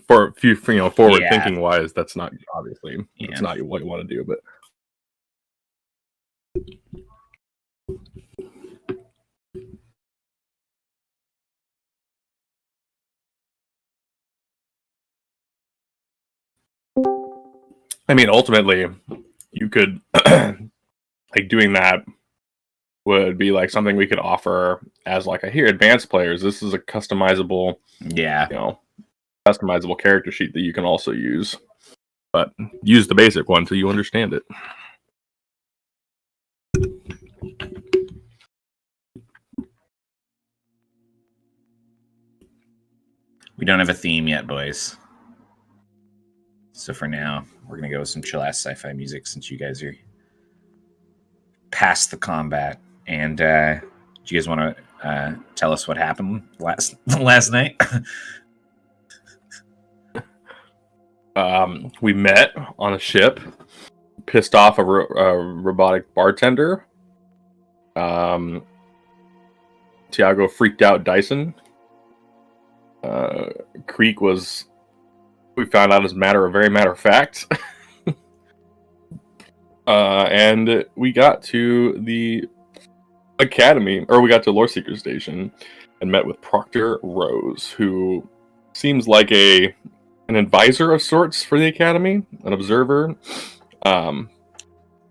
forward thinking wise, that's not obviously it's not what you want to do, but. I mean, ultimately, you could like doing that would be like something we could offer as like here, advanced players. This is a customizable, customizable character sheet that you can also use, but use the basic one so you understand it. We don't have a theme yet, boys. So for now, we're going to go with some chill-ass sci-fi music since you guys are past the combat. And do you guys want to tell us what happened last night? We met on a ship, pissed off a robotic bartender. Tiago freaked out Dyson. Creek was, we found out as very matter of fact. And we got to the academy, or we got to Loreseeker station and met with Proctor Rose, who seems like an advisor of sorts for the academy, an observer.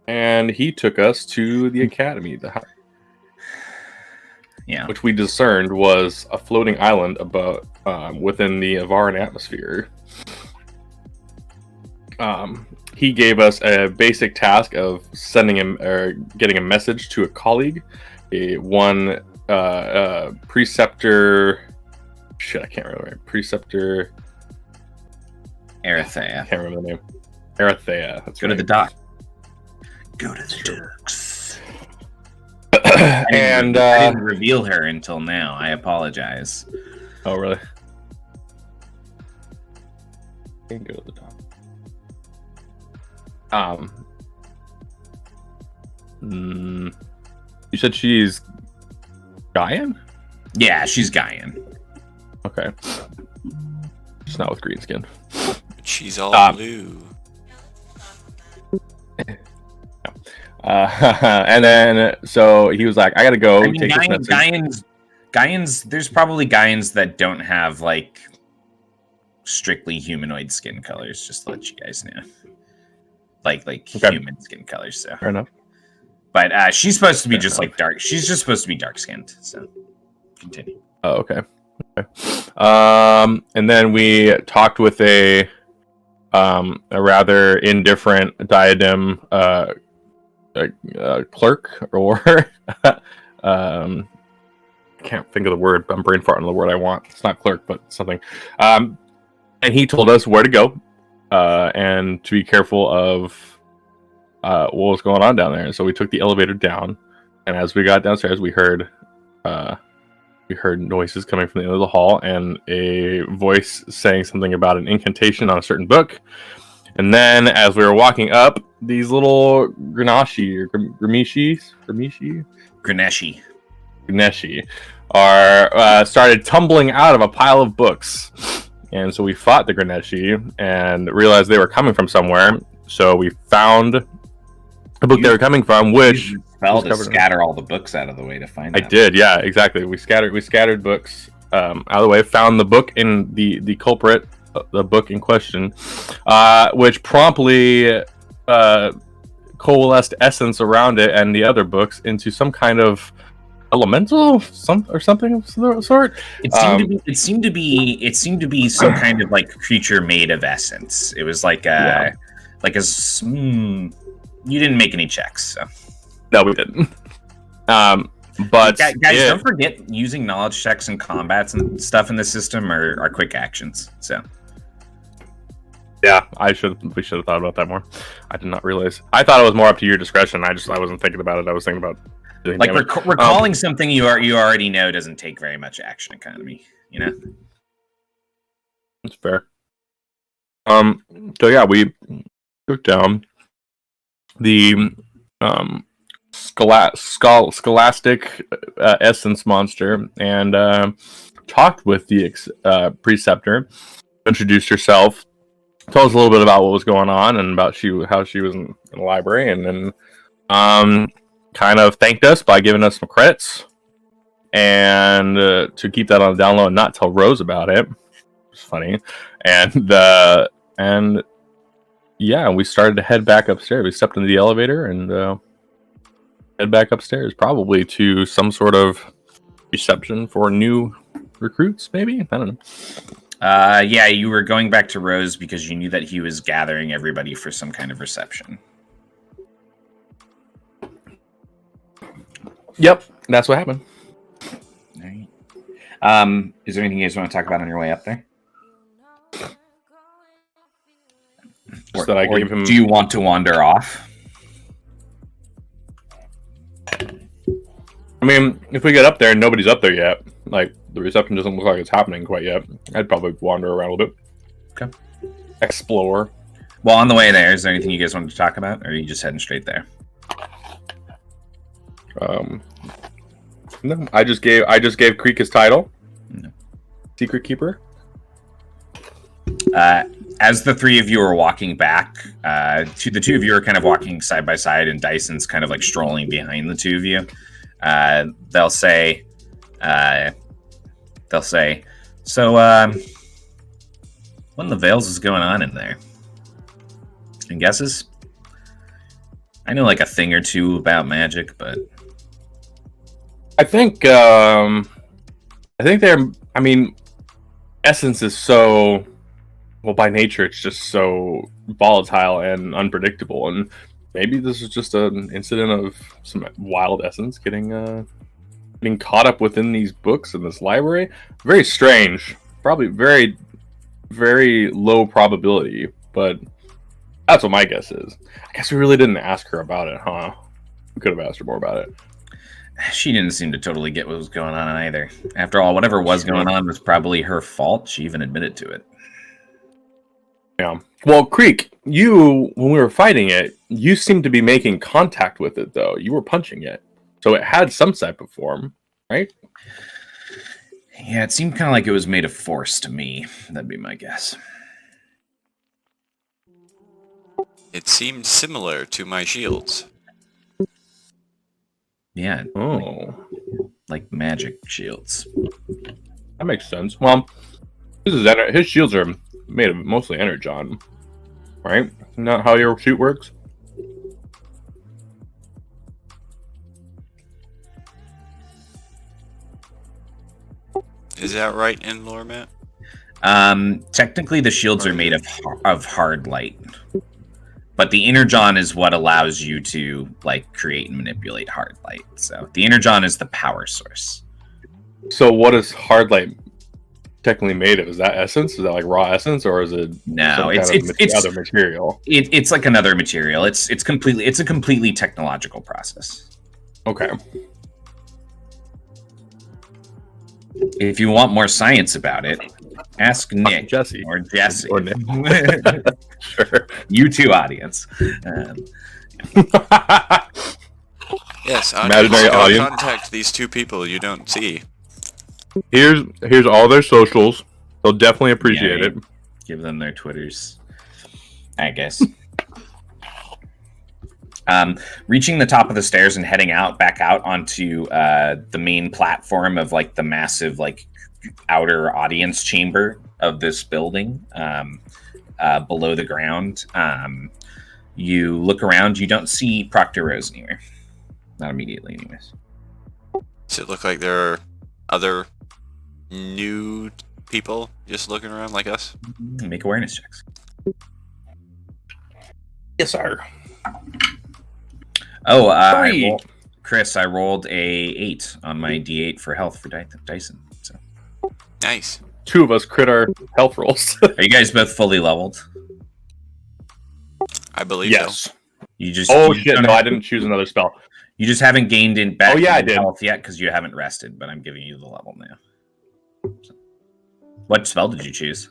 And he took us to the academy, which we discerned was a floating island above, within the Avaran atmosphere. He gave us a basic task of sending him or getting a message to a colleague, one preceptor. Shit, I can't remember. Preceptor Arathea. I can't remember the name. Arathea. That's Go right. to the dock. Go to the docks. And I didn't reveal her until now. I apologize. Oh, really? Can go to the top. You said she's Gaian? Yeah, she's Gaian. Okay. She's not with green skin. She's all blue. And then, so he was like, I gotta go. I mean, Gaians, there's probably Gaians that don't have, like, strictly humanoid skin colors, just to let you guys know. Like human skin colors, so. Fair enough. But she's supposed to be just, like, dark. She's just supposed to be dark-skinned, so continue. Oh, okay. And then we talked with a rather indifferent diadem clerk, or I can't think of the word. I'm brain farting the word I want. It's not clerk, but something. And he told us where to go, and to be careful of what was going on down there. And so we took the elevator down, and as we got downstairs, we heard noises coming from the end of the hall, and a voice saying something about an incantation on a certain book. And then, as we were walking up, these little Grenashi started tumbling out of a pile of books. And so we fought the Grenashi and realized they were coming from somewhere. So we found the book they were coming from, which spell to scatter all the books out of the way to find them. I did, yeah, exactly. We scattered books out of the way, found the book in the culprit, the book in question, which promptly coalesced essence around it and the other books into some kind of elemental, something of the sort. It seemed to be some kind of like creature made of essence. It was like you didn't make any checks, so. No, we didn't. But guys, don't forget using knowledge checks and combats and stuff in the system are quick actions. So. Yeah, we should have thought about that more. I did not realize. I thought it was more up to your discretion. I wasn't thinking about it. I was thinking about doing like recalling something you already know doesn't take very much action economy. You know. That's fair. So yeah, we took down the scholastic essence monster and talked with the preceptor. introduced herself, told us a little bit about what was going on and about how she was in the library, and then kind of thanked us by giving us some credits and to keep that on the down low and not tell Rose about it. It's funny, and yeah, we started to head back upstairs. We stepped into the elevator and head back upstairs, probably to some sort of reception for new recruits, maybe? I don't know. Yeah, you were going back to Rose because you knew that he was gathering everybody for some kind of reception. Yep, that's what happened. All right. Is there anything you guys want to talk about on your way up there? Or gave him... Do you want to wander off? I mean, if we get up there and nobody's up there yet, like the reception doesn't look like it's happening quite yet, I'd probably wander around a little bit. Okay. Explore. Well, on the way there, is there anything you guys wanted to talk about, or are you just heading straight there? No, I just gave Creek his title. No. Secret Keeper. As the three of you are walking back, the two of you are kind of walking side by side, and Dyson's kind of like strolling behind the two of you. They'll say, so, what in the Veils is going on in there? And guesses? I know like a thing or two about magic, but I think Essence is so, well, by nature, it's just so volatile and unpredictable, and maybe this is just an incident of some wild Essence getting caught up within these books in this library. Very strange. Probably very, very low probability, but that's what my guess is. I guess we really didn't ask her about it, huh? We could have asked her more about it. She didn't seem to totally get what was going on either. After all, whatever was going on was probably her fault. She even admitted to it. Yeah. Well, Creek, when we were fighting it, you seemed to be making contact with it, though. You were punching it. So it had some type of form, right? Yeah, it seemed kind of like it was made of force to me. That'd be my guess. It seemed similar to my shields. Yeah. Oh. Like magic shields. That makes sense. Well, his shields are made of mostly energon, right? Not how your shoot works? Is that right in lore, Matt? Technically, the shields are made of hard light, but the energon is what allows you to like create and manipulate hard light. So the energon is the power source. So what is hard light technically made of? Is that essence? Is that like raw essence, or is it it's other material? It's like another material. It's a completely technological process. Okay. If you want more science about it, ask Nick Jesse or Jesse or Nick. Sure. You too, audience. Yes, imaginary audience. Contact these two people you don't see. Here's all their socials. They'll definitely appreciate it. Give them their Twitters, I guess. Reaching the top of the stairs and heading back out onto the main platform of like the massive like outer audience chamber of this building below the ground. You look around. You don't see Proctor Rose anywhere. Not immediately, anyways. Does it look like there are other new people just looking around like us? Make awareness checks. Yes, sir. Oh, Chris, I rolled a 8 on my D8 for health for Dyson. So nice. Two of us crit our health rolls. Are you guys both fully leveled? I believe yes. so. You just shit! No, I didn't choose another spell. You just haven't gained I did. health yet because you haven't rested. But I'm giving you the level now. So, what spell did you choose?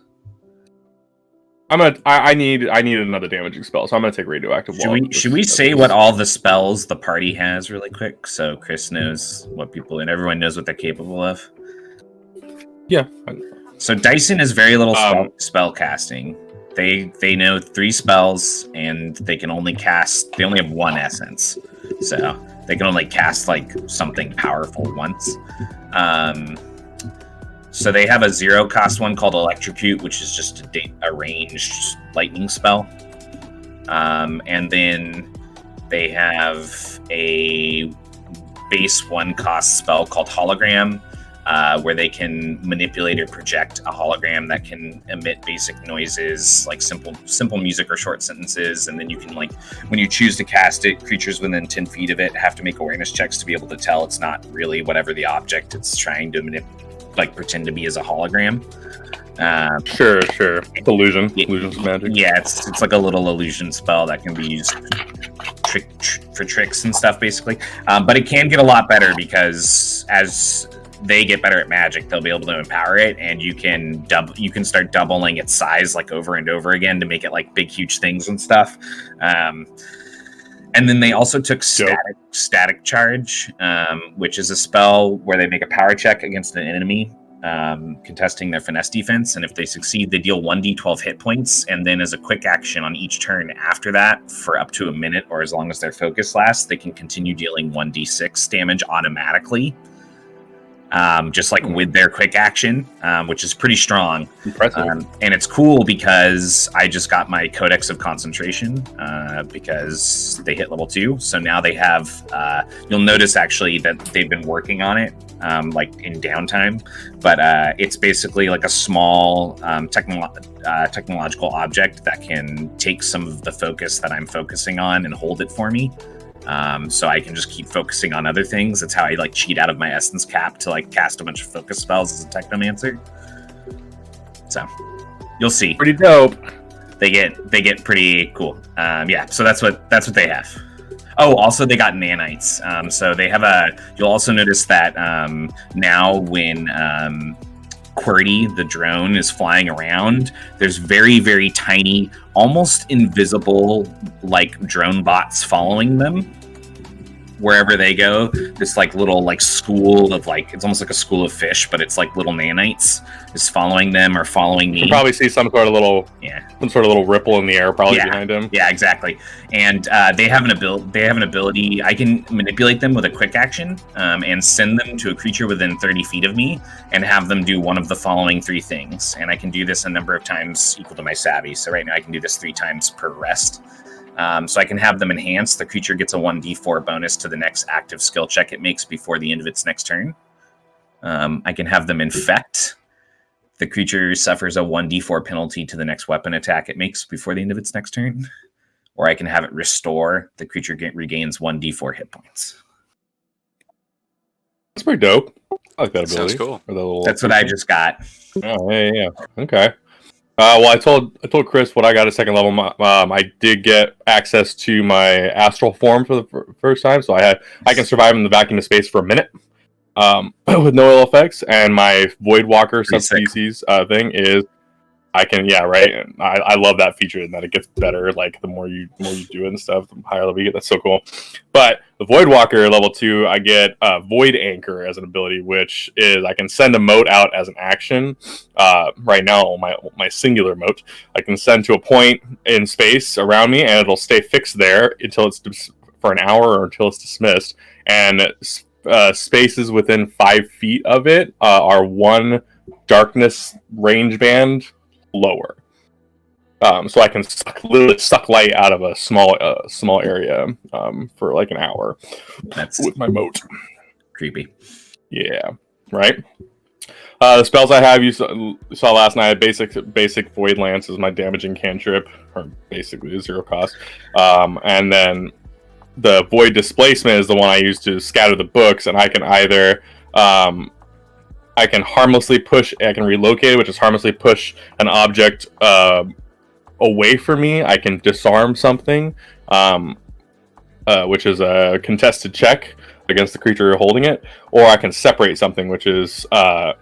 I need another damaging spell, so I'm gonna take radioactive. Should we say what all the spells the party has really quick, so Chris knows what people and everyone knows what they're capable of? Yeah. So Dyson is very little spell Um, casting. They know 3 spells, and they can only cast. They only have 1 essence, so they can only cast like something powerful once. So they have a 0 cost one called Electrocute, which is just a ranged lightning spell. And then they have a base 1 cost spell called Hologram, where they can manipulate or project a hologram that can emit basic noises like simple music or short sentences. And then you can, like, when you choose to cast it, creatures within 10 feet of it have to make awareness checks to be able to tell it's not really whatever the object it's trying to pretend to be as a hologram. Sure. Illusions of magic. Yeah, it's like a little illusion spell that can be used for tricks and stuff, basically. But it can get a lot better, because as they get better at magic, they'll be able to empower it, and you can start doubling its size like over and over again to make it like big, huge things and stuff. And then they also took static charge, which is a spell where they make a power check against an enemy contesting their finesse defense, and if they succeed, they deal 1d12 hit points, and then as a quick action on each turn after that, for up to a minute or as long as their focus lasts, they can continue dealing 1d6 damage automatically, just like with their quick action, which is pretty strong. Impressive. And it's cool because I just got my Codex of Concentration because they hit level 2. So now they have, you'll notice actually that they've been working on it like in downtime, but it's basically like a small technological object that can take some of the focus that I'm focusing on and hold it for me. So I can just keep focusing on other things. That's how I like cheat out of my essence cap to like cast a bunch of focus spells as a technomancer. So you'll see. Pretty dope. They get pretty cool. Yeah. So that's what they have. Oh, also they got nanites. So they have you'll also notice that now when QWERTY, the drone, is flying around, there's very, very tiny, almost invisible, like, drone bots following them wherever they go. This like little like school of like, it's almost like a school of fish, but it's like little nanites is following them or following me. You can probably see some sort of little ripple in the air probably behind him. Yeah, exactly. And they have an ability. I can manipulate them with a quick action and send them to a creature within 30 feet of me and have them do one of the following 3 things. And I can do this a number of times equal to my savvy. So right now I can do this 3 times per rest. So I can have them enhanced. The creature gets a 1d4 bonus to the next active skill check it makes before the end of its next turn. I can have them infect. The creature suffers a 1d4 penalty to the next weapon attack it makes before the end of its next turn. Or I can have it restore. The creature regains 1d4 hit points. That's pretty dope. I like that ability. Sounds cool. That's what I just got. Oh, yeah. Okay. Well, I told Chris what I got at 2nd level. I did get access to my astral form for the first time, so I can survive in the vacuum of space for a minute with no ill effects. And my Void Walker subspecies thing is I can, I love that feature, and that it gets better like the more you do it and stuff, the higher level you get. That's so cool. But the Void Walker level 2, I get Void Anchor as an ability, which is I can send a mote out as an action. Right now, my singular mote, I can send to a point in space around me, and it'll stay fixed there until it's for an hour or until it's dismissed. And spaces within 5 feet of it are 1 darkness range band lower. So I can literally suck light out of a small area for like an hour. That's with my mote. Creepy. Yeah, right. The spells I have, you saw last night. Basic Void Lance is my damaging cantrip, or basically 0 cost. And then the Void Displacement is the one I use to scatter the books, and I can either I can harmlessly push. I can relocate, which is harmlessly push an object away from me. I can disarm something, which is a contested check against the creature holding it, or I can separate something, which is I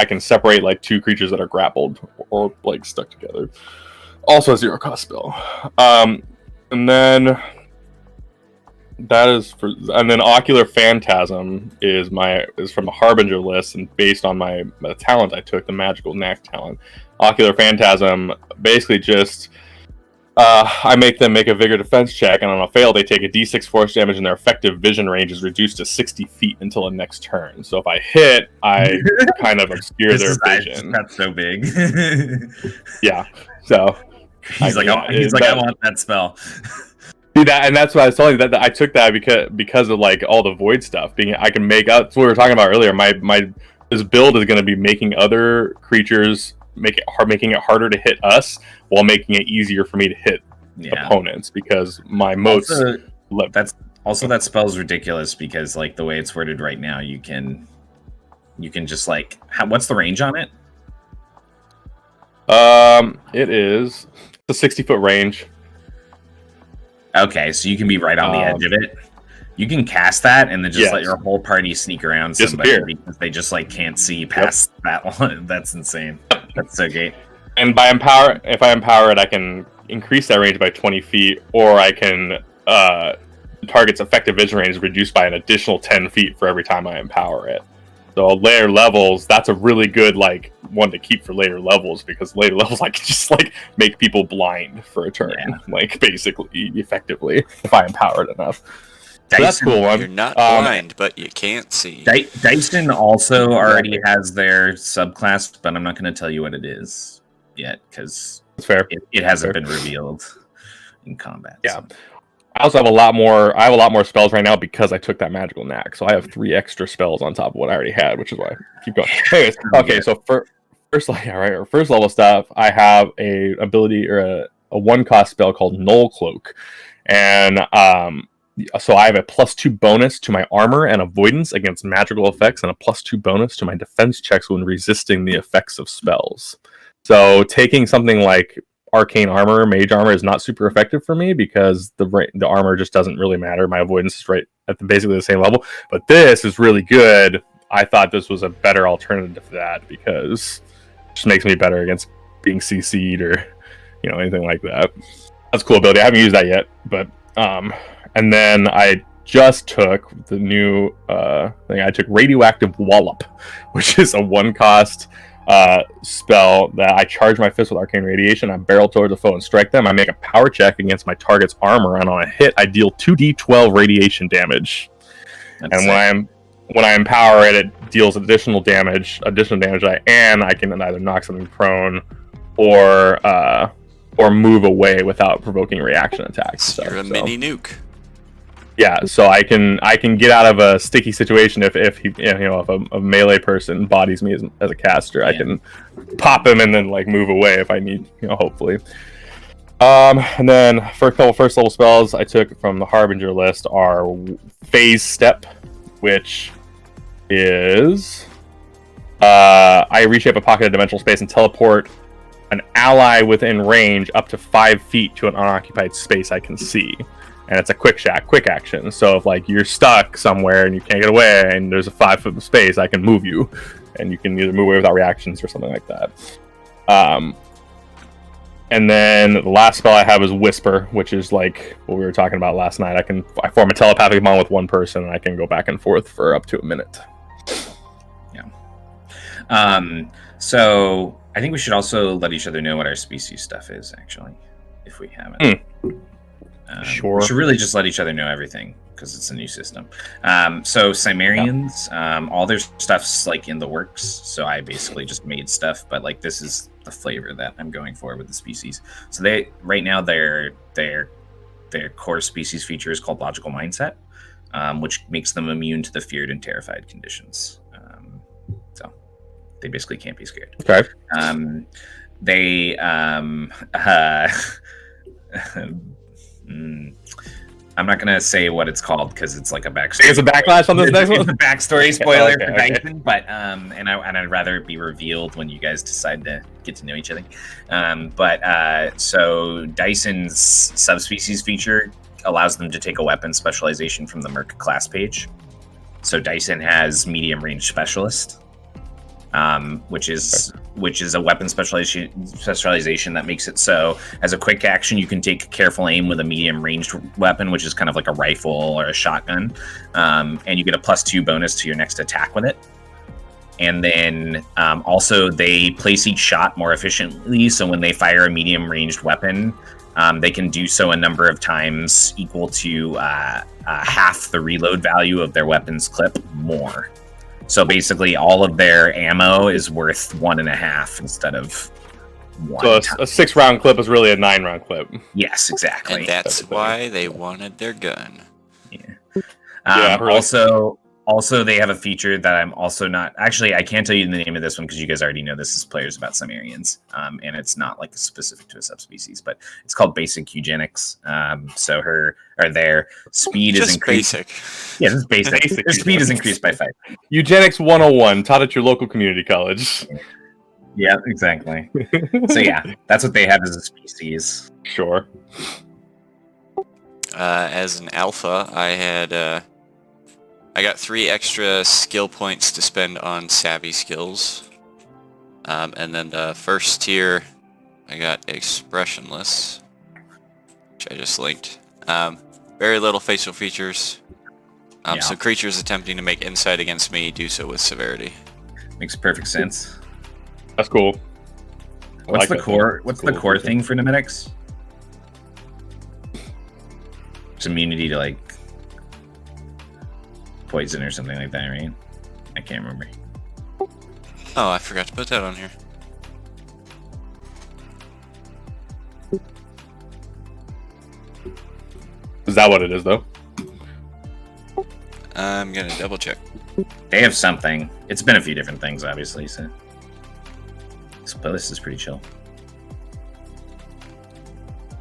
can separate like 2 creatures that are grappled or like stuck together. Also a 0 cost spell. And then That is for, and then Ocular Phantasm is from a Harbinger list, and based on the talent I took, the magical knack talent. Ocular Phantasm basically just I make them make a vigor defense check, and on a fail, they take a d6 force damage, and their effective vision range is reduced to 60 feet until the next turn. So if I hit, I kind of obscure their vision. That's so big. Yeah. So he's like, I want that spell. See that, and that's why I was telling you that I took that because of like all the void stuff. I can make up. That's what we were talking about earlier. This build is going to be making other creatures making it harder to hit us, while making it easier for me to hit opponents, because my moats. That spell's ridiculous, because like the way it's worded right now, you can just like what's the range on it? It is the 60-foot range. Okay, so you can be right on the edge of it. You can cast that and then just let your whole party sneak around somebody because they just like can't see past that one. That's insane. That's so great. And if I empower it, I can increase that range by 20 feet, or I can the target's effective vision range is reduced by an additional 10 feet for every time I empower it. So later levels, that's a really good one to keep for later levels, because later levels I can just make people blind for a turn, basically effectively, if I empower it enough. So that's cool. You're not blind, but you can't see. Dyson also already has their subclass, but I'm not going to tell you what it is yet, because it hasn't been revealed in combat. Yeah. So. I also have a lot more spells right now because I took that magical knack. So I have 3 extra spells on top of what I already had, which is why I keep going. Anyways, okay, so for first level stuff, I have a ability or a 1-cost spell called Null Cloak. And so I have a +2 bonus to my armor and avoidance against magical effects, and a +2 bonus to my defense checks when resisting the effects of spells. So taking something like arcane armor, mage armor is not super effective for me, because the armor just doesn't really matter. My avoidance is right at basically the same level. But this is really good. I thought this was a better alternative to that, because it just makes me better against being CC'd or anything like that. That's a cool ability. I haven't used that yet, but and then I just took the new thing. I took Radioactive Wallop, which is a 1-cost spell that I charge my fist with arcane radiation. I barrel towards a foe and strike them. I make a power check against my target's armor, and on a hit, I deal 2d12 radiation damage. When I empower it, it deals additional damage. And I can either knock something prone or move away without provoking reaction attacks. You're a mini nuke. Yeah, so I can get out of a sticky situation if a melee person bodies me as a caster. I can pop him and then move away if I need, hopefully. And then for a couple first level spells I took from the Harbinger list are Phase Step, which is I reshape a pocket of dimensional space and teleport an ally within range up to 5 feet to an unoccupied space I can see. And it's a quick action. So if you're stuck somewhere and you can't get away and there's a 5-foot space, I can move you, and you can either move away without reactions or something like that. And then the last spell I have is Whisper, which is like what we were talking about last night. I form a telepathic bond with one person, and I can go back and forth for up to a minute. Yeah. So I think we should also let each other know what our species stuff is, actually, if we haven't. Sure. We should really just let each other know everything, because it's a new system. So Cimmerians, all their stuff's in the works. So I basically just made stuff, but this is the flavor that I'm going for with the species. So right now their core species feature is called Logical Mindset, which makes them immune to the feared and terrified conditions. So they basically can't be scared. Okay. I'm not gonna say what it's called because it's like a backstory. It's a backlash on this next one. It's a backstory spoiler for Dyson, but and I'd rather it be revealed when you guys decide to get to know each other. So Dyson's subspecies feature allows them to take a weapon specialization from the Merc class page. So Dyson has medium range specialist, which is which is a weapon specialization that makes it so as a quick action you can take careful aim with a medium ranged weapon, which is kind of like a rifle or a shotgun, and you get a +2 bonus to your next attack with it. And then also they place each shot more efficiently, so when they fire a medium ranged weapon, they can do so a number of times equal to half the reload value of their weapon's clip more. So basically all of their ammo is worth 1.5 instead of 1. So a 6-round clip is really a 9-round clip. Yes, exactly. And that's why they wanted their gun. Yeah. Really. Also, they have a feature that I'm also not... Actually, I can't tell you the name of this one because you guys already know this is Players About Sumerians. And it's not like specific to a subspecies, but it's called Basic Eugenics. So their speed is increased. Basic. Yeah, just basic. Their speed is increased by 5. Eugenics 101, taught at your local community college. Yeah, exactly. So yeah, that's what they have as a species. Sure. As an alpha, I got 3 extra skill points to spend on savvy skills. And then the first tier, I got expressionless, which I just linked. Very little facial features. So creatures attempting to make insight against me do so with severity. Makes perfect sense. That's cool. What's the core thing for nemetics? It's immunity to like poison or something like that, right? I can't remember. Oh, I forgot to put that on here. Is that what it is, though? I'm gonna double check. They have something. It's been a few different things, obviously, so... But this is pretty chill.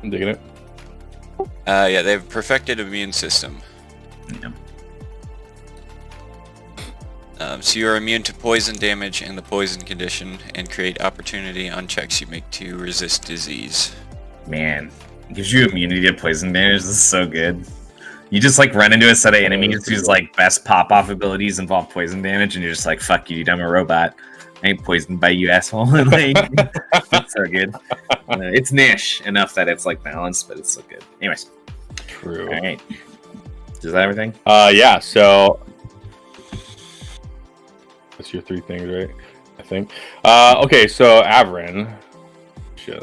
I'm digging it. Yeah, they have a perfected immune system. Yeah. So you are immune to poison damage and the poison condition, and create opportunity on checks you make to resist disease. Man, it gives you immunity to poison damage. This is so good. You just like run into a set of enemies whose like best pop-off abilities involve poison damage, and you're just like, "Fuck you, dude! I'm a robot. I ain't poisoned by you, asshole." Like, it's so good. It's niche enough that it's like balanced, but it's so good. Anyways, True. All right. Is that everything? Yeah. So that's your 3 things, right? I think. Okay. So Averin. Shit.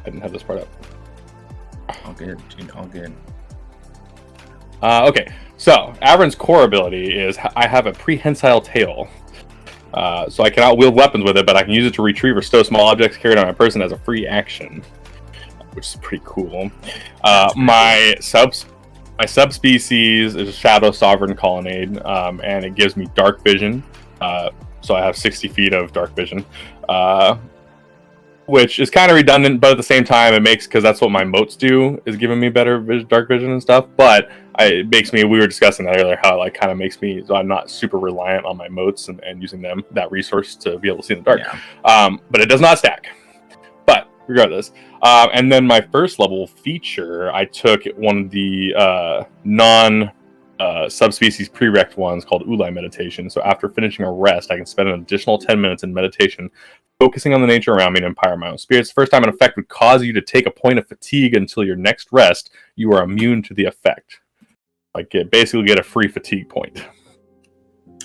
I didn't have this part up. All good, dude. All good. Okay, so Averin's core ability is I have a prehensile tail. So I cannot wield weapons with it, but I can use it to retrieve or stow small objects carried on my person as a free action, which is pretty cool. My subspecies is Shadow Sovereign Colonnade, and it gives me dark vision. So I have 60 feet of dark vision. Which is kind of redundant, but at the same time, it makes, because that's what my motes do, is giving me better dark vision and stuff. But it makes me, we were discussing that earlier, how it like kind of makes me, so I'm not super reliant on my motes and using them, that resource to be able to see in the dark. Yeah. But it does not stack. But regardless, and then my first level feature, I took one of the subspecies prereq ones called Ulai meditation. So after finishing a rest, I can spend an additional 10 minutes in meditation, focusing on the nature around me and empower my own spirits. The first time an effect would cause you to take a point of fatigue until your next rest, you are immune to the effect. Like, basically get a free fatigue point.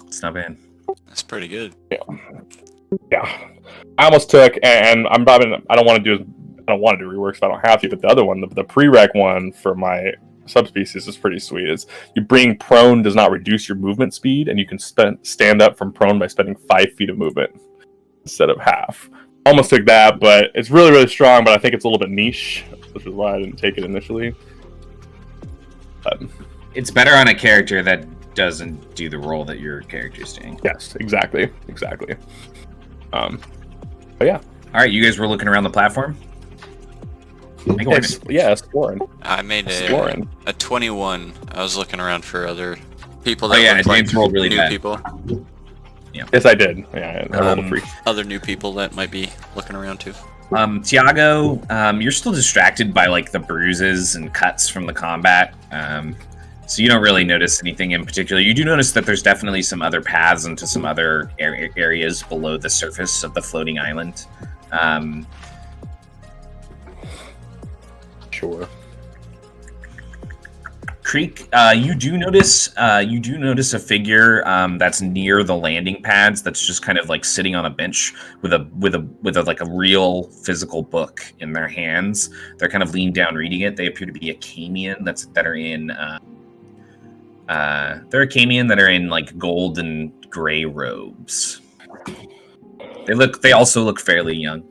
It's not bad. That's pretty good. Yeah. I almost took, and I don't want to do reworks if I don't have to, but the other one, the prereq one for my subspecies is pretty sweet. Is you being prone does not reduce your movement speed, and you can stand up from prone by spending 5 feet of movement instead of half. Almost took that, but it's really, really strong, but I think it's a little bit niche, which is why I didn't take it initially. It's better on a character that doesn't do the role that your character's doing. Yes, exactly. But yeah. All right, you guys were looking around the platform? Exploring. I made a 21. I was looking around for other people that James rolled really new bad. people. Yeah. Yes, I did. Yeah, I rolled a 3. Other new people that might be looking around too. Tiago, you're still distracted by like the bruises and cuts from the combat. So you don't really notice anything in particular. You do notice that there's definitely some other paths into some other areas below the surface of the floating island. Sure. Creek, you do notice a figure that's near the landing pads that's just kind of like sitting on a bench with a like a real physical book in their hands. They're kind of leaned down reading it. They appear to be a Camian that are in they're a Camian that are in like gold and gray robes. They also look fairly young.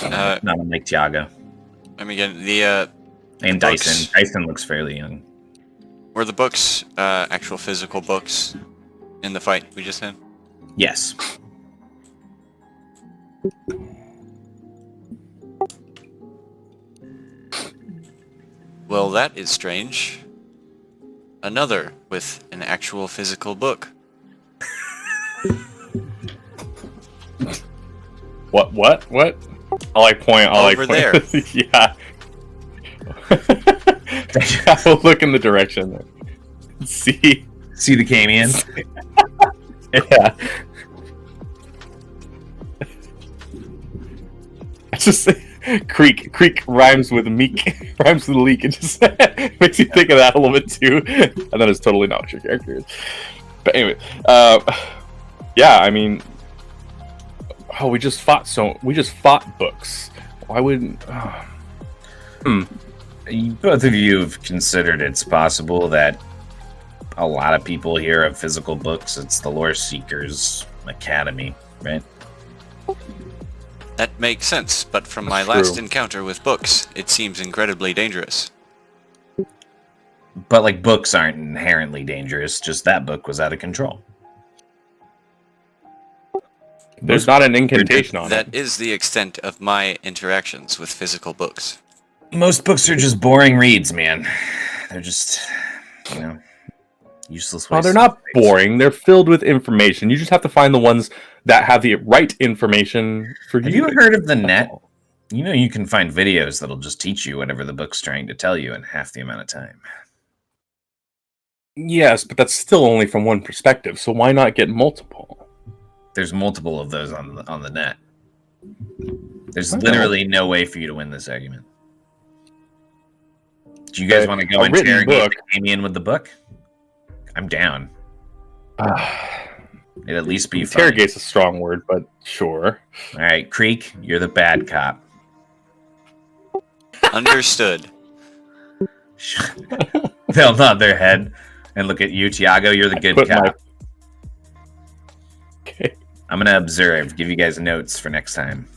Not unlike Tiago. I mean, again, And the Dyson. books, Dyson looks fairly young. were the books actual physical books in the fight we just had? Yes. Well, that is strange. Another with an actual physical book. What? I'll point. Over there. Yeah. I will look in the direction there. See the Camian? Yeah. I just creek rhymes with meek, rhymes with leak. It just makes you think of that a little bit too, and then it's totally not what your character is. But anyway, yeah. I mean, we just fought books. Why wouldn't? Both of you have considered it's possible that a lot of people here have physical books. It's the Loreseekers Academy, right? That makes sense, but from my That's last true. encounter with books, it seems incredibly dangerous. But like books aren't inherently dangerous. Just that book was out of control. There's not an incantation on it. That is the extent of my interactions with physical books. Most books are just boring reads, man. They're just, useless. Well, they're not boring. They're filled with information. You just have to find the ones that have the right information for Have you. you heard of the net? You can find videos that'll just teach you whatever the book's trying to tell you in half the amount of time. Yes, but that's still only from one perspective. So why not get multiple? There's multiple of those on the net. There's I know. literally no way for you to win this argument. Do you guys want to go A written interrogate book. the Camian with the book? I'm down. It'd at least be fun. Interrogate's a strong word, but sure. All right, Creek, you're the bad cop. Understood. They'll nod their head and look at you, Tiago. You're the good Put cop. Okay. I'm gonna observe. Give you guys notes for next time.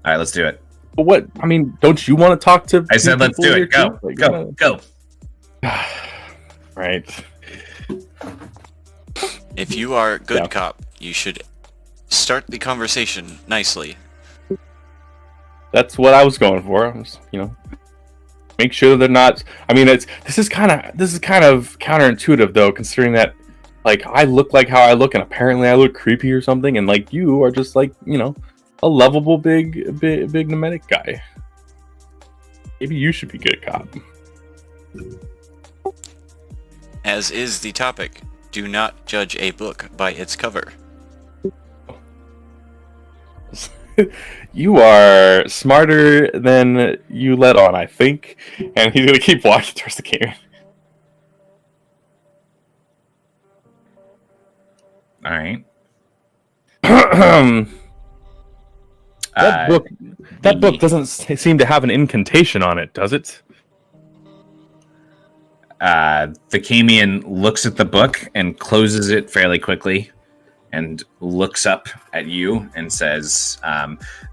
All right, let's do it. But what? I mean, don't you want to talk to? I said, let's people do here it. Go, too? Like, go. Right. If you are a good Yeah. cop, you should start the conversation nicely. That's what I was going for. I was, make sure they're not. I mean, this is kind of counterintuitive though, considering that like I look like how I look, and apparently I look creepy or something, and like you are just like a lovable big nomadic guy. Maybe you should be good cop. As is the topic, do not judge a book by its cover. You are smarter than you let on, I think. And he's gonna keep walking towards the camera. All right. That book doesn't seem to have an incantation on it, does it? The Camian looks at the book and closes it fairly quickly, and looks up at you and says,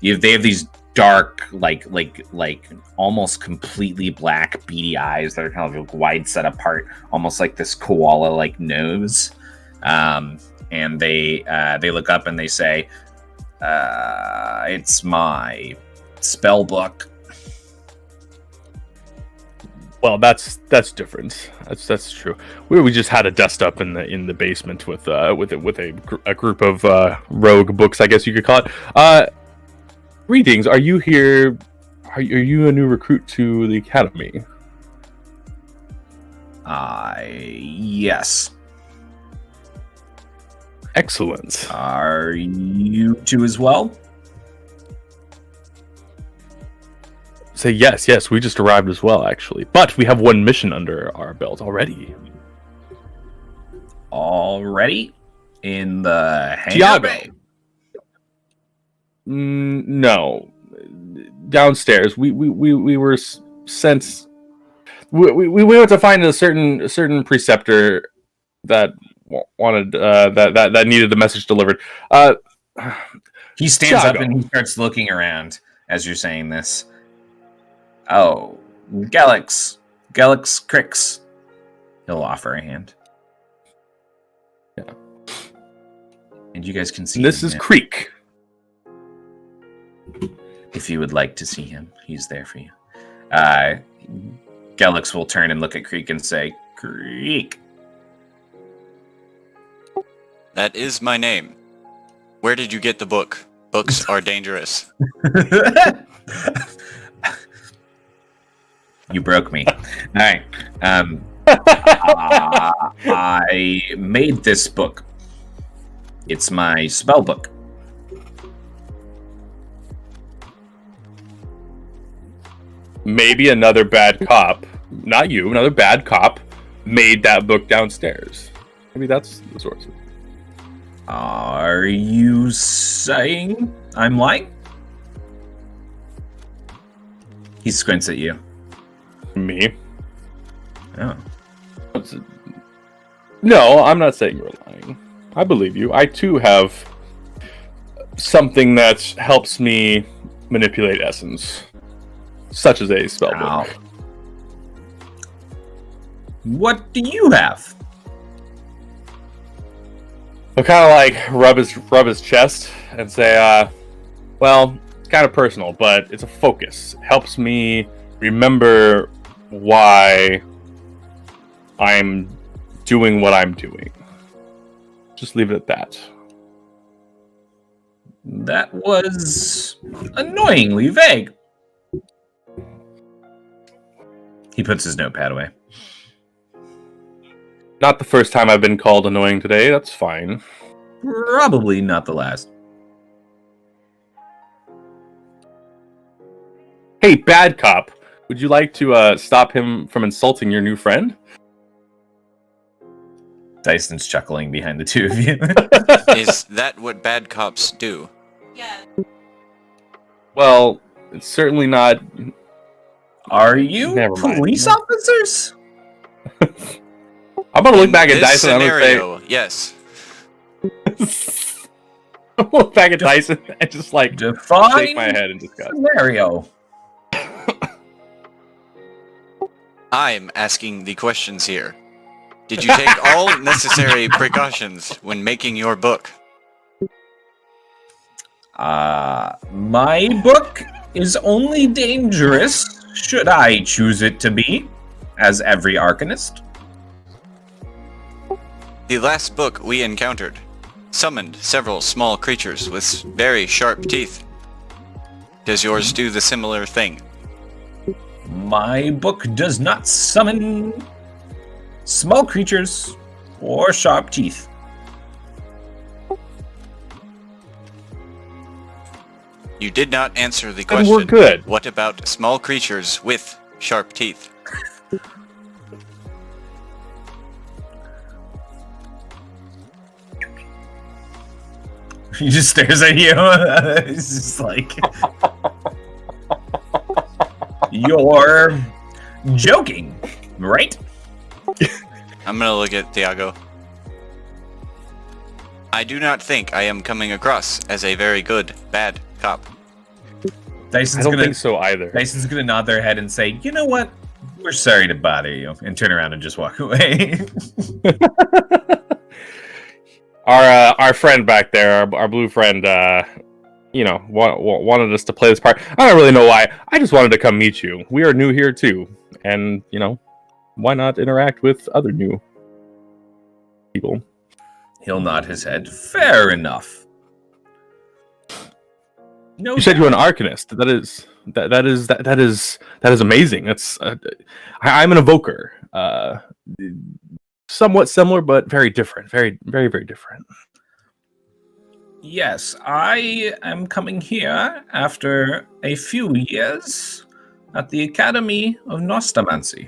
"They have these dark, like almost completely black, beady eyes that are kind of like wide set apart, almost like this koala-like nose." And they look up and they say, "It's my spell book." Well, that's different. That's true. We just had a dust up in the basement with a group of rogue books, I guess you could call it. Greetings. Are you here Are you a new recruit to the academy? Yes. Excellent. Are you two as well? Say yes. We just arrived as well, actually. But we have one mission under our belt already. Already? In the hangar Tiago. bay? No. Downstairs. We were sent. We went to find a certain preceptor that wanted that needed the message delivered. He stands Tiago. up and he starts looking around as you're saying this. Oh, Galax Crix. He'll offer a hand. Yeah. And you guys can see This him is now. Creek. If you would like to see him, he's there for you. Galax will turn and look at Creek and say, Creek. That is my name. Where did you get the book? Books are dangerous. You broke me. All right. I made this book. It's my spell book. Maybe another bad cop, not you, another bad cop made that book downstairs. Maybe that's the source. Are you saying I'm lying? He squints at you. Me? Oh. No, I'm not saying you're lying. I believe you. I too have something that helps me manipulate essence, such as a spellbook. What do you have? I'll kind of like rub his chest and say, well, it's kind of personal, but it's a focus. It helps me remember why I'm doing what I'm doing. Just leave it at that. That was annoyingly vague. He puts his notepad away. Not the first time I've been called annoying today. That's fine. Probably not the last. Hey, bad cop. Would you like to stop him from insulting your new friend? Dyson's chuckling behind the two of you. Is that what bad cops do? Yeah. Well, it's certainly not. Are you Never mind. police officers? I'm gonna look back at In Dyson and I'm scenario, yes. gonna say. I'm gonna look back at Dyson and just like Define shake my head in disgust. scenario. I'm asking the questions here. Did you take all necessary precautions when making your book? My book is only dangerous should I choose it to be, as every arcanist. The last book we encountered summoned several small creatures with very sharp teeth. Does yours do the similar thing? My book does not summon small creatures or sharp teeth. You did not answer the And question. we're good. What about small creatures with sharp teeth? He just stares at you. He's just like, you're joking, right? I'm gonna look at Thiago. I do not think I am coming across as a very good bad cop. I don't think so either. Dyson's gonna nod their head and say, "You know what? We're sorry to bother you," and turn around and just walk away. Our friend back there, our blue friend, wanted us to play this part. I don't really know why. I just wanted to come meet you. We are new here too, and why not interact with other new people? He'll nod his head. Fair enough. No, You said you're an arcanist. That is amazing. That's I'm an evoker. Somewhat similar, but very different. Very different. Yes, I am coming here after a few years at the Academy of Nostomancy.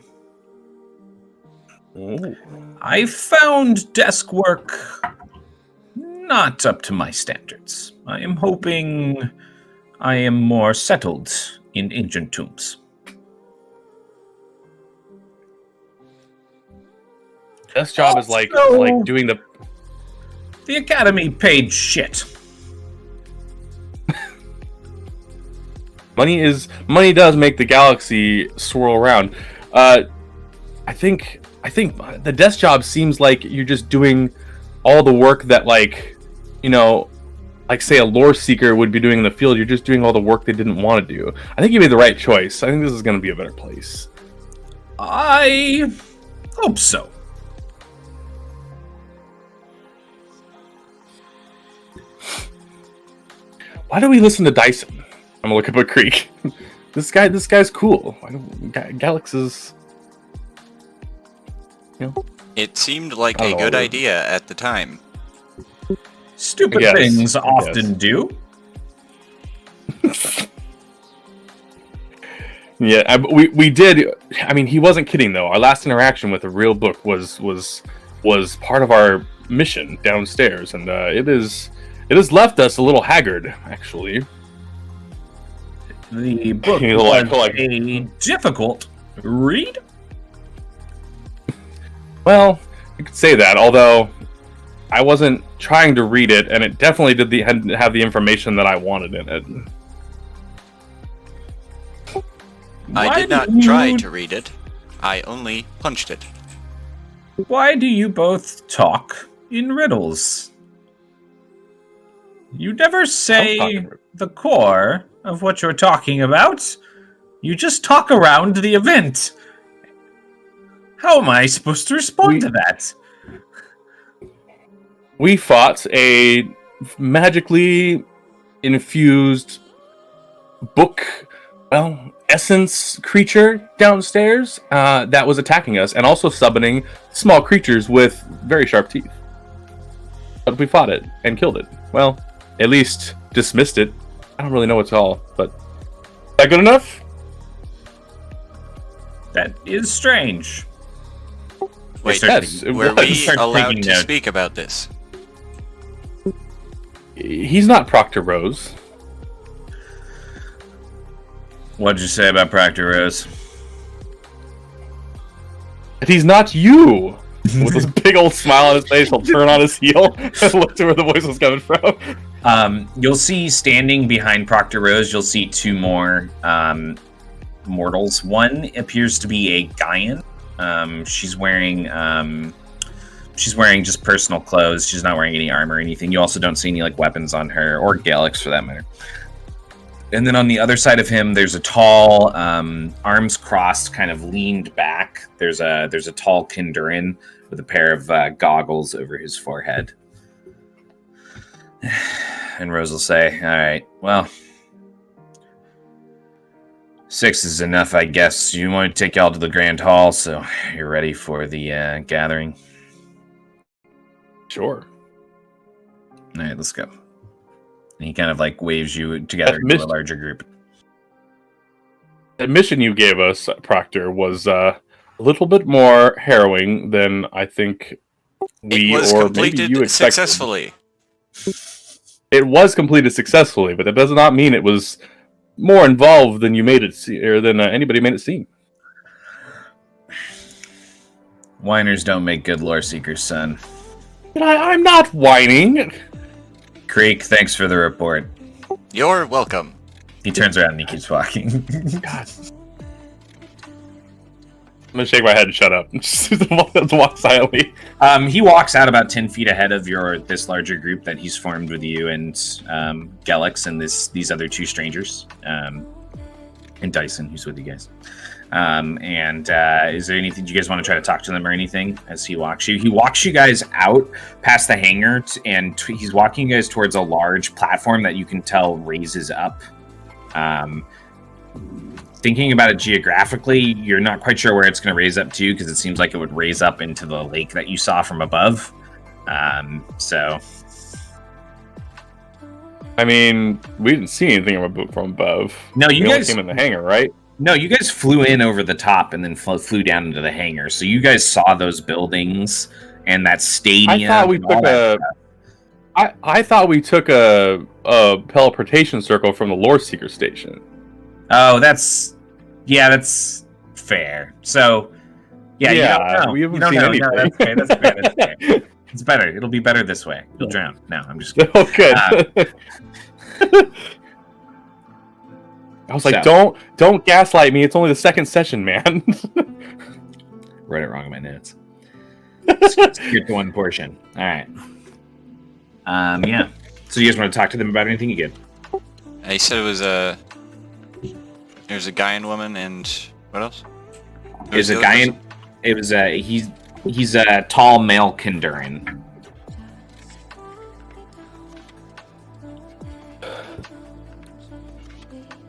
Ooh. I found desk work not up to my standards. I am hoping I am more settled in ancient tombs. This job is like doing the. The Academy paid shit. Money does make the galaxy swirl around. I think the desk job seems like you're just doing all the work that, like, you know, like say a Loreseeker would be doing in the field. You're just doing all the work they didn't want to do. I think you made the right choice. I think this is going to be a better place. I hope so. Why do we listen to Dyson? I'm gonna look up a creek. This guy's cool. Galax is, you know. It seemed like a good idea at the time. Stupid things often do. Yeah, we did. I mean, he wasn't kidding though. Our last interaction with a real book was part of our mission downstairs, and it has left us a little haggard, actually. The book was a difficult read. Well, you could say that, although I wasn't trying to read it, and it definitely didn't have the information that I wanted in it. I did not try to read it. I only punched it. Why do you both talk in riddles? You never say the core of what you're talking about. You just talk around the event. How am I supposed to respond to that? We fought a magically infused book, essence creature downstairs that was attacking us, and also summoning small creatures with very sharp teeth. But we fought it and killed it. Well, at least dismissed it. I don't really know what's all, but is that good enough? That is strange. Wait, yes, were we allowed to speak about this? He's not Proctor Rose. What did you say about Proctor Rose? But he's not you! With this big old smile on his face, he'll turn on his heel and look to where the voice was coming from. You'll see standing behind Proctor Rose, you'll see two more mortals. One appears to be a Gaian. She's wearing just personal clothes. She's not wearing any armor or anything. You also don't see any weapons on her, or Galax for that matter. And then on the other side of him, there's a tall, arms crossed, kind of leaned back. There's a tall Kindurin with a pair of goggles over his forehead. And Rose will say, "All right, well, 6 is enough, I guess. You want to take y'all to the Grand Hall, so you're ready for the gathering." Sure. All right, let's go. And he kind of waves you together to a larger group. The mission you gave us, Proctor, was a little bit more harrowing than I think we or maybe you expected. Successfully. It was completed successfully, but that does not mean it was more involved than you made it or than anybody made it seem. Whiners don't make good lore seekers, son. I'm not whining. Creek, thanks for the report. You're welcome. He turns around and he keeps walking. God. I'm gonna shake my head and shut up. Just walk silently. He walks out about 10 feet ahead of this larger group that he's formed with you and Galax and these other two strangers, and Dyson, who's with you guys. Is there anything, do you guys want to try to talk to them or anything as he walks you? He walks you guys out past the hangar, and he's walking you guys towards a large platform that you can tell raises up. Thinking about it geographically, you're not quite sure where it's going to raise up to, because it seems like it would raise up into the lake that you saw from above. So... I mean, we didn't see anything from above. No, you we guys came in the hangar, right? No, you guys flew in over the top and then flew down into the hangar. So you guys saw those buildings and that stadium. I thought we took a teleportation circle from the Loreseeker station. Oh, that's fair. So yeah, you don't know. We haven't you don't seen know. anything. No, that's fair. That's fair. That's fair. It's better. It'll be better this way. You'll drown. No, I'm just kidding. Oh, good. I was like, don't gaslight me. It's only the second session, man. Wrote it wrong in my notes. Skip to one portion. All right. Yeah. So you guys want to talk to them about anything you get? He said it was there's a guy and woman, and what else? There's a guy and it was he's a tall male Kinduran.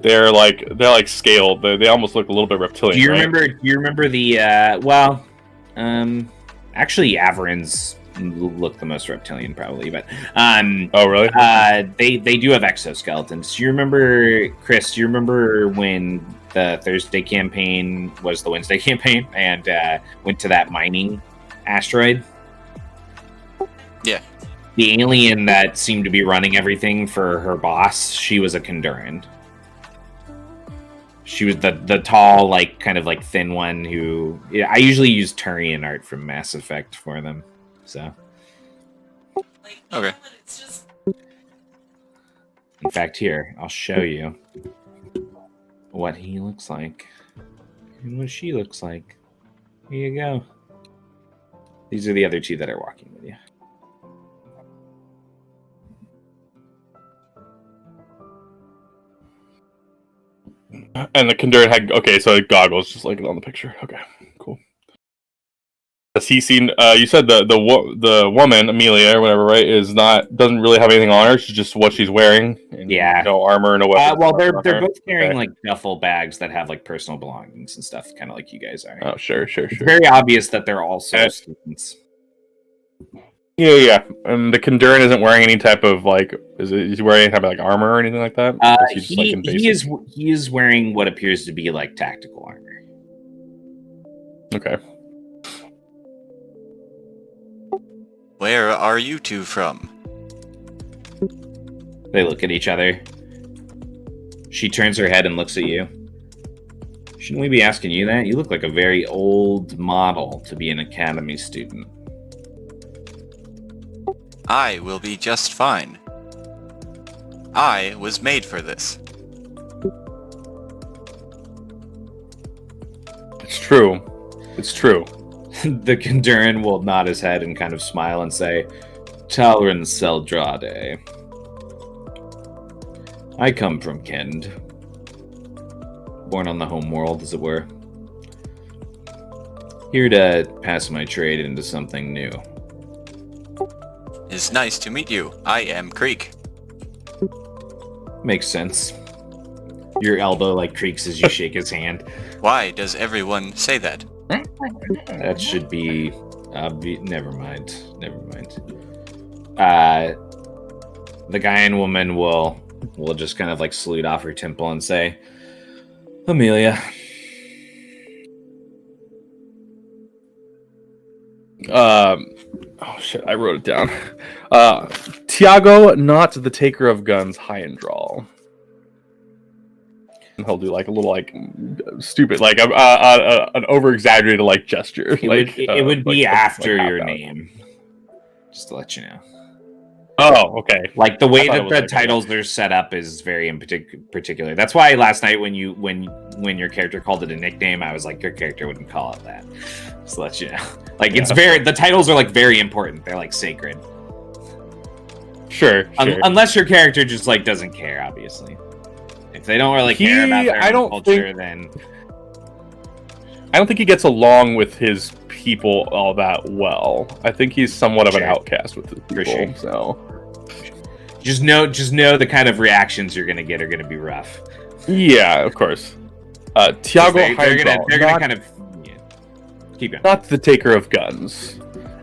They're like scaled. They almost look a little bit reptilian. Do you right? remember? Do you remember the? Actually, Averins look the most reptilian, probably. But oh really? They do have exoskeletons. Do you remember, Chris? Do you remember when the Thursday campaign was the Wednesday campaign and went to that mining asteroid? Yeah. The alien that seemed to be running everything for her boss, she was a Kinduran. She was the tall, like, kind of like thin one who... Yeah, I usually use Turian art from Mass Effect for them, so... Okay. In fact, here, I'll show you what he looks like and what she looks like. Here you go. These are the other two that are walking with you. And the Kinduran had so goggles, just like it on the picture. Okay, cool. Has he seen? You said the woman Amelia or whatever, right? Doesn't really have anything on her. She's just what she's wearing. And, yeah, no armor, no weapons. Well, they're both carrying like duffel bags that have like personal belongings and stuff, kind of like you guys are. Oh, sure. It's very obvious that they're also students. Yeah. And the Kinduran isn't wearing any type of like. Is he wearing any type of like armor or anything like that? He is wearing what appears to be like tactical armor. Okay. Where are you two from? They look at each other. She turns her head and looks at you. Shouldn't we be asking you that? You look like a very old model to be an academy student. I will be just fine. I was made for this. It's true. The Kinduran will nod his head and kind of smile and say, Talrin Seldrade. I come from Kend. Born on the home world, as it were. Here to pass my trade into something new. It's nice to meet you. I am Creek. Makes sense. Your elbow like creaks as you shake his hand. Why does everyone say that? That should be never mind. The guy and woman will just kind of like salute off her temple and say, Amelia. Oh shit, I wrote it down. Tiago, not the taker of guns, high and drawl. And he'll do like a little like stupid, like an over exaggerated like gesture. It would be after your name, just to let you know. Oh, okay. Like the way that the titles are set up is very in particular. That's why last night when your character called it a nickname, I was like, your character wouldn't call it that. Just to let you know. Like it's the titles are like very important. They're like sacred. Sure. Unless your character just like doesn't care, obviously. If they don't really care about their own culture, then I don't think he gets along with his people all that well. I think he's somewhat of an outcast with his people. For sure. So just know the kind of reactions you're gonna get are gonna be rough. yeah, of course. Tiago They're Hydro, gonna kind of keep going. not the taker of guns.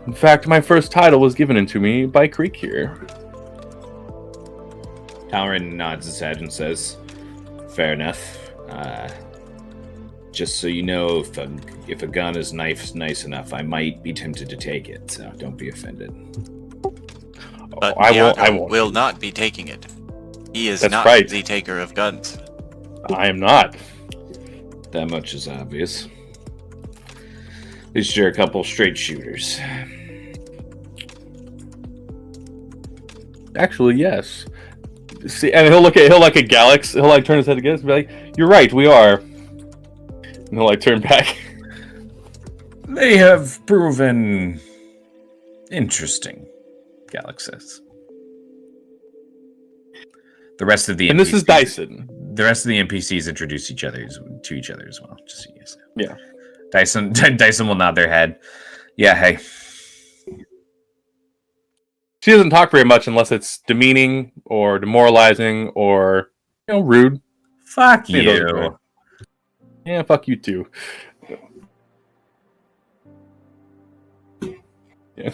In fact, my first title was given to me by Creek here. Halloran nods his head and says, "Fair enough. Just so you know, if a gun is nice enough, I might be tempted to take it. So don't be offended." But I won't. will not be taking it. He is That's not right. the taker of guns. I am not. That much is obvious. At least you're a couple straight shooters. Actually, yes. See, and he'll like a Galax. He'll like turn his head again and be like, "You're right, we are." And he'll like turn back. They have proven interesting, Galax says. The rest of the And this is Dyson. The rest of the NPCs introduce each other to each other as well. Just so you guys know. Yeah. Dyson will nod their head. Yeah, hey. She doesn't talk very much unless it's demeaning or demoralizing or rude. Fuck Yeah, those are you. great. Yeah, fuck you too. Yeah.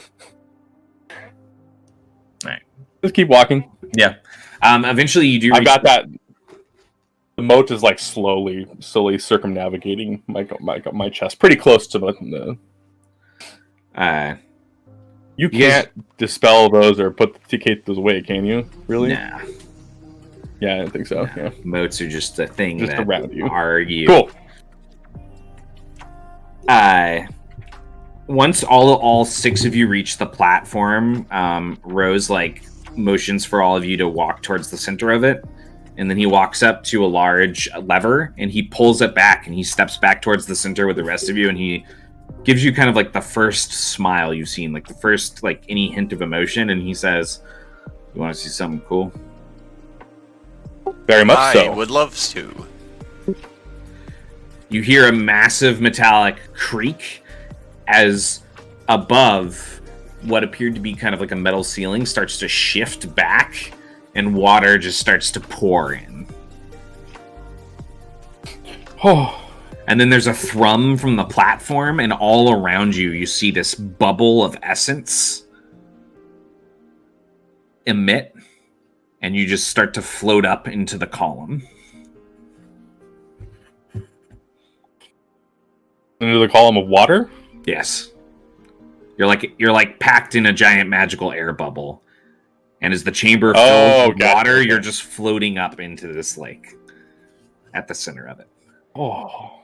Alright. Just keep walking. Yeah. Eventually you do I got that. The moat is like slowly circumnavigating my chest, pretty close to the. You can't dispel those or take those away, can you? Really? Nah. Yeah, I don't think so. Nah. Yeah. Moats are just a thing Just that around you. are you. Cool. Once all six of you reach the platform, Rose motions for all of you to walk towards the center of it, and then he walks up to a large lever and he pulls it back and he steps back towards the center with the rest of you, and he gives you kind of the first smile you've seen, the first any hint of emotion, and he says, "You want to see something cool?" Very much so. I would love to. You hear a massive metallic creak as above what appeared to be kind of a metal ceiling starts to shift back and water just starts to pour in. Oh. And then there's a thrum from the platform, and all around you see this bubble of essence emit, and you just start to float up into the column. Into the column of water? Yes. You're packed in a giant magical air bubble. And as the chamber fills with water, you're just floating up into this lake at the center of it. Oh.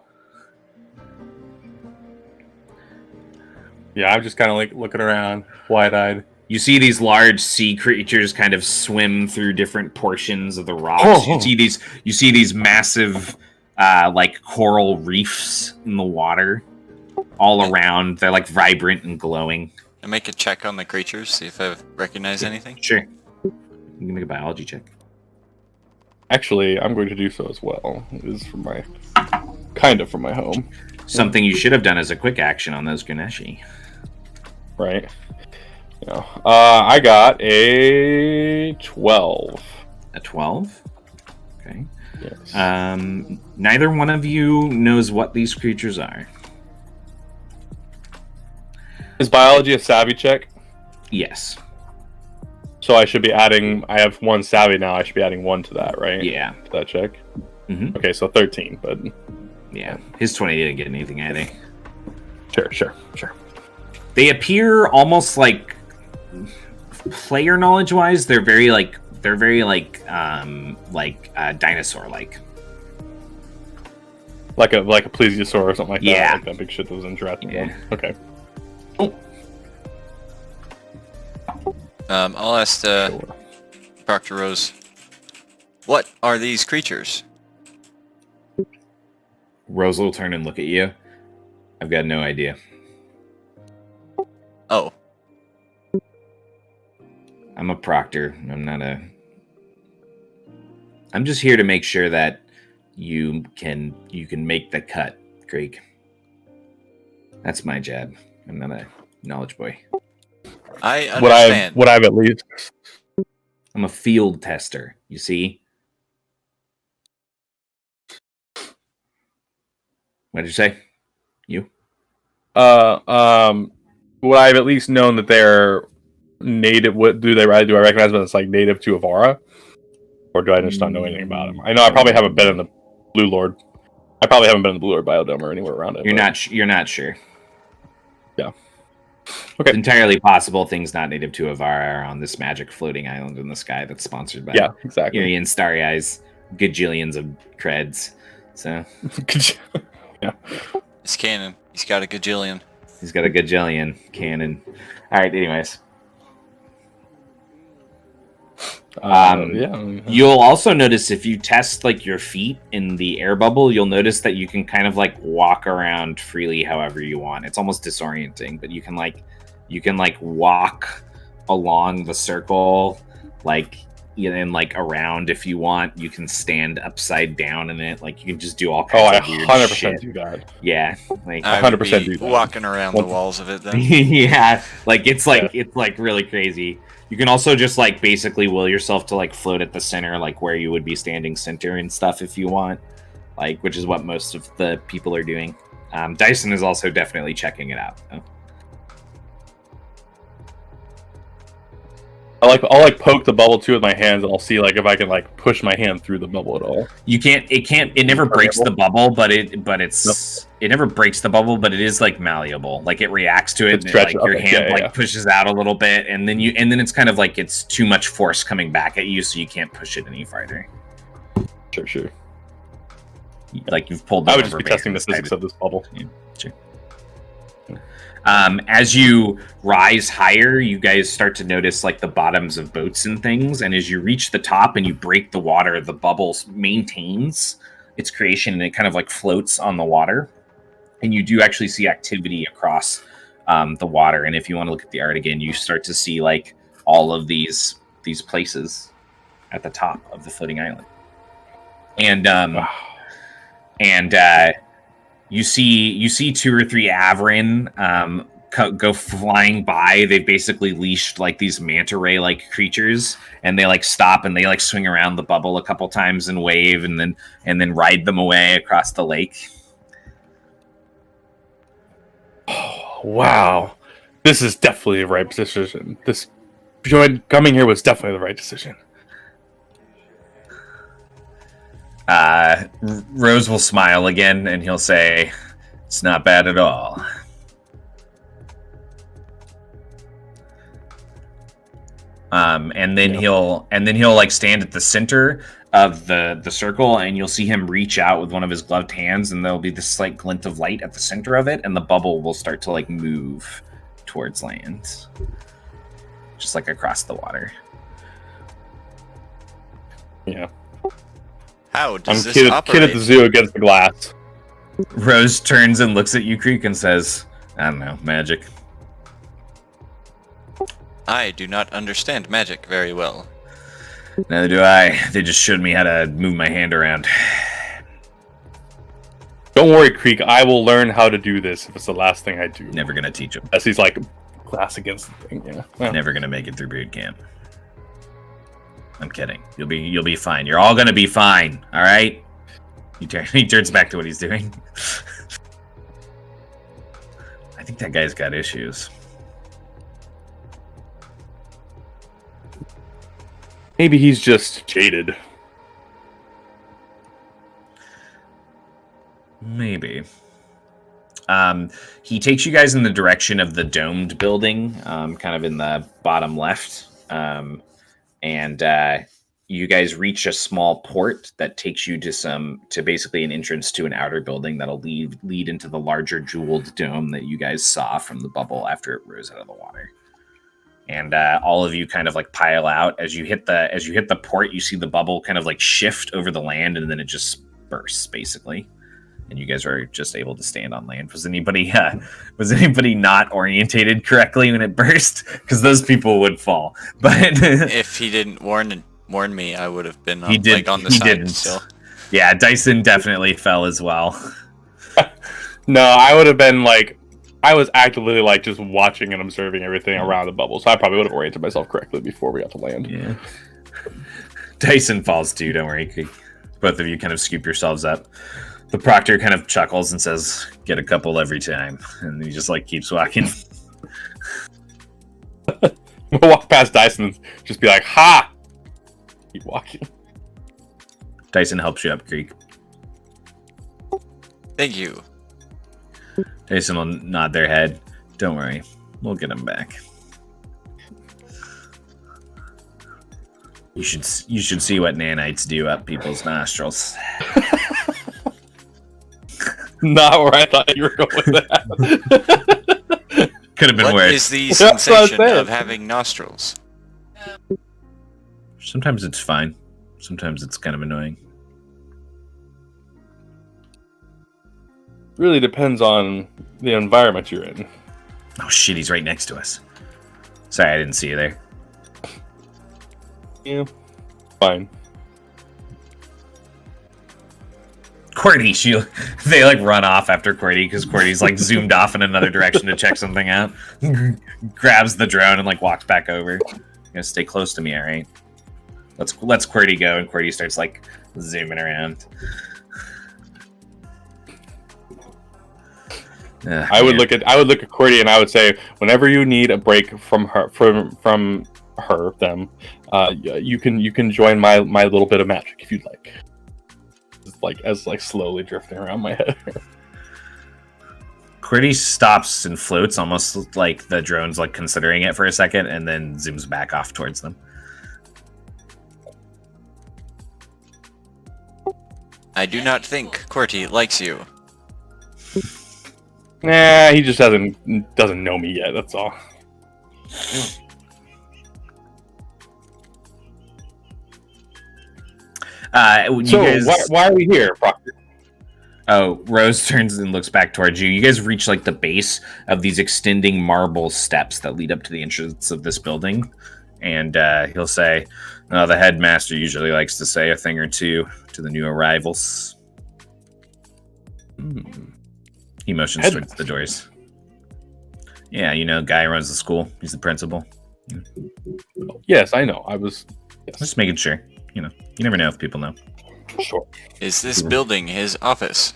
Yeah, I'm just kind of looking around, wide-eyed. You see these large sea creatures kind of swim through different portions of the rocks. Oh. You see these massive coral reefs in the water all around. They're vibrant and glowing. I make a check on the creatures, see if I recognize anything. Sure. You can make a biology check. Actually, I'm going to do so as well. It is from my home. Something you should have done as a quick action on those Ganeshi. Right. Yeah. I got a 12. A 12? Okay. Yes. Neither one of you knows what these creatures are. Is biology a savvy check? Yes. So I should be adding... I have one savvy now. I should be adding 1 to that, right? Yeah. To that check? Mm-hmm. Okay, so 13, but... Yeah. His 20 didn't get anything either. Sure. They appear almost player knowledge-wise, they're very dinosaur-like. Like a plesiosaur or something like that. Yeah. Like that big shit that was in Jurassic Yeah. World. Okay. I'll ask Dr. Rose, what are these creatures? Rose will turn and look at you. I've got no idea. Oh. I'm a proctor. I'm just here to make sure that you can make the cut, Greg. That's my job. I'm not a knowledge boy. I understand. What I've at least. I'm a field tester, you see? What did you say? You? What I've at least known that they're native. What do I recognize them as like native to Avara, or do I just not know anything about them? I know I probably haven't been in the Blue Lord. I probably haven't been in the Blue Lord biodome or anywhere around it. You're not sure. Yeah. Okay. It's entirely possible things not native to Avara are on this magic floating island in the sky that's sponsored by exactly. Ian Starry Eyes, gajillions of creds. So yeah. It's canon. He's got a gajillion. He's got a gajillion cannon. All right, anyways. You'll also notice if you test like your feet in the air bubble, you'll notice that you can kind of like walk around freely however you want. It's almost disorienting, but you can walk along the circle, like and like around if you want. You can stand upside down in it. Like you can just do all kinds of weird 100% shit. Do that. Yeah, like 100% do that. Walking around the walls of it then. Yeah, like it's like really crazy. You can also just like basically will yourself to like float at the center, like where you would be standing center and stuff if you want, like which is what most of the people are doing. Dyson is also definitely checking it out. So. I'll poke the bubble too with my hands, and I'll see like if I can like push my hand through the bubble at all. It never breaks the bubble, it never breaks the bubble, but it is like malleable. Like it reacts to it, and like your hand pushes out a little bit, and then it's kind of like it's too much force coming back at you, so you can't push it any farther. Sure. Like you've pulled. I would just be testing the physics of this bubble. Yeah, sure. As you rise higher, you guys start to notice like the bottoms of boats and things. And as you reach the top and you break the water, the bubble maintains its creation and it kind of like floats on the water. And you do actually see activity across the water. And if you want to look at the art again, you start to see like all of these places at the top of the floating island. And you see 2 or 3 Averin go flying by. They've basically leashed like these manta ray like creatures, and they like stop and they like swing around the bubble a couple times and wave, and then ride them away across the lake. Oh, wow, this is definitely the right decision. Coming here was definitely the right decision. Rose will smile again, and he'll say, "It's not bad at all." And then he'll like stand at the center of the circle, and you'll see him reach out with one of his gloved hands, and there'll be this slight glint of light at the center of it, and the bubble will start to like move towards land, just like across the water. Yeah. How does this operate? Kid at the zoo against the glass. Rose turns and looks at you, Creek, and says, "I don't know, magic." I do not understand magic very well. Neither do I. They just showed me how to move my hand around. Don't worry, Creek. I will learn how to do this if it's the last thing I do. Never gonna teach him. As he's like glass against the thing, yeah. Well. Never gonna make it through boot camp. I'm kidding. You'll be fine. You're all gonna be fine. All right. He turns back to what he's doing. I think that guy's got issues. Maybe he's just jaded. Maybe. He takes you guys in the direction of the domed building, kind of in the bottom left. And you guys reach a small port that takes you to basically an entrance to an outer building that'll lead into the larger jeweled dome that you guys saw from the bubble after it rose out of the water. And all of you kind of like pile out as you hit the port. You see the bubble kind of like shift over the land, and then it just bursts basically. And you guys are just able to stand on land. Was anybody not orientated correctly when it burst? Because those people would fall. But if he didn't warn me, I would have been on the side. Didn't. Still. Yeah, Dyson definitely fell as well. No, I would have been like I was actively like just watching and observing everything around the bubble, so I probably would have oriented myself correctly before we got to land. Yeah. Dyson falls too, don't worry. Both of you kind of scoop yourselves up. The proctor kind of chuckles and says, "Get a couple every time." And he just like keeps walking. We'll walk past Dyson and just be like, "Ha!" Keep walking. Dyson helps you up, Creek. Thank you. Dyson will nod their head. Don't worry. We'll get him back. You should see what nanites do up people's nostrils. Not where I thought you were going with that. Could have been What worse. is the That's what I was sensation saying. of having nostrils? Sometimes it's fine. Sometimes it's kind of annoying. Really depends on the environment you're in. Oh shit, he's right next to us. Sorry, I didn't see you there. Yeah, fine. Cordy, they like run off after Cordy because Cordy's like zoomed off in another direction to check something out. Grabs the drone and like walks back over. You're gonna stay close to me, all right? Let's Cordy go, and Cordy starts like zooming around. I would look at Cordy and I would say, whenever you need a break from her, you can join my little bit of magic if you'd like. It's like slowly drifting around my head. Cordy stops and floats, almost like the drone's like considering it for a second, and then zooms back off towards them. I do not think Corty likes you. Nah, he just doesn't know me yet. That's all. Why are we here, Proctor? Oh, Rose turns and looks back towards you. You guys reach like the base of these extending marble steps that lead up to the entrance of this building, and he'll say, "Oh, the headmaster usually likes to say a thing or two to the new arrivals." He motions towards the doors. Yeah, guy who runs the school. He's the principal. Yes, I know. I was Just making sure. You never know if people know. sure. Is this building his office?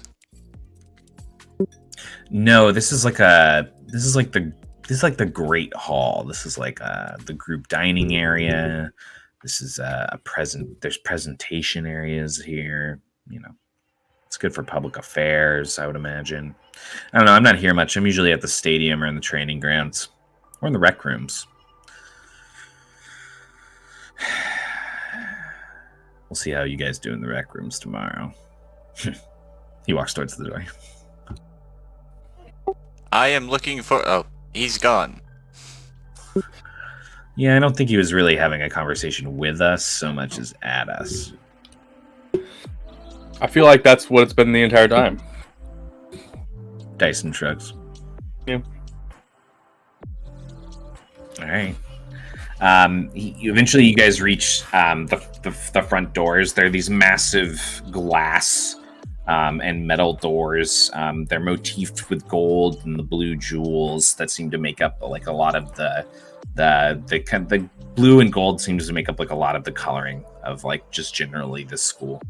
No, this is like the Great Hall. This is like the group dining area. This is there's presentation areas here. It's good for public affairs, I would imagine. I don't know, I'm not here much. I'm usually at the stadium or in the training grounds or in the rec rooms. We'll see how you guys do in the rec rooms tomorrow. He walks towards the door. I am looking for... Oh, he's gone. Yeah, I don't think he was really having a conversation with us so much as at us. I feel like that's what it's been the entire time. Dyson shrugs. Yeah. All right. Eventually, you guys reach the front doors. They're these massive glass and metal doors. They're motifed with gold and the blue jewels that seem to make up like a lot of the blue and gold seems to make up like a lot of the coloring of like just generally this school.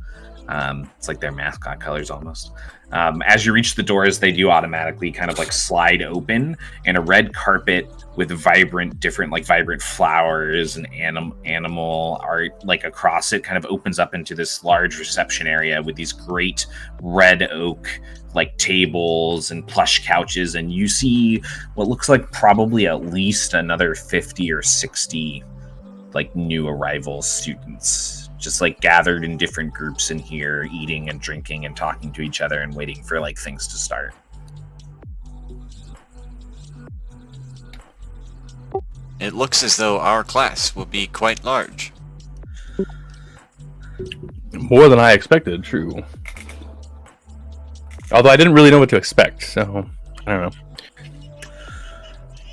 It's like their mascot colors almost. As you reach the doors, they do automatically kind of like slide open, and a red carpet with vibrant flowers and animal art like across it kind of opens up into this large reception area with these great red oak like tables and plush couches, and you see what looks like probably at least another 50 or 60 like new arrival students just like gathered in different groups in here, eating and drinking and talking to each other and waiting for like things to start. It looks as though our class will be quite large. More than I expected, true. Although I didn't really know what to expect, so I don't know.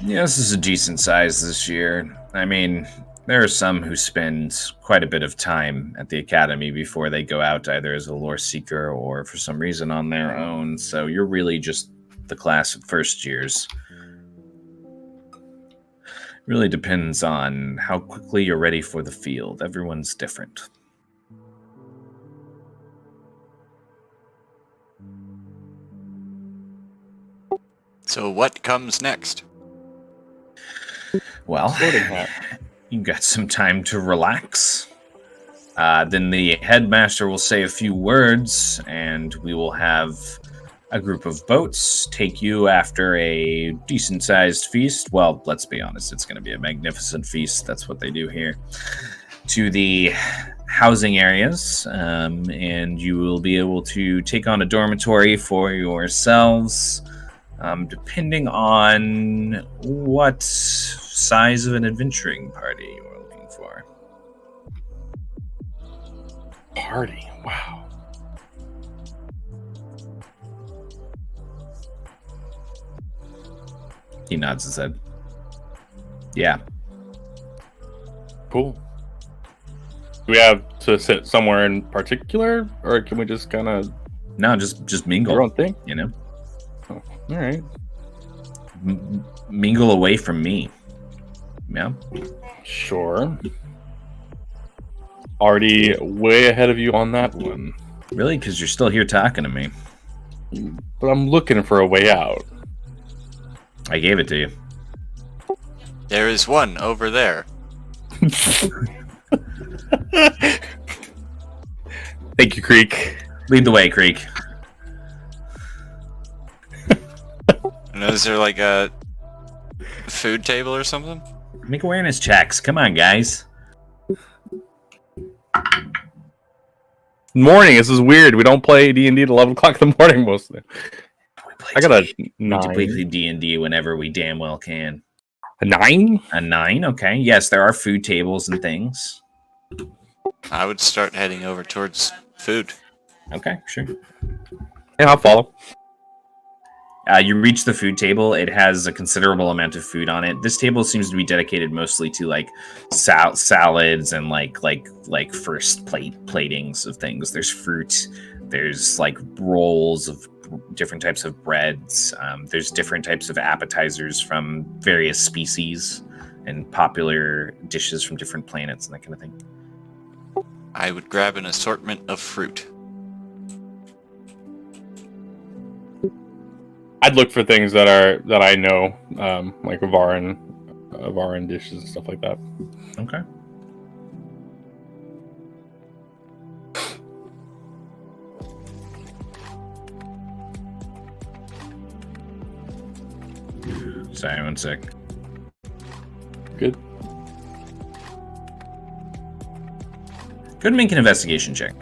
Yeah, this is a decent size this year. I mean, there are some who spend quite a bit of time at the academy before they go out either as a Loreseeker or for some reason on their own. So you're really just the class of first years. Really depends on how quickly you're ready for the field. Everyone's different. So what comes next? Well, Sorting hat. you got some time to relax. Then the headmaster will say a few words, and we will have a group of boats take you after a decent-sized feast. Well, let's be honest, it's going to be a magnificent feast. That's what they do here. To the housing areas, and you will be able to take on a dormitory for yourselves, depending on what size of an adventuring party you are looking for. Party. Wow. He nods his head. Yeah. Cool. Do we have to sit somewhere in particular, or can we just kind of No, just mingle. your own thing? You know, Oh, all right. mingle away from me. Yeah. Sure. Already way ahead of you on that one. Really? Because you're still here talking to me. But I'm looking for a way out. I gave it to you. There is one over there. Thank you, Creek. Lead the way, Creek. And is there like a food table or something? Make awareness checks. Come on, guys. Morning. This is weird. We don't play D&D at 11 o'clock in the morning mostly. I got a We need to play 9. D&D whenever we damn well can. A 9? A 9? Okay. Yes, there are food tables and things. I would start heading over towards food. Okay, sure. Yeah, I'll follow. You reach the food table. It has a considerable amount of food on it. This table seems to be dedicated mostly to like salads and like first platings of things. There's fruit. There's like rolls of different types of breads. There's different types of appetizers from various species and popular dishes from different planets and that kind of thing. I would grab an assortment of fruit. I'd look for things that I know, like Avaran dishes and stuff like that. Okay. Sorry, 1 sec. Good. Go ahead and make an investigation check.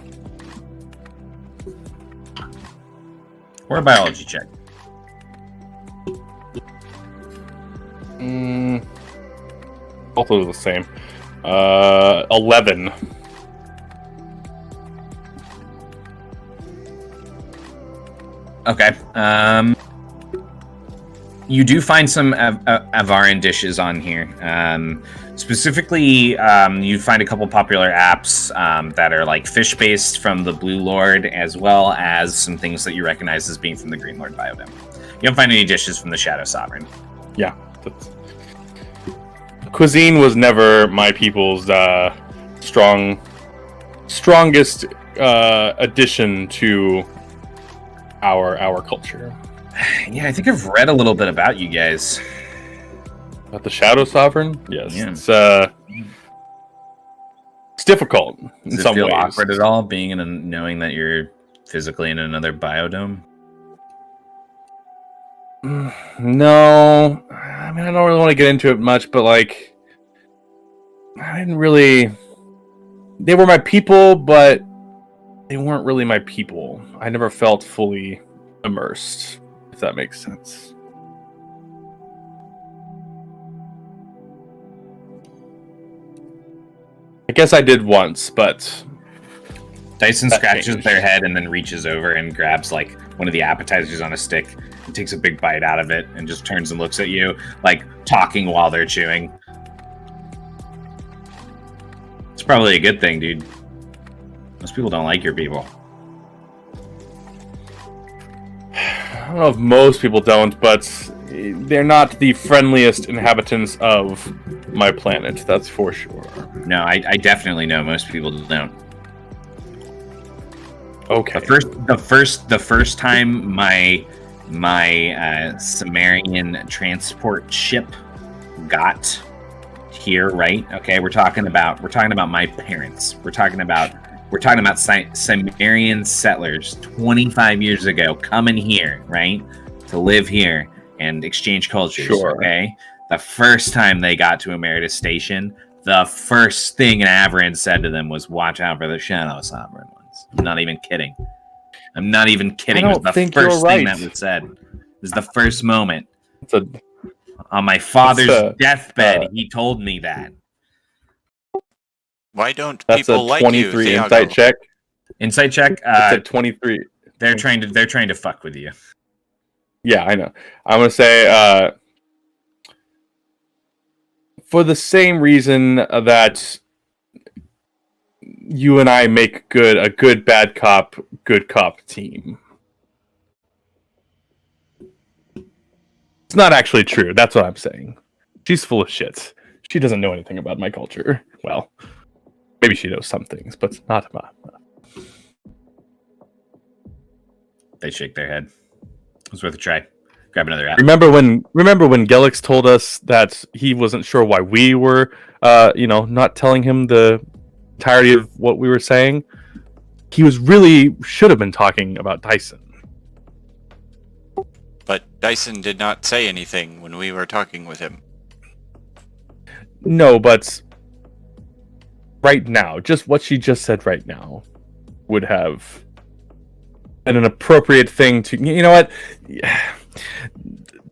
Or a biology check. Both of those are the same. 11. Okay. You do find some Avaran dishes on here. Specifically, you find a couple popular apps that are like fish-based from the Blue Lord, as well as some things that you recognize as being from the Green Lord biodome. You don't find any dishes from the Shadow Sovereign. Yeah. Cuisine was never my people's strongest addition to our culture. Yeah, I think I've read a little bit about you guys. About the Shadow Sovereign? Yes. Yeah. It's difficult in Does it some feel ways. awkward at all, knowing that you're physically in another biodome? No. I mean, I don't really want to get into it much, but like, I didn't really. They were my people, but they weren't really my people. I never felt fully immersed, if that makes sense. I guess I did once, but Dyson That scratches changed. their head and then reaches over and grabs like one of the appetizers on a stick and takes a big bite out of it and just turns and looks at you, like talking while they're chewing. It's probably a good thing, dude. Most people don't like your people. know if most people don't, but they're not the friendliest inhabitants of my planet. That's for sure. No, I definitely know most people don't. Okay. The first time my Sumerian transport ship got here, right? Okay, we're talking about my parents. We're talking about Sumerian settlers 25 years ago coming here, right, to live here and exchange cultures. Sure. Okay, the first time they got to Emeritus Station, the first thing an Averin said to them was, "Watch out for the Shadow Sovereign ones." I'm not even kidding. It was the first thing that was said. It was the first moment. On my father's deathbed, he told me that. Why don't That's people a like 23 you, insight check. Insight check. It's a 23. They're trying to fuck with you. Yeah, I know. I'm gonna say for the same reason that you and I make a good bad cop, good cop team. It's not actually true. That's what I'm saying. She's full of shit. She doesn't know anything about my culture. Well, maybe she knows some things, but not about. They shake their head. It was worth a try. Grab another app. Remember when Gelix told us that he wasn't sure why we were, not telling him the entirety of what we were saying? He should have been talking about Dyson. But Dyson did not say anything when we were talking with him. No, but right now, just what she just said right now would have been an appropriate thing to. You know what?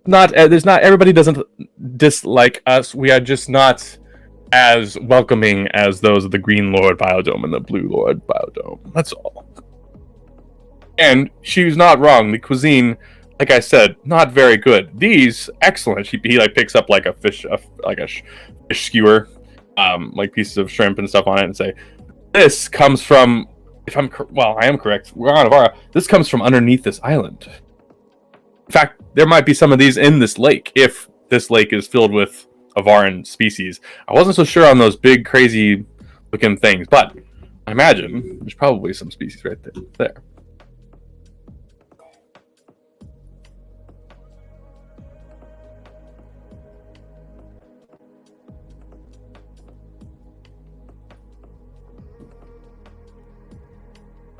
Everybody doesn't dislike us. We are just not as welcoming as those of the Green Lord Biodome and the Blue Lord Biodome. That's all. And she was not wrong. The cuisine, like I said, not very good. These, excellent. He picks up like a fish skewer, like pieces of shrimp and stuff on it, and say, "This comes from." I am correct. We're on Avara. This comes from underneath this island. In fact, there might be some of these in this lake if this lake is filled with Avaran species. I wasn't so sure on those big, crazy looking things, but I imagine there's probably some species right there.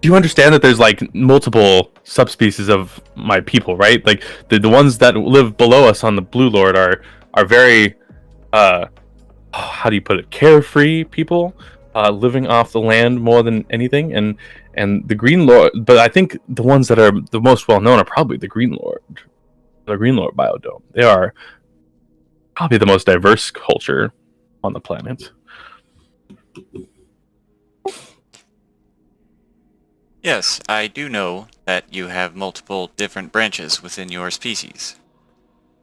You understand that there's like multiple subspecies of my people, right? Like the ones that live below us on the Blue Lord are very how do you put it, carefree people, living off the land more than anything, and the Green Lord. But I think the ones that are the most well known are probably the Green Lord Biodome. They are probably the most diverse culture on the planet. Yes, I do know that you have multiple different branches within your species,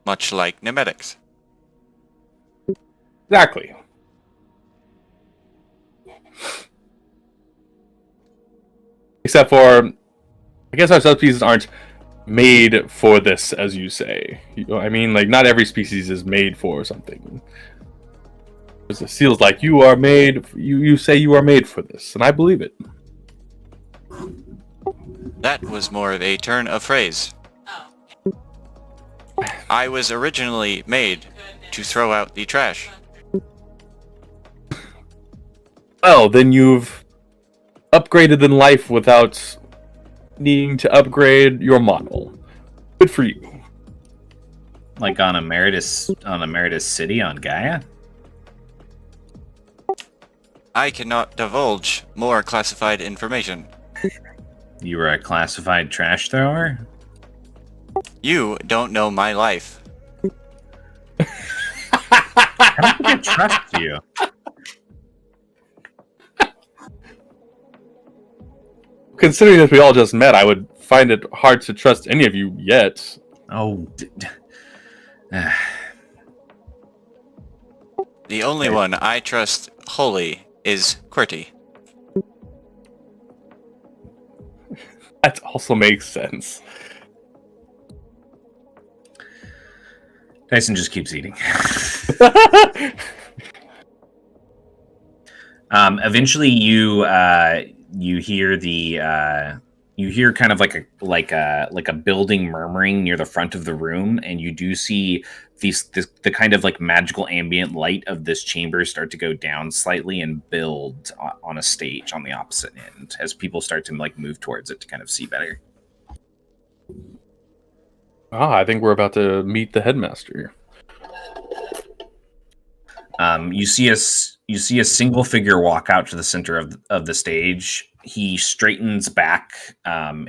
much like nemetics. Exactly. Except for, I guess our subspecies aren't made for this, as you say. You know what I mean? Like, not every species is made for something. Because it feels like you are made, you say you are made for this, and I believe it. That was more of a turn of phrase. I was originally made to throw out the trash. Well, then you've upgraded in life without needing to upgrade your model. Good for you. Like on Emeritus City on Gaia? I cannot divulge more classified information. You were a classified trash thrower? You don't know my life. I don't think I trust you. Considering that we all just met, I would find it hard to trust any of you yet. Oh. The only one I trust wholly is QWERTY. That also makes sense. Dyson just keeps eating. Eventually, you hear you hear kind of like a building murmuring near the front of the room, and you do see the kind of like magical ambient light of this chamber start to go down slightly and build on a stage on the opposite end as people start to like move towards it to kind of see better. I think we're about to meet the headmaster. You see a single figure walk out to the center of the stage. He straightens back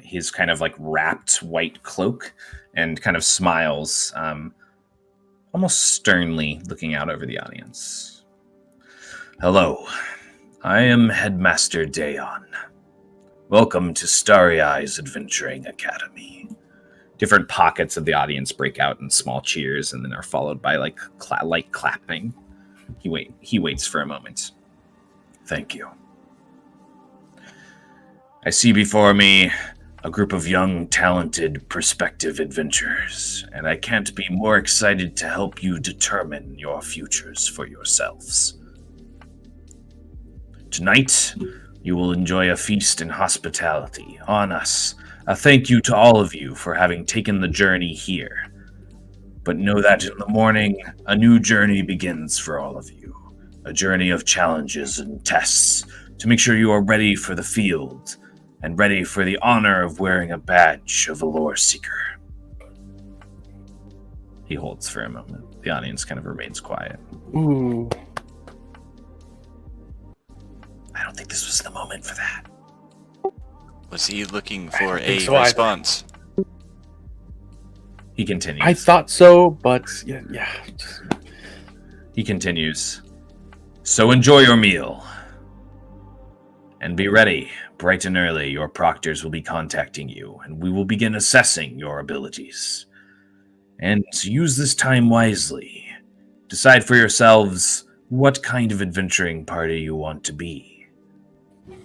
his kind of like wrapped white cloak and kind of smiles, almost sternly looking out over the audience. Hello, I am Headmaster Dayon. Welcome to Starry Eyes Adventuring Academy. Different pockets of the audience break out in small cheers and then are followed by like light clapping. He waits for a moment. Thank you. I see before me a group of young, talented, prospective adventurers, and I can't be more excited to help you determine your futures for yourselves. Tonight, you will enjoy a feast and hospitality on us. A thank you to all of you for having taken the journey here. But know that in the morning, a new journey begins for all of you. A journey of challenges and tests to make sure you are ready for the field and ready for the honor of wearing a badge of a Loreseeker. He holds for a moment. The audience kind of remains quiet. Ooh. I don't think this was the moment for that. Was he looking for a so response? He continues. I thought so, but yeah. He continues. So enjoy your meal. And be ready. Bright and early, your proctors will be contacting you, and we will begin assessing your abilities. And use this time wisely. Decide for yourselves what kind of adventuring party you want to be.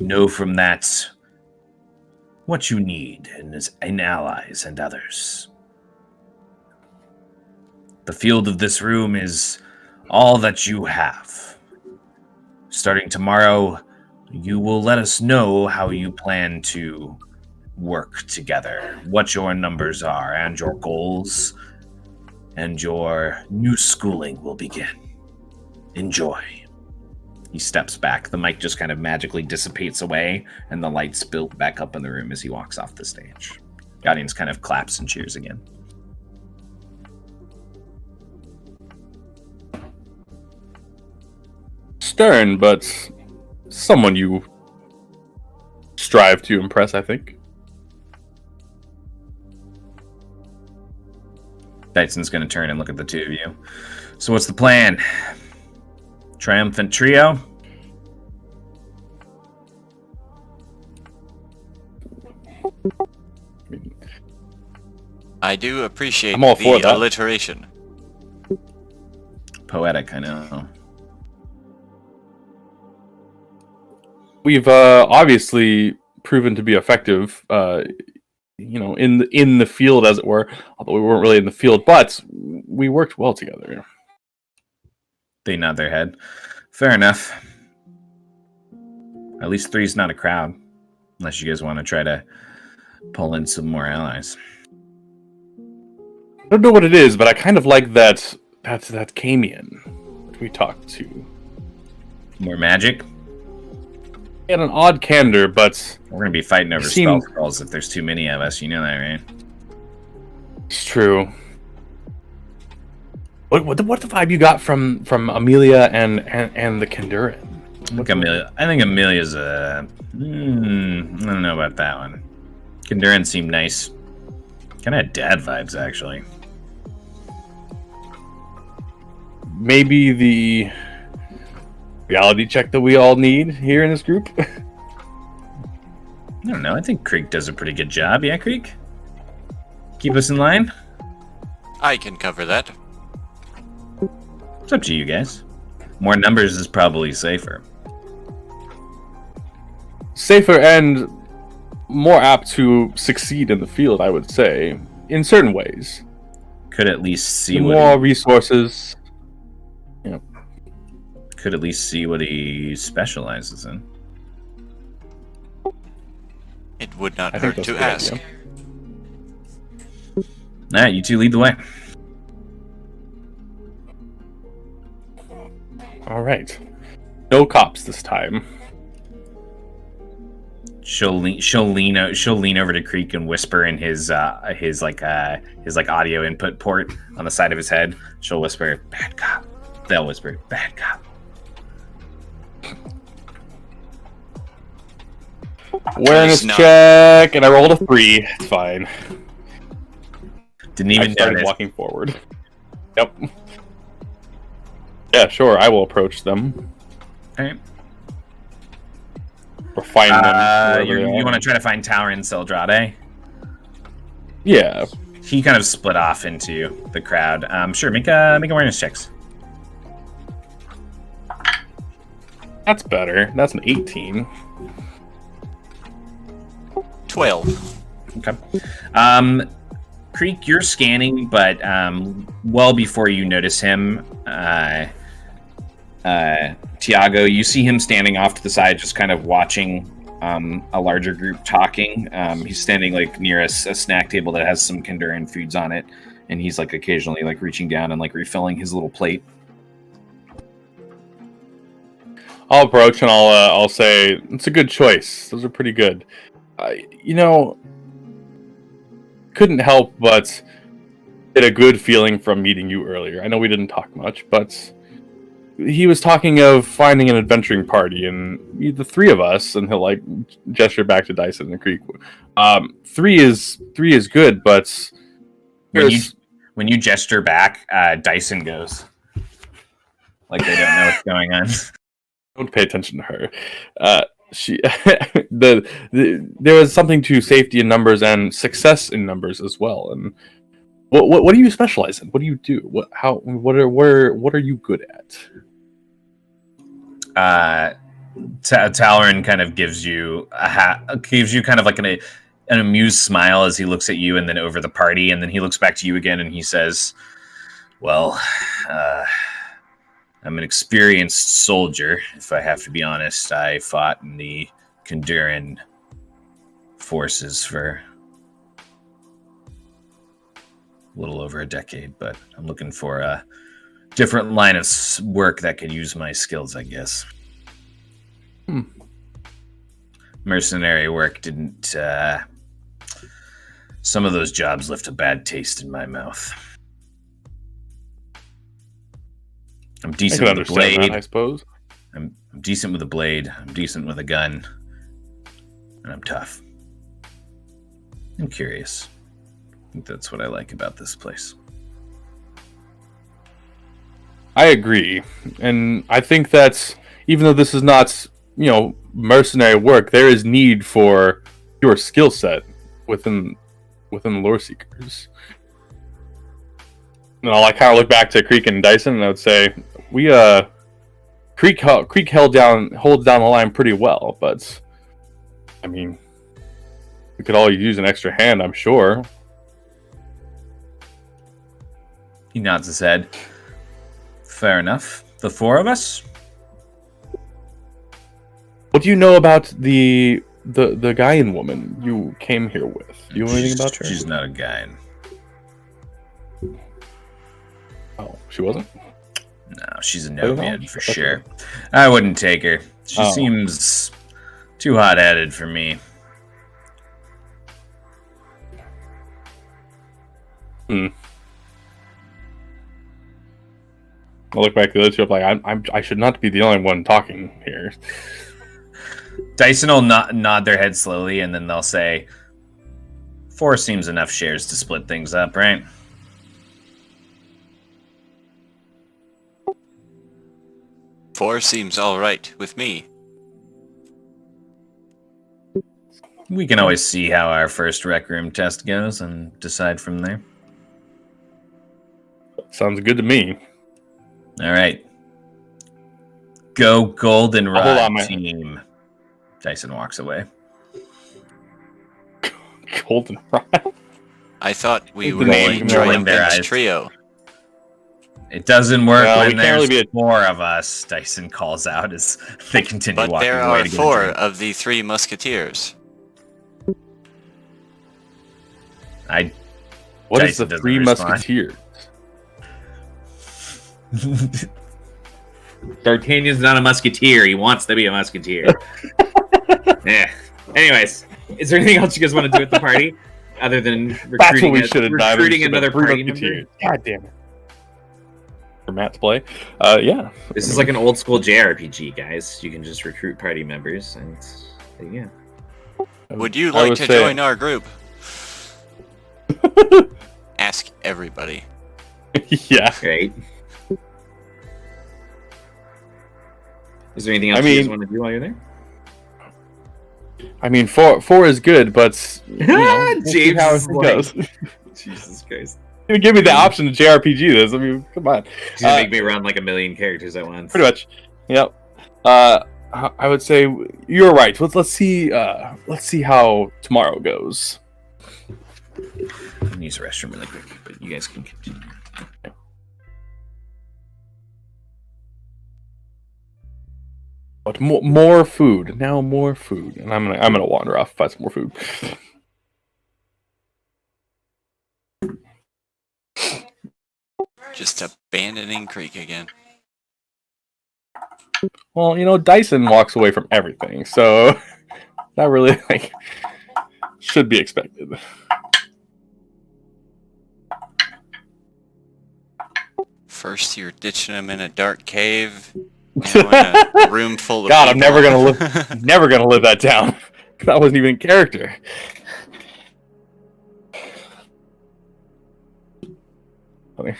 Know from that what you need in allies and others. The field of this room is all that you have. Starting tomorrow, you will let us know how you plan to work together, what your numbers are, and your goals, and your new schooling will begin. Enjoy. He steps back. The mic just kind of magically dissipates away, and the lights build back up in the room as he walks off the stage. The audience kind of claps and cheers again. Stern, but someone you strive to impress, I think. Dyson's going to turn and look at the two of you. So what's the plan? Triumphant trio? I do appreciate I'm all for the that. alliteration. Poetic, I know. We've obviously proven to be effective, in the field, as it were. Although we weren't really in the field, but we worked well together. They nod their head. Fair enough. At least three's not a crowd. Unless you guys want to try to pull in some more allies. I don't know what it is, but I kind of like that Camian that we talked to. More magic? He had an odd candor, but We're going to be fighting over spell scrolls if there's too many of us. You know that, right? it's true. What the vibe you got from Amelia and the Kanduran? I think Amelia's a... I don't know about that one. Kanduran seemed nice. Kind of had dad vibes, actually. Maybe the reality check that we all need here in this group? I don't know. I think Creek does a pretty good job. Yeah, Creek? Keep us in line? I can cover that. It's up to you guys. More numbers is probably safer. Safer and more apt to succeed in the field, I would say, in certain ways. Could at least see more resources. Yeah. Could at least see what he specializes in. It would not I think hurt that's a to good ask. idea. All right, you two lead the way. All right. No cops this time. She'll lean over to Creek and whisper in his audio input port on the side of his head. She'll whisper, "Bad cop." They'll whisper, "Bad cop." Awareness not- check, and I rolled a 3. It's fine. Didn't I even started notice. walking forward. Yep. Yeah, sure. I will approach them All right. or find them. wherever they You are. want to try to find Tower and Seldrade? Yeah. He kind of split off into the crowd. Sure, make awareness checks. That's better. That's an 18. 12. Okay. Creek, you're scanning, but well before you notice him, Tiago, you see him standing off to the side, just kind of watching a larger group talking. He's standing like near a snack table that has some Kandarian foods on it, and he's like occasionally like reaching down and like refilling his little plate. I'll approach and I'll say it's a good choice. Those are pretty good. Couldn't help but get a good feeling from meeting you earlier. I know we didn't talk much, but he was talking of finding an adventuring party, and the three of us, and he'll like gesture back to Dyson and Creek. Three is good, but when you gesture back, Dyson goes like they don't know what's going on. don't pay attention to her. There was something to safety in numbers and success in numbers as well. And what do you specialize in? What do you do? What are you good at? Talaran kind of gives you kind of like an amused smile as he looks at you and then over the party, and then he looks back to you again and he says, "Well, I'm an experienced soldier, if I have to be honest. I fought in the Kandarian forces for a little over a decade, but I'm looking for a different line of work that could use my skills, I guess. Mercenary work didn't... some of those jobs left a bad taste in my mouth. I'm decent with a blade. That, I suppose. I'm decent with a blade. I'm decent with a gun. And I'm tough. I'm curious. I think that's what I like about this place. I agree. And I think that even though this is not, mercenary work, there is need for your skill set within Loreseekers. And I kind of look back to Creek and Dyson, and I would say, Creek holds down the line pretty well, but I mean, we could all use an extra hand, I'm sure. He nods his head. Fair enough. The four of us? What do you know about the guy and woman you came here with? Do you know anything about her? She's not a guy. Oh, she wasn't? No, she's a nomad for sure. I wouldn't take her. She seems too hot-headed for me. I'll look back at the other two. I'm like, I should not be the only one talking here. Dyson will nod their head slowly, and then they'll say, 4 seems enough shares to split things up, right? Four seems all right with me. We can always see how our first rec room test goes and decide from there. Sounds good to me. All right. Go Goldenrod hold on, team. Dyson walks away. Goldenrod. I thought we The were name, joining their this eyes. trio. It doesn't work No, we when can't there's really be 4 of us, Dyson calls out as they continue But walking there away are to get a 4 drink. of the 3 musketeers. What is Dyson the doesn't 3 respond. musketeers? D'Artagnan's not a musketeer. He wants to be a musketeer. Yeah. Anyways, is there anything else you guys want to do at the party other than recruiting, That's what we should have done. recruiting We should have another been 3 party member? musketeers. God damn it. For Matt's play. Yeah. This is like an old school JRPG, guys. You can just recruit party members, and yeah. Would you I like would to say- join our group? Ask everybody. Yeah. Right. Is there anything else I you guys mean- want to do while you're there? I mean, 4 is good, but you know, we'll see James how is it like- goes. Jesus Christ. You give me the option to JRPG this. I mean, come on. She's gonna make me run like a million characters at once. Pretty much. Yep. I would say you're right. Let's see. Let's see how tomorrow goes. I'm gonna use the restroom really quick, but you guys can continue. But more food now. More food, and I'm gonna wander off, find some more food. Just abandoning Creek again. Well, you know, Dyson walks away from everything, so that really should be expected. First, you're ditching him in a dark cave. Now in a room full of God, I'm people. never gonna live that down. That wasn't even in character. Funny.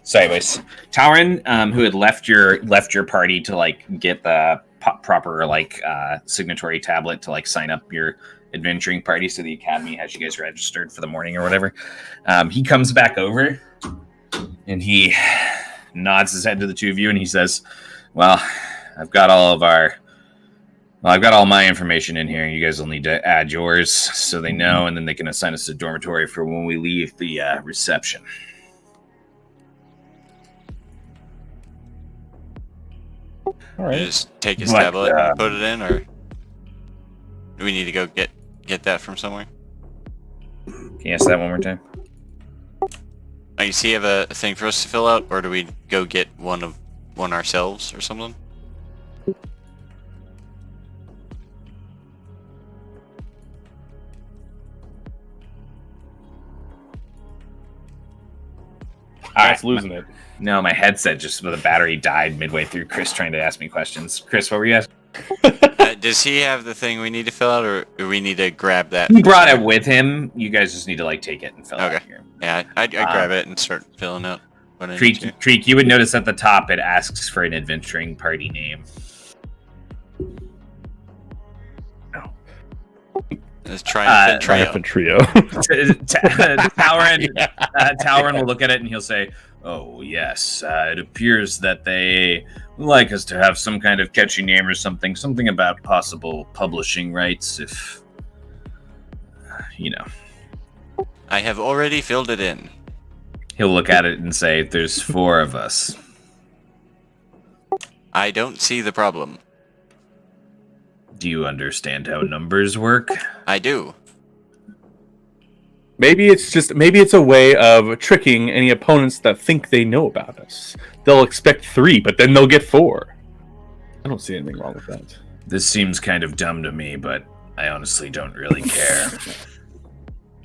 So, anyways, Tauren, who had left your party to like get the proper like signatory tablet to like sign up your adventuring party, so the academy has you guys registered for the morning or whatever. He comes back over and he nods his head to the two of you and he says, "Well, I've got all my information in here. You guys will need to add yours so they know, and then they can assign us a dormitory for when we leave the reception." All right. Just take his But, tablet and put it in, or do we need to go get that from somewhere? Can you ask that one more time? Does he have a thing for us to fill out, or do we go get one ourselves or something? That's losing it. No, my headset just the battery died midway through Chris trying to ask me questions. Chris, what were you asking? Does he have the thing we need to fill out, or do we need to grab that? He brought it with him. You guys just need to like take it and fill it Okay. out here. Yeah, I'd grab it and start filling out what I need to. Creek, you would notice at the top it asks for an adventuring party name. Let's try Triumphant trio. Tauren will look at it and he'll say, "Oh yes, it appears that they would like us to have some kind of catchy name or something about possible publishing rights, if you know." I have already filled it in. He'll look at it and say, "There's 4 of us." I don't see the problem. Do you understand how numbers work? I do. Maybe it's a way of tricking any opponents that think they know about us. They'll expect 3, but then they'll get 4. I don't see anything wrong with that. This seems kind of dumb to me, but I honestly don't really care.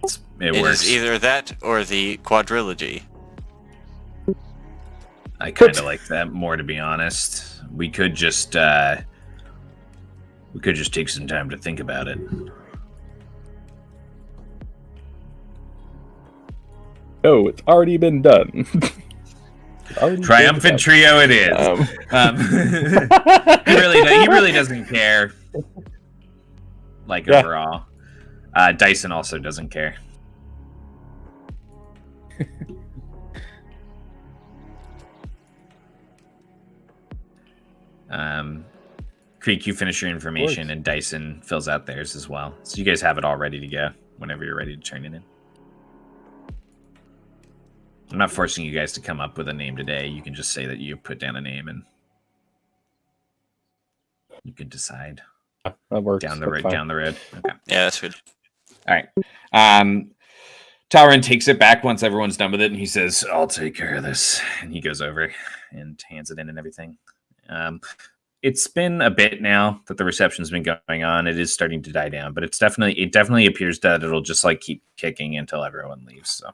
It It works. is either that or the quadrilogy. I kind of like that more, to be honest. We could just take some time to think about it. Oh, it's already been done. Triumphant trio it is. He really doesn't care. Like, Yeah. overall. Dyson also doesn't care. Creek, you finish your information, and Dyson fills out theirs as well. So you guys have it all ready to go whenever you're ready to turn it in. I'm not forcing you guys to come up with a name today. You can just say that you put down a name, and you can decide. That works. Down the road. Okay. Yeah, that's good. All right. Talron takes it back once everyone's done with it, and he says, "I'll take care of this." And he goes over and hands it in and everything. It's been a bit now that the reception's been going on. It is starting to die down, but it definitely appears that it'll just like keep kicking until everyone leaves. So.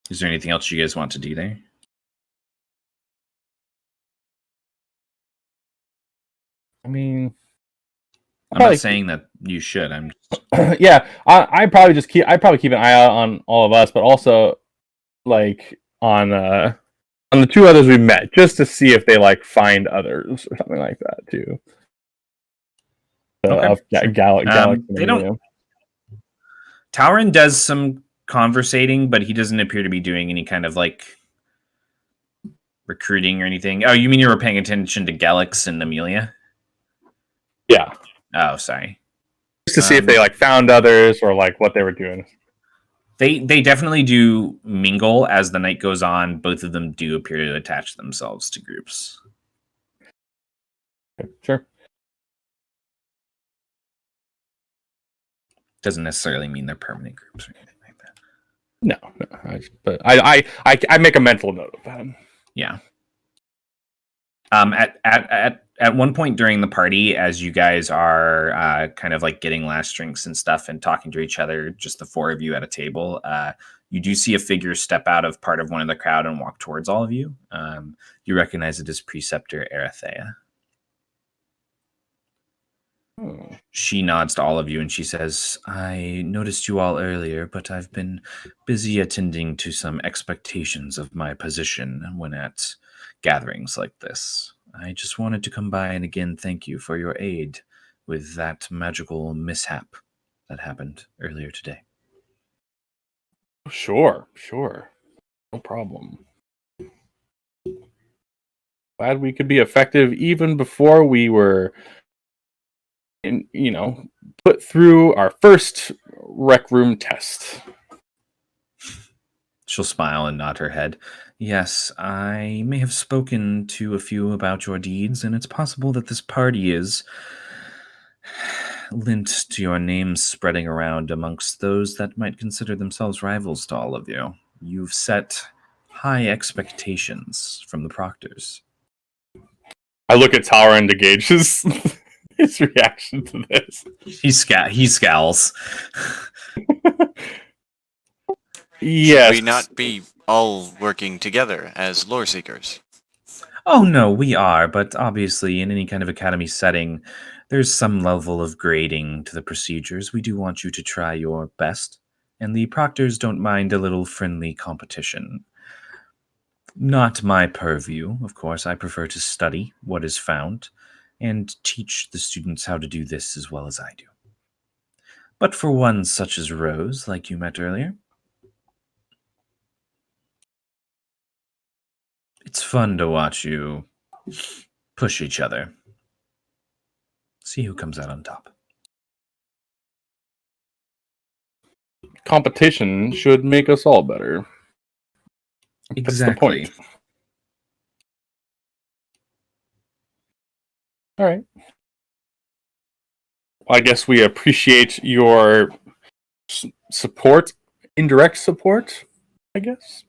Is there anything else you guys want to do there? I mean, I'm not saying that you should. I'm just... yeah, I probably keep an eye out on all of us, but also like on the 2 others we met, just to see if they like find others or something like that too. Okay, sure. They don't. Tauren does some conversating, but he doesn't appear to be doing any kind of like recruiting or anything. Oh, you mean you were paying attention to Galax and Amelia? Yeah. Oh, sorry. Just to see if they like found others or like what they were doing. They definitely do mingle as the night goes on. Both of them do appear to attach themselves to groups. Okay, sure. Doesn't necessarily mean they're permanent groups or anything like that. No. But I make a mental note of that. Yeah. At one point during the party, as you guys are kind of like getting last drinks and stuff and talking to each other, just the 4 of you at a table, you do see a figure step out of part of one of the crowd and walk towards all of you. You recognize it as Preceptor Arathea. She nods to all of you and she says, "I noticed you all earlier, but I've been busy attending to some expectations of my position when at gatherings like this. I just wanted to come by and again thank you for your aid with that magical mishap that happened earlier today." Sure. No problem. Glad we could be effective even before we were put through our first rec room test. She'll smile and nod her head. "Yes, I may have spoken to a few about your deeds, and it's possible that this party is linked to your name spreading around amongst those that might consider themselves rivals to all of you. You've set high expectations from the proctors." I look at Talron to gauge his reaction to this. He scowls. Yes. Should we not be all working together as Loreseekers? Oh, no, we are, but obviously in any kind of academy setting, there's some level of grading to the procedures. We do want you to try your best, and the proctors don't mind a little friendly competition. Not my purview, of course. I prefer to study what is found and teach the students how to do this as well as I do. But for one such as Rose, like you met earlier, it's fun to watch you push each other. See who comes out on top. Competition should make us all better. Exactly. That's the point. All right. I guess we appreciate your support, indirect support, I guess.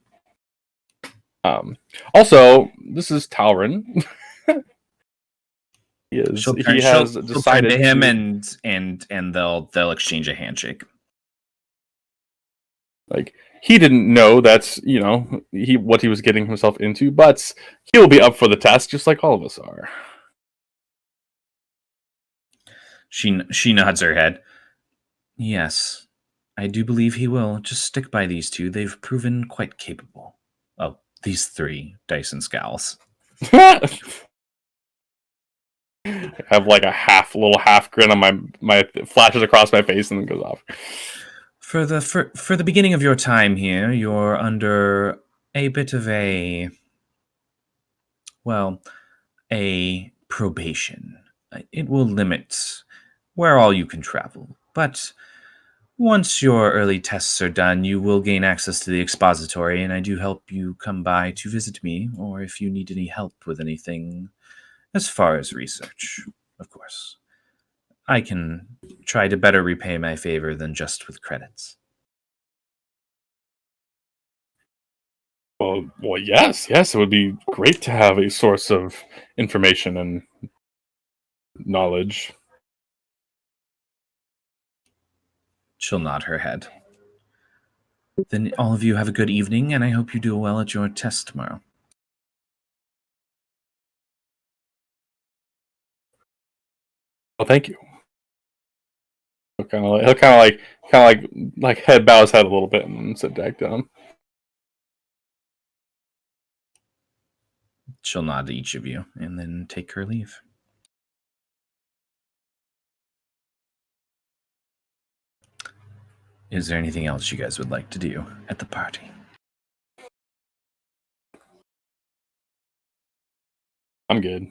Also, this is Talron. He has decided to him and they'll exchange a handshake. Like, he didn't know that's what he was getting himself into, but he'll be up for the task just like all of us are. She nods her head. "Yes, I do believe he will. Just stick by these 2. They've proven quite capable." Oh, these 3. Dyson scowls. I have like a little half grin on my flashes across my face and then goes off. For the beginning of your time here, you're under a bit of a probation. It will limit where all you can travel, but once your early tests are done, you will gain access to the expository, and I do help you come by to visit me, or if you need any help with anything as far as research, of course. I can try to better repay my favor than just with credits. Well, yes. It would be great to have a source of information and knowledge. She'll nod her head. Then all of you have a good evening, and I hope you do well at your test tomorrow. Well, thank you. He'll kind of like head bow his head a little bit and sit back down. She'll nod to each of you and then take her leave. Is there anything else you guys would like to do at the party? I'm good.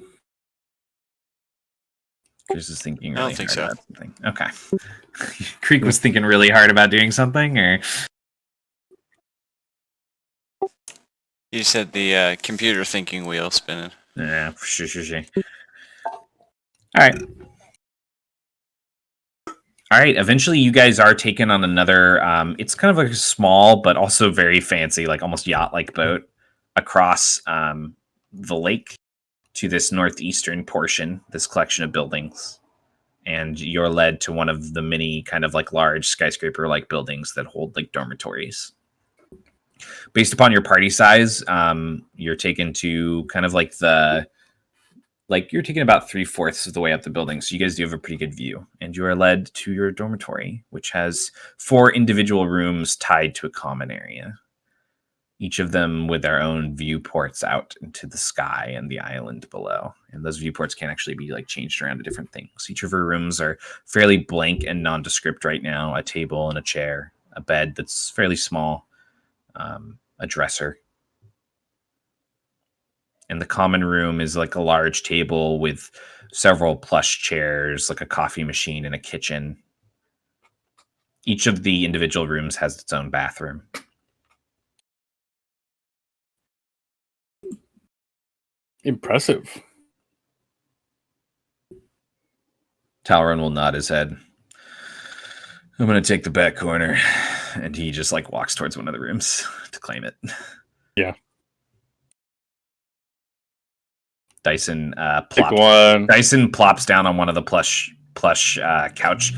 Chris is thinking I don't really think hard so. about something. Okay. Creek was thinking really hard about doing something, or? You said the computer thinking wheel spinning. Yeah, sure. All right. Eventually, you guys are taken on another. It's kind of like a small, but also very fancy, like almost yacht-like boat across the lake to this northeastern portion. This collection of buildings, and you're led to one of the many kind of like large skyscraper-like buildings that hold like dormitories. Based upon your party size, you're taken to kind of like you're taking about 3/4 of the way up the building. So you guys do have a pretty good view, and you are led to your dormitory, which has 4 individual rooms tied to a common area, each of them with their own viewports out into the sky and the island below. And those viewports can actually be like changed around to different things. Each of her rooms are fairly blank and nondescript right now. A table and a chair, a bed that's fairly small, a dresser. And the common room is like a large table with several plush chairs, like a coffee machine and a kitchen. Each of the individual rooms has its own bathroom. Impressive. Talron will nod his head. I'm going to take the back corner. And he just like walks towards one of the rooms to claim it. Yeah. Dyson Pick one. Dyson plops down on one of the plush couch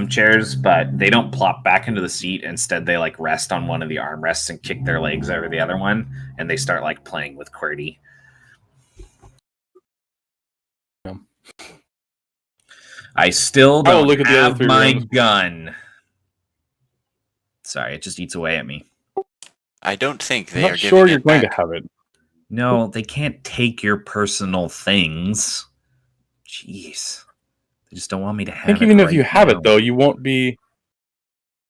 chairs, but they don't plop back into the seat. Instead, they like rest on one of the armrests and kick their legs over the other one, and they start like playing with QWERTY. Yeah. I still don't look at the other have 3 my rooms. gun. Sorry, it just eats away at me. I don't think I'm they not are sure giving you're it going back. to have it. No, they can't take your personal things. Jeez. They just don't want me to have it. I think even if right you have now. it, though, you won't be...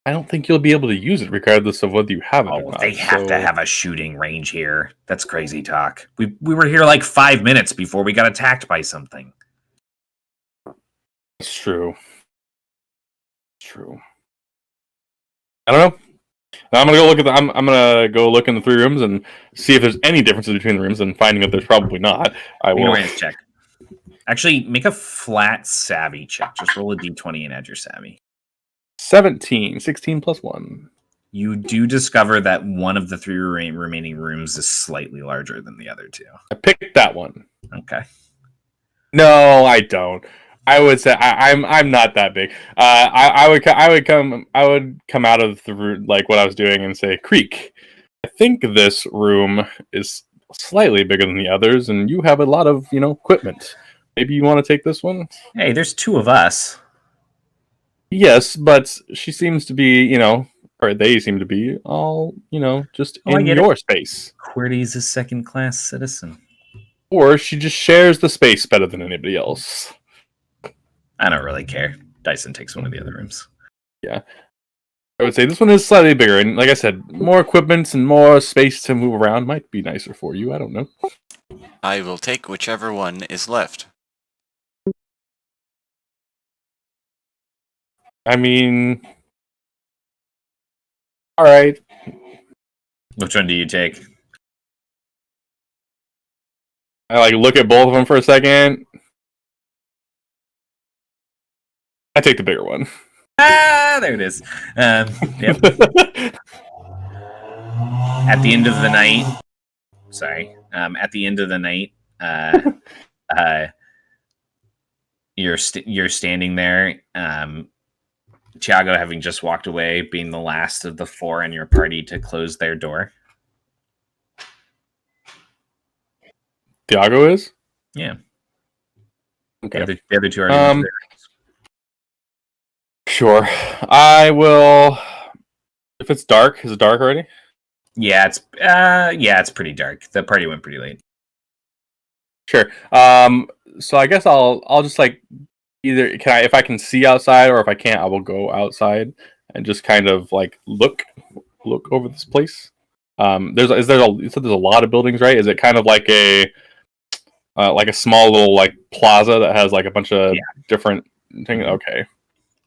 I don't think you'll be able to use it regardless of whether you have it or not. They have to have a shooting range here. That's crazy talk. We were here like 5 minutes before we got attacked by something. It's true. I don't know. Now I'm gonna go look at I'm gonna go look in the 3 rooms and see if there's any differences between the rooms, and finding that there's probably not. I will check. Actually, make a flat savvy check. Just roll a d20 and add your savvy. 16 plus 1. You do discover that one of the 3 remaining rooms is slightly larger than the other 2. I picked that one. Okay. No, I don't. I would say I'm not that big. I would come out of the room like what I was doing and say, Creek, I think this room is slightly bigger than the others, and you have a lot of equipment. Maybe you want to take this one? Hey, there's 2 of us. Yes, but she seems to be, or they seem to be all, just in your space. QWERTY's a second-class citizen. Or she just shares the space better than anybody else. I don't really care. Dyson takes one of the other rooms. Yeah. I would say this one is slightly bigger, and like I said, more equipment and more space to move around might be nicer for you. I don't know. I will take whichever one is left. I mean, all right. Which one do you take? I like look at both of them for a second. I take the bigger one. Ah, there it is. Yep. At the end of the night, at the end of the night, you're standing there. Thiago, having just walked away, being the last of the four in your party to close their door. Thiago is? Yeah. Okay. The other two are. Sure. I will. If it's dark, is it dark already? Yeah, it's pretty dark. The party went pretty late. Sure. So I guess I'll just like either if I can see outside, or if I can't, I will go outside and just kind of like look over this place. You said there's a lot of buildings, right? Is it kind of like a small little like plaza that has like a bunch of different things? Okay.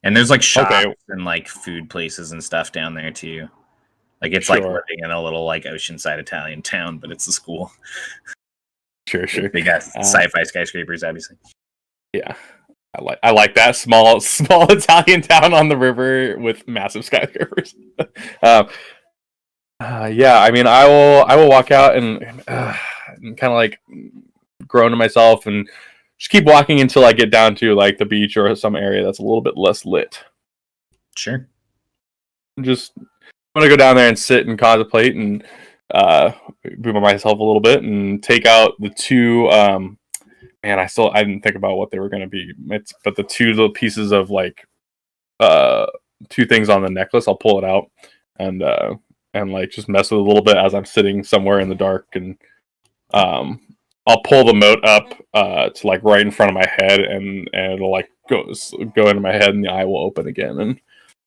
And there's like shops and like food places and stuff down there too. Like it's like living in a little like oceanside Italian town, but it's a school. Sure. They got sci-fi skyscrapers, obviously. Yeah, I like that small Italian town on the river with massive skyscrapers. Yeah, I mean, I will walk out and kind of like groan to myself and just keep walking until I get down to like the beach or some area that's a little bit less lit. Sure. Just I'm gonna go down there and sit and contemplate and move myself a little bit and take out the two. Man, I didn't think about what they were gonna be. But the two little pieces of like two things on the necklace, I'll pull it out and like just mess with it a little bit as I'm sitting somewhere in the dark, and I'll pull the moat up to like right in front of my head, and it'll like go into my head, and the eye will open again, and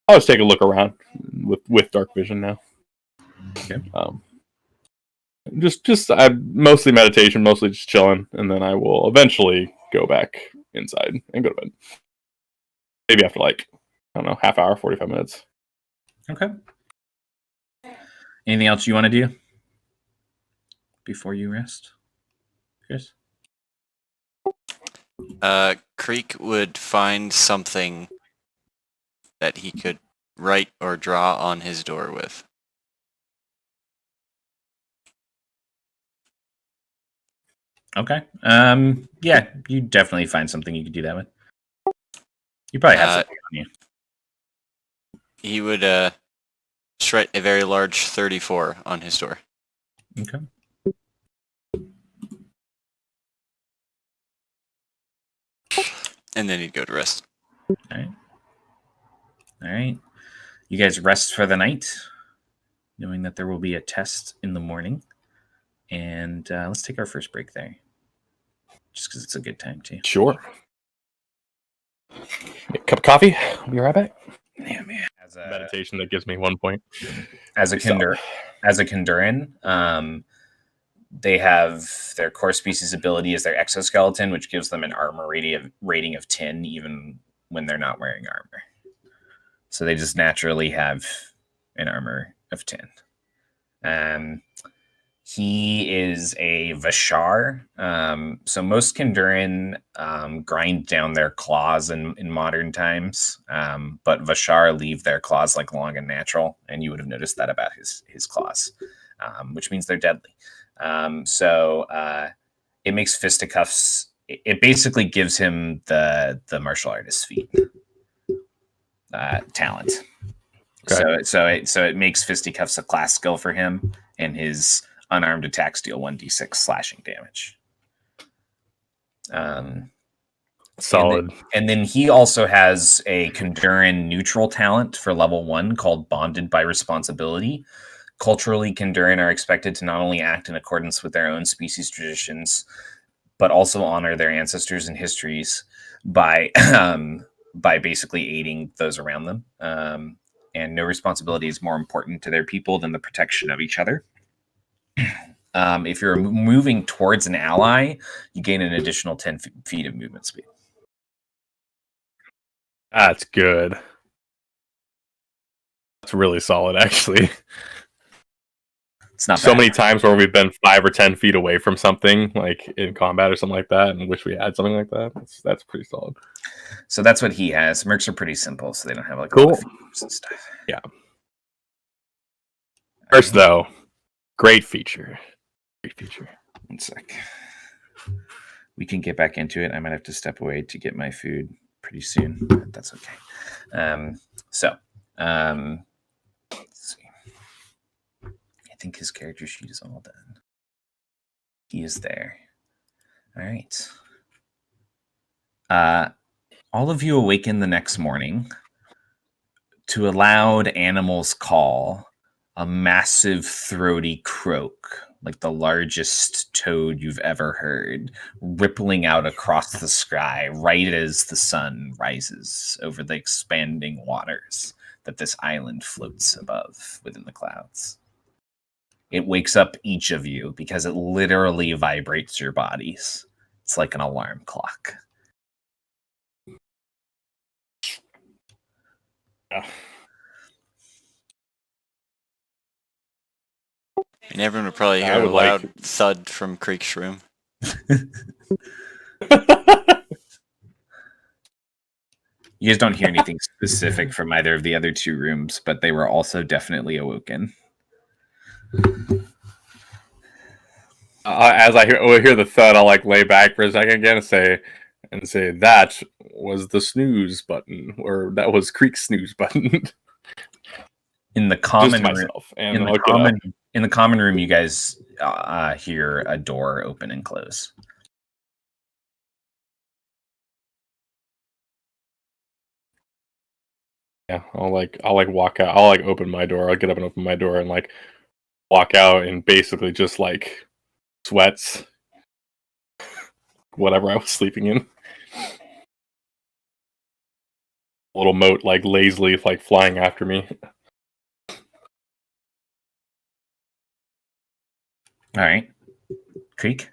I'll just take a look around with dark vision now. Okay. Just mostly meditation, mostly just chilling, and then I will eventually go back inside and go to bed. Maybe after like I don't know, half hour, 45 minutes. Okay. Anything else you want to do before you rest, Chris? Creek would find something that he could write or draw on his door with. Okay. Yeah, you definitely find something you could do that with. You probably have something on you. He would just write a very large 34 on his door. Okay. And then he'd go to rest. All right. You guys rest for the night, knowing that there will be a test in the morning. And let's take our first break there. Just because it's a good time, too. Sure. A cup of coffee. I'll be right back. Yeah, man. As a meditation that gives me 1 point. As a Khinduran, they have their core species ability is their exoskeleton, which gives them an armor rating of 10, even when they're not wearing armor. So they just naturally have an armor of 10. He is a Vashar. So most Khinduran grind down their claws in modern times, but Vashar leave their claws like long and natural, and you would have noticed that about his claws, which means they're deadly. So it makes fisticuffs. It basically gives him the martial artist's feat talent. Okay. So it makes fisticuffs a class skill for him, and his unarmed attacks deal 1d6 slashing damage. Solid. And then he also has a Khinduran neutral talent for level 1 called Bonded by Responsibility. Culturally, Khinduran are expected to not only act in accordance with their own species traditions, but also honor their ancestors and histories by basically aiding those around them. and no responsibility is more important to their people than the protection of each other. If you're moving towards an ally, you gain an additional 10 feet of movement speed. That's good. That's really solid, actually. It's not so bad. many times where we've been 5 or 10 feet away from something, like in combat or something like that, and wish we had something like that. That's pretty solid. So that's what he has. Mercs are pretty simple, so they don't have like a Cool. lot of features and stuff. Yeah. First, though, great feature. Great feature. 1 sec. We can get back into it. I might have to step away to get my food pretty soon, but that's okay. Let's see. I think his character sheet is all done. He is there. All right. All of you awaken the next morning to a loud animal's call, a massive throaty croak, like the largest toad you've ever heard, rippling out across the sky right as the sun rises over the expanding waters that this island floats above within the clouds. It wakes up each of you because it literally vibrates your bodies. It's like an alarm clock. And everyone would probably hear a loud thud from Creek's room. You guys don't hear anything specific from either of the other 2 rooms, but they were also definitely awoken. As I hear the thud, I'll like lay back for a second again and say that was the snooze button, or that was Creek's snooze button. In the common myself, and in the common room, you guys hear a door open and close. Yeah, I'll walk out. I'll like open my door. I'll get up and open my door and like walk out and basically just like sweats, whatever I was sleeping in. Little moat like lazily like flying after me. All right, Creek,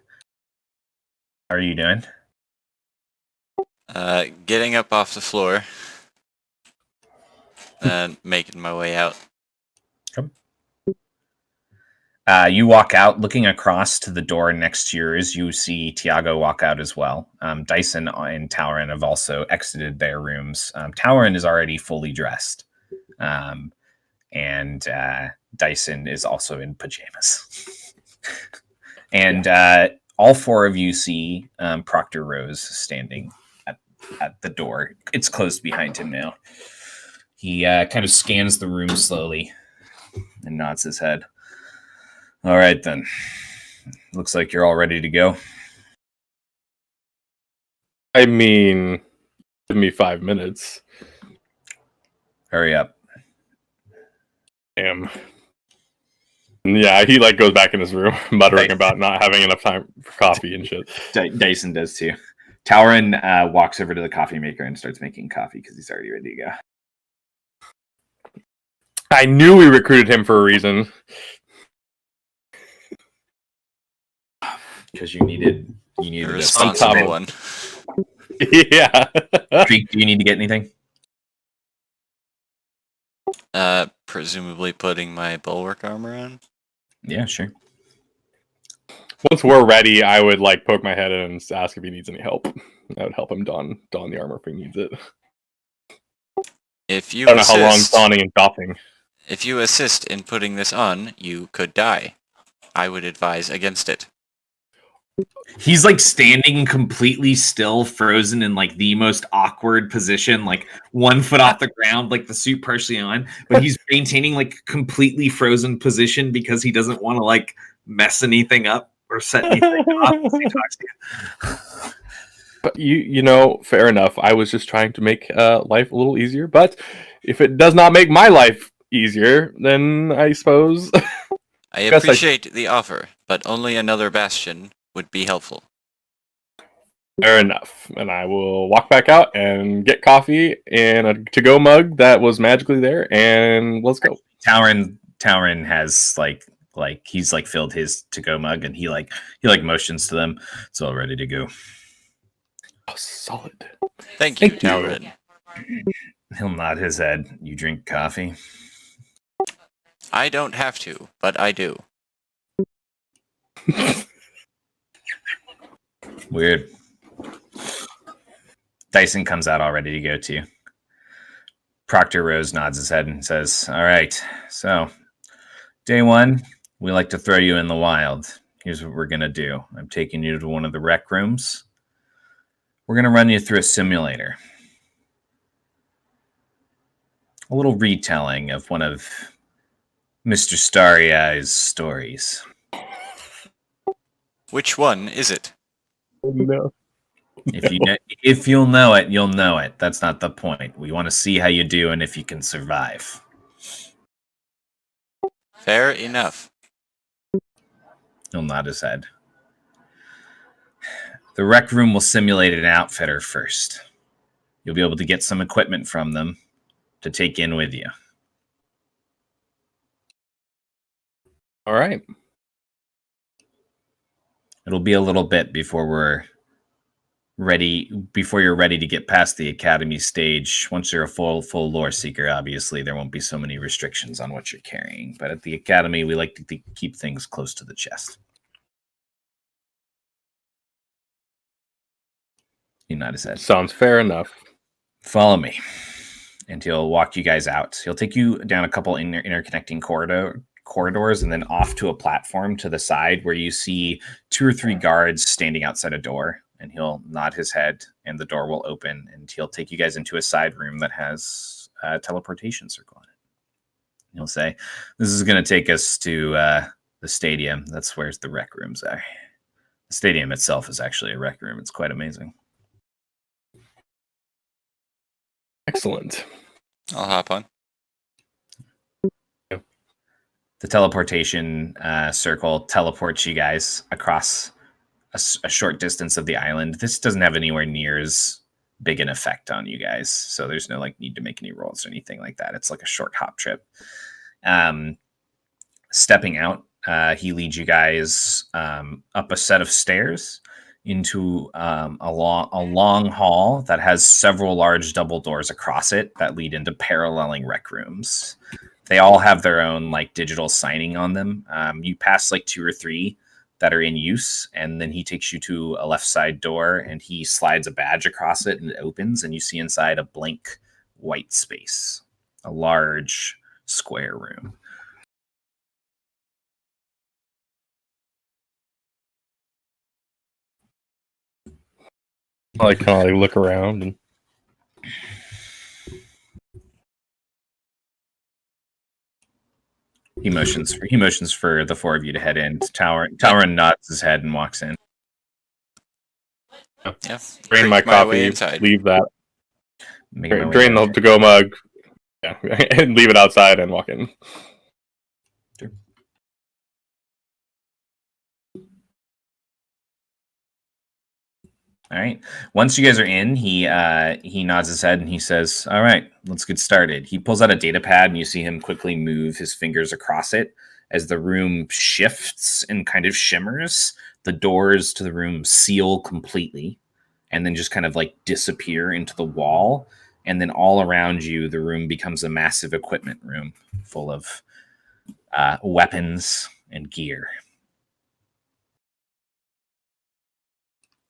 how are you doing? Getting up off the floor and making my way out. You walk out, looking across to the door next to yours. You see Tiago walk out as well. Dyson and Tauren have also exited their rooms. Tauren is already fully dressed, and Dyson is also in pajamas. And all 4 of you see Proctor Rose standing at the door. It's closed behind him now. He kind of scans the room slowly and nods his head. All right, then. Looks like you're all ready to go. I mean, give me 5 minutes. Hurry up. Damn. Yeah, he like goes back in his room, muttering about not having enough time for coffee and shit. Dyson does too. Tauren walks over to the coffee maker and starts making coffee because he's already ready to go. I knew we recruited him for a reason. Because you needed a responsible one. Yeah. Creek, do you need to get anything? Presumably putting my bulwark armor on. Yeah, sure. Once we're ready, I would like poke my head in and ask if he needs any help. I would help him don the armor if he needs it. If you I don't know how long donning and doffing. If you assist in putting this on, you could die. I would advise against it. He's like standing completely still, frozen in like the most awkward position, like 1 foot off the ground, like the suit partially on, but he's maintaining like completely frozen position because he doesn't want to like mess anything up or set anything up as he talks to you. But you know, fair enough. I was just trying to make life a little easier, but if it does not make my life easier, then I suppose I appreciate the offer, but only another bastion would be helpful. Fair enough. And I will walk back out and get coffee in a to-go mug that was magically there, and let's go. Tauren has like he's like filled his to-go mug, and he motions to them. It's all ready to go. Oh, solid. Thank you, Thank you. Tauren. He'll nod his head. You drink coffee? I don't have to, but I do. Weird. Dyson comes out all ready to go to you. Proctor Rose nods his head and says, all right, so day one, we like to throw you in the wild. Here's what we're going to do. I'm taking you to one of the rec rooms. We're going to run you through a simulator. A little retelling of one of Mr. Starry Eye's stories. Which one is it? Oh, no. If you'll know it, you'll know it. That's not the point. We want to see how you do and if you can survive. Fair enough. He'll nod his head. The rec room will simulate an outfitter first. You'll be able to get some equipment from them to take in with you. All right. It'll be a little bit before you're ready to get past the academy stage. Once you're a full Loreseeker, obviously there won't be so many restrictions on what you're carrying. But at the academy, we like to keep things close to the chest. He nodded his head. Sounds fair enough. Follow me. And he'll walk you guys out. He'll take you down a couple interconnecting corridors and then off to a platform to the side where you see 2 or 3 guards standing outside a door. And he'll nod his head and the door will open and he'll take you guys into a side room that has a teleportation circle in it. And he'll say, this is going to take us to the stadium. That's where the rec rooms are. The stadium itself is actually a rec room. It's quite amazing. Excellent. I'll hop on. The teleportation circle teleports you guys across a short distance of the island. This doesn't have anywhere near as big an effect on you guys, so there's no need to make any rolls or anything like that. It's like a short hop trip. Stepping out, he leads you guys up a set of stairs into a long hall that has several large double doors across it that lead into paralleling rec rooms. They all have their own digital signing on them. You pass 2 or 3 that are in use, and then he takes you to a left side door and he slides a badge across it and it opens and you see inside a blank white space, a large square room. I kind of look around and He motions for the 4 of you to head in. Tauren nods his head and walks in. Yeah. drain my coffee, leave that. Drain the to-go mug, yeah, and leave it outside and walk in. Sure. All right. Once you guys are in, he nods his head and he says, all right, let's get started. He pulls out a data pad and you see him quickly move his fingers across it as the room shifts and kind of shimmers. The doors to the room seal completely and then just kind of disappear into the wall. And then all around you, the room becomes a massive equipment room full of weapons and gear.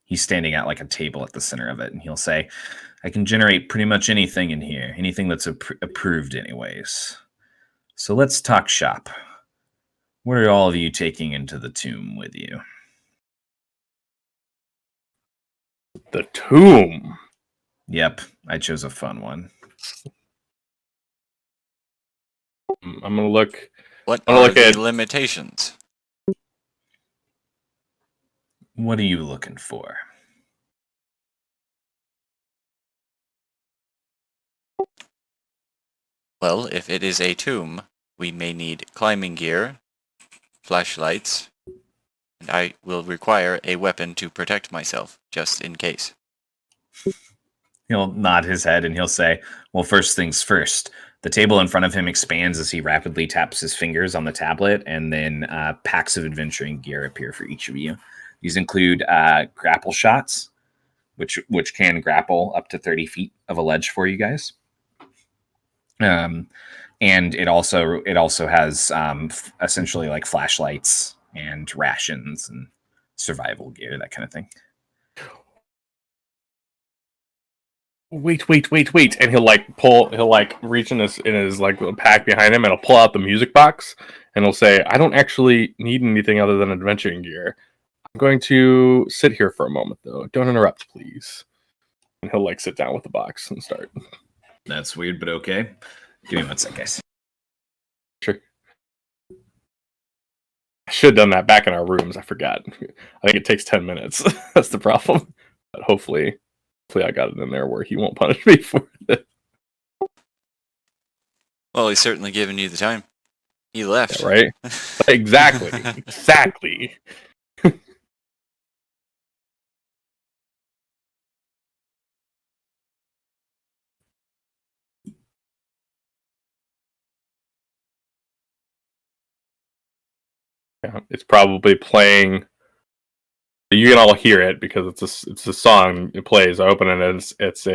He's standing at a table at the center of it, and he'll say, I can generate pretty much anything in here, anything that's approved anyways. So let's talk shop. What are all of you taking into the tomb with you? The tomb? Yep, I chose a fun one. I'm going to look. What are the limitations? What are you looking for? Well, if it is a tomb, we may need climbing gear, flashlights, And I will require a weapon to protect myself, just in case. He'll nod his head and he'll say, well, first things first. The table in front of him expands as he rapidly taps his fingers on the tablet, and then packs of adventuring gear appear for each of you. These include grapple shots, which can grapple up to 30 feet of a ledge for you guys. And it also has essentially like flashlights and rations and survival gear, that kind of thing. Wait. And he'll reach in his like pack behind him and he'll pull out the music box and he'll say, I don't actually need anything other than adventuring gear. I'm going to sit here for a moment though. Don't interrupt, please. And he'll like sit down with the box and start. That's weird, but okay. Give me one sec, guys. Sure. I should have done that back in our rooms. I forgot. I think it takes 10 minutes. That's the problem. But hopefully I got it in there where he won't punish me for it. Well, he's certainly given you the time. He left. Yeah, right? Exactly. Exactly. Yeah, it's probably playing. You can all hear it because it's a song it plays. I open it and it's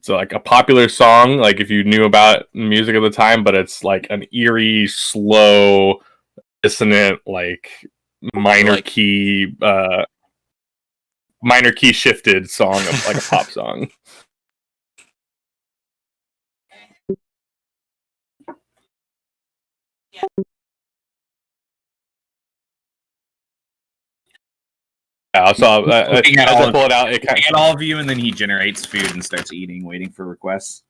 like a popular song, like if you knew about music at the time, but it's like an eerie, slow, dissonant, like minor key shifted song of like a pop song. Yeah, so as I pull it out, it kind of all of you, and then he generates food and starts eating, waiting for requests.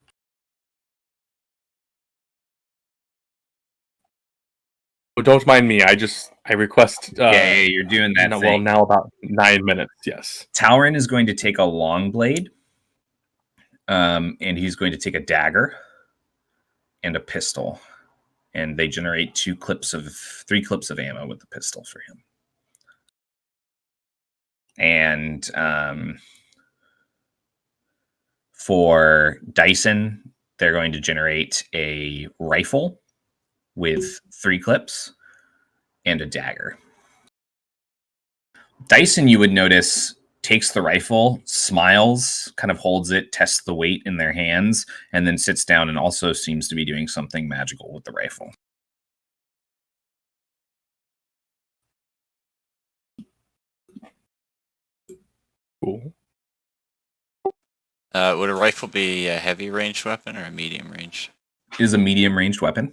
Oh, don't mind me. I request. Yeah, you're doing that. Well, now about 9 minutes. Yes. Talrin is going to take a long blade, and he's going to take a dagger and a pistol, and they generate 3 clips of ammo with the pistol for him. And for Dyson, they're going to generate a rifle with 3 clips and a dagger. Dyson, you would notice, takes the rifle, smiles, kind of holds it, tests the weight in their hands, and then sits down and also seems to be doing something magical with the rifle. Cool. Would a rifle be a heavy ranged weapon or a medium range? It is a medium ranged weapon.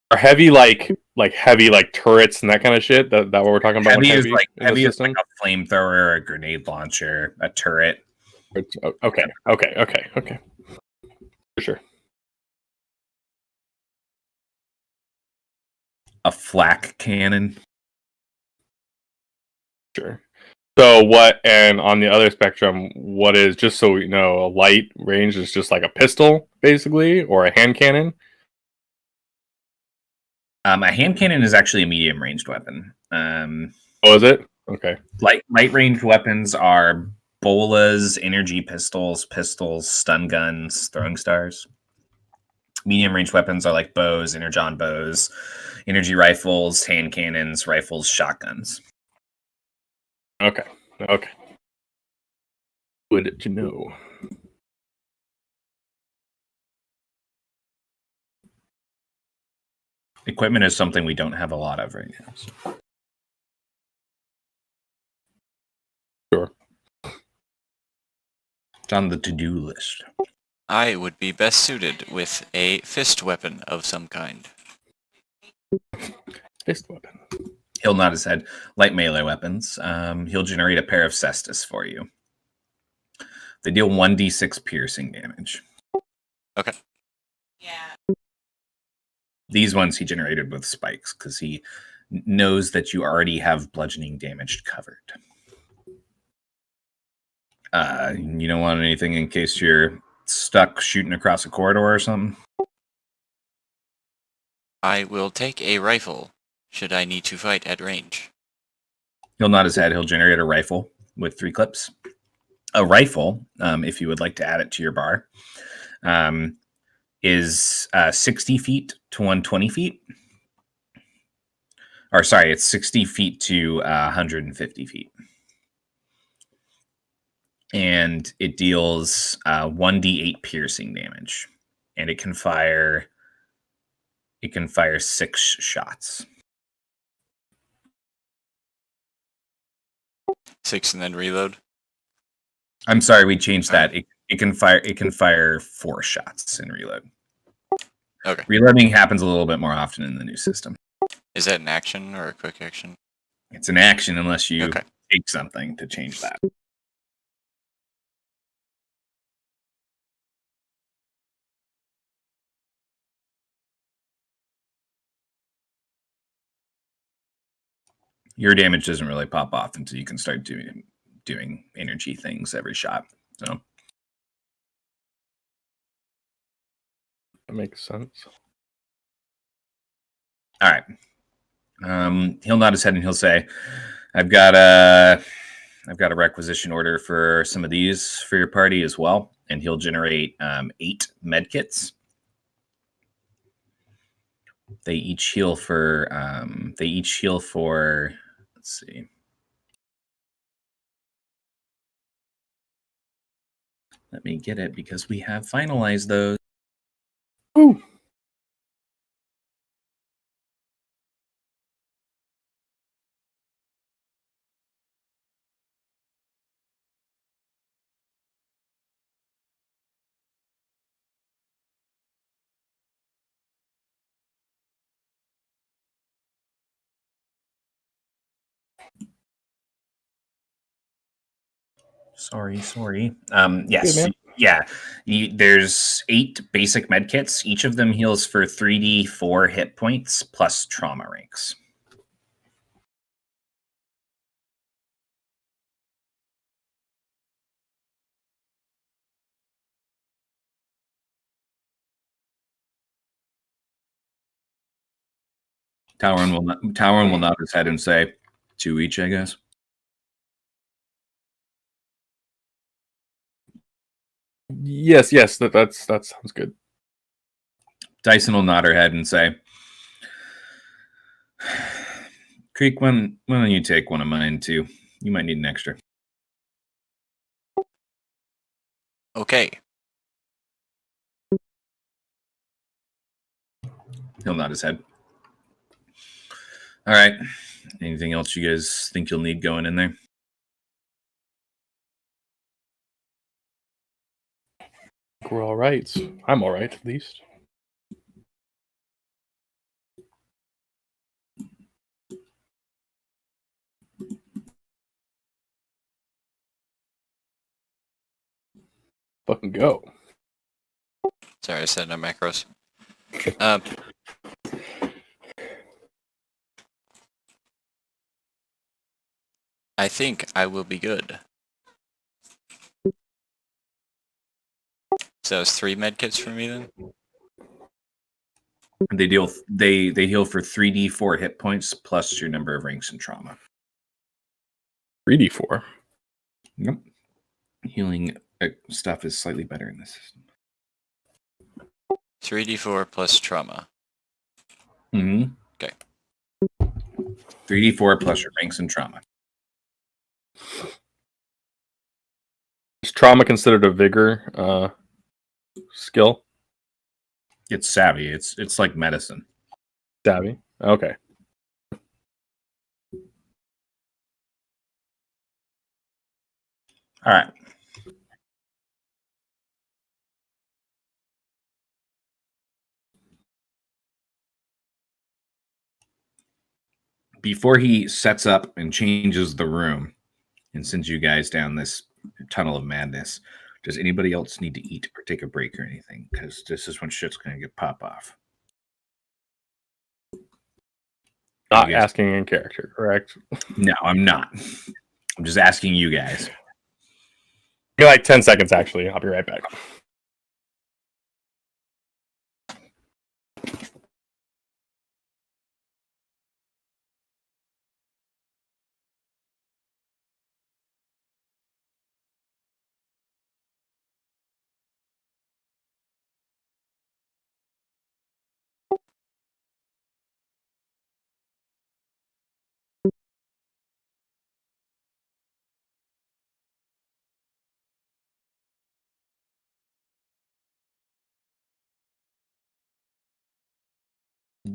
Are heavy like heavy like turrets and that kind of shit? That what we're talking about? Heavy is like a flamethrower, a grenade launcher, a turret. Okay. For sure. A flak cannon. Sure. So what? And on the other spectrum, what is, just so we know, a light range is just like a pistol, basically, or a hand cannon? A hand cannon is actually a medium ranged weapon. Oh, is it? Okay. Light ranged weapons are bolas, energy pistols, stun guns, throwing stars. Medium range weapons are like bows, energon bows, energy rifles, hand cannons, rifles, shotguns. Okay. Good to know. Equipment is something we don't have a lot of right now. So. Sure. It's on the to-do list. I would be best suited with a fist weapon of some kind. Fist weapon. He'll nod his head. Light melee weapons. He'll generate a pair of cestus for you. They deal 1d6 piercing damage. Okay. Yeah. These ones he generated with spikes because he knows that you already have bludgeoning damage covered. You don't want anything in case you're stuck shooting across a corridor or something? I will take a rifle should I need to fight at range? He'll nod his head. He'll generate a rifle with 3 clips. A rifle, if you would like to add it to your bar, is 60 feet to 120 feet. Or sorry, it's 60 feet to 150 feet. And it deals 1d8 piercing damage. And it can fire 6 shots. 6 and then reload. I'm sorry, we changed that. It can fire 4 shots in reload. Okay. Reloading happens a little bit more often in the new system. Is that an action or a quick action? It's an action unless you Okay. take something to change that. Your damage doesn't really pop off until you can start doing energy things every shot. So That makes sense. all right. He'll nod his head and he'll say, I've got a requisition order for some of these for your party as well. And he'll generate 8 med kits. They each heal for let's see. Let me get it because we have finalized those. Ooh. Sorry. Yes. Good, man. Yeah. There's 8 basic med kits. Each of them heals for 3d4 hit points plus trauma ranks. Talon will nod his head and say, 2 each, I guess. Yes, that sounds good. Dyson will nod her head and say, Creek, why don't you take one of mine too? You might need an extra. Okay. He'll nod his head. All right. Anything else you guys think you'll need going in there? We're all right. I'm all right, at least. Fucking go. Sorry, I said no macros. I think I will be good. So it's 3 medkits for me then? They heal for 3d4 hit points plus your number of ranks in trauma. 3d4. Yep. Healing stuff is slightly better in this system. 3d4 plus trauma. Mm-hmm. Okay. 3d4 plus your ranks in trauma. Is trauma considered a vigor skill? It's savvy. It's like medicine. Savvy. Okay. All right. Before he sets up and changes the room and sends you guys down this tunnel of madness, does anybody else need to eat or take a break or anything? Because this is when shit's going to get pop off. Not asking in character, correct? No, I'm not. I'm just asking you guys. You're like 10 seconds, actually. I'll be right back.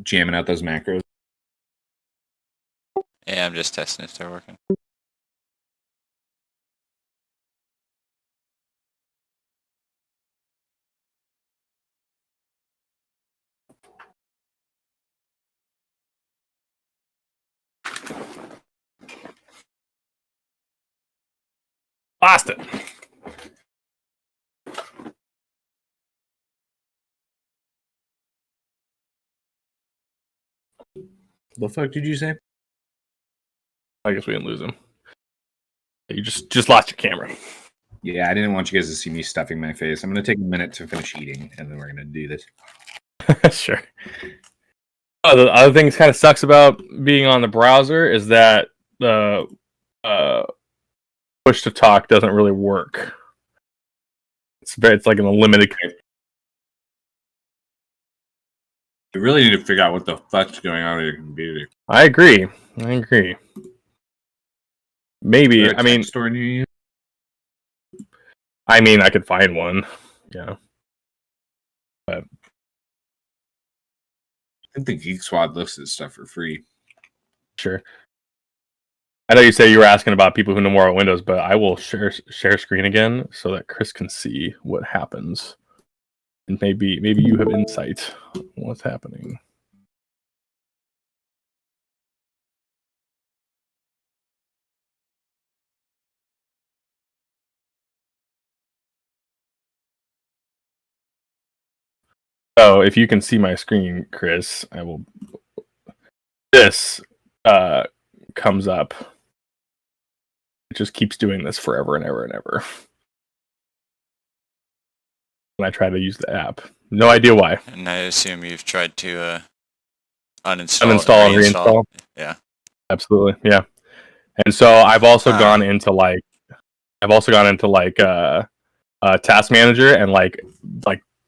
jamming out those macros. Yeah, I'm just testing if they're working. Lost it. The fuck did you say? I guess we didn't lose him. You just lost your camera. Yeah, I didn't want you guys to see me stuffing my face. I'm gonna take a minute to finish eating, and then we're gonna do this. Sure. Oh, the other thing that kind of sucks about being on the browser is that the push to talk doesn't really work. It's like in a limited. You really need to figure out what the fuck's going on with your computer. I agree. Maybe. Is there a text store near you? I mean, I could find one. Yeah. But I think the Geek Squad looks at stuff for free. sure. I know you say you were asking about people who know more about Windows, but I will share screen again so that Chris can see what happens. And maybe you have insight on what's happening. So if you can see my screen, Chris, I will. This comes up. It just keeps doing this forever and ever and ever. When I try to use the app, no idea why. And I assume you've tried to uninstall Uninstall and reinstall. Yeah. Absolutely, yeah. And so I've also gone into Task Manager and like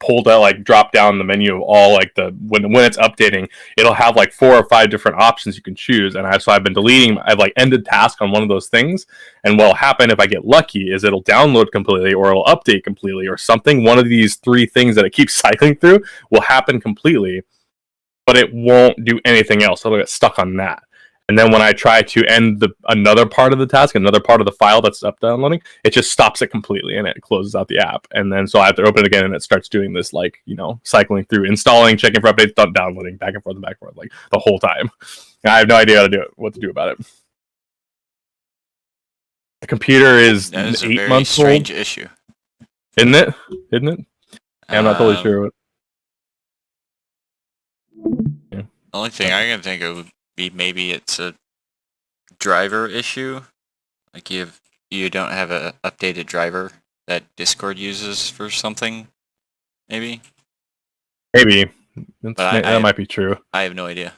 pulled out, like drop down the menu of all like the when it's updating, it'll have like 4 or 5 different options you can choose. And I've been deleting. I've like ended task on one of those things. And what'll happen if I get lucky is it'll download completely or it'll update completely or something. One of these 3 things that it keeps cycling through will happen completely, but it won't do anything else. It'll get stuck on that. And then when I try to end another part of the task, another part of the file that's up downloading, it just stops it completely and it closes out the app. And then so I have to open it again and it starts doing this, like, cycling through, installing, checking for updates, downloading, back and forth, like the whole time. And I have no idea what to do about it. The computer is That is 8 months old. strange issue. Isn't it? Yeah, I'm not totally sure. The only thing I can think of would be maybe it's a driver issue. Like you don't have a updated driver that Discord uses for something. Maybe. That might be true. I have no idea.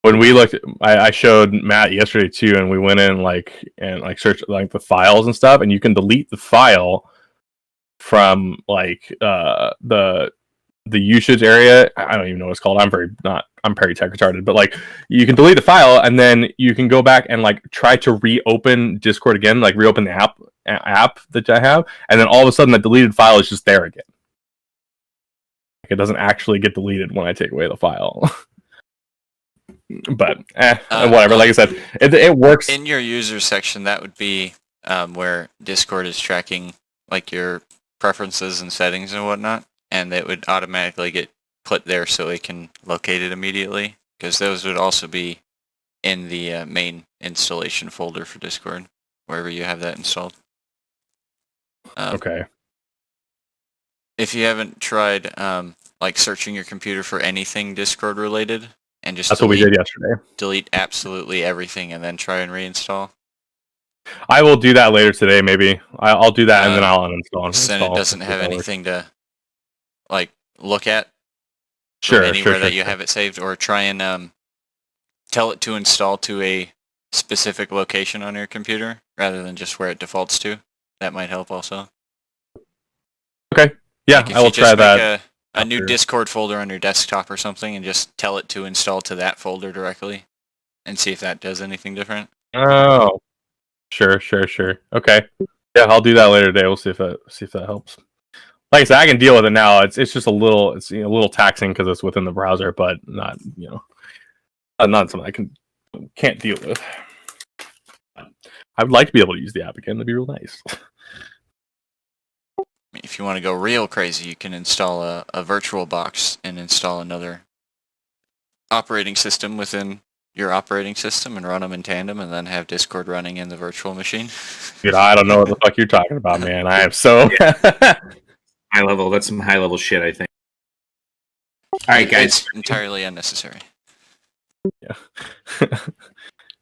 When we looked, I showed Matt yesterday too, and we went in and searched like the files and stuff, and you can delete the file from like the usage area. I don't even know what it's called. I'm very tech retarded, but like you can delete the file and then you can go back and like try to reopen Discord again, like reopen the app that I have, and then all of a sudden the deleted file is just there again. Like, it doesn't actually get deleted when I take away the file. But whatever. Like I said, it works. In your user section, that would be where Discord is tracking like your preferences and settings and whatnot, and it would automatically get put there so it can locate it immediately, because those would also be in the main installation folder for Discord, wherever you have that installed. Okay. If you haven't tried like searching your computer for anything Discord related, and just that's what we did yesterday. Delete absolutely everything and then try and reinstall. I will do that later today. Maybe I'll do that and then I'll uninstall. Then it doesn't have anything to like look at. Sure. Anywhere that you have it saved, or try and tell it to install to a specific location on your computer rather than just where it defaults to. That might help also. Okay. Yeah, like I will try that. Make a new Discord folder on your desktop or something, and just tell it to install to that folder directly, and see if that does anything different. Oh, sure. Okay. Yeah, I'll do that later today. We'll see if that helps. like I said, I can deal with it now. It's just a little a little taxing because it's within the browser, but not not something can't deal with. I would like to be able to use the app again. That'd be real nice. If you want to go real crazy, you can install a virtual box and install another operating system within your operating system and run them in tandem, and then have Discord running in the virtual machine. Dude, I don't know what the fuck you're talking about, man. I am so High level. That's some high level shit, I think. All right, guys. It's entirely unnecessary. Yeah.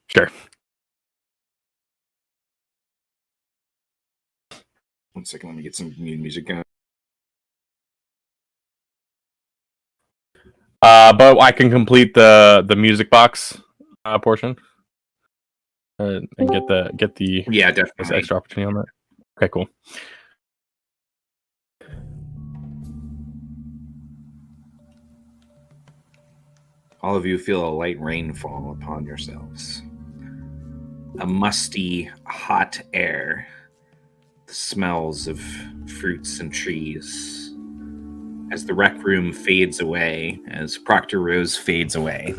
Sure. 1 second, let me get some new music going. But I can complete the music box portion and get the Yeah, definitely. extra opportunity on that. Okay, cool. All of you feel a light rainfall upon yourselves. A musty, hot air. The smells of fruits and trees. As the rec room fades away, as Proctor Rose fades away,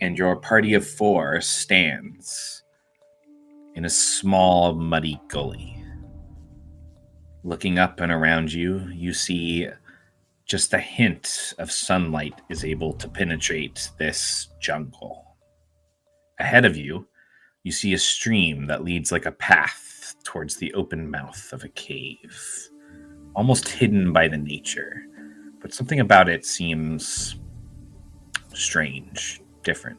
and your party of 4 stands in a small, muddy gully. Looking up and around you, you see just a hint of sunlight is able to penetrate this jungle. Ahead of you, you see a stream that leads like a path towards the open mouth of a cave, almost hidden by the nature, but something about it seems strange, different.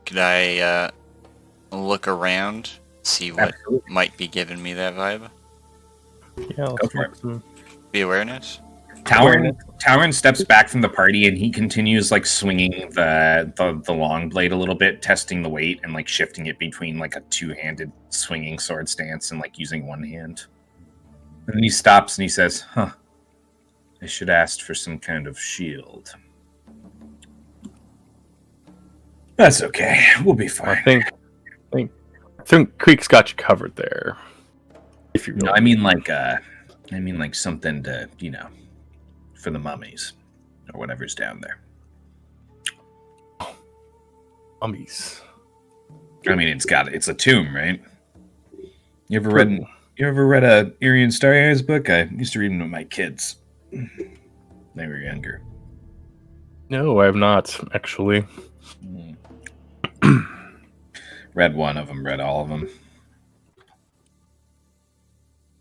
Could I look around, see what Absolutely. might be giving me that vibe? Yeah, Go let's for make some. Be awareness? Tauren steps back from the party and he continues like swinging the long blade a little bit, testing the weight and like shifting it between like a two-handed swinging sword stance and like using one hand. And then he stops and he says, "Huh, I should ask for some kind of shield." That's okay. We'll be fine. I think Creek's got you covered there. If you really No, I mean like something to, for the mummies or whatever's down there. mummies. I mean, it's a tomb, right? You ever read a Irian Starry Eyes book? I used to read them to my kids. They were younger. No, I have not actually. Read one of them, read all of them.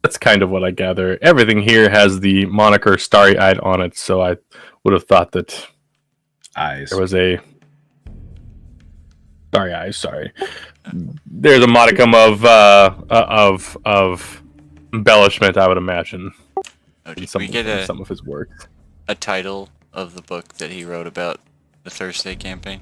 That's kind of what I gather. Everything here has the moniker Starry-Eyed on it, so I would have thought that Eyes. there was a Starry Eyes. Sorry, there's a modicum of embellishment, I would imagine. Oh, In did some, we get in some of his work. a title of the book that he wrote about the Thursday campaign?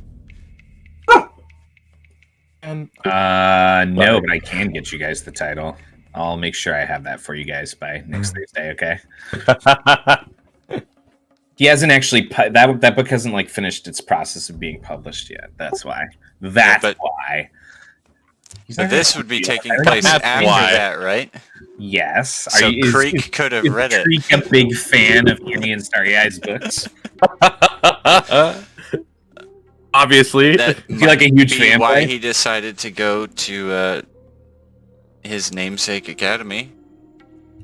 And No, but I can get you guys the title. I'll make sure I have that for you guys by next Thursday, okay? He hasn't actually that book hasn't like finished its process of being published yet. That's why. Why. But this would be taking That's place after why. that, right? Yes. So Creek could have read it. Creek a big fan of Irian Starry Eyes books? Obviously, That Is he like a huge be fanboy? why he decided to go to his namesake academy.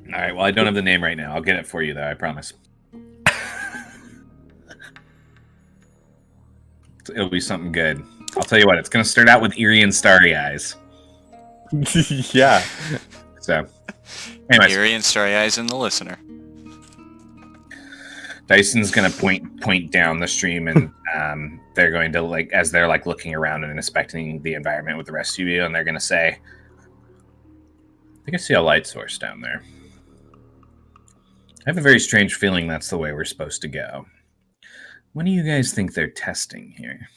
All right. Well, I don't have the name right now. I'll get it for you, though. I promise. It'll be something good. I'll tell you what. It's going to start out with Irian Starry Eyes. yeah. So, anyways, Eerie and Starry Eyes and the listener. Dyson's going to point down the stream, and they're going to as they're looking around and inspecting the environment with the rest of you, and they're going to say, "I think I see a light source down there. I have a very strange feeling that's the way we're supposed to go. What do you guys think they're testing here?"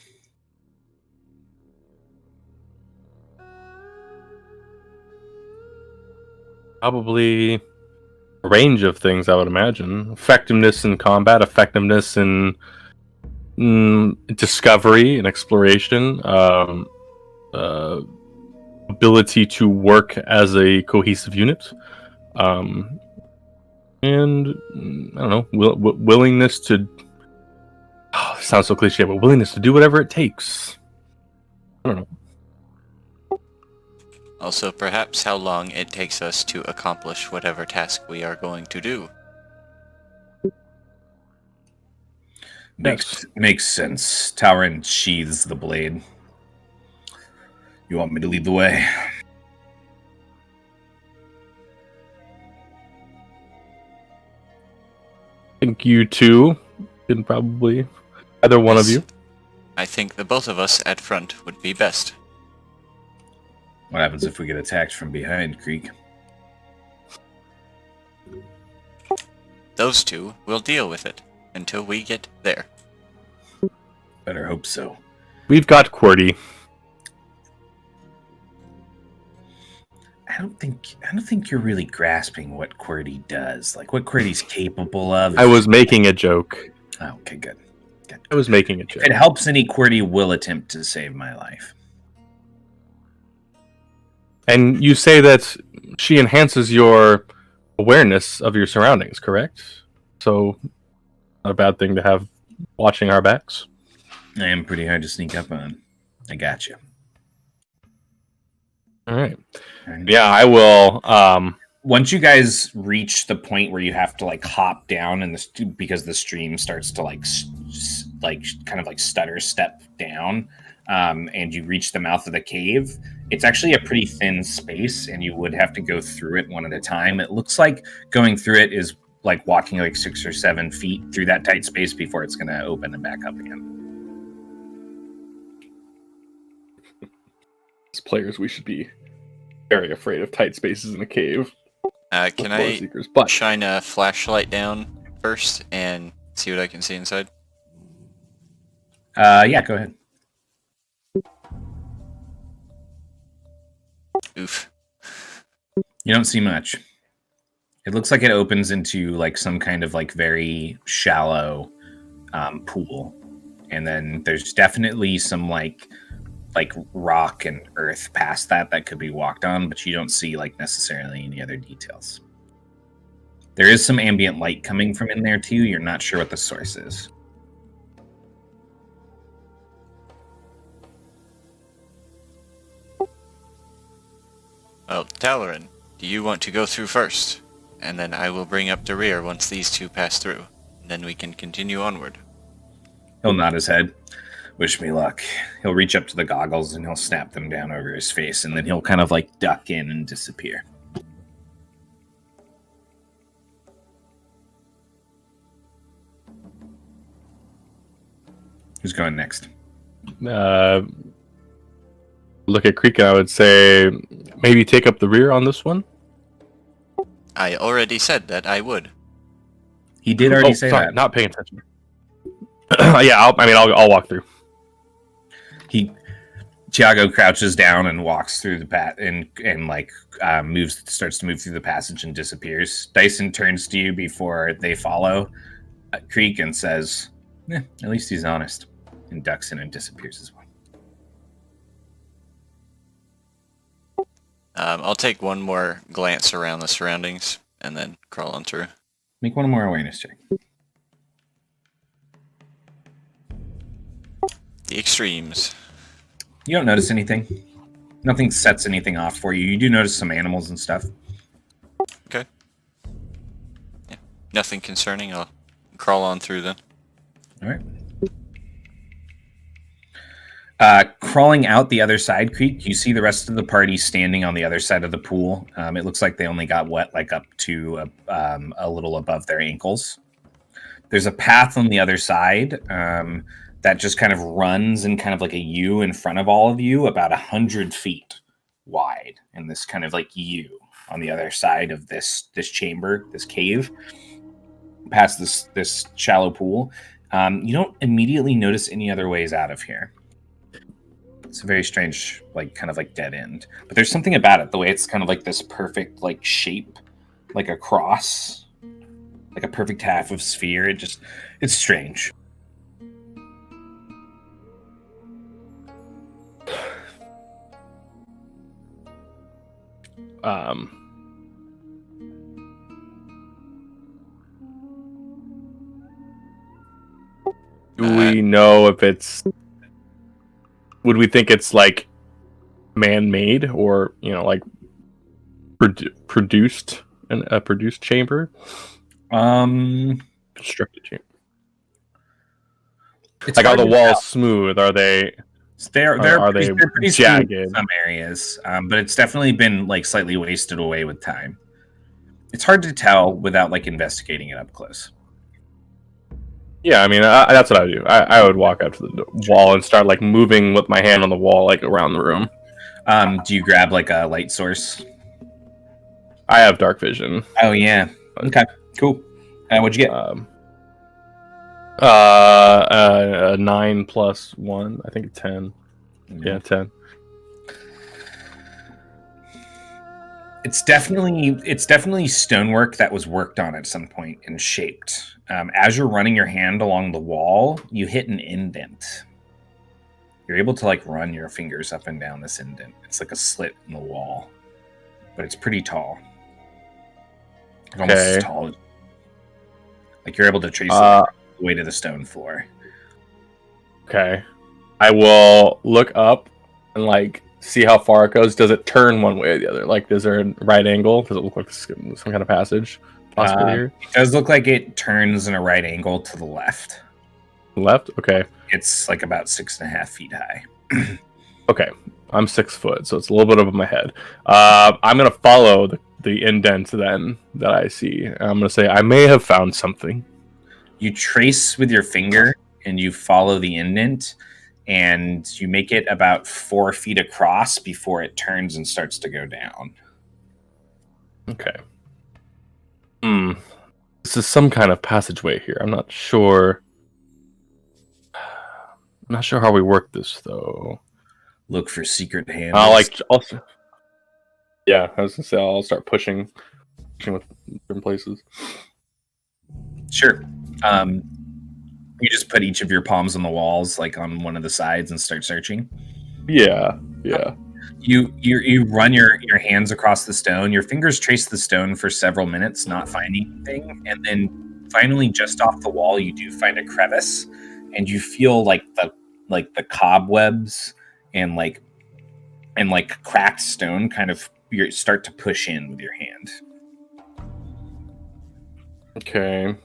Probably a range of things, I would imagine. Effectiveness in combat, effectiveness in discovery and exploration, ability to work as a cohesive unit, and I don't know, willingness to. Oh, it sounds so cliche, but willingness to do whatever it takes. I don't know. Also, perhaps how long it takes us to accomplish whatever task we are going to do. Makes sense. Tauren sheathes the blade. You want me to lead the way? I think you two can probably, either one of you. I think the both of us at front would be best. What happens if we get attacked from behind, Creek? Those two will deal with it until we get there. Better hope so. We've got QWERTY. I don't think you're really grasping what QWERTY does, like what QWERTY's capable of. I was making a joke. Oh, okay, good. I was making a joke. If it helps, any QWERTY will attempt to save my life. And you say that she enhances your awareness of your surroundings, correct? So, not a bad thing to have watching our backs. I am pretty hard to sneak up on. I got you. All right. Yeah, I will. Once you guys reach the point where you have to like hop down, and because the stream starts to like kind of like stutter step down, and you reach the mouth of the cave, it's actually a pretty thin space, and you would have to go through it one at a time. It looks like going through it is like walking like 6 or 7 feet through that tight space before it's going to open and back up again. As players, we should be very afraid of tight spaces in a cave. Can I shine a flashlight down first and see what I can see inside? Yeah, go ahead. Oof. You don't see much. It looks like it opens into like some kind of like very shallow pool, and then there's definitely some like rock and earth past that could be walked on, but you don't see like necessarily any other details. There is some ambient light coming from in there too. You're not sure what the source is. Well, Dalaran, do you want to go through first? And then I will bring up the rear once these two pass through. And then we can continue onward. He'll nod his head. Wish me luck. He'll reach up to the goggles and he'll snap them down over his face, and then he'll kind of like duck in and disappear. Who's going next? Look at Creek, I would say maybe take up the rear on this one. I already said that I would. He did already say sorry, that. Not paying attention. Yeah, I'll walk through. Tiago crouches down and walks through the starts to move through the passage and disappears. Dyson turns to you before they follow Creek and says, at least he's honest, and ducks in and disappears as well. I'll take one more glance around the surroundings and then crawl on through. Make one more awareness check. The extremes. You don't notice anything. Nothing sets anything off for you. You do notice some animals and stuff. Okay. Yeah. Nothing concerning. I'll crawl on through then. All right. Crawling out the other side, Creek, you see the rest of the party standing on the other side of the pool. It looks like they only got wet like up to a little above their ankles. There's a path on the other side that just kind of runs in kind of like a U in front of all of you, about 100 feet wide, in this kind of like U on the other side of this chamber, this cave, past this shallow pool. You don't immediately notice any other ways out of here. It's a very strange, like kind of like dead end, but there's something about it, the way it's kind of like this perfect like shape, like a cross, like a perfect half of sphere. It's strange. Do we know if it's? Would we think it's like man-made or like produced in a produced chamber? Constructed chamber. It's Like, are hard the to walls tell. smooth? Are they? They're they pretty jagged? smooth in some areas, but it's definitely been like slightly wasted away with time. It's hard to tell without like investigating it up close. Yeah, I mean, that's what I would do. I would walk up to the wall and start like moving with my hand on the wall, like around the room. Do you grab like a light source? I have dark vision. Oh yeah. Okay. Cool. What'd you get? A 9 plus 1. I think 10. Yeah, 10. It's definitely stonework that was worked on at some point and shaped. As you're running your hand along the wall, you hit an indent. You're able to like run your fingers up and down this indent. It's like a slit in the wall, but it's pretty tall. Like almost as tall. Like you're able to trace it all the way to the stone floor. Okay. I will look up and like see how far it goes. Does it turn one way or the other? Like, is there a right angle? Does it look like some kind of passage possibly here? It does look like it turns in a right angle to the left. Left? Okay. It's like about 6.5 feet high. Okay. I'm 6 foot, so it's a little bit above my head. I'm going to follow the indent then that I see. I'm going to say I may have found something. You trace with your finger and you follow the indent, and you make it about 4 feet across before it turns and starts to go down. Okay. This is some kind of passageway here. I'm not sure. I'm not sure how we work this though. Look for secret handles. I'll also. Yeah, I was gonna say I'll start pushing with different places. Sure. You just put each of your palms on the walls, like on one of the sides, and start searching. Yeah. You run your hands across the stone. Your fingers trace the stone for several minutes, not finding anything, and then finally, just off the wall, you do find a crevice, and you feel like the cobwebs and cracked stone kind of you start to push in with your hand. Okay.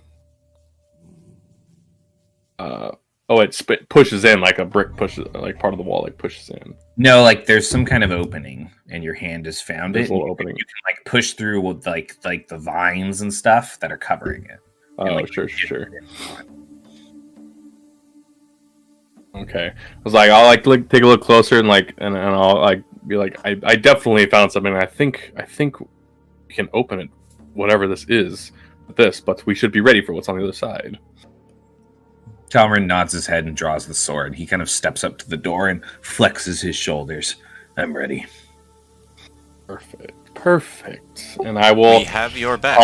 It pushes in like a brick pushes, like part of the wall like pushes in. No, like there's some kind of opening, and your hand has found There's it. a little opening. You can like push through with like the vines and stuff that are covering it. Oh, sure. Okay. I was like, I'll like take a look closer and I'll like be like, I definitely found something. I think we can open it, whatever this is, with this, but we should be ready for what's on the other side. Talmarin nods his head and draws the sword. He kind of steps up to the door and flexes his shoulders. I'm ready. Perfect. And I will. We have your back.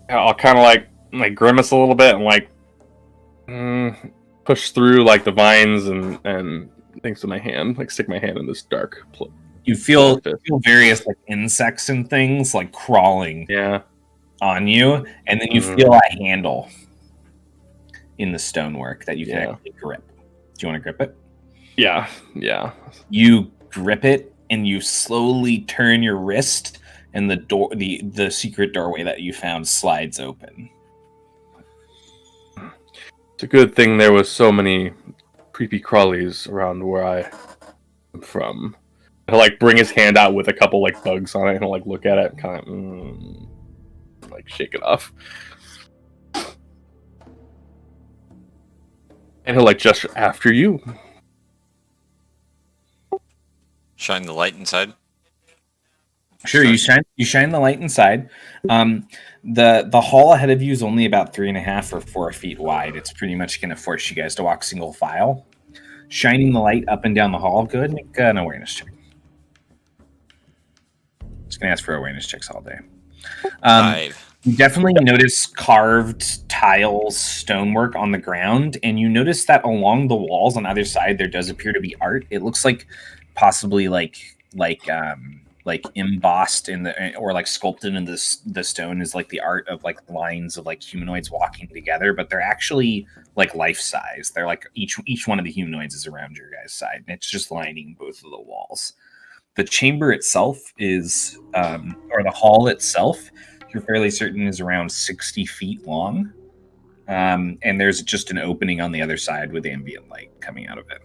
I'll kind of like grimace a little bit and like push through like the vines and things with my hand, like stick my hand in this dark. You feel various like insects and things like crawling on you, and then you feel a handle in the stonework that you can actually grip. Do you want to grip it? Yeah. You grip it and you slowly turn your wrist, and the door, the secret doorway that you found, slides open. It's a good thing there was so many creepy crawlies around where I am from. He'll like bring his hand out with a couple like bugs on it, and he'll like look at it and kind of like shake it off. And he'll like gesture after you. Shine the light inside. Sure, you shine the light inside. The hall ahead of you is only about 3.5 or 4 feet wide. It's pretty much going to force you guys to walk single file. Shining the light up and down the hall. Go ahead and make an awareness check. Just going to ask for awareness checks all day. 5. You definitely notice carved tiles, stonework on the ground, and you notice that along the walls on either side there does appear to be art. It looks like possibly like like embossed in the or like sculpted in the stone is like the art of like lines of like humanoids walking together, but they're actually like life size. They're like each one of the humanoids is around your guys' side, and it's just lining both of the walls. The chamber itself is, or the hall itself, you're fairly certain is around 60 feet long. And there's just an opening on the other side with ambient light coming out of it.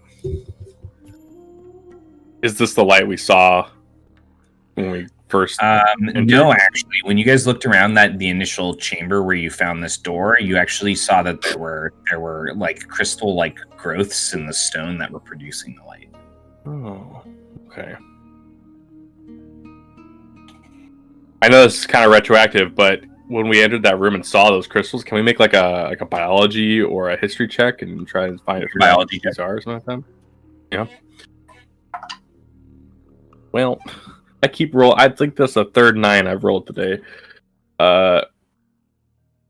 Is this the light we saw when we first entered? No, actually, when you guys looked around the initial chamber where you found this door, you actually saw that there were like crystal like growths in the stone that were producing the light. Oh, okay. I know this is kind of retroactive, but when we entered that room and saw those crystals, can we make like a biology or a history check and try and find Biology these are or something like that? Yeah. Well, I keep rolling. I think that's the third 9 I've rolled today.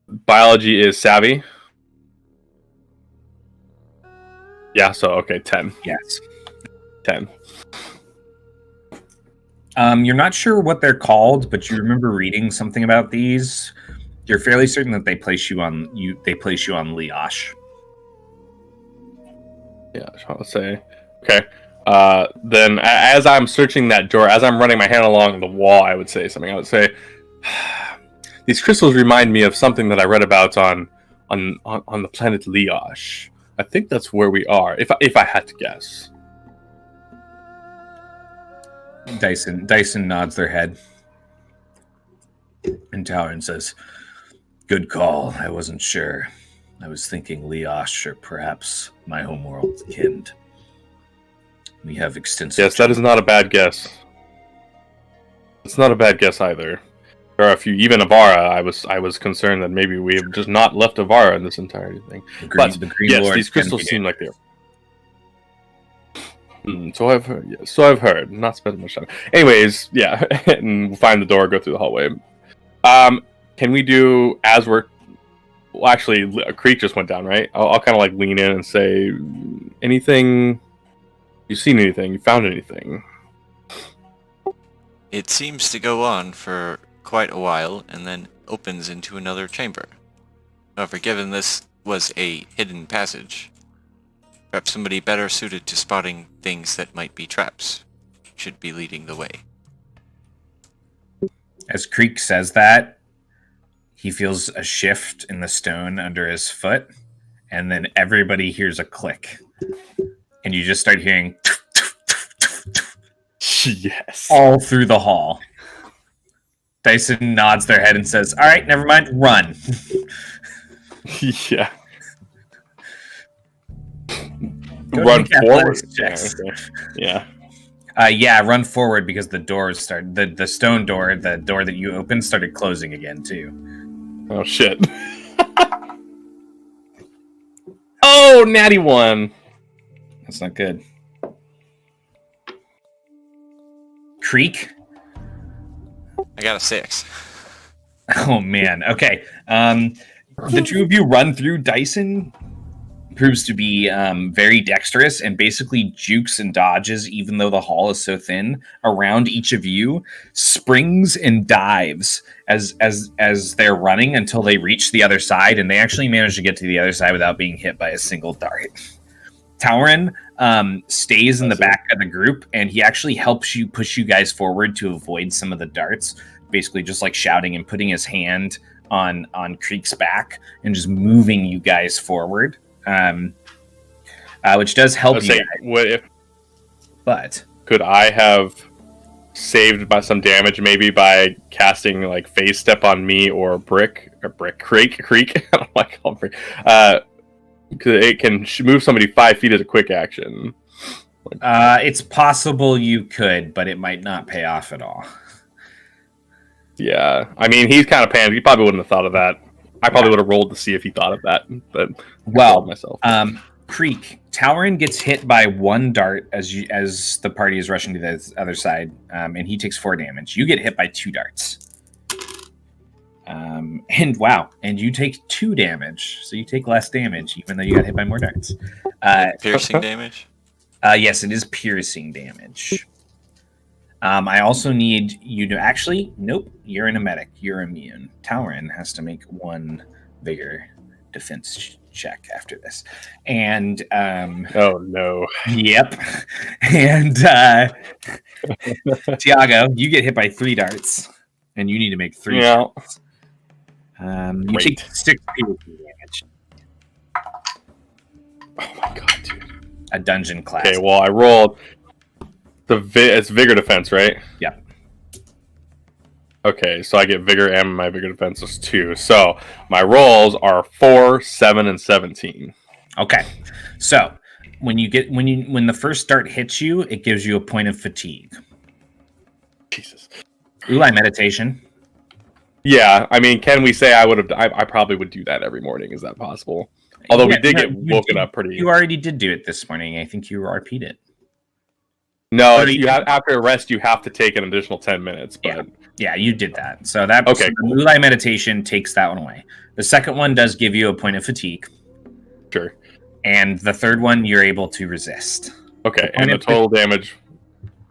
Biology is savvy. Yeah, so okay, 10. Yes. 10. You're not sure what they're called, but you remember reading something about these. You're fairly certain that they place you on Leosh. Yeah, I just want to say. Okay. Then as I'm searching that door, as I'm running my hand along the wall, I would say something. I would say, these crystals remind me of something that I read about on the planet Leosh. I think that's where we are, if I had to guess. Dyson nods their head. And Tauren says, "Good call. I wasn't sure. I was thinking Leosh or perhaps my homeworld, Kind. We have extensive..." Yes, that is not a bad guess. It's not a bad guess either. There are a few, even Avara. I was concerned that maybe we have just not left Avara in this entire thing. But the Green yes, Lord these crystals seem like they're. So I've heard. Yeah, so I've heard. Not spending much time. Anyways, yeah, and we'll find the door, go through the hallway. Can we do as we're? Well, actually, a creek just went down, right? I'll kind of like lean in and say, anything? You seen anything? You found anything? It seems to go on for quite a while and then opens into another chamber. However, given this was a hidden passage, perhaps somebody better suited to spotting things that might be traps should be leading the way. As Creek says that, he feels a shift in the stone under his foot, and then everybody hears a click. And you just start hearing Yes. all through the hall. Dyson nods their head and says, "All right, never mind, run." Yeah. Go Run make forward. athletics checks. Yeah. Yeah, run forward because the doors start. The stone door, the door that you opened, started closing again too. Oh shit. Oh, natty 1. That's not good. Creek. I got a 6. Oh man. Okay. The two of you run through. Dyson proves to be very dexterous and basically jukes and dodges, even though the hall is so thin, around each of you, springs and dives as they're running until they reach the other side, and they actually manage to get to the other side without being hit by a single dart. Tauren stays in the back of the group, and he actually helps you push you guys forward to avoid some of the darts, basically just like shouting and putting his hand on Creek's back and just moving you guys forward. Which does help you guys. But could I have saved by some damage, maybe by casting like phase step on me or Creek? I don't like calling Brick. Because it can move somebody 5 feet as a quick action. It's possible you could, but it might not pay off at all. Yeah, I mean, he's kind of panicked. He probably wouldn't have thought of that. I probably would have rolled to see if he thought of that, but myself. Creek, Tauren gets hit by one dart as the party is rushing to the other side, and he takes 4 damage. You get hit by 2 darts. And you take 2 damage, so you take less damage, even though you got hit by more darts. Piercing damage? Yes, it is piercing damage. I also need you to actually. Nope, you're in a medic. You're immune. Talrin has to make one vigor defense check after this, and Oh no. yep, and Tiago, you get hit by 3 darts, and you need to make 3. Yeah. You take Great. 6 piercing damage. Oh my god, dude. A dungeon class. Okay, well I rolled it's vigor defense, right? Yeah. Okay, so I get vigor and my vigor defense is 2. So my rolls are 4, 7, and 17. Okay, so when the first dart hits you, it gives you a point of fatigue. Jesus. Ulai meditation. Yeah, I mean, can we say I probably would do that every morning? Is that possible? Although we Yeah, did no, get woken up pretty. You already did do it this morning. I think you RP'd it. No, Oh, you have after a rest, you have to take an additional 10 minutes. But Yeah, you did that. So that Okay, so the Ulai meditation takes that one away. The second one does give you a point of fatigue, sure. and the third one you're able to resist. Okay, and the total damage.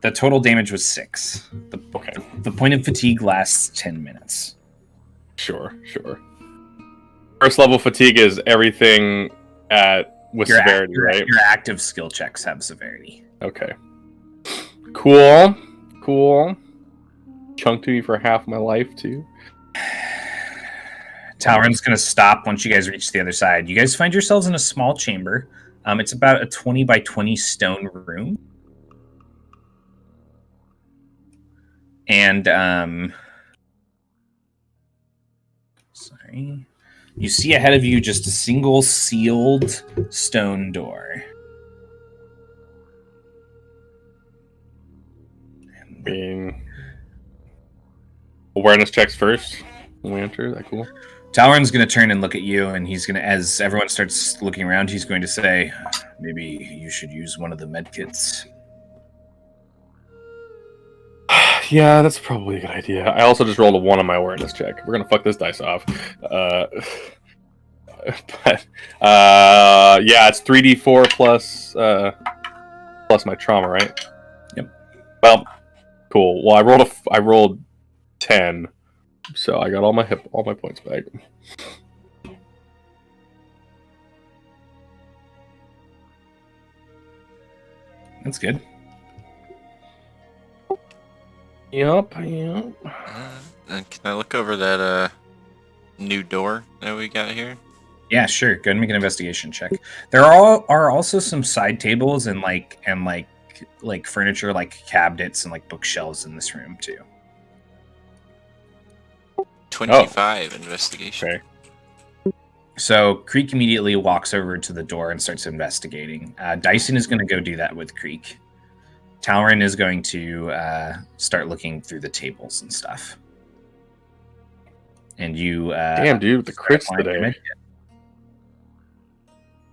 The total damage was 6. Okay, The point of fatigue lasts 10 minutes. sure. First level fatigue is everything with severity, right? Your active skill checks have severity. Okay. Cool. Chunk to me for half my life too. Talrin's going to stop once you guys reach the other side. You guys find yourselves in a small chamber. It's about a 20 by 20 stone room. And, sorry. You see ahead of you just a single sealed stone door. Being awareness checks first when we enter. Is that cool? Talrin's going to turn and look at you, and he's going to, as everyone starts looking around, he's going to say, maybe you should use one of the medkits. Yeah, that's probably a good idea. I also just rolled a 1 on my awareness check. We're gonna fuck this dice off. But yeah, it's 3d4 plus my trauma, right? Yep. Well, cool. Well, I rolled 10, so I got all my points back. That's good. Yep. And can I look over that new door that we got here? Yeah, sure. Go ahead and make an investigation check. There are also some side tables and like furniture, like cabinets and like bookshelves in this room too. 25 investigation. Okay. So Creek immediately walks over to the door and starts investigating. Dyson is going to go do that with Creek. Talrin is going to start looking through the tables and stuff. And you... damn, dude, the crits today.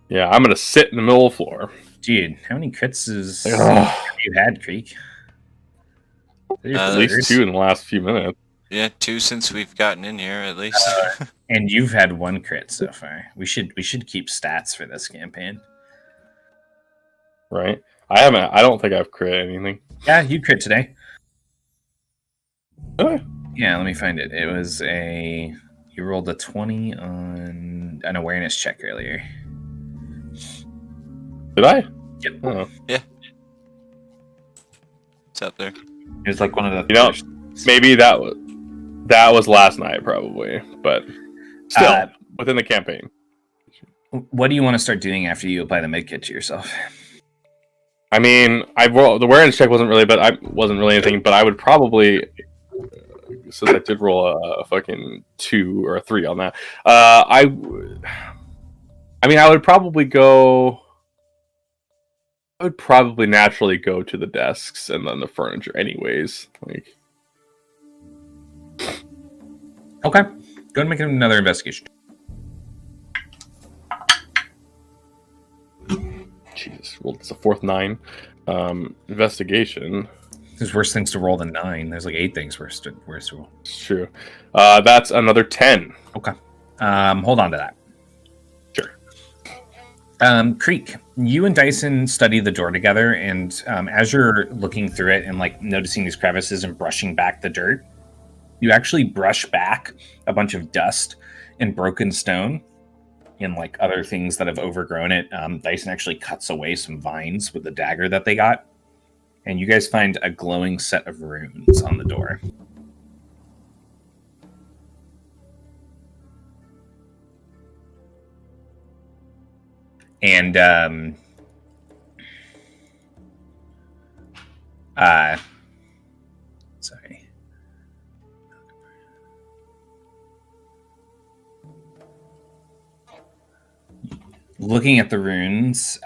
Yeah, I'm going to sit in the middle of the floor. Dude, how many crits have you had, Creek? At least 2 in the last few minutes. Yeah, 2 since we've gotten in here, at least. And you've had 1 crit so far. We should keep stats for this campaign. Right? I don't think I've crit anything. Yeah, you crit today. Oh. Yeah, let me find it. It was you rolled a 20 on an awareness check earlier. Did I? Yep. Oh. Yeah. It's up there. It was like one of the... You know, maybe that was last night, probably. But still, within the campaign. What do you want to start doing after you apply the medkit to yourself? I mean, the awareness check wasn't really anything, but I would probably, since I did roll a fucking 2 or a 3 on that, I would probably naturally go to the desks and then the furniture anyways. Like, okay, go ahead and make another investigation. Jesus, well, it's a 4th 9. Investigation. There's worse things to roll than 9. There's like 8 things worse to roll. It's true. That's another 10. Okay. Hold on to that. Sure. Creek, you and Dyson study the door together, and as you're looking through it and like noticing these crevices and brushing back the dirt, you actually brush back a bunch of dust and broken stone and like other things that have overgrown it. Dyson actually cuts away some vines with the dagger that they got, and you guys find a glowing set of runes on the door. And sorry. Looking at the runes,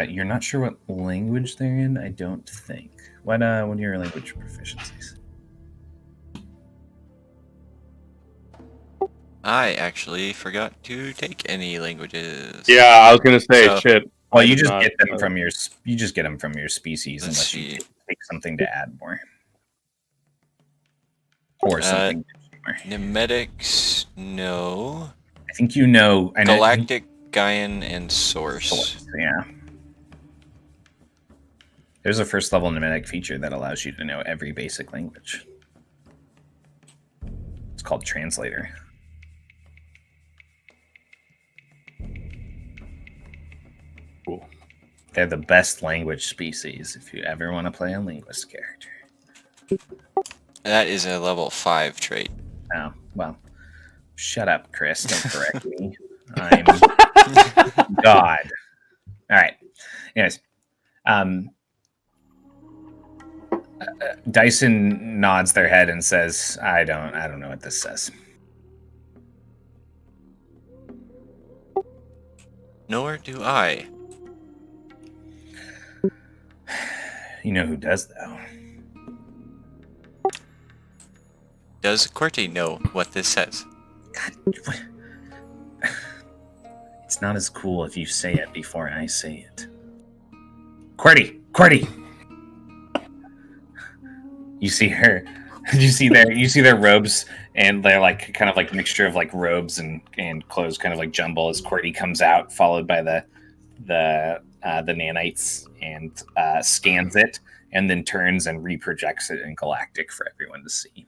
you're not sure what language they're in, I don't think. What are your language proficiencies? I actually forgot to take any languages. Yeah, I was gonna say So- shit. Well, I you did just not- get them from your species Let's unless you see. take something to add more. Or something. Nemetics, no. I think you know. I know. Galactic, Gaian, and Source. Yeah. There's a first level pneumatic feature that allows you to know every basic language. It's called Translator. Cool. They're the best language species if you ever want to play a linguist character. That is a level 5 trait. Oh, well. Shut up, Chris. Don't correct me. I'm God. All right. Anyways. Dyson nods their head and says, I don't know what this says. Nor do I. You know who does, though? Does Corty know what this says? God. It's not as cool if you say it before I say it. Qwerty! You see her. You see their robes, and they're like kind of like mixture of like robes and clothes, kind of like jumble as Qwerty comes out, followed by the nanites, and scans it, and then turns and reprojects it in Galactic for everyone to see.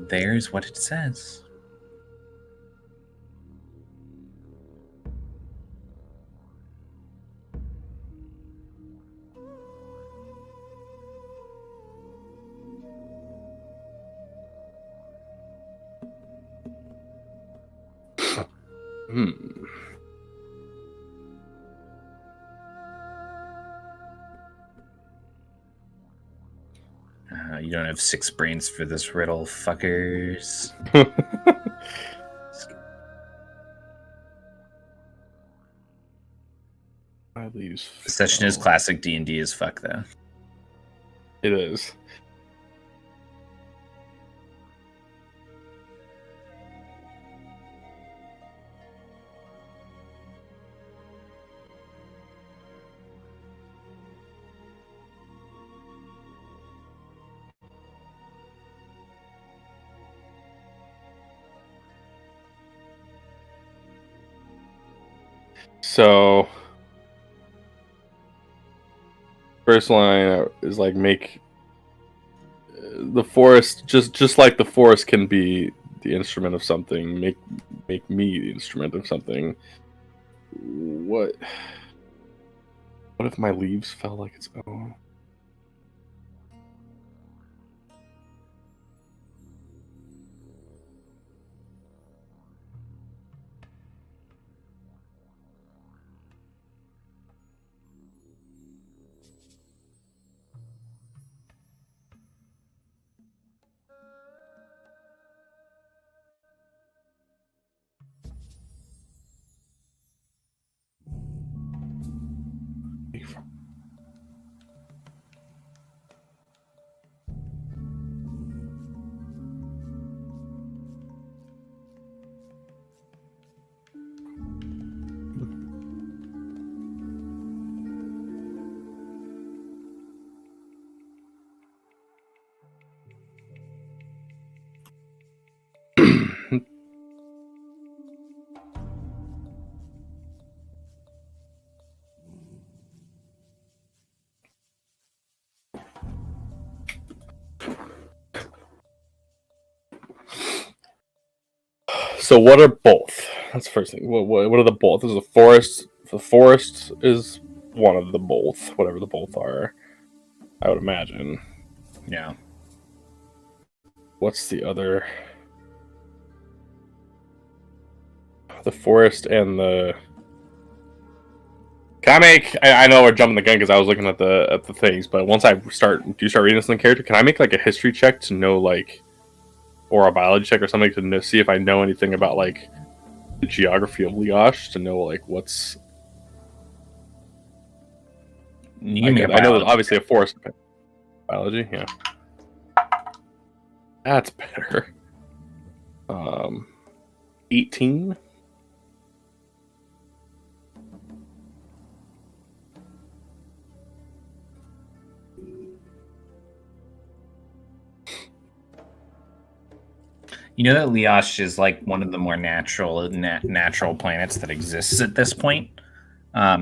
There's what it says. You don't have 6 brains for this riddle, fuckers. The session is classic D&D as fuck, though. It is. So, first line is like make the forest just like the forest can be the instrument of something. Make me the instrument of something. What if my leaves fell like its own? So what are both? That's the first thing. What are the both? There's a forest. The forest is one of the both. Whatever the both are, I would imagine. Yeah. What's the other? The forest and the. Can I make? I know we're jumping the gun because I was looking at the things, but once I start, do you start reading this in the character? Can I make like a history check to know like, or a biology check or something to know, see if I know anything about like the geography of Leosh to know like what's. I know there's obviously a forest. Biology, yeah. That's better. 18. You know that Leosh is like one of the more natural planets that exists at this point.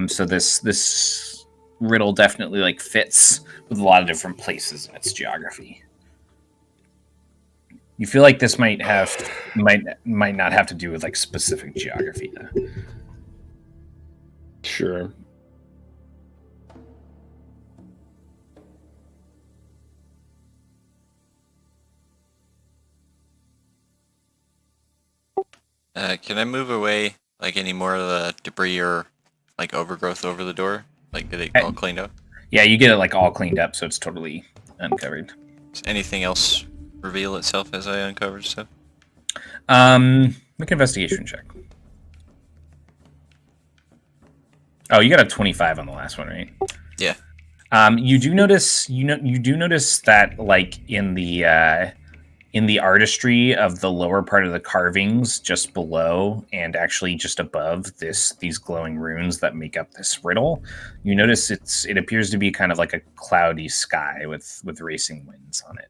So this riddle definitely like fits with a lot of different places in its geography. You feel like this might not have to do with like specific geography though. Sure. Can I move away like any more of the debris or like overgrowth over the door? Like, get it all cleaned up? Yeah, you get it like all cleaned up, so it's totally uncovered. Does anything else reveal itself as I uncover stuff? Make an investigation check. Oh, you got a 25 on the last one, right? Yeah. You do notice that like in the artistry of the lower part of the carvings just below and actually just above these glowing runes that make up this riddle, you notice it appears to be kind of like a cloudy sky with racing winds on it.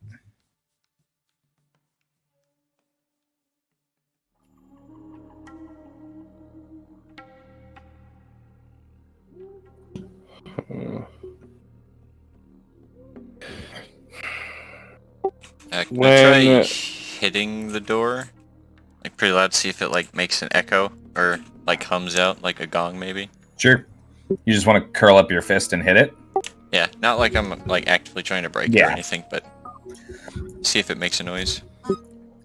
Can I try hitting the door? Like pretty loud, see if it like makes an echo or like hums out like a gong maybe? Sure. You just want to curl up your fist and hit it? Yeah, not like I'm like actively trying to break it or anything, but see if it makes a noise.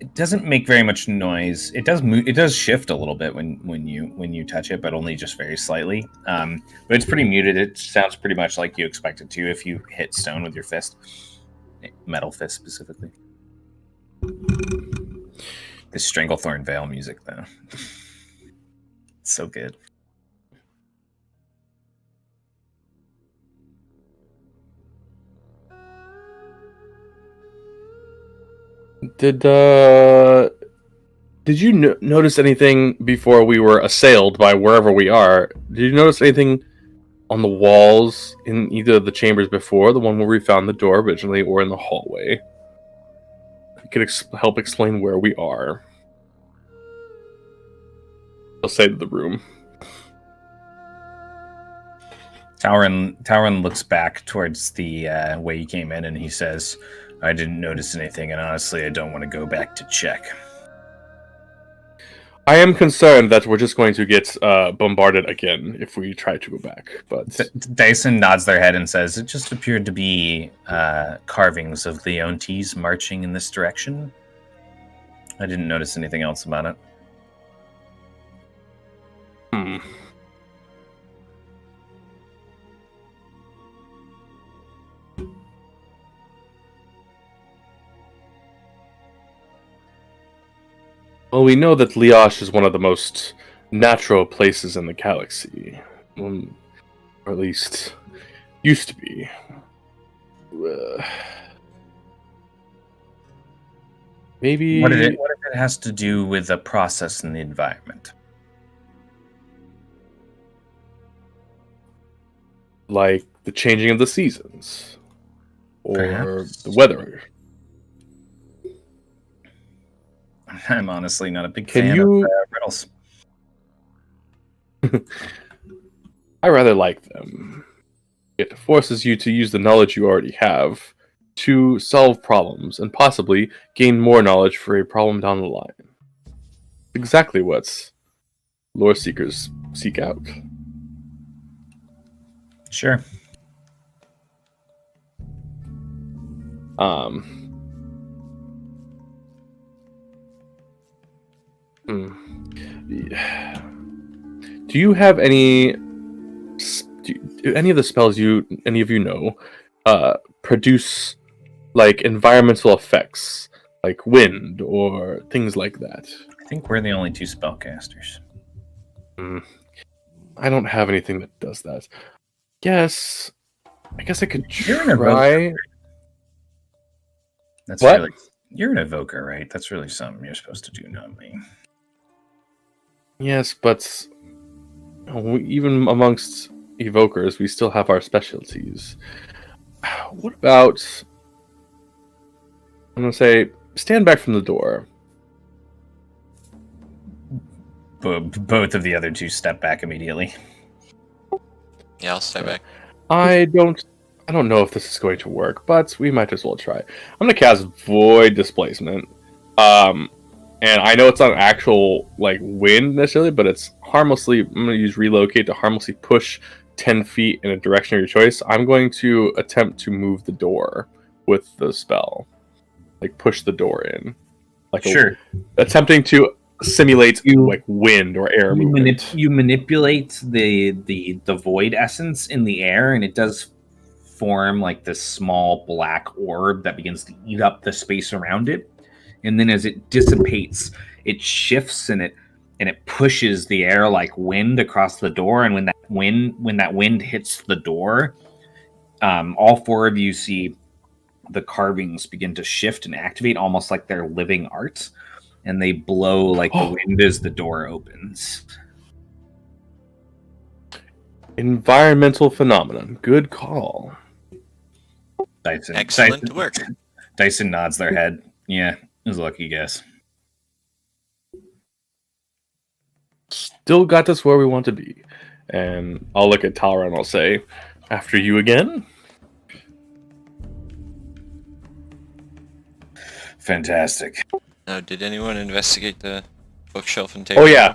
It doesn't make very much noise. It does move. It does shift a little bit when you touch it, but only just very slightly. But it's pretty muted. It sounds pretty much like you expect it to if you hit stone with your fist, metal fist specifically. The Stranglethorn Veil music, though, it's so good. Did you notice anything before we were assailed by wherever we are? Did you notice anything on the walls in either of the chambers before, the one where we found the door originally, or in the hallway? It could help explain where we are. I'll say to the room. Tauren looks back towards the way he came in, and he says, "I didn't notice anything, and honestly, I don't want to go back to check." I am concerned that we're just going to get bombarded again if we try to go back. But Dyson nods their head and says, "It just appeared to be carvings of Leontes marching in this direction. I didn't notice anything else about it." Well, we know that Leosh is one of the most natural places in the galaxy. Or at least used to be. Maybe... What if it has to do with the process in the environment? Like the changing of the seasons. Or Perhaps. the weather. I'm honestly not a big fan of riddles. I rather like them. It forces you to use the knowledge you already have to solve problems and possibly gain more knowledge for a problem down the line. exactly what Loreseekers seek out. Sure. Do you have any? Do any of the spells any of you know produce like environmental effects, like wind or things like that? I think we're the only two spellcasters. I don't have anything that does that. I guess I could You're an try. That's What? really you're an evoker, right? That's really something you're supposed to do, not me. Yes, but even amongst evokers, we still have our specialties. What about? I'm gonna say, stand back from the door. Both of the other two step back immediately. Yeah, I'll stay back. I don't know if this is going to work, but we might as well try. I'm gonna cast Void Displacement. And I know it's not an actual like wind necessarily, but it's harmlessly. I'm gonna use Relocate to harmlessly push 10 feet in a direction of your choice. I'm going to attempt to move the door with the spell, like push the door in, like Sure. attempting to simulate like wind or air movement. You manipulate the void essence in the air, and it does form like this small black orb that begins to eat up the space around it. And then as it dissipates, it shifts and it pushes the air like wind across the door. And when that wind hits the door, all four of you see the carvings begin to shift and activate almost like they're living art. And they blow like the wind as the door opens. Environmental phenomenon. Good call. Excellent work. Dyson nods their head. Yeah, it was a lucky guess. Still got us where we want to be. And I'll look at Talra and I'll say, after you again. Fantastic. Now, did anyone investigate the bookshelf and table? Oh yeah.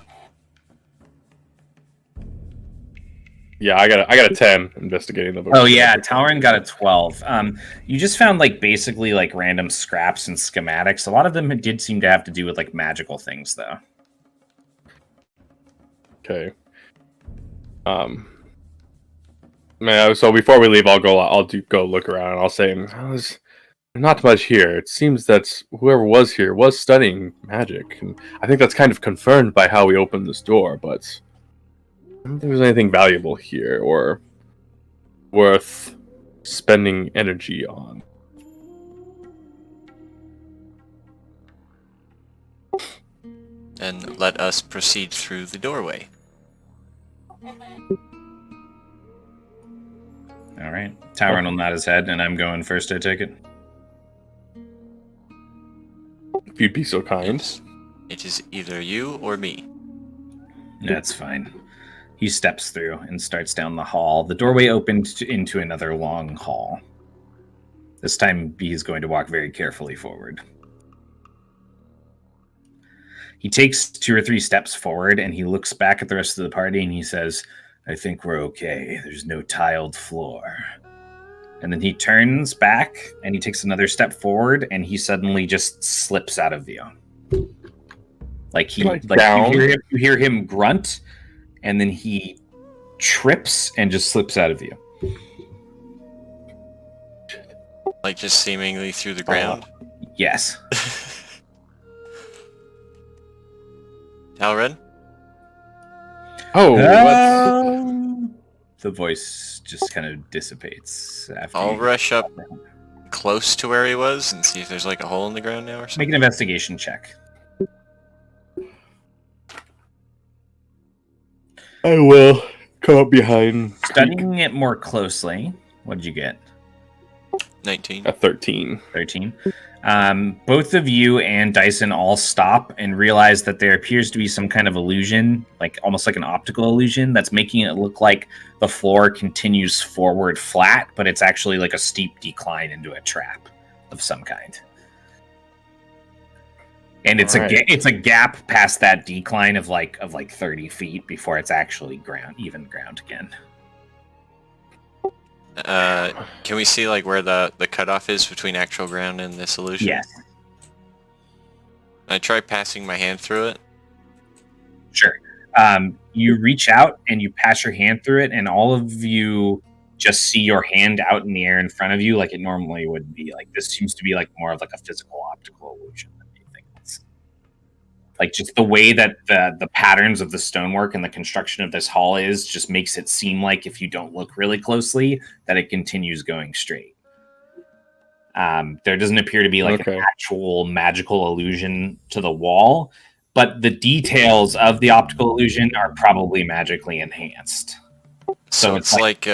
Yeah, I got a 10 investigating the book. Oh yeah, Talrin got a 12. You just found like basically like random scraps and schematics. A lot of them did seem to have to do with like magical things though. Okay. Man, so before we leave, I'll go look around and I'll say, there's not much here. It seems that whoever was here was studying magic, and I think that's kind of confirmed by how we opened this door, but I don't think there's anything valuable here or worth spending energy on. Then let us proceed through the doorway. All right. Talrin will nod his head, and I'm going first, I take it. If you'd be so kind. It is either you or me. That's fine. He steps through and starts down the hall. The doorway opens into another long hall. This time, he is going to walk very carefully forward. He takes 2 or 3 steps forward, and he looks back at the rest of the party, and he says, I think we're okay. There's no tiled floor. And then he turns back, and he takes another step forward, and he suddenly just slips out of view. Like down. You hear him grunt, and then he trips and just slips out of view. Like just seemingly through the ground? Yes. Talren? Oh, The voice just kind of dissipates after. I'll rush up close to where he was and see if there's like a hole in the ground now or something. Make an investigation check. I will come up behind. Studying it more closely, what did you get? 19. A 13. 13. Both of you and Dyson all stop and realize that there appears to be some kind of illusion, like almost like an optical illusion, that's making it look like the floor continues forward flat, but it's actually like a steep decline into a trap of some kind. And it's Alright. it's a gap past that decline of like 30 feet before it's actually even ground again. Can we see like where the cutoff is between actual ground and this illusion? Yes, I try passing my hand through it. sure. You reach out and you pass your hand through it, and all of you just see your hand out in the air in front of you, like it normally would be. Like this seems to be like more of like a physical optical illusion than anything else. Like just the way that the patterns of the stonework and the construction of this hall is just makes it seem like if you don't look really closely that it continues going straight. There doesn't appear to be like an actual magical illusion to the wall, but the details of the optical illusion are probably magically enhanced. So it's like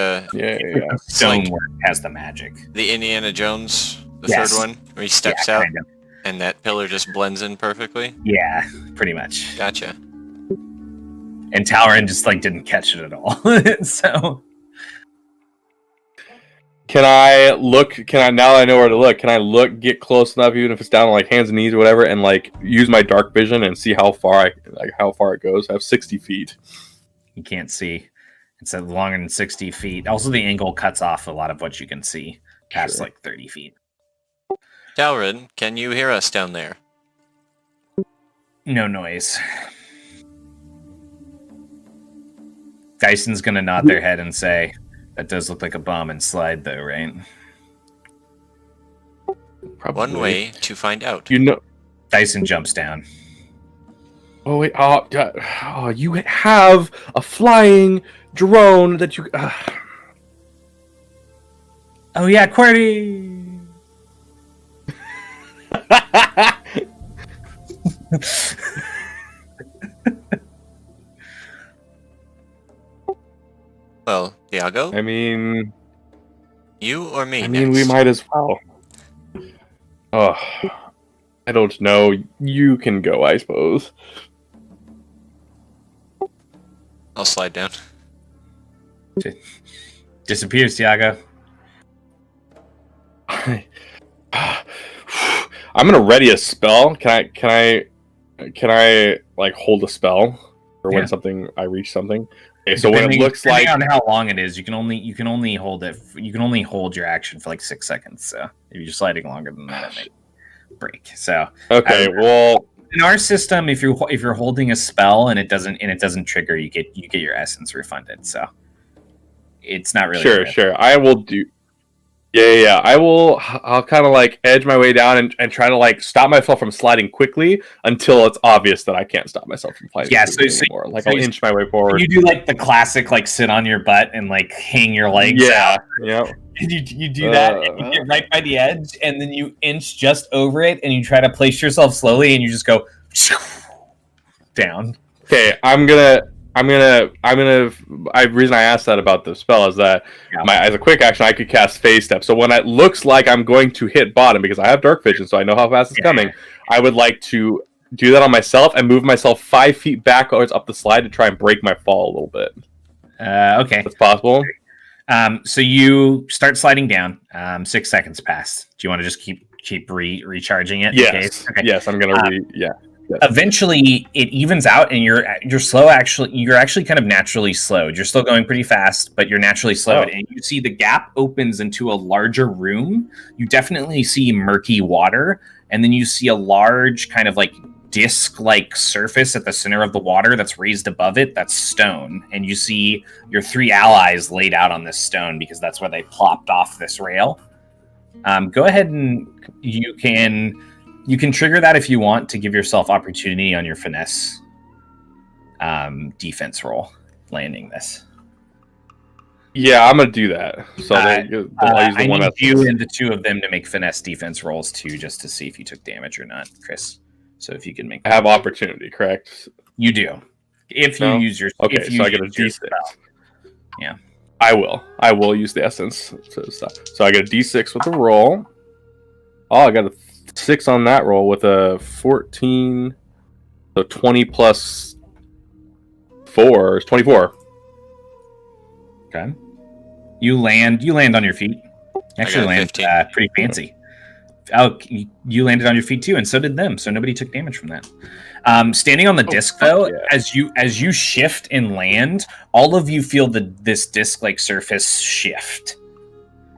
stonework has the magic. The Indiana Jones, the Yes. third one, where he steps out kind of. and that pillar just blends in perfectly. Yeah, pretty much. Gotcha. And Talron just like didn't catch it at all. So Can I look? Now that I know where to look, can I look, get close enough, even if it's down on like hands and knees or whatever, and like use my dark vision and see how far it goes? I have 60 feet. you can't see. It's longer than 60 feet. Also, the angle cuts off a lot of what you can see past like 30 feet. Talrid, can you hear us down there? No noise. Dyson's gonna nod their head and say, "That does look like a bomb and slide, though, right?" Probably. One way to find out. You know. Dyson jumps down. Oh wait! Oh, you have a flying drone that you. Oh yeah, QWERTY! Well, Iago, I mean, you or me? we next? might as well. Oh, I don't know. You can go, I suppose. I'll slide down. Disappears, Tiago. I'm gonna ready a spell. Can I like hold a spell for when I reach something? Okay, so when it looks like on how long it is, you can only hold it. You can only hold your action for like 6 seconds. So if you're sliding longer than that, it may break. So okay, well, in our system, if you're holding a spell and it doesn't trigger, you get your essence refunded. So it's not really sure. I will do. Yeah. I'll kind of like edge my way down and try to like stop myself from sliding quickly until it's obvious that I can't stop myself from sliding. Yeah, anymore. Like I'll inch my way forward. You do like the classic like sit on your butt and like hang your legs out. Yeah. And you do that, and you get right by the edge, and then you inch just over it, and you try to place yourself slowly, and you just go down. Okay, reason I asked that about the spell is that as a quick action, I could cast Phase Step. So when it looks like I'm going to hit bottom, because I have Dark Vision, so I know how fast it's coming, I would like to do that on myself and move myself 5 feet backwards up the slide to try and break my fall a little bit. Okay. That's possible. So you start sliding down. 6 seconds pass. Do you want to just keep recharging it? Yes. Okay. Yes, I'm gonna Eventually, it evens out, and you're slow. You're actually kind of naturally slowed. You're still going pretty fast, but you're naturally slowed. And you see the gap opens into a larger room. You definitely see murky water, and then you see a large kind of like disc-like surface at the center of the water that's raised above it. That's stone, and you see your 3 allies laid out on this stone because that's where they plopped off this rail. Go ahead and you can trigger that if you want to give yourself opportunity on your finesse defense roll landing this. Yeah, I'm gonna do that. So I need you and the 2 of them to make finesse defense rolls too, just to see if you took damage or not, Chris. So if you can make, I have opportunity, correct? You do. If you use your so I get a D6. Yeah, I will use the essence to stop. So I get a D6 with the roll. Oh, I got a 6 on that roll with a 14. So 20 plus 4 is 24. Okay. You land on your feet. Actually land pretty fancy. you landed on your feet too, and so did them. So nobody took damage from that. Standing on the disc, though, yeah. as you shift and land, all of you feel this disc-like surface shift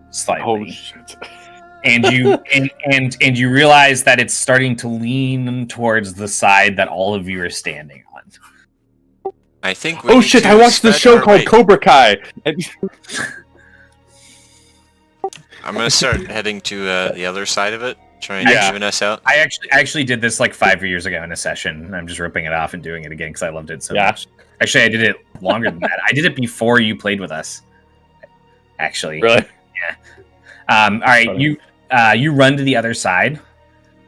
slightly. Oh shit! And you and you realize that it's starting to lean towards the side that all of you are standing on. I think we Oh need shit! to I watched this spread show our called weight. Cobra Kai. I'm gonna start heading to the other side of it, trying Yeah. to even us out. I actually did this like 5 years ago in a session, and I'm just ripping it off and doing it again because I loved it so Yeah. much. Actually, I did it longer than that. I did it before you played with us. Actually, Really? all right, Funny. you run to the other side.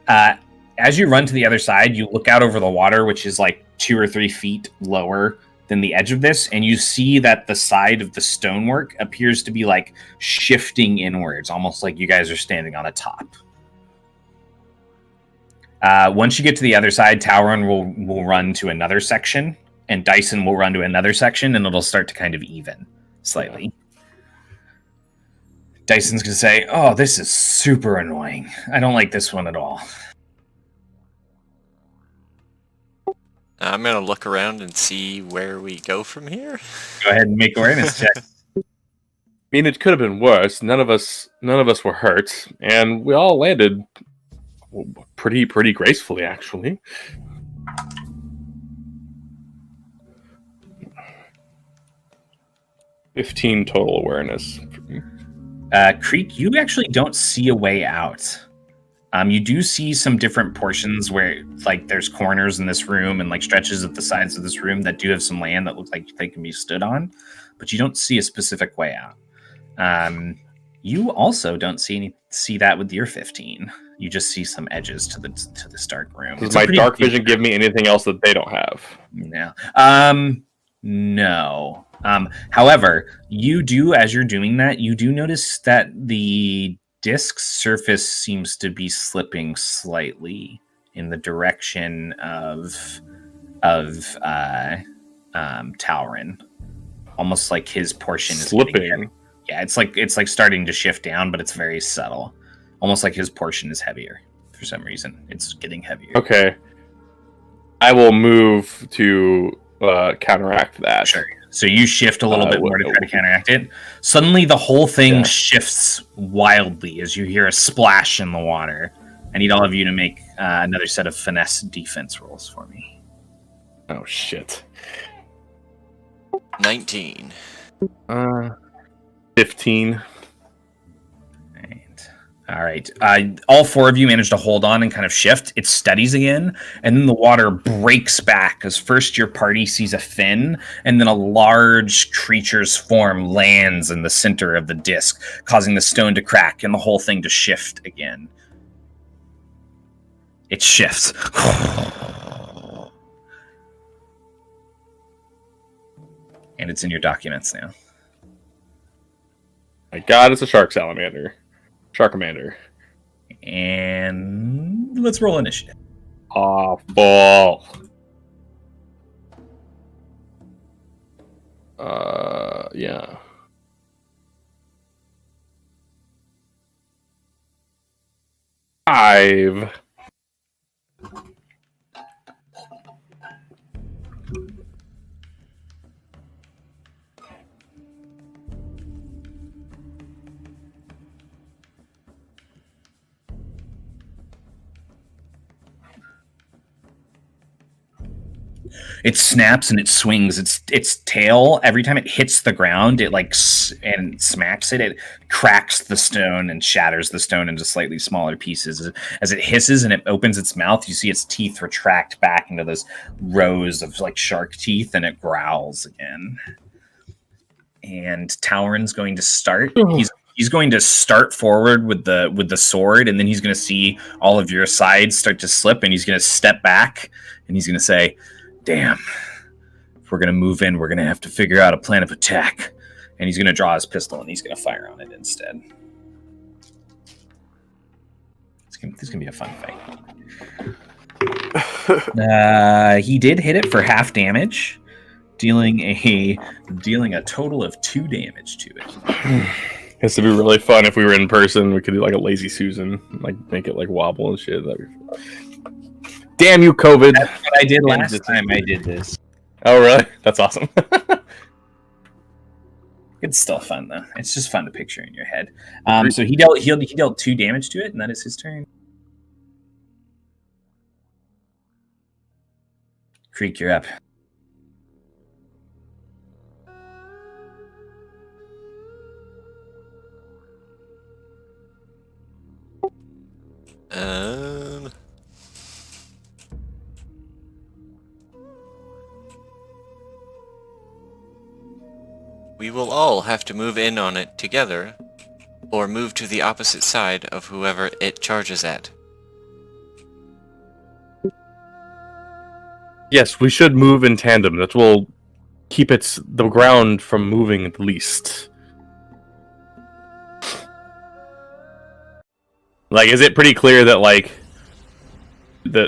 As you run to the other side, you look out over the water, which is like 2 or 3 feet lower than the edge of this, and you see that the side of the stonework appears to be like shifting inwards, almost like you guys are standing on a top. Once you get to the other side, Tauron will run to another section, and Dyson will run to another section, and it'll start to kind of even slightly. Dyson's going to say, "Oh, this is super annoying. I don't like this one at all." I'm gonna look around and see where we go from here. Go ahead and make awareness check. I mean, it could have been worse. None of us were hurt, and we all landed pretty gracefully, actually. $15 total awareness. Creek, you actually don't see a way out. You do see some different portions where, like, there's corners in this room and like stretches at the sides of this room that do have some land that look like they can be stood on, but you don't see a specific way out. You also don't see that with your 15. You just see some edges to this dark room. Does my dark vision give me anything else that they don't have? No. No. However, you do, as you're doing that, you do notice that the disk's surface seems to be slipping slightly in the direction of Tauron. Almost like his portion is Slipping. Yeah, it's like starting to shift down, but it's very subtle. Almost like his portion is heavier for some reason. It's getting heavier. Okay. I will move to counteract that. Sure. So you shift a little bit more to well- try to counteract it. Suddenly, the whole thing Yeah. shifts wildly as you hear a splash in the water. I need all of you to make another set of finesse defense rolls for me. Oh shit. 19. 15. All right. All 4 of you manage to hold on and kind of shift. It steadies again, and then the water breaks back as first your party sees a fin, and then a large creature's form lands in the center of the disc, causing the stone to crack and the whole thing to shift again. It shifts. And it's in your documents now. My god, it's a shark salamander. Sharkamander. And let's roll initiative. Awful. Yeah. Five. It snaps and it swings. Its tail, every time it hits the ground, it and smacks it. It cracks the stone and shatters the stone into slightly smaller pieces. As it hisses and it opens its mouth, you see its teeth retract back into those rows of like shark teeth, and it growls again. And Tauron's going to start. He's going to start forward with the sword, and then he's going to see all of your sides start to slip, and he's going to step back, and he's going to say, "Damn, if we're going to move in, we're going to have to figure out a plan of attack." And he's going to draw his pistol, and he's going to fire on it instead. This is going to be a fun fight. He did hit it for half damage, dealing a total of 2 damage to it. This would be really fun if we were in person. We could do like a lazy Susan, like make it like wobble and shit. That'd be fun. Damn you, COVID! That's what I did And last this- time I did this. Oh, really? That's awesome. It's still fun though. It's just fun to picture in your head. So he dealt 2 damage to it, and that is his turn. Creek, you're up. We will all have to move in on it together, or move to the opposite side of whoever it charges at. Yes, we should move in tandem. That will keep the ground from moving at least. Like, is it pretty clear that like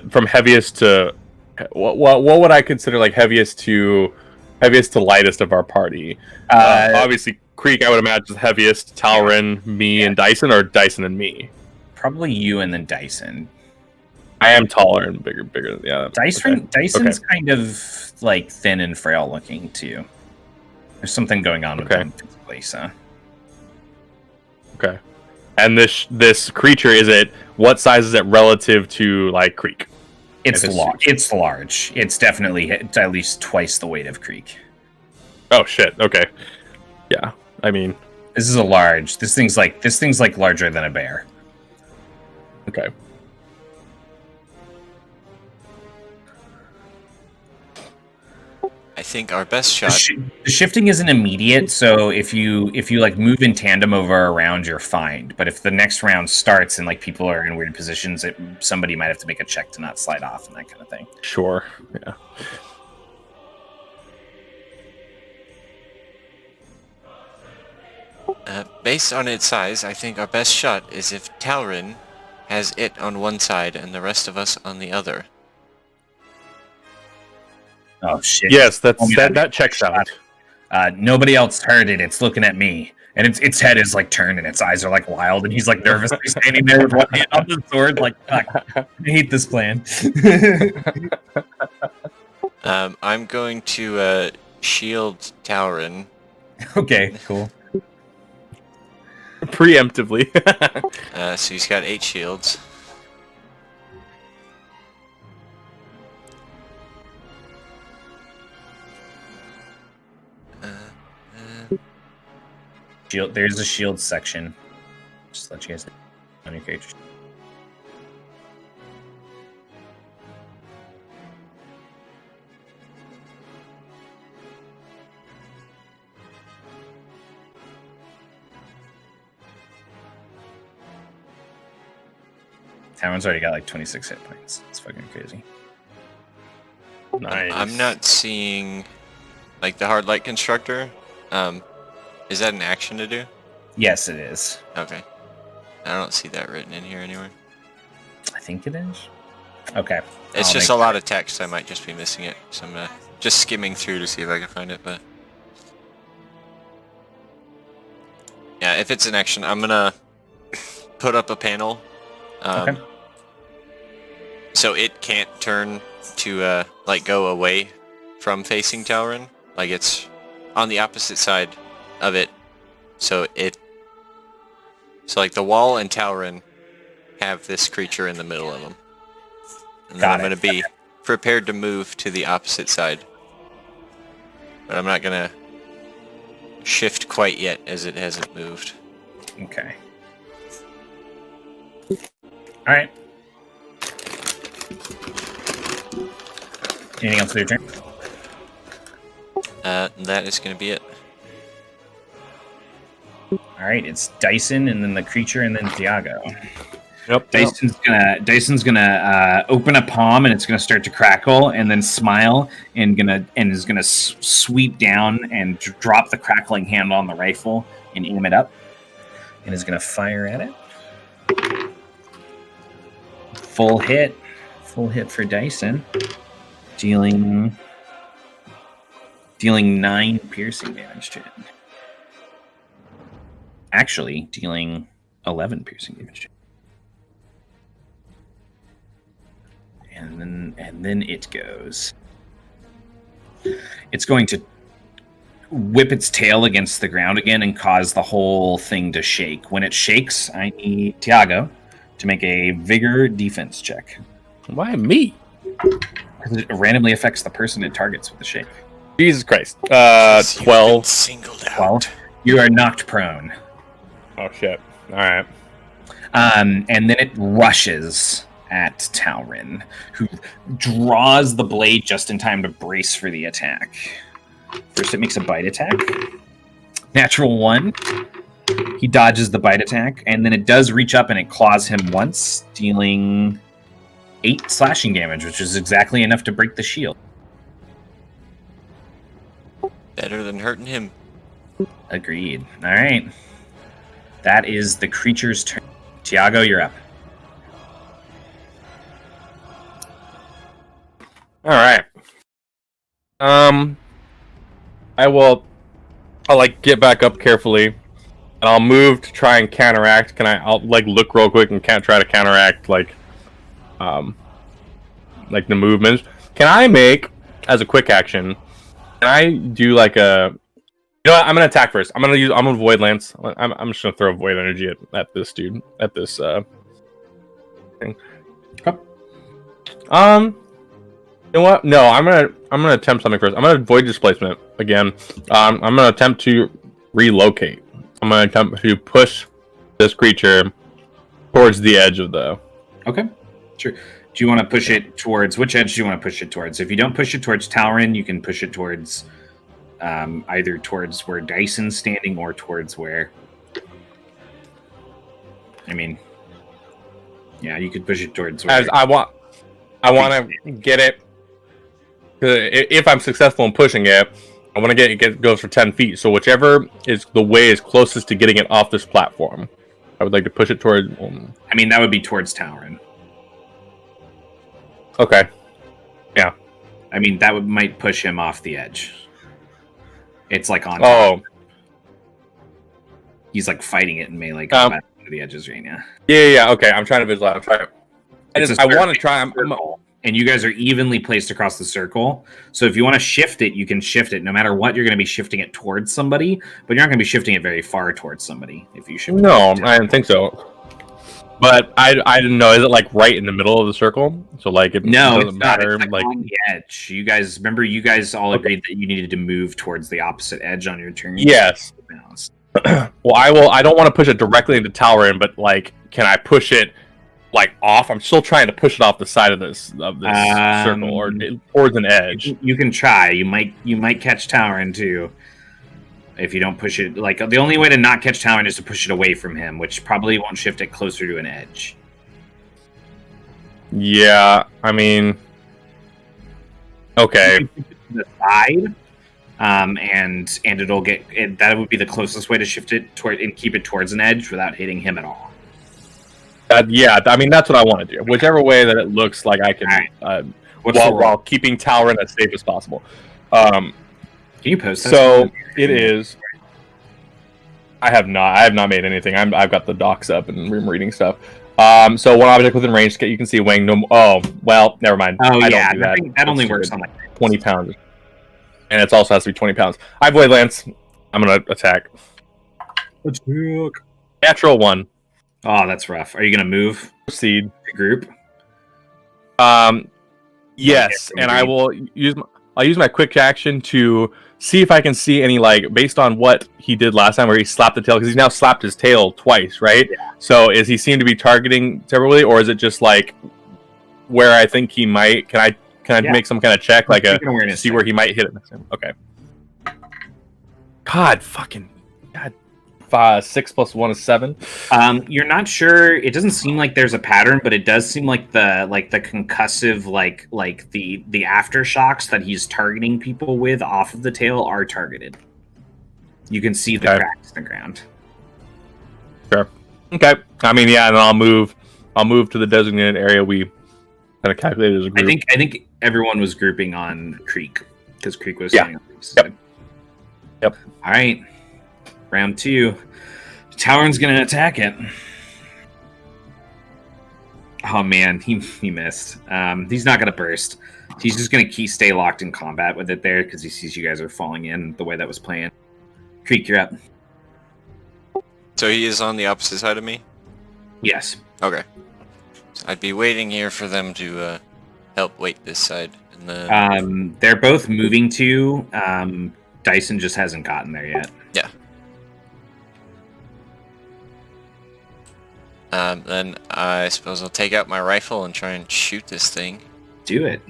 from heaviest to what would I consider like heaviest to lightest of our party? Obviously, Creek, I would imagine, is heaviest. Talrin, me, and Dyson, or Dyson and me. Probably you and then Dyson. I am taller and bigger. Yeah. Dyson's kind of like thin and frail looking too. There's something going on with him physically, so. Okay. And this creature, what size is it relative to like Creek? It's large. It's definitely at least twice the weight of Creek. Oh shit. Okay. Yeah. I mean, this thing's like larger than a bear. Okay. I think our best shot. The shifting isn't immediate, so if you like move in tandem over a round, you're fine. But if the next round starts and like people are in weird positions, somebody might have to make a check to not slide off and that kind of thing. Sure. Yeah. Based on its size, I think our best shot is if Talrin has it on one side and the rest of us on the other. Oh shit! Yes, that checks out. Nobody else heard it. It's looking at me, and its head is like turned, and its eyes are like wild, and he's like nervously standing there with one hand on the sword, like, fuck, I hate this plan. I'm going to shield Talrin. Okay, cool. Preemptively. So he's got 8 shields. There's a shield section. Just let you guys know on your character. Talron's already got like 26 hit points. It's fucking crazy. Nice. I'm not seeing like the hard light constructor. Is that an action to do? Yes, it is. Okay. I don't see that written in here anywhere. I think it is. Okay. It's just a lot of text. I might just be missing it. So I'm just skimming through to see if I can find it. But yeah, if it's an action, I'm gonna put up a panel. Okay. So it can't turn to like go away from facing Talrin. Like it's on the opposite side of it. So like the wall and Talrin have this creature in the middle of them. And then I'm going to be prepared to move to the opposite side. But I'm not going to shift quite yet as it hasn't moved. Okay. All right. Anything else for your turn? That is going to be it. All right, it's Dyson, and then the creature, and then Thiago. Yep. Dyson's gonna open a palm, and it's gonna start to crackle, and then smile, and is gonna sweep down and drop the crackling handle on the rifle and aim it up, and is gonna fire at it. Full hit for Dyson, dealing 9 piercing damage to it. Actually, dealing 11 piercing damage. And then it goes. It's going to whip its tail against the ground again and cause the whole thing to shake. When it shakes, I need Tiago to make a vigor defense check. Why me? Because it randomly affects the person it targets with the shake. Jesus Christ. You've been 12. singled out. 12. You are knocked prone. Oh, shit. All right. And then it rushes at Talrin, who draws the blade just in time to brace for the attack. First, it makes a bite attack. Natural 1. He dodges the bite attack, and then it does reach up and it claws him once, dealing 8 slashing damage, which is exactly enough to break the shield. Better than hurting him. Agreed. All right. That is the creature's turn. Tiago, you're up. All right. I'll like get back up carefully, and I'll move to try and counteract. I'll like look real quick and can't try to counteract like the movements. Can I make, as a quick action, can I do like a, you know what, I'm gonna attack first. I'm gonna void lance. I'm just gonna throw void energy at this dude, at this thing. Okay. You know what? No, I'm gonna attempt something first. I'm gonna void displacement again. I'm gonna attempt to relocate. I'm gonna attempt to push this creature towards the edge of the. Okay, sure. Do you want to push it towards, which edge do you want to push it towards? If you don't push it towards Talrin, you can push it towards either towards where Dyson's standing or towards where. I mean, yeah, you could push it towards where. As I want to get it. If I'm successful in pushing it, I want to get it goes for 10 feet. So whichever is the way is closest to getting it off this platform, I would like to push it toward. I mean, that would be towards Talrin. Okay. Yeah. I mean, that might push him off the edge. It's like on. Oh. He's like fighting it in melee combat to the edges right now. Yeah. Okay, I'm trying to visualize. I want to try. And you guys are evenly placed across the circle. So if you want to shift it, you can shift it. No matter what, you're going to be shifting it towards somebody, but you're not going to be shifting it very far towards somebody if you shift. No, I didn't think so. But I didn't know. Is it like right in the middle of the circle? So like it doesn't matter. It's like on the edge. You guys remember? You guys all agreed that you needed to move towards the opposite edge on your turn. Yes. Well, I don't want to push it directly into Talrin, but like, can I push it like off? I'm still trying to push it off the side of this circle or towards an edge. You can try. You might catch Talrin too. If you don't push it, like the only way to not catch Talrin is to push it away from him, which probably won't shift it closer to an edge. Yeah, I mean, okay. The side, and it'll get that would be the closest way to shift it toward and keep it towards an edge without hitting him at all. Yeah, I mean that's what I want to do. Whichever way that it looks like I can, while keeping Talrin as safe as possible. Can you post that? So it is. I have not made anything. I've got the docs up and I'm reading stuff. So one object within range, you can see weighing no. Oh well, never mind. Oh I yeah, don't do that only works on like 20 pounds, and it also has to be 20 pounds. I have void lance. I'm gonna attack. Let's go. Natural 1. Oh, that's rough. Are you gonna move? Proceed. The group. Yes, and I will use my quick action to see if I can see any, like, based on what he did last time where he slapped the tail, because he's now slapped his tail twice, right? Yeah. So is he seem to be targeting separately, or is it just like where I think he might? Can I make some kind of check, like see where he might hit it next time? Okay. God. 6 + 1 is 7. You're not sure. It doesn't seem like there's a pattern, but it does seem like the concussive, like the aftershocks that he's targeting people with off of the tail are targeted. You can see the cracks in the ground. Sure. Okay. I mean, yeah, and I'll move to the designated area we kind of calculated as a group. I think everyone was grouping on Creek because Creek was Yep. All right. Round 2. Talon's gonna attack it. Oh man, he missed. He's not gonna burst. He's just gonna stay locked in combat with it there because he sees you guys are falling in the way that was playing. Creek, you're up. So he is on the opposite side of me? Yes. Okay. So I'd be waiting here for them to help wait this side. And then... They're both moving to. Dyson just hasn't gotten there yet. Yeah. Then I suppose I'll take out my rifle and try and shoot this thing. Do it.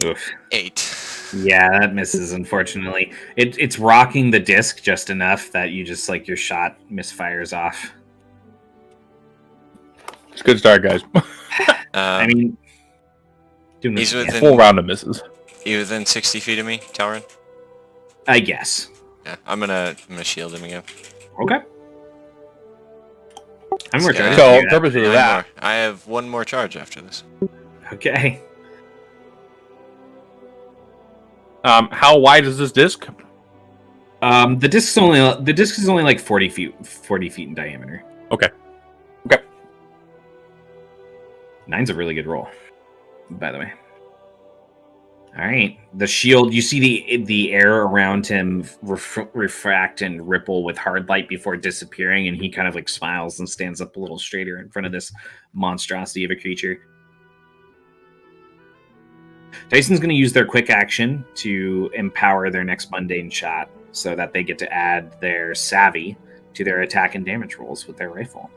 Oof. 8. Yeah, that misses, unfortunately. It's rocking the disc just enough that you just, like, your shot misfires off. It's a good start, guys. I mean... he's within... Full round of misses. You within 60 feet of me, Talron? I guess. Yeah, I'm gonna shield him again. Okay. I'm more charges. So, purpose of that. I have one more charge after this. Okay. How wide is this disc? The disc is only like 40 feet in diameter. Okay. 9's a really good roll, by the way. All right, the shield. You see the air around him refract and ripple with hard light before disappearing, and he kind of like smiles and stands up a little straighter in front of this monstrosity of a creature. Dyson's going to use their quick action to empower their next mundane shot, so that they get to add their savvy to their attack and damage rolls with their rifle.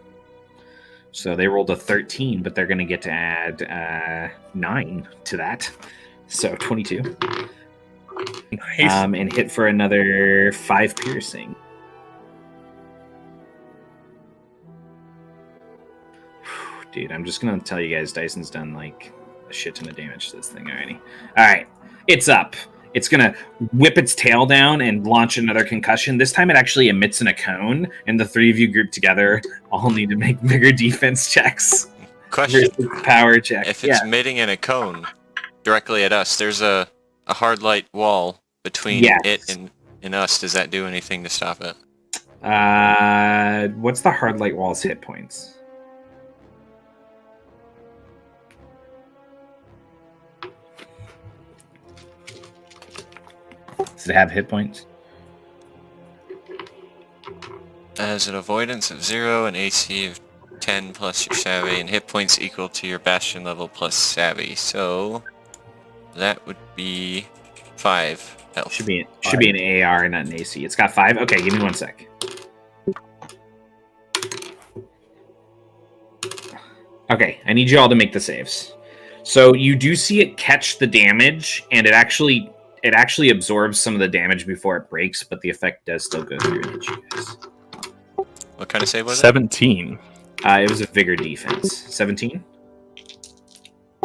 So they rolled a 13, but they're going to get to add 9 to that. So 22. Nice. And hit for another 5 piercing. Dude, I'm just going to tell you guys Dyson's done like a shit ton of damage to this thing already. All right, it's up. It's going to whip its tail down and launch another concussion. This time it actually emits in a cone, and the 3 of you grouped together all need to make bigger defense checks. Question. Power check. If it's emitting in a cone directly at us, there's a hard light wall between it and us. Does that do anything to stop it? What's the hard light wall's hit points? Does it have hit points? Has an avoidance of 0 and AC of 10 plus your savvy, and hit points equal to your bastion level plus savvy. So that would be 5 health. Should be an AR, not an AC. It's got 5. Okay, give me 1 sec. Okay, I need you all to make the saves. So you do see it catch the damage, and it actually absorbs some of the damage before it breaks, but the effect does still go through and hit you guys. What kind of save was it? 17. It was a vigor defense. 17?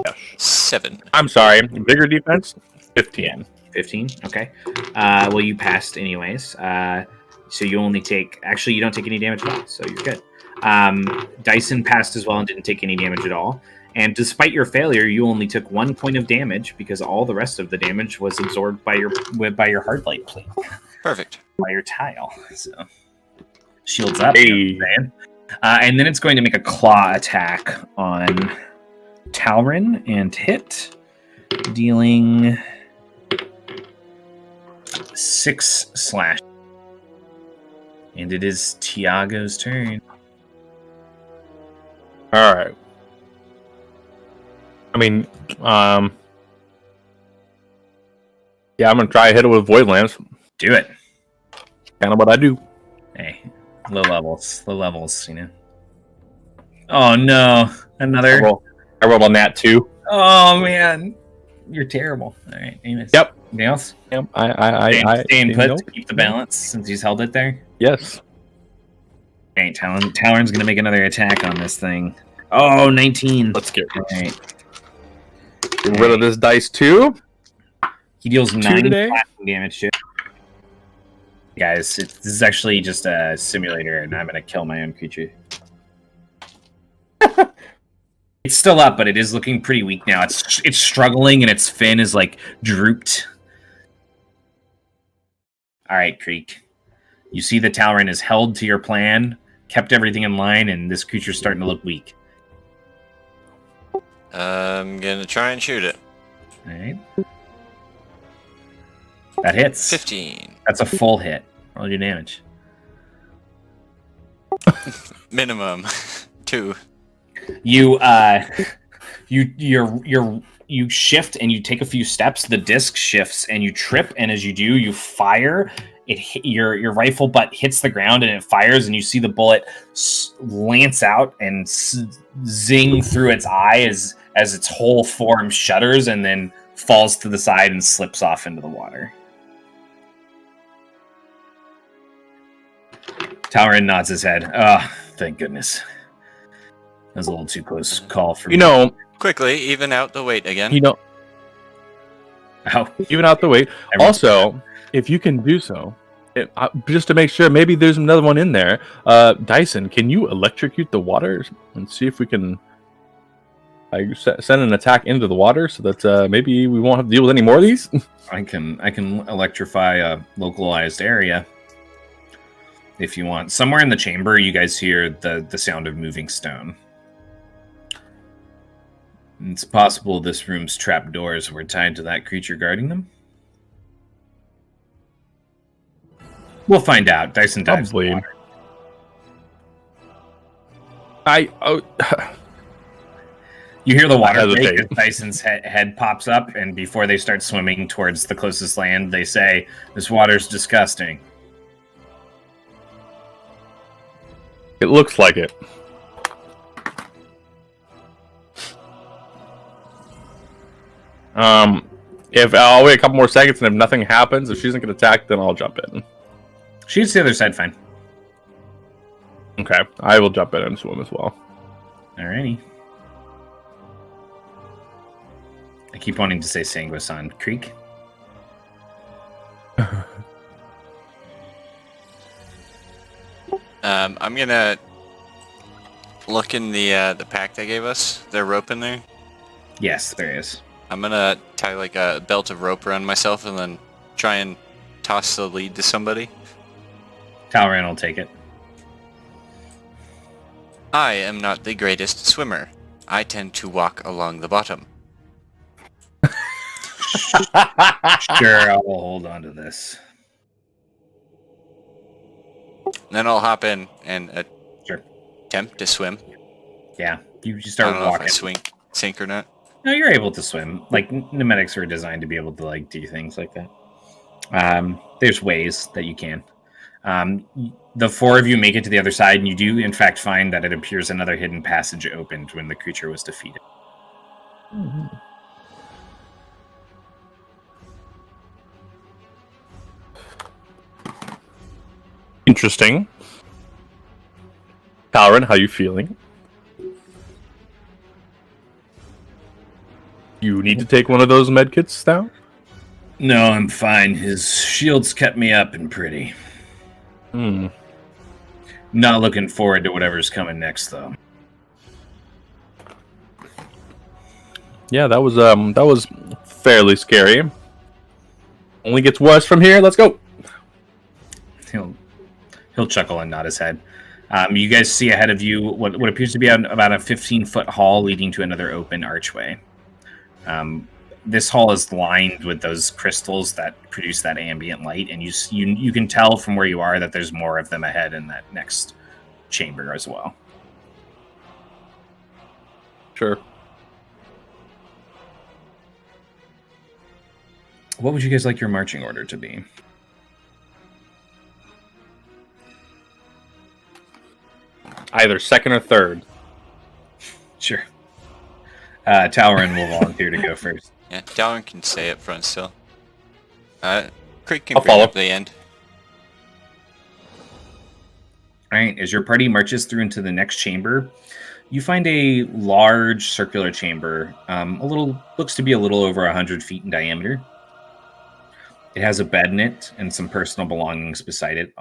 Yes. 7. I'm sorry. Bigger defense? 15. 15? Okay. Well, you passed anyways. So you only take... Actually, you don't take any damage at all, so you're good. Dyson passed as well and didn't take any damage at all. And despite your failure, you only took 1 point of damage because all the rest of the damage was absorbed by your hard light plate. Perfect. By your tile. So shields up. Hey. And then it's going to make a claw attack on Talrin and hit, dealing 6 slash. And it is Tiago's turn. All right. I mean, yeah, I'm gonna try to hit it with Void Lance. Do it. Kind of what I do. Hey, low levels, you know. Oh no, another. I rolled on that too. Oh man, you're terrible. All right, Amos. Yep. Anything else? Yep. I staying put nope. to keep the balance since he's held it there. Yes. Okay, Talon's gonna make another attack on this thing. Oh, 19. Let's get right. rid of this dice too. He deals 9 today? damage to it. Guys, this is actually just a simulator, and I'm gonna kill my own creature. It's still up, but it is looking pretty weak now. It's struggling, and its fin is like drooped. All right, Creek. You see the Talron is held to your plan, kept everything in line, and this creature's starting to look weak. I'm gonna try and shoot it. All right. That hits. 15. That's a full hit. Roll your damage. Minimum. 2. You you shift and you take a few steps. The disc shifts and you trip, and as you do, you fire. Your rifle butt hits the ground and it fires, and you see the bullet lance out and zing through its eye as its whole form shudders and then falls to the side and slips off into the water. Talron nods his head. Oh, thank goodness. That was a little too close call for me. You know, Quickly, even out the weight again. you know, Oh, even out the weight. Also, if you can do so, just to make sure, maybe there's another one in there. Dyson, can you electrocute the water and see if we can send an attack into the water so that maybe we won't have to deal with any more of these? I can electrify a localized area if you want. Somewhere in the chamber, you guys hear the sound of moving stone. It's possible this room's trapdoors were tied to that creature guarding them. We'll find out. Dyson dives in the Probably. water. You hear the water break hesitate. as Dyson's head pops up, and before they start swimming towards the closest land, they say, "This water's disgusting." It looks like it. If I'll wait a couple more seconds, and if nothing happens, if she doesn't get attacked, then I'll jump in. Shoots the other side, fine. Okay, I will jump in and swim as well. Alrighty. I keep wanting to say Sanguisan Creek. I'm gonna look in the pack they gave us. Their rope in there. Yes, there is. I'm gonna tie like a belt of rope around myself and then try and toss the lead to somebody. Talran will take it. I am not the greatest swimmer. I tend to walk along the bottom. Sure, I will hold on to this. Then I'll hop in and Sure. attempt to swim. Yeah, you just I start don't know if walking. I sink or not. No, you're able to swim. Like, pneumatics were designed to be able to like do things like that. There's ways that you can. The four of you make it to the other side, and you do, in fact, find that it appears another hidden passage opened when the creature was defeated. Interesting. Talron, how you feeling? You need to take one of those medkits now? No, I'm fine. His shields kept me up and pretty. Hmm. Not looking forward to whatever's coming next, though. Yeah, that was fairly scary. Only gets worse from here. Let's go. He'll chuckle and nod his head. You guys see ahead of you what appears to be about a 15-foot hall leading to another open archway. This hall is lined with those crystals that produce that ambient light, and you can tell from where you are that there's more of them ahead in that next chamber as well. Sure. What would you guys like your marching order to be? Either second or third. Sure. Talron will volunteer to go first. Yeah, Talon can stay up front still. Creek can I'll bring follow. up the end. All right, as your party marches through into the next chamber, you find a large circular chamber, looks to be a little over 100 feet in diameter. It has a bed in it and some personal belongings beside it,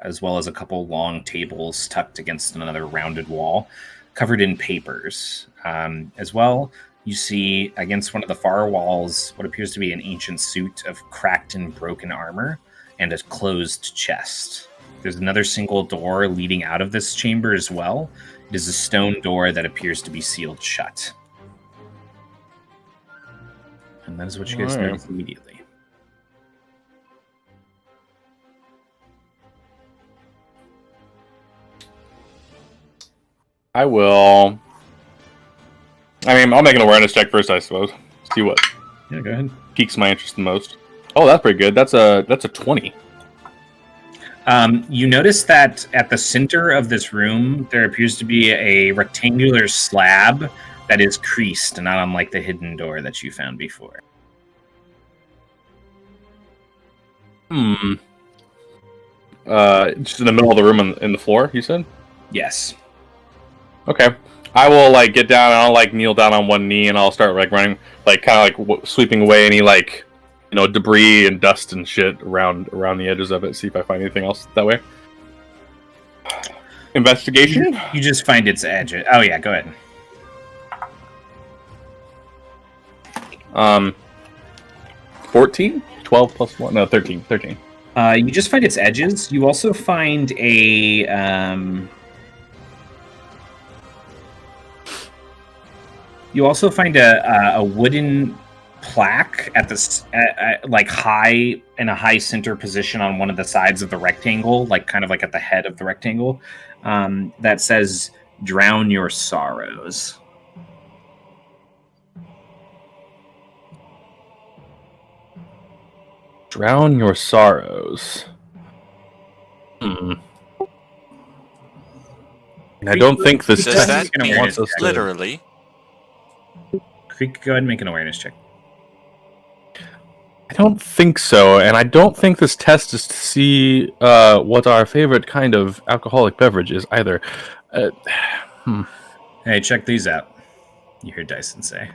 as well as a couple long tables tucked against another rounded wall, covered in papers. As well, you see against one of the far walls what appears to be an ancient suit of cracked and broken armor and a closed chest. There's another single door leading out of this chamber as well. It is a stone door that appears to be sealed shut. And that is what you guys Alright. notice immediately. I will. I mean, I'll make an awareness check first, I suppose. See what Yeah, go ahead. piques my interest the most. Oh, that's pretty good. That's a 20. You notice that at the center of this room, there appears to be a rectangular slab that is creased, not unlike the hidden door that you found before. Just in the middle of the room in the floor, you said? Yes. Okay. I will get down and I'll kneel down on one knee and I'll start running, kind of sweeping away any debris and dust and shit around the edges of it. See if I find anything else that way. Investigation. You just find its edge. Oh yeah, go ahead. 14, 12 plus 1. No, 13. You just find its edges. You also find a wooden plaque at this high in a high center position on one of the sides of the rectangle, kind of at the head of the rectangle, that says "Drown your sorrows." Drown your sorrows. And I don't think this Does test that mean wants us to... literally? Creek, go ahead and make an awareness check. I don't think so, and I don't think this test is to see what our favorite kind of alcoholic beverage is either. Hey, check these out. You hear Dyson say.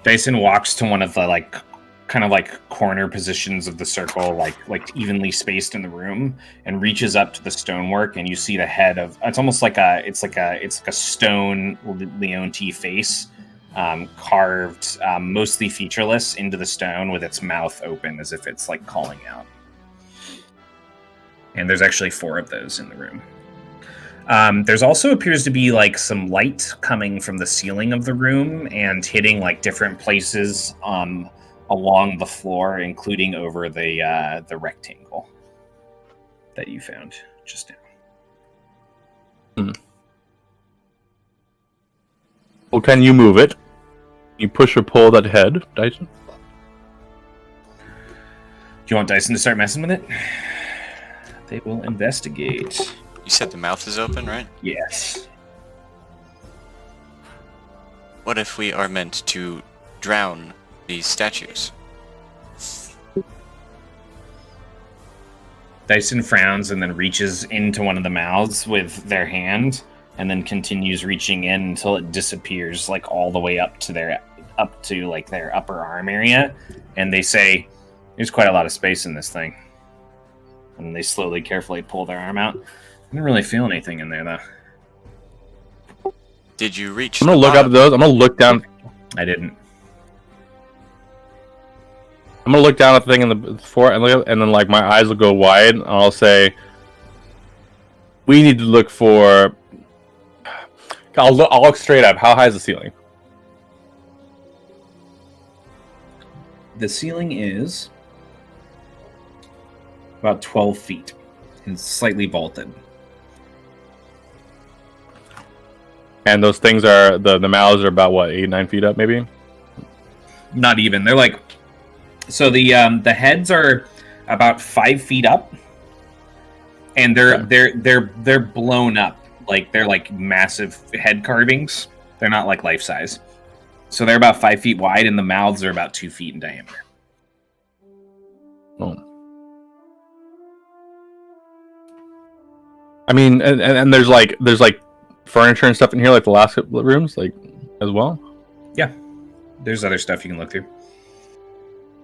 Dyson walks to one of the kind of corner positions of the circle, like evenly spaced in the room, and reaches up to the stonework, and you see the head of. It's almost like a stone Leonti face. Carved, mostly featureless, into the stone with its mouth open as if it's calling out. And there's actually 4 of those in the room. There's also appears to be some light coming from the ceiling of the room and hitting different places along the floor, including over the rectangle that you found just now. Well, can you move it? You push or pull that head, Dyson? Do you want Dyson to start messing with it? They will investigate. You said the mouth is open, right? Yes. What if we are meant to drown these statues? Dyson frowns and then reaches into one of the mouths with their hand, and then continues reaching in until it disappears, all the way up to their upper arm area. And they say, "There's quite a lot of space in this thing." And they slowly, carefully pull their arm out. I didn't really feel anything in there, though. Did you reach? I'm gonna look up those. I'm gonna look down. I didn't. I'm gonna look down at the thing in the floor and look, and then my eyes will go wide, and I'll say, "We need to look for." I'll look straight up. How high is the ceiling? The ceiling is about 12 feet and slightly vaulted. And those things are the mouths are about what, 8-9 feet up, maybe? Not even. They're so the heads are about 5 feet up, and they're blown up. They're massive head carvings. They're not life size. So they're about 5 feet wide, and the mouths are about 2 feet in diameter. Oh. I mean, and there's furniture and stuff in here, the last rooms, as well. Yeah, there's other stuff you can look through.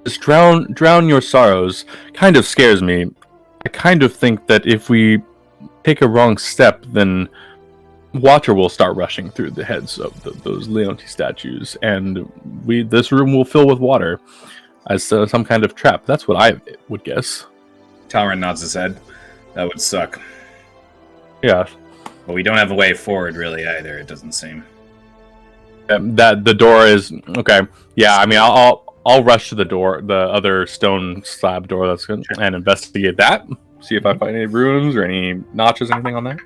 This drown your sorrows kind of scares me. I kind of think that if we take a wrong step, then water will start rushing through the heads of those Leonti statues, and this room will fill with water as some kind of trap. That's what I would guess. Talron nods his head. That would suck. Yeah. But we don't have a way forward, really, either, it doesn't seem. That the door is okay. Yeah, I mean, I'll rush to the door, the other stone slab door that's good, and investigate that. See if I find any runes or any notches, anything on there.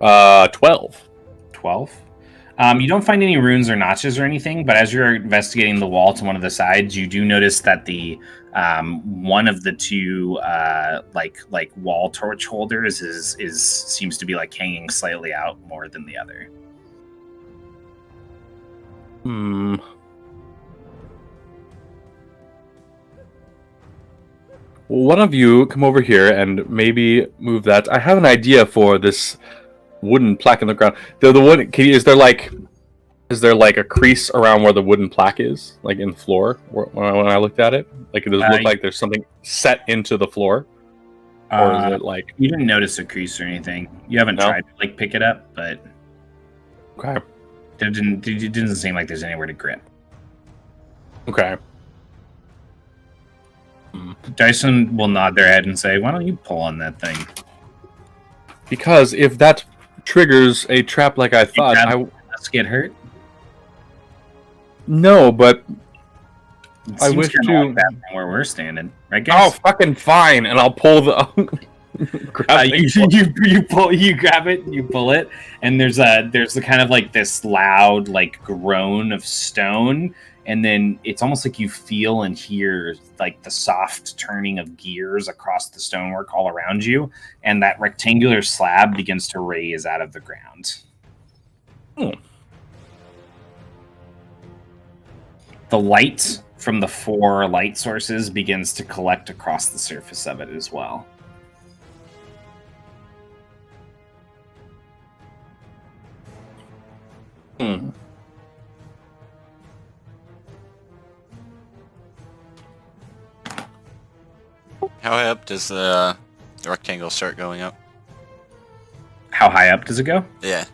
12. 12. You don't find any runes or notches or anything, but as you're investigating the wall to one of the sides, you do notice that the one of the two like wall torch holders is seems to be like hanging slightly out more than the other. One of you come over here and maybe move that. I have an idea for this wooden plaque in the ground. The wood. Is there like a crease around where the wooden plaque is, like in the floor? When I looked at it, like, does it look like there's something set into the floor, or is it like you didn't notice a crease or anything? You haven't tried to like pick it up, but okay, it didn't seem like there's anywhere to grip. Okay. Dyson will nod their head and say, "Why don't you pull on that thing?" Because if that triggers a trap like I thought, let's get hurt. No, but I wish to like that from where we're standing, right, guys? Oh, fucking fine, and I'll pull the. You grab it, you pull it, and there's the kind of like this loud like groan of stone, and then it's almost like you feel and hear like the soft turning of gears across the stonework all around you, and that rectangular slab begins to raise out of the ground. The light from the 4 light sources begins to collect across the surface of it as well. How high up does the rectangle start going up? How high up does it go? Yeah.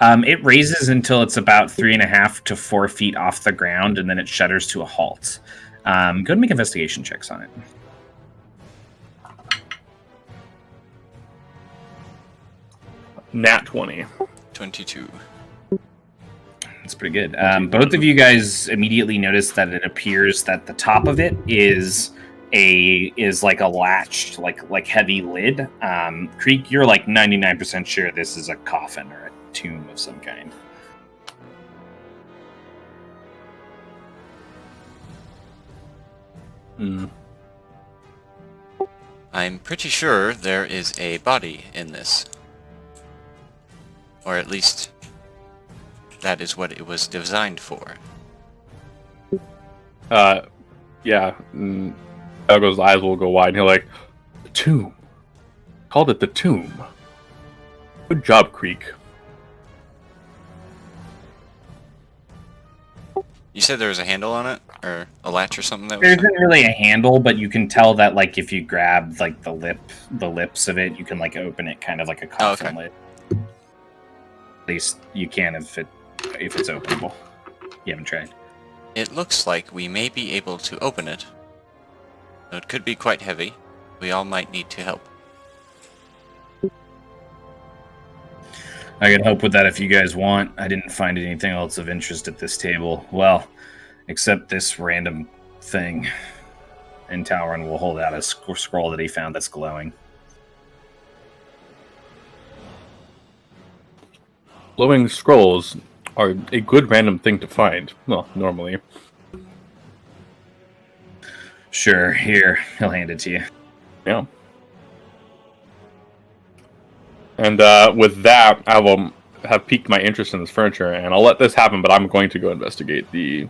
It raises until it's about 3.5 to 4 feet off the ground, and then it shudders to a halt. Go ahead and make investigation checks on it. Nat 20. 22. That's pretty good. Both of you guys immediately notice that it appears that the top of it is like a latched, like heavy lid. Creek, you're like 99% sure this is a coffin or a tomb of some kind. I'm pretty sure there is a body in this. Or at least that is what it was designed for. Yeah. Elgo's eyes will go wide, and he'll like, the tomb. Called it the tomb. Good job, Creek. You said there was a handle on it? Or a latch or something? There isn't really a handle, but you can tell that like if you grab like the lips of it, you can like open it kind of like a coffin lid. At least you can if it's openable. You haven't tried. It looks like we may be able to open it. Though it could be quite heavy. We all might need to help. I can help with that if you guys want. I didn't find anything else of interest at this table. Well, except this random thing. And Talron will hold out a scroll that he found that's glowing. Glowing scrolls are a good random thing to find. Well, normally. Sure, here. He'll hand it to you. Yeah. And with that, I will have piqued my interest in this furniture, and I'll let this happen, but I'm going to go investigate the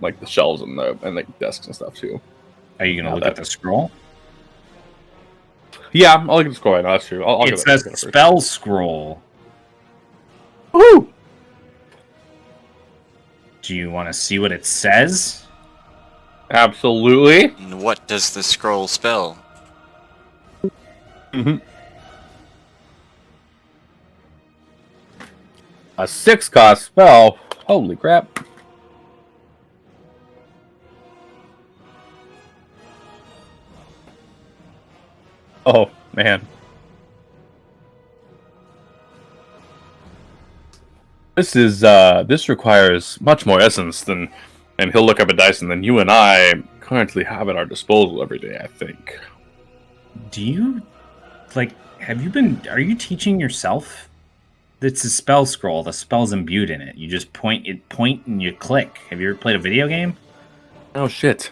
like the shelves and the desks and stuff too. Are you going to look at the scroll? Yeah, I'll look at the scroll right now. That's true. It's a spell scroll. Woo! Do you want to see what it says? Absolutely. And what does the scroll spell? A 6 cost spell. Holy crap. Oh, man. This requires much more essence than, and he'll look up at Dyson, than you and I currently have at our disposal every day, I think. Do you, are you teaching yourself? It's a spell scroll. The spell's imbued in it. You just point and you click. Have you ever played a video game? Oh, shit.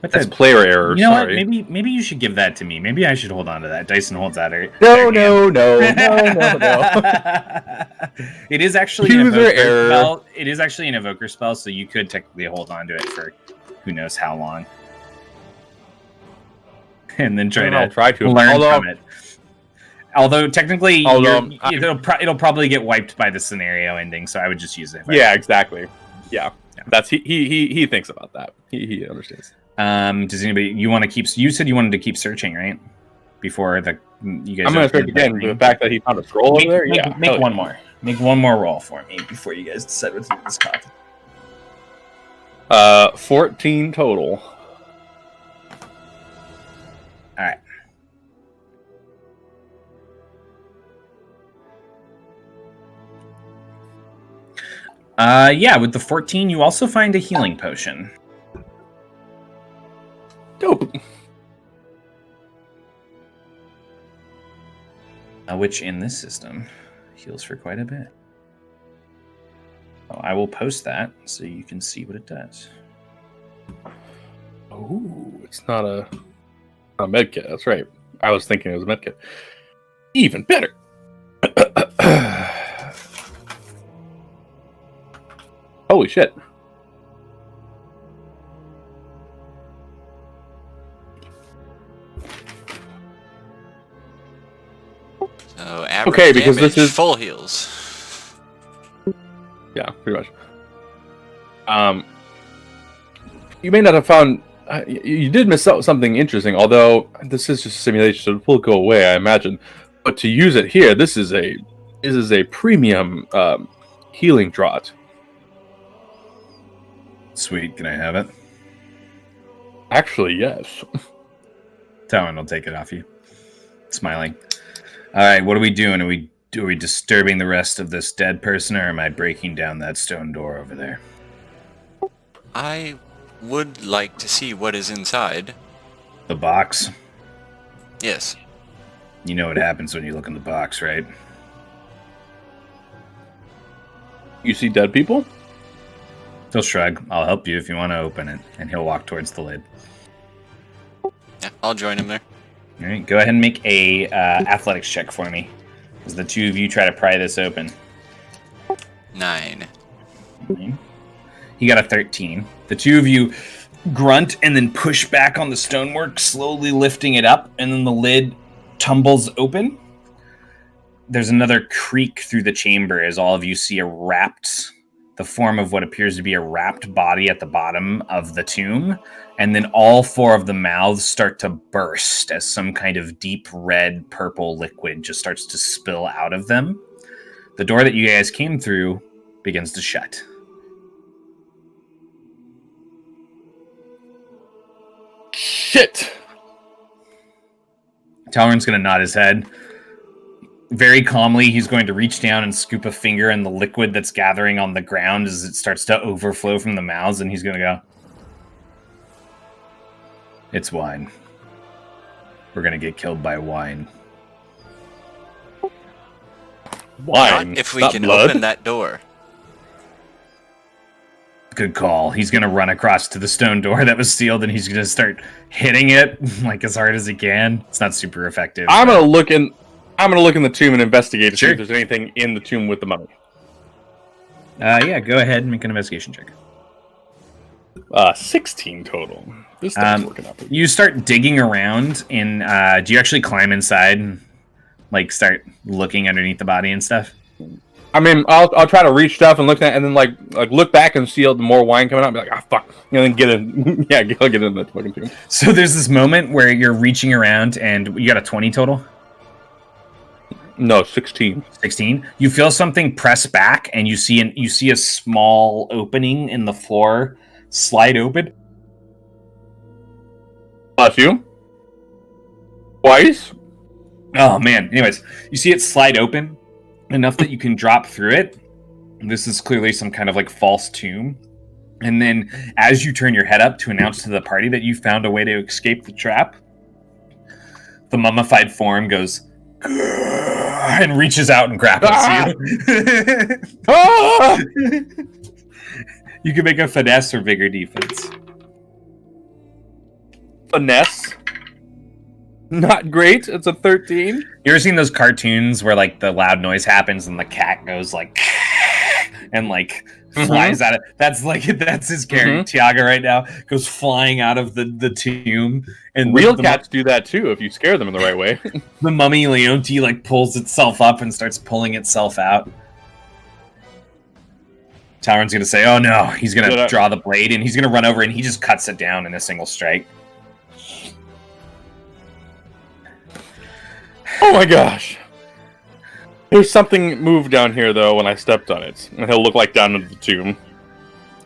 What That's the- player error, You know what? sorry. Maybe you should give that to me. Maybe I should hold on to that. Dyson holds that. No. It is actually User an evoker error. spell. It is actually an evoker spell, so you could technically hold on to it for who knows how long, and then I'll try to. learn from it. Although technically, Although, it'll probably get wiped by the scenario ending, so I would just use it. Yeah, exactly. Yeah. That's he thinks about that. He understands. Does anybody? You want to keep? You said you wanted to keep searching, right? Before you guys. I'm gonna search again. The fact that he found a scroll over there. Yeah. Make one more. Make one more roll for me before you guys decide what to do with this coffee. 14 total. All right. Yeah, with the 14, you also find a healing potion. Dope. Which in this system heals for quite a bit. I will post that so you can see what it does. Oh, it's not a medkit. That's right. I was thinking it was a medkit. Even better. Holy shit. So average Okay, because this damage, is- full heals. Yeah, pretty much. You may not have found. You did miss out something interesting, although this is just a simulation, so it will go away, I imagine. But to use it here, this is a premium healing draught. Sweet, can I have it? Actually, yes. Talon will take it off you. Smiling. All right, what are we doing? Are we disturbing the rest of this dead person, or am I breaking down that stone door over there? I would like to see what is inside. The box. Yes. You know what happens when you look in the box, right? You see dead people? He'll shrug. I'll help you if you want to open it. And he'll walk towards the lid. Yeah, I'll join him there. All right, go ahead and make a athletics check for me. As the two of you try to pry this open. 9. He got a 13. The two of you grunt and then push back on the stonework, slowly lifting it up, and then the lid tumbles open. There's another creak through the chamber as all of you see the form of what appears to be a wrapped body at the bottom of the tomb, and then all four of the mouths start to burst as some kind of deep red purple liquid just starts to spill out of them. The door that you guys came through begins to shut. Shit! Talron's going to nod his head. Very calmly, he's going to reach down and scoop a finger in the liquid that's gathering on the ground as it starts to overflow from the mouths, and he's going to go, "It's wine. We're going to get killed by wine." Wine. Not if we not can blood. open that door. Good call. He's going to run across to the stone door that was sealed, and he's going to start hitting it like as hard as he can. It's not super effective. I'm gonna look in the tomb and investigate to see Sure. if there's anything in the tomb with the mummy. Yeah, go ahead and make an investigation check. 16 total. This stuff's working out. You start digging around, and do you actually climb inside and like start looking underneath the body and stuff? I mean, I'll try to reach stuff and look at it, and then like look back and see the more wine coming out, and be like, ah, fuck, and then get in. Yeah, I'll get in the fucking tomb. So there's this moment where you're reaching around, and you got a 20 total. No, 16. 16. You feel something press back, and you see a small opening in the floor slide open. Bless you. Twice? Oh man. Anyways, you see it slide open enough that you can drop through it. This is clearly some kind of like false tomb. And then as you turn your head up to announce to the party that you found a way to escape the trap, the mummified form goes and reaches out and grapples you. Ah! You can make a finesse or vigor defense. Finesse. Not great. It's a 13. You ever seen those cartoons where like the loud noise happens and the cat goes like and like flies out of that's his character Tiago right now, goes flying out of the tomb, and Real cats do that too if you scare them in the right way. the mummy Leonti like pulls itself up and starts pulling itself out. Tauron's gonna say, oh no, he's gonna draw the blade and he's gonna run over and he just cuts it down in a single strike. Oh my gosh. There's something moved down here though when I stepped on it. And he'll look like down into the tomb.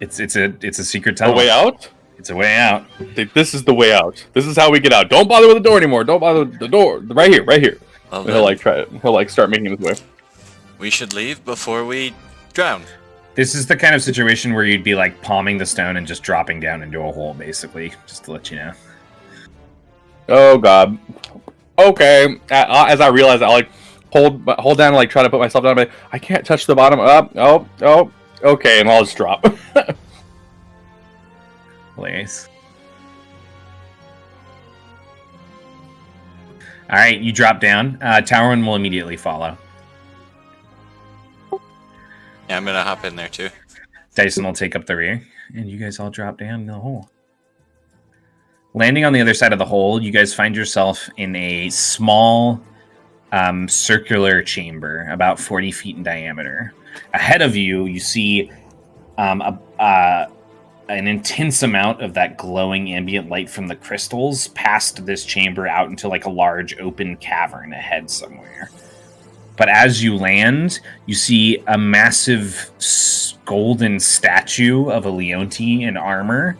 It's a secret tunnel. A way out? It's a way out. This is the way out. This is how we get out. Don't bother with the door anymore. Don't bother with the door. Right here. Well, And he'll like start making his way. we should leave before we drown. This is the kind of situation where you'd be like palming the stone and just dropping down into a hole, basically, just to let you know. Oh god. Okay. As I realize, I like hold down and like try to put myself down. But I can't touch the bottom. Oh. Okay, and I'll just drop. Hilarious. All right, you drop down. Tauron will immediately follow. Yeah, I'm gonna hop in there too. Dyson will take up the rear, and you guys all drop down in the hole. Landing on the other side of the hole, you guys find yourself in a small circular chamber, about 40 feet in diameter. Ahead of you, you see an intense amount of that glowing ambient light from the crystals past this chamber out into like a large open cavern ahead somewhere. But as you land, you see a massive golden statue of a Leonti in armor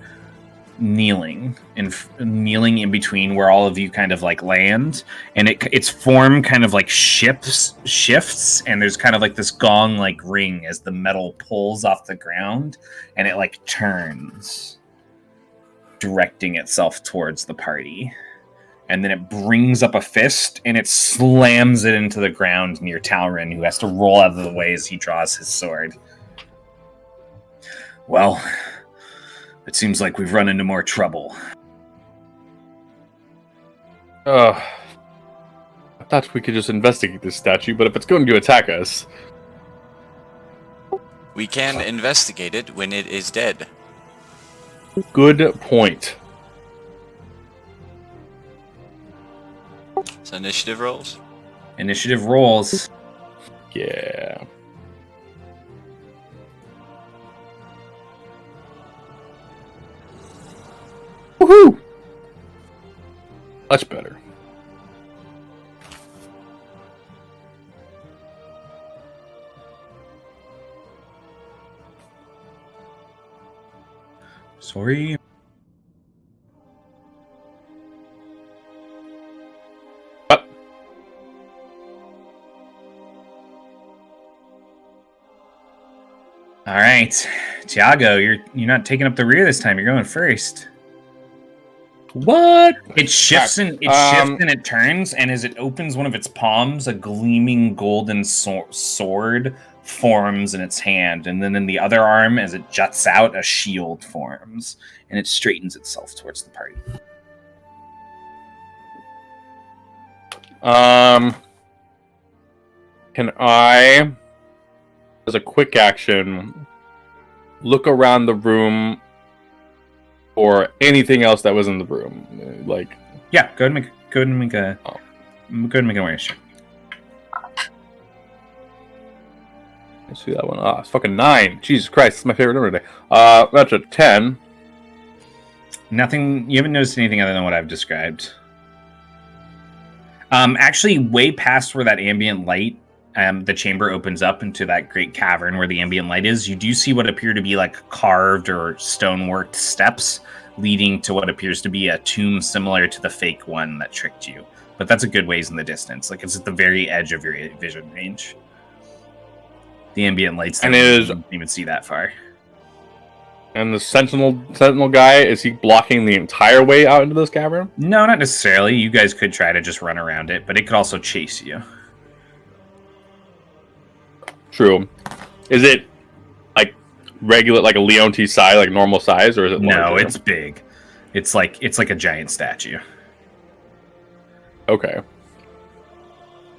kneeling in between where all of you kind of like land, and its form kind of like shifts, and there's kind of like this gong like ring as the metal pulls off the ground, and it like turns, directing itself towards the party, and then it brings up a fist and it slams it into the ground near Tauron, who has to roll out of the way as he draws his sword. Well, it seems like we've run into more trouble. I thought we could just investigate this statue, but if it's going to attack us... We can investigate it when it is dead. Good point. So initiative rolls? Initiative rolls. Yeah. Woohoo! Much better. Sorry. All right, Tiago, you're not taking up the rear this time. You're going first. What? It shifts and it turns, and as it opens one of its palms, a gleaming golden sword forms in its hand, and then in the other arm, as it juts out, a shield forms, and it straightens itself towards the party. Can I, as a quick action, look around the room or anything else that was in the room? Like, yeah, go ahead and make an awareness check. Let's see that one. It's fucking 9. Jesus Christ, it's my favorite number today. That's a 10. Nothing. You haven't noticed anything other than what I've described. Actually, way past where that ambient light, the chamber opens up into that great cavern where the ambient light is. You do see what appear to be like carved or stoneworked steps leading to what appears to be a tomb similar to the fake one that tricked you. But that's a good ways in the distance. Like it's at the very edge of your vision range. The ambient lights don't even see that far. And the sentinel guy, is he blocking the entire way out into this cavern? No, not necessarily. You guys could try to just run around it, but it could also chase you. True. Is it like regular, like a Leonti size, like normal size, or is it? No, larger? it's big. It's like a giant statue. Okay.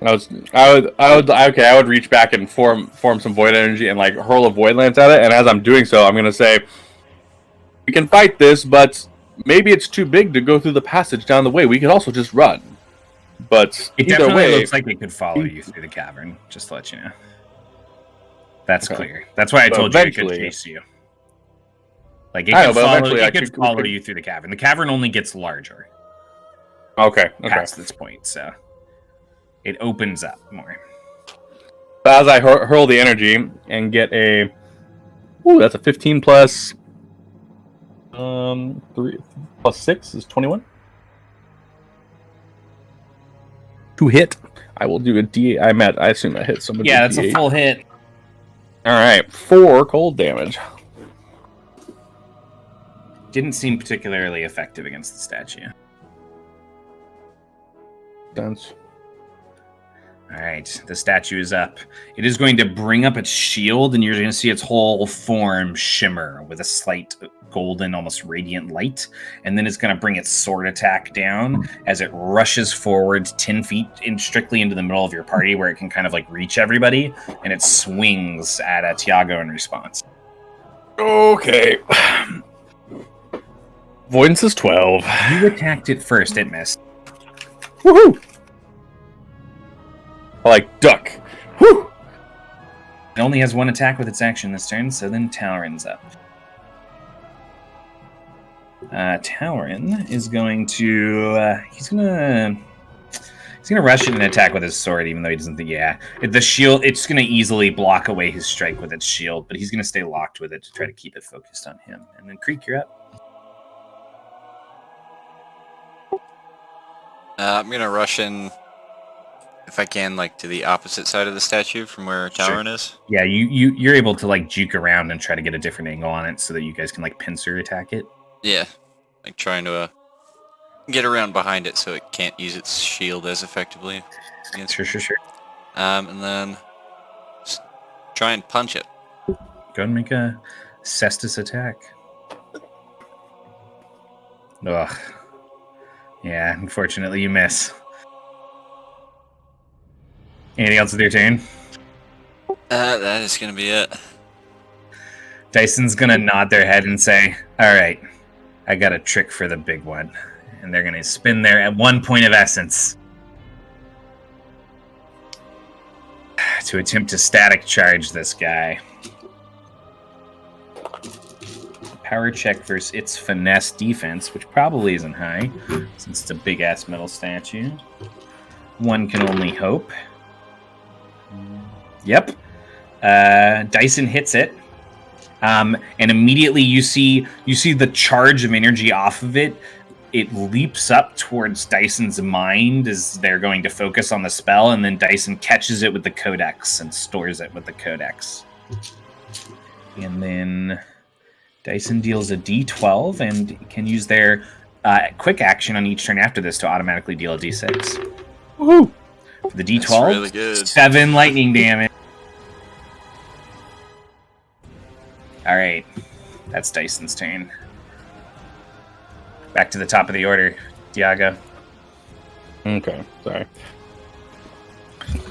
I would reach back and form some void energy and like hurl a void lance at it. And as I'm doing so, I'm gonna say, we can fight this, but maybe it's too big to go through the passage down the way. We could also just run. But it either definitely way, looks like it could follow you through the cavern. Just to let you know. That's clear. That's why I told you it could chase you. Like it could follow you through the cavern. The cavern only gets larger. Okay. Past this point, so it opens up more. As I hurl the energy and get a, that's a 15 plus 3 plus 6 is 21. To hit, I will do a D8. I assume I hit somebody. Yeah, that's a full hit. All right, 4 cold damage. Didn't seem particularly effective against the statue. Sense. All right, the statue is up. It is going to bring up its shield, and you're going to see its whole form shimmer with a slight golden, almost radiant light. And then it's going to bring its sword attack down as it rushes forward 10 feet strictly into the middle of your party, where it can kind of like reach everybody, and it swings at Tiago in response. Okay. Avoidance is 12. You attacked it first. It missed. Woohoo! I like duck. Woo! It only has one attack with its action this turn, so then Talrin's up. Talrin is going to he's gonna rush in and attack with his sword, even though he doesn't think. Yeah, the shield. It's gonna easily block away his strike with its shield, but he's gonna stay locked with it to try to keep it focused on him. And then Creek, you're up. I'm gonna rush in, if I can, like to the opposite side of the statue from where Talrin is. Yeah, you're able to like juke around and try to get a different angle on it so that you guys can like pincer attack it. Yeah, like trying to get around behind it so it can't use its shield as effectively. Sure. And then just try and punch it. Go and make a cestus attack. Ugh. Yeah, unfortunately you miss. Anything else with your turn? That is gonna be it. Dyson's gonna nod their head and say, all right, I got a trick for the big one. And they're gonna spin there at 1 point of essence to attempt to static charge this guy. Power check versus its finesse defense, which probably isn't high, since it's a big-ass metal statue. One can only hope. Yep. Dyson hits it. And immediately you see the charge of energy off of it. It leaps up towards Dyson's mind as they're going to focus on the spell, and then Dyson catches it with the codex and stores it with the codex. And then Dyson deals a d12 and can use their quick action on each turn after this to automatically deal a d6. Woohoo! For the d12, That's really good. 7 lightning damage. All right, that's Dyson's turn. Back to the top of the order, Diago. Okay, sorry.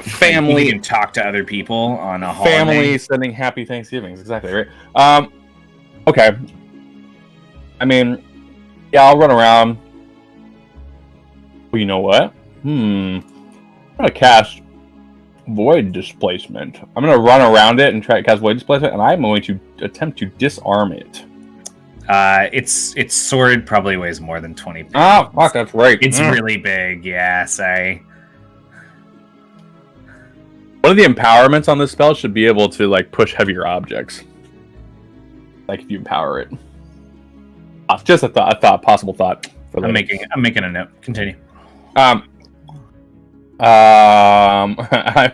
Family. You can talk to other people on a holiday. Family sending happy Thanksgivings, exactly, right? Okay. I mean, yeah, I'll run around. Well, you know what? I'm gonna cast Void Displacement. I'm gonna run around it and try to cast Void Displacement, and I'm going to attempt to disarm it. Its sword probably weighs more than 20 pounds. Ah, fuck, that's right. It's really big, yeah, sorry. One of the empowerments on this spell should be able to like push heavier objects. Like if you empower it. Just a possible thought. For I'm making a note. Continue. I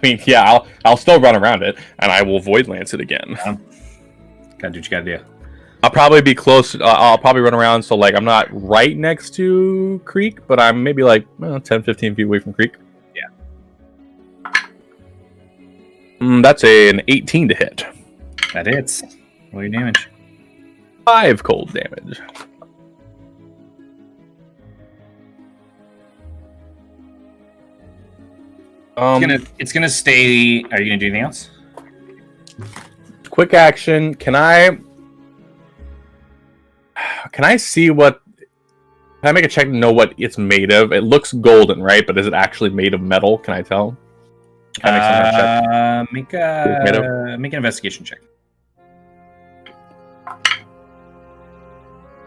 mean, yeah, I'll still run around it, and I will void lance it again. Gotta do what you gotta do. I'll probably be close. I'll probably run around, so like I'm not right next to Creek, but I'm maybe like 10, 15 feet away from Creek. Yeah. That's an 18 to hit. That hits. Roll your damage. 5 cold damage. It's gonna stay. Are you gonna do anything else? Quick action. Can I see what? Can I make a check to know what it's made of? It looks golden, right? But is it actually made of metal? Can I tell? Can I make an investigation check.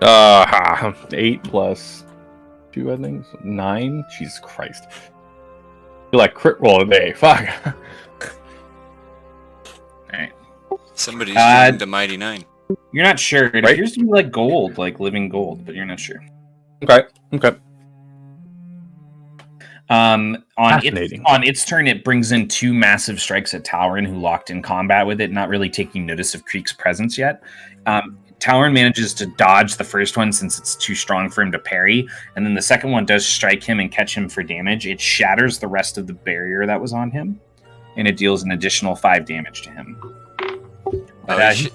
8 plus 2, I think. 9. Jesus Christ. I feel like crit roll today. Fuck. Alright. Somebody's doing the Mighty 9. You're not sure. It Right? appears to be like gold, like living gold, but you're not sure. Okay. On Fascinating. its turn, it brings in 2 massive strikes at Talrin, who locked in combat with it, not really taking notice of Creek's presence yet. Talrin manages to dodge the first one since it's too strong for him to parry, and then the second one does strike him and catch him for damage. It shatters the rest of the barrier that was on him, and it deals an additional 5 damage to him.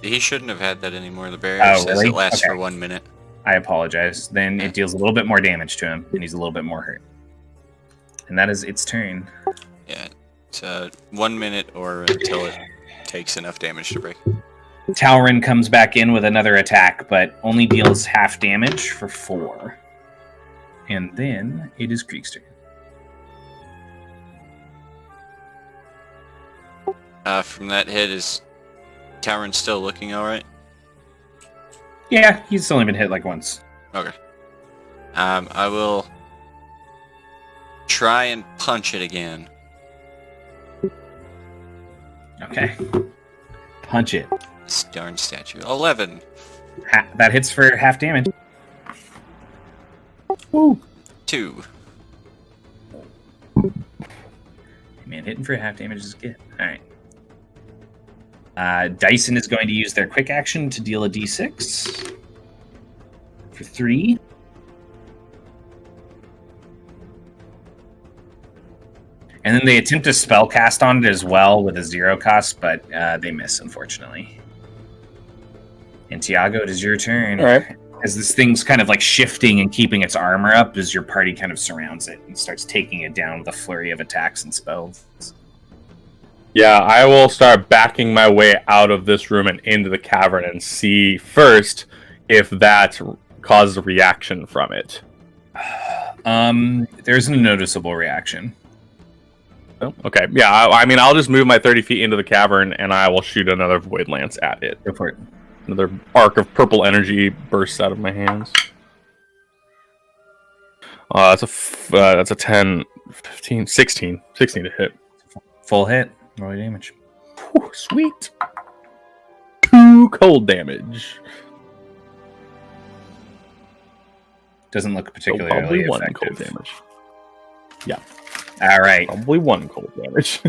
He shouldn't have had that anymore. The barrier says really? it lasts Okay. for 1 minute. I apologize. Then it deals a little bit more damage to him, and he's a little bit more hurt. And that is its turn. Yeah, it's 1 minute or until it takes enough damage to break. Talrin comes back in with another attack, but only deals half damage for 4. And then it is Creek's turn. From that hit, is Talrin still looking alright? Yeah, he's only been hit like once. Okay. I will try and punch it again. Okay. Punch it. This darn statue. 11. That hits for half damage. Woo. 2. Man, hitting for half damage is good. Alright. Dyson is going to use their quick action to deal a d6 for 3. And then they attempt to spell cast on it as well with a 0 cost, but they miss, unfortunately. And Tiago, it is your turn. All right. As this thing's kind of like shifting and keeping its armor up as your party kind of surrounds it and starts taking it down with a flurry of attacks and spells. Yeah, I will start backing my way out of this room and into the cavern and see first if that causes a reaction from it. There's a noticeable reaction. Oh, okay, yeah, I mean, I'll just move my 30 feet into the cavern and I will shoot another void lance at it. Go for it. Another arc of purple energy bursts out of my hands. That's a 10, 15, 16 to hit. Full hit. Roll your damage. Whew, sweet. 2 cold damage. Doesn't look So particularly probably 1 effective. cold damage. Yeah, All right. probably 1 cold damage.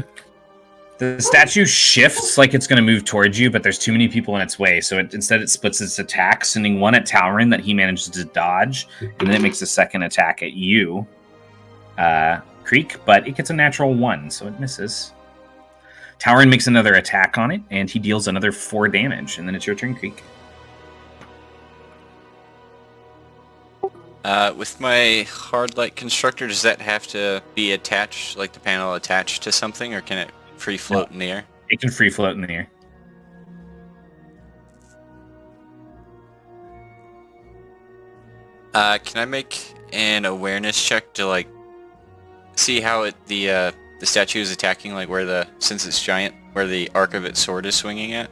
The statue shifts like it's going to move towards you, but there's too many people in its way. So instead it splits its attack, sending one at Talrin that he manages to dodge, and then it makes a second attack at you, Creek, but it gets a natural 1, so it misses. Talrin makes another attack on it, and he deals another 4 damage, and then it's your turn, Creek. With my hard light constructor, does that have to be attached, like the panel attached to something, or can it free float in the air? It can free float in the air. Can I make an awareness check to like see how the statue is attacking, like where since it's giant, where the arc of its sword is swinging at?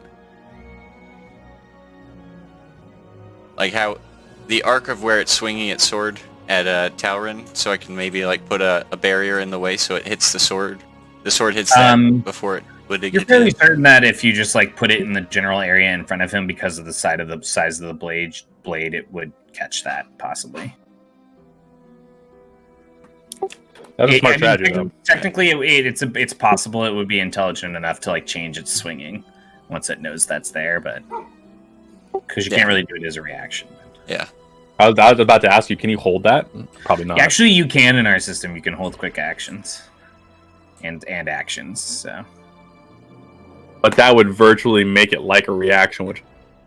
Like how the arc of where it's swinging its sword at Talrin, so I can maybe like put a barrier in the way so it hits the sword The sword hits them before it would You're get fairly hit. certain that if you just like put it in the general area in front of him because of the size of the blade, it would catch that possibly. That's a smart I mean, strategy, though. Technically, it's possible it would be intelligent enough to like change its swinging once it knows that's there, but because you can't really do it as a reaction. Yeah. I was about to ask you, can you hold that? Probably not. Actually, you can in our system. You can hold quick actions and actions. So, But that would virtually make it like a reaction, which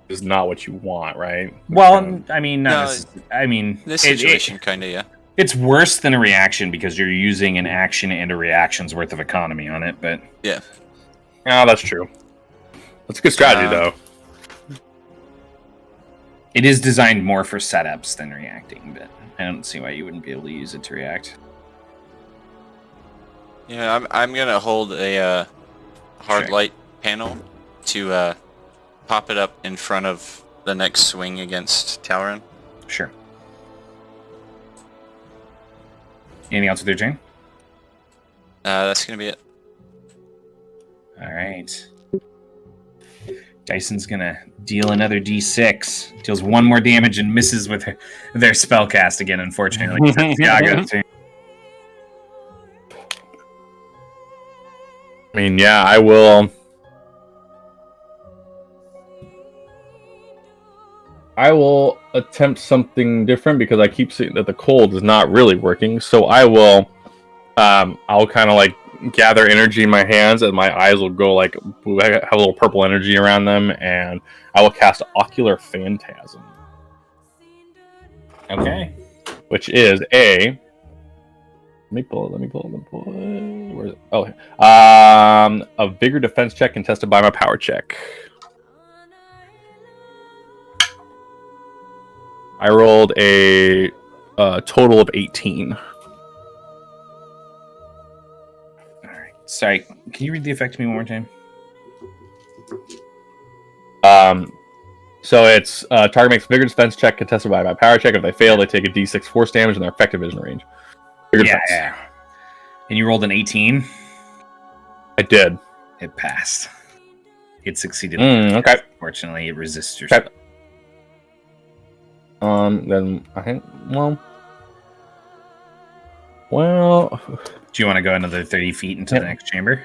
is not what you want, right? well, I mean, In this situation, kind of, yeah. It's worse than a reaction because you're using an action and a reaction's worth of economy on it. But Yeah. Oh, that's true. That's a good strategy, though. it is designed more for setups than reacting. But I don't see why you wouldn't be able to use it to react. Yeah, I'm gonna hold a hard light panel to pop it up in front of the next swing against Talron. Sure. Anything else with your turn? That's gonna be it. All right. Dyson's gonna deal another D6. Deals one more damage and misses with their spell cast again. Unfortunately, Thiago's turn. I mean, yeah, I will. I will attempt something different because I keep seeing that the cold is not really working. So I will. I'll kind of like gather energy in my hands, and my eyes will go like have a little purple energy around them, and I will cast Ocular Phantasm. Okay. Which is a. Let me pull it. Where is it? Oh, a vigor defense check contested by my power check. I rolled a total of 18. All right. Sorry. Can you read the effect to me one more time? So it's target makes vigor defense check contested by my power check. If they fail, they take a d6 force damage in their effective vision range. Vigor defense. Yeah. And you rolled an 18? I did. It passed. It succeeded. Okay. Fortunately, it resists your Okay. spell. Then I think, well, Do you want to go another 30 feet into the next chamber?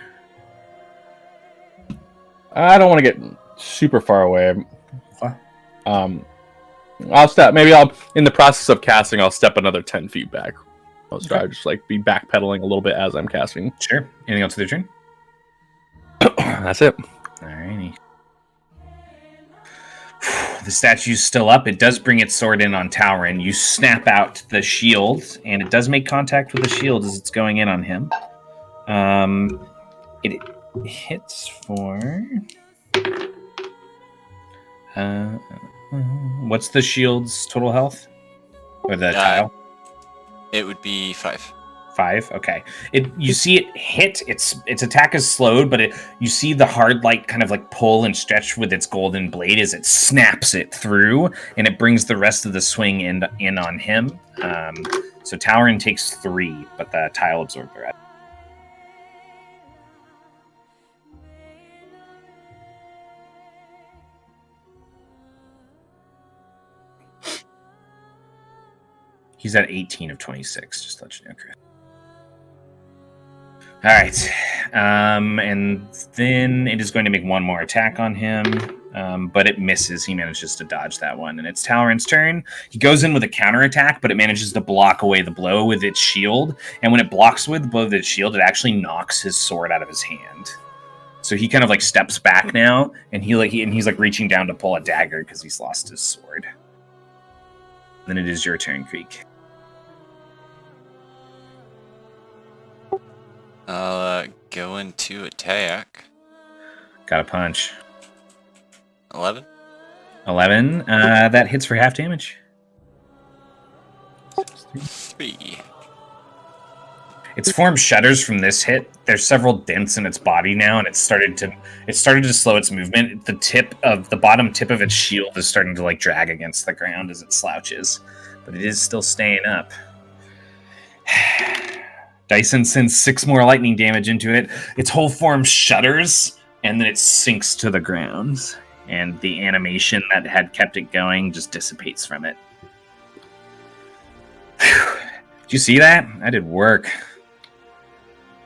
I don't want to get super far away. What? I'll step. Maybe I'll, in the process of casting, I'll step another 10 feet back. I'll try to just like be backpedaling a little bit as I'm casting. Sure. Anything else with your turn? That's it. Alrighty. The statue's still up. It does bring its sword in on Talron. You snap out the shield, and it does make contact with the shield as it's going in on him. It hits for... what's the shield's total health? Or the tile? It would be 5. 5. Okay. You see it hit. Its attack is slowed, but you see the hard light kind of like pull and stretch with its golden blade as it snaps it through, and it brings the rest of the swing in on him. So Talron takes 3, but the tile absorbed the rest. He's at 18 of 26, just to let you know, Chris. All right. And then it is going to make one more attack on him, but it misses. He manages to dodge that one. And it's Talron's turn. He goes in with a counterattack, but it manages to block away the blow with its shield. And when it blocks with the blow with its shield, it actually knocks his sword out of his hand. So he kind of like steps back now, and he's like reaching down to pull a dagger because he's lost his sword. Then it is your turn, Creek. I'll go into attack. Got a punch. 11. 11. That hits for half damage. 3. Its form shudders from this hit. There's several dents in its body now, and it started to slow its movement. The bottom tip of its shield is starting to like drag against the ground as it slouches, but it is still staying up. Dyson sends 6 more lightning damage into it. Its whole form shudders, and then it sinks to the ground. And the animation that had kept it going just dissipates from it. Did you see that? I did work.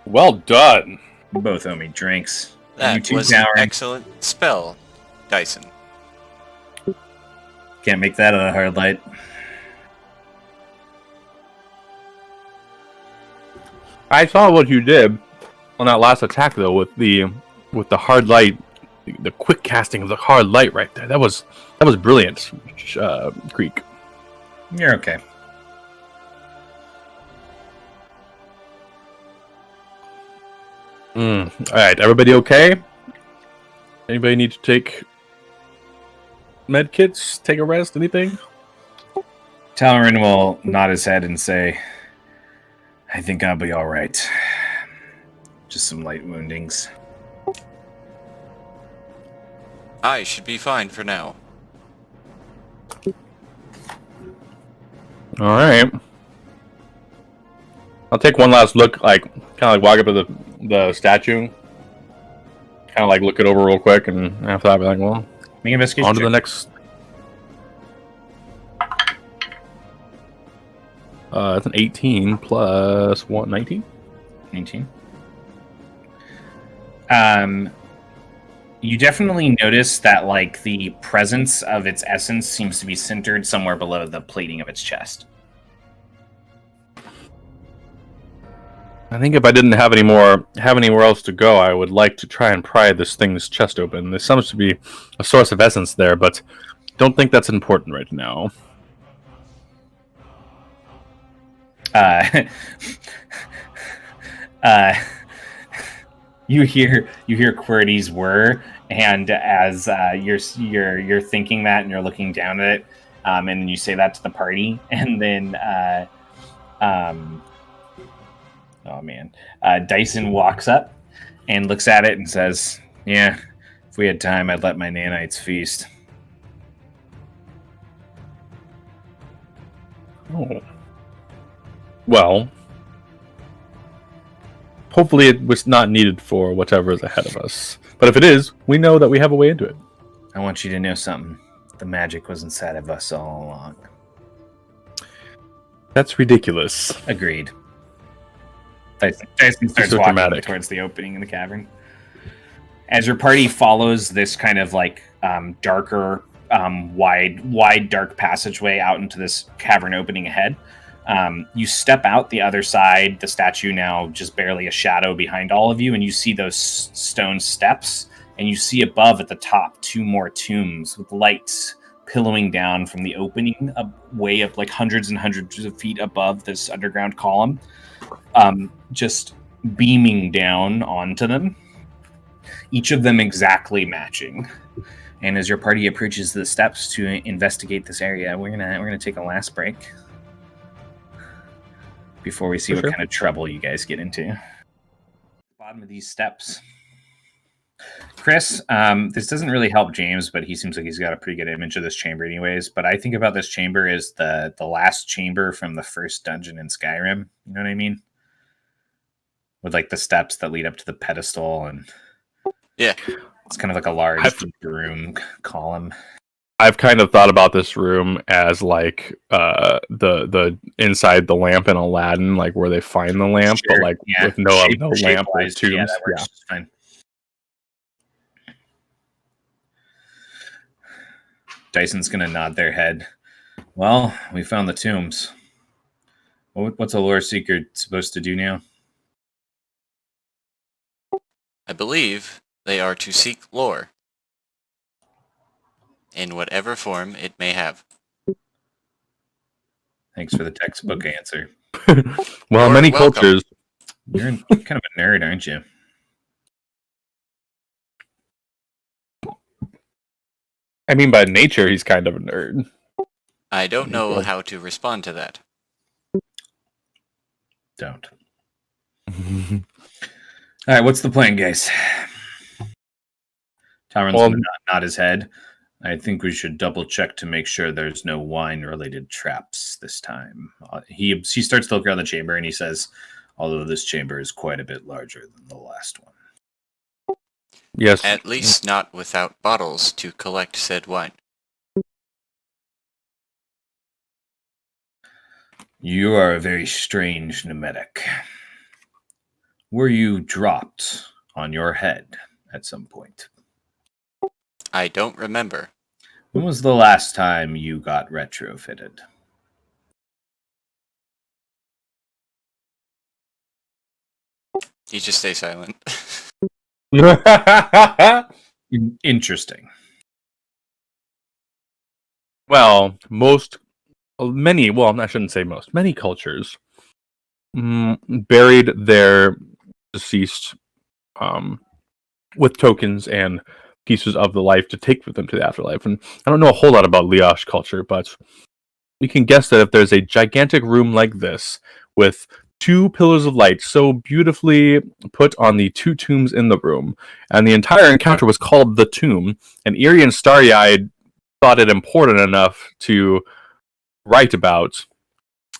Well done. You both owe me drinks. You That two was an coward. excellent spell, Dyson. Can't make that a hard light. I saw what you did on that last attack, though, with the hard light, the quick casting of the hard light right there. That was brilliant, Creek. You're okay. All right, everybody okay? Anybody need to take med kits? Take a rest? Anything? Talarin will nod his head and say, I think I'll be all right. Just some light woundings. I should be fine for now. All right. I'll take one last look, like kind of like walk up to the statue, kind of like look it over real quick, and after that, I'll be like, well, Make an investigation on to check. the next. That's an 18 plus 1, 19. 19. You definitely notice that, like, the presence of its essence seems to be centered somewhere below the plating of its chest. I think if I didn't have anywhere else to go, I would like to try and pry this chest open. There seems to be a source of essence there, but don't think that's important right now. You hear QWERTY's whir, and as you're thinking that, and you're looking down at it, and then you say that to the party, and then Dyson walks up and looks at it and says, "Yeah, if we had time, I'd let my nanites feast." Oh. Well, hopefully it was not needed for whatever is ahead of us. But if it is, we know that we have a way into it. I want you to know something. The magic was inside of us all along. That's ridiculous. Agreed. Dyson starts so walking dramatic. towards the opening in the cavern. As your party follows this kind of like darker, wide, dark passageway out into this cavern opening ahead, you step out the other side, the statue now just barely a shadow behind all of you, and you see those stone steps, and you see above at the top 2 more tombs with lights pillowing down from the opening way up like hundreds and hundreds of feet above this underground column, just beaming down onto them, each of them exactly matching. And as your party approaches the steps to investigate this area, we're gonna take a last break before we see what kind of trouble you guys get into. Bottom of these steps. Chris, this doesn't really help James, but he seems like he's got a pretty good image of this chamber anyways. But I think about this chamber as the last chamber from the first dungeon in Skyrim. You know what I mean? With like the steps that lead up to the pedestal, and Yeah. it's kind of like a large room column. I've kind of thought about this room as like the inside the lamp in Aladdin, like where they find the lamp, Sure, but like yeah. with no lamp or Shape-wise, tombs. Yeah, that works just fine. Dyson's gonna nod their head. Well, we found the tombs. What's a Loreseeker supposed to do now? I believe they are to seek lore. In whatever form it may have. Thanks for the textbook answer. Well, You're many welcome. cultures. You're kind of a nerd, aren't you? I mean, by nature, he's kind of a nerd. I don't know how to respond to that. Don't. All right, what's the plan, guys? Tyron's gonna nod his head. I think we should double check to make sure there's no wine-related traps this time. He starts to look around the chamber and he says, although this chamber is quite a bit larger than the last one. Yes. At least not without bottles to collect said wine. You are a very strange Nemetic. Were you dropped on your head at some point? I don't remember. When was the last time you got retrofitted? You just stay silent. Interesting. Well, I shouldn't say most. Many cultures buried their deceased with tokens and pieces of the life to take with them to the afterlife. And I don't know a whole lot about Liash culture, but we can guess that if there's a gigantic room like this with two pillars of light so beautifully put on the two tombs in the room, and the entire encounter was called the Tomb, and Eerie and Starry-Eyed thought it important enough to write about,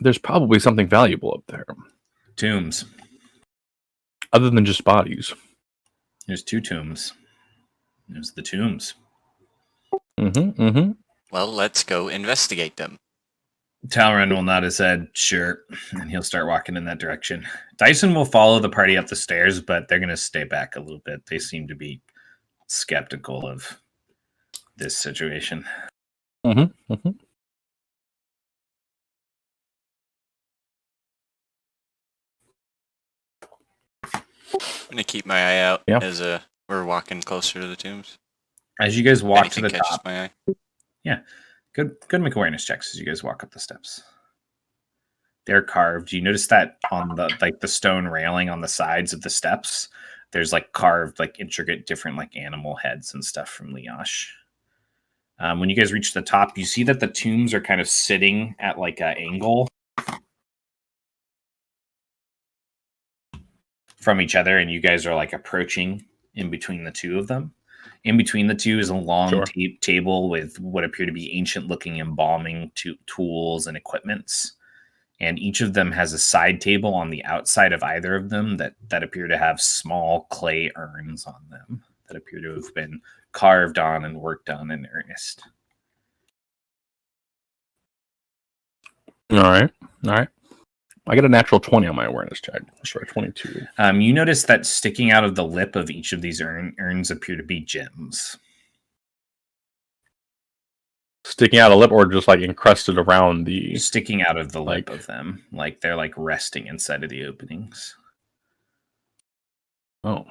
there's probably something valuable up there. Tombs. Other than just bodies. There's two tombs. There's the tombs. Well, let's go investigate them. Talron will nod his head, sure, and he'll start walking in that direction. Dyson will follow the party up the stairs, but they're going to stay back a little bit. They seem to be skeptical of this situation. I'm gonna keep my eye out as we're walking closer to the tombs. As you guys walk Anything to the catches top, my eye. yeah, good make awareness checks as you guys walk up the steps. They're carved. You notice that on the stone railing on the sides of the steps, there's like carved like intricate different like animal heads and stuff from Liash. When you guys reach the top, you see that the tombs are kind of sitting at like an angle from each other, and you guys are like approaching in between the two of them. In between the two is a long table with what appear to be ancient-looking embalming tools and equipments. And each of them has a side table on the outside of either of them that appear to have small clay urns on them that appear to have been carved on and worked on in earnest. All right. I get a natural 20 on my awareness check. Sorry, 22. You notice that sticking out of the lip of each of these urns appear to be gems. Sticking out a lip, or just like encrusted around the... Sticking out of the lip of them. Like they're like resting inside of the openings. Oh.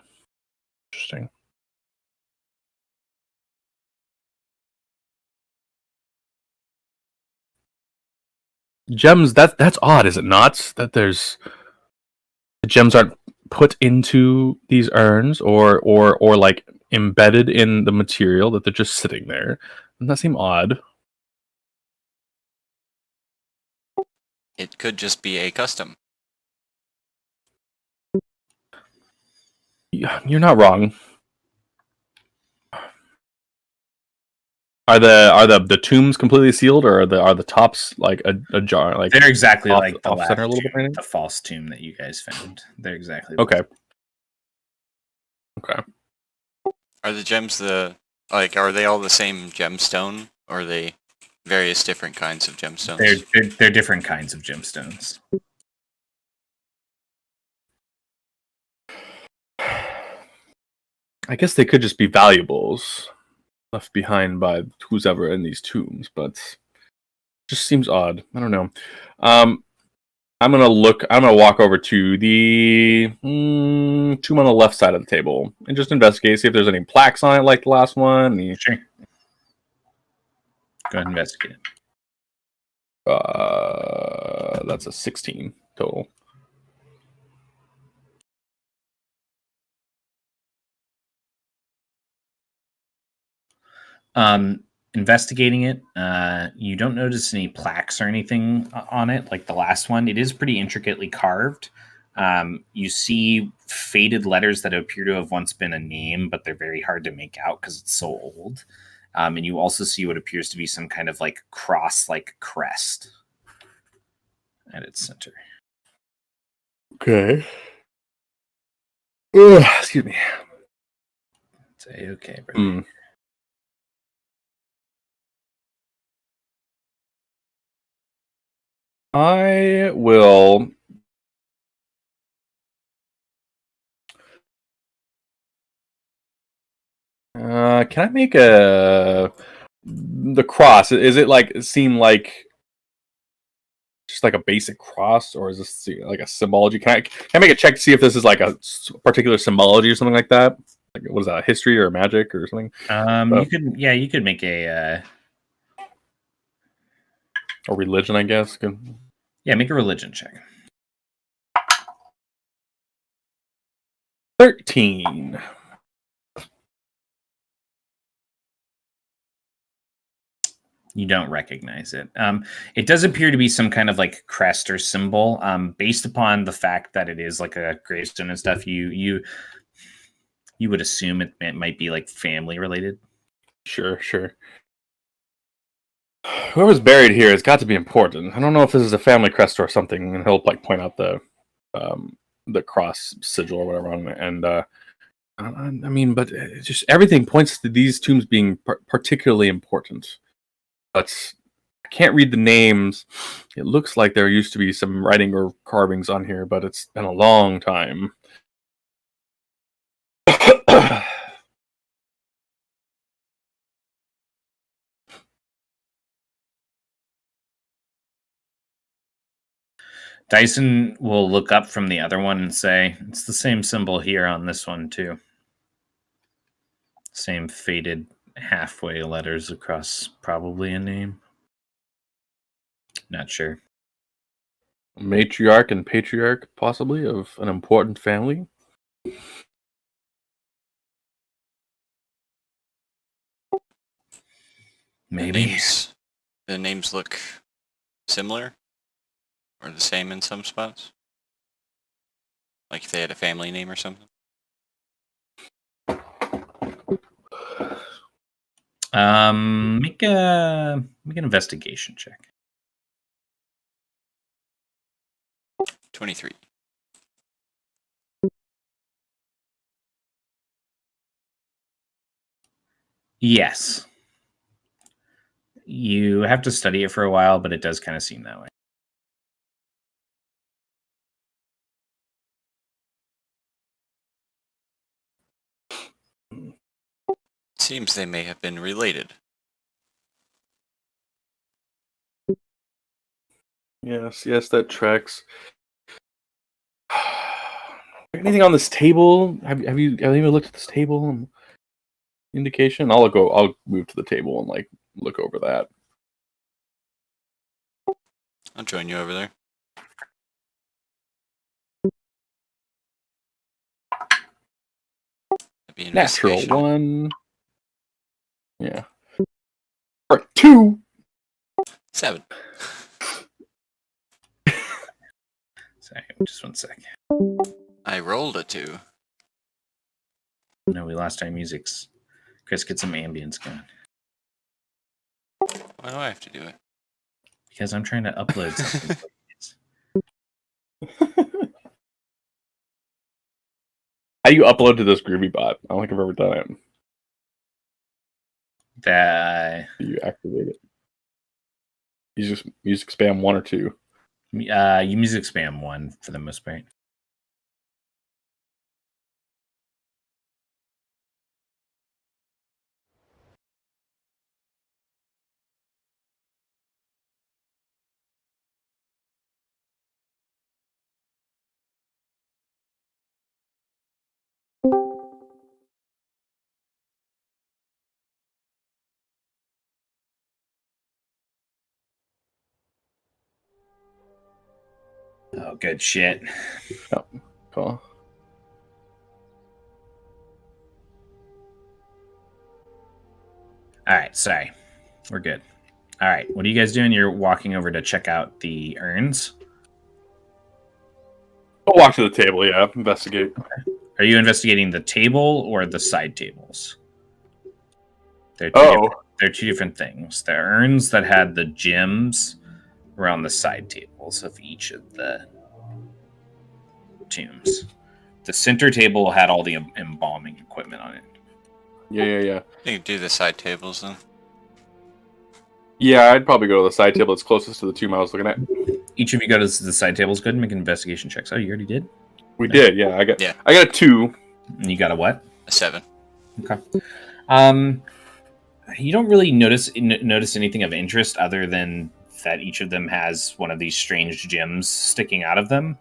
Interesting. Gems, that's odd, is it not? That the gems aren't put into these urns or like embedded in the material, that they're just sitting there. Doesn't that seem odd? It could just be a custom. You're not wrong. Are the tombs completely sealed, or are the tops like a jar? Like they're exactly like the last center a little bit, right? the false tomb that you guys found. They're exactly okay. Are the gems are they all the same gemstone, or are they various different kinds of gemstones? They're different kinds of gemstones. I guess they could just be valuables left behind by who's ever in these tombs, but it just seems odd. I don't know. I'm gonna walk over to the tomb on the left side of the table and just investigate, see if there's any plaques on it like the last one. Sure. Go ahead and investigate it. That's a 16 total. Investigating it, you don't notice any plaques or anything on it like the last one. It is pretty intricately carved. You see faded letters that appear to have once been a name, but they're very hard to make out because it's so old. And you also see what appears to be some kind of like cross-like crest at its center. Okay. Ugh, excuse me. Say okay, brother. Hmm. I will. Can I make the cross? Is it like seem like just like a basic cross, or is this like a symbology? Can I make a check to see if this is like a particular symbology or something like that? Like what is that? History or magic or something? You could make a Or religion, I guess. make a religion check. 13. You don't recognize it. It does appear to be some kind of like crest or symbol. Based upon the fact that it is like a gravestone and stuff, you would assume it might be like family related. Sure. Whoever's buried here has got to be important. I don't know if this is a family crest or something, and he'll like point out the cross sigil or whatever on it. And I mean, but just everything points to these tombs being particularly important. But I can't read the names. It looks like there used to be some writing or carvings on here, but it's been a long time. Dyson will look up from the other one and say, it's the same symbol here on this one too. Same faded halfway letters across probably a name. Not sure. Matriarch and patriarch, possibly, of an important family. Maybe. The names look similar or the same in some spots. Like if they had a family name or something. Make an investigation check. 23. Yes. You have to study it for a while, but it does kind of seem that way. Seems they may have been related. Yes, that tracks. Anything on this table? Have you even looked at this table? Indication? I'll move to the table and like look over that. I'll join you over there. That'd be Natural investigation. 1. Yeah. All right, 2. 7. Sorry, just 1 sec. I rolled a 2. No, we lost our musics. Chris, get some ambience going. Why do I have to do it? Because I'm trying to upload something. How do you upload to this Groovy bot? I don't think I've ever done it. Do you activate it? Music spam 1 or 2. You music spam 1 for the most part. Oh, good shit. Oh, cool. All right, sorry. We're good. All right, what are you guys doing? You're walking over to check out the urns? I'll walk to the table, yeah. Investigate. Are you investigating the table or the side tables? They're two different things. The urns that had the gems were on the side tables of each of the tombs. The center table had all the embalming equipment on it. Yeah. You can do the side tables then. Yeah, I'd probably go to the side table that's closest to the tomb I was looking at. Each of you go to the side tables. Go ahead and make an investigation check. Oh, you already did? We did, yeah. I got Yeah. a 2. And you got a what? A 7. Okay. You don't really notice anything of interest other than that each of them has one of these strange gems sticking out of them.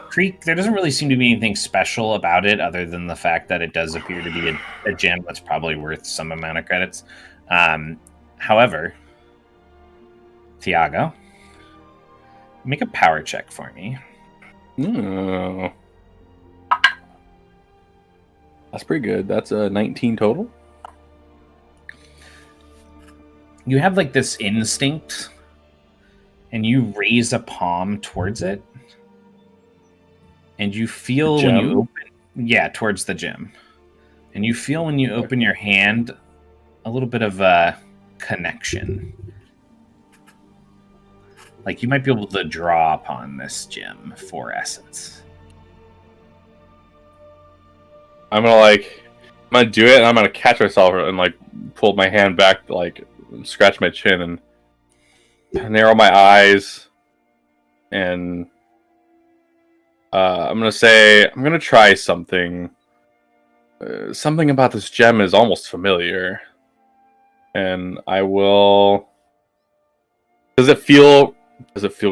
Creek, there doesn't really seem to be anything special about it other than the fact that it does appear to be a gem that's probably worth some amount of credits. However, Thiago, make a power check for me. Oh. That's pretty good. That's a 19 total. You have like this instinct and you raise a palm towards it. And you feel when you open, towards the gem. And you feel when you open your hand a little bit of a connection. Like you might be able to draw upon this gem for essence. I'm gonna do it, and I'm gonna catch myself and like pull my hand back, like scratch my chin and narrow my eyes, and I'm gonna try something. Something about this gem is almost familiar, and I will. Does it feel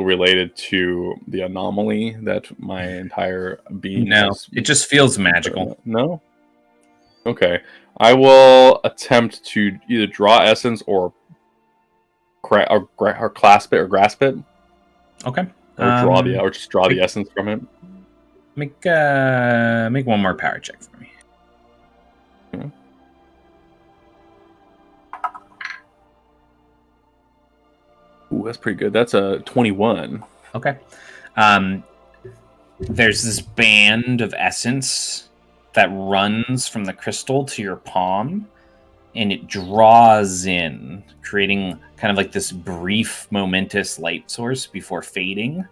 related to the anomaly that my entire being? No, it just feels magical. No. Okay, I will attempt to either draw essence or clasp it or grasp it. Okay. Or just draw the essence from it. Make one more power check for me. Okay. Ooh, that's pretty good. That's a 21. Okay. There's this band of essence that runs from the crystal to your palm, and it draws in, creating kind of like this brief, momentous light source before fading,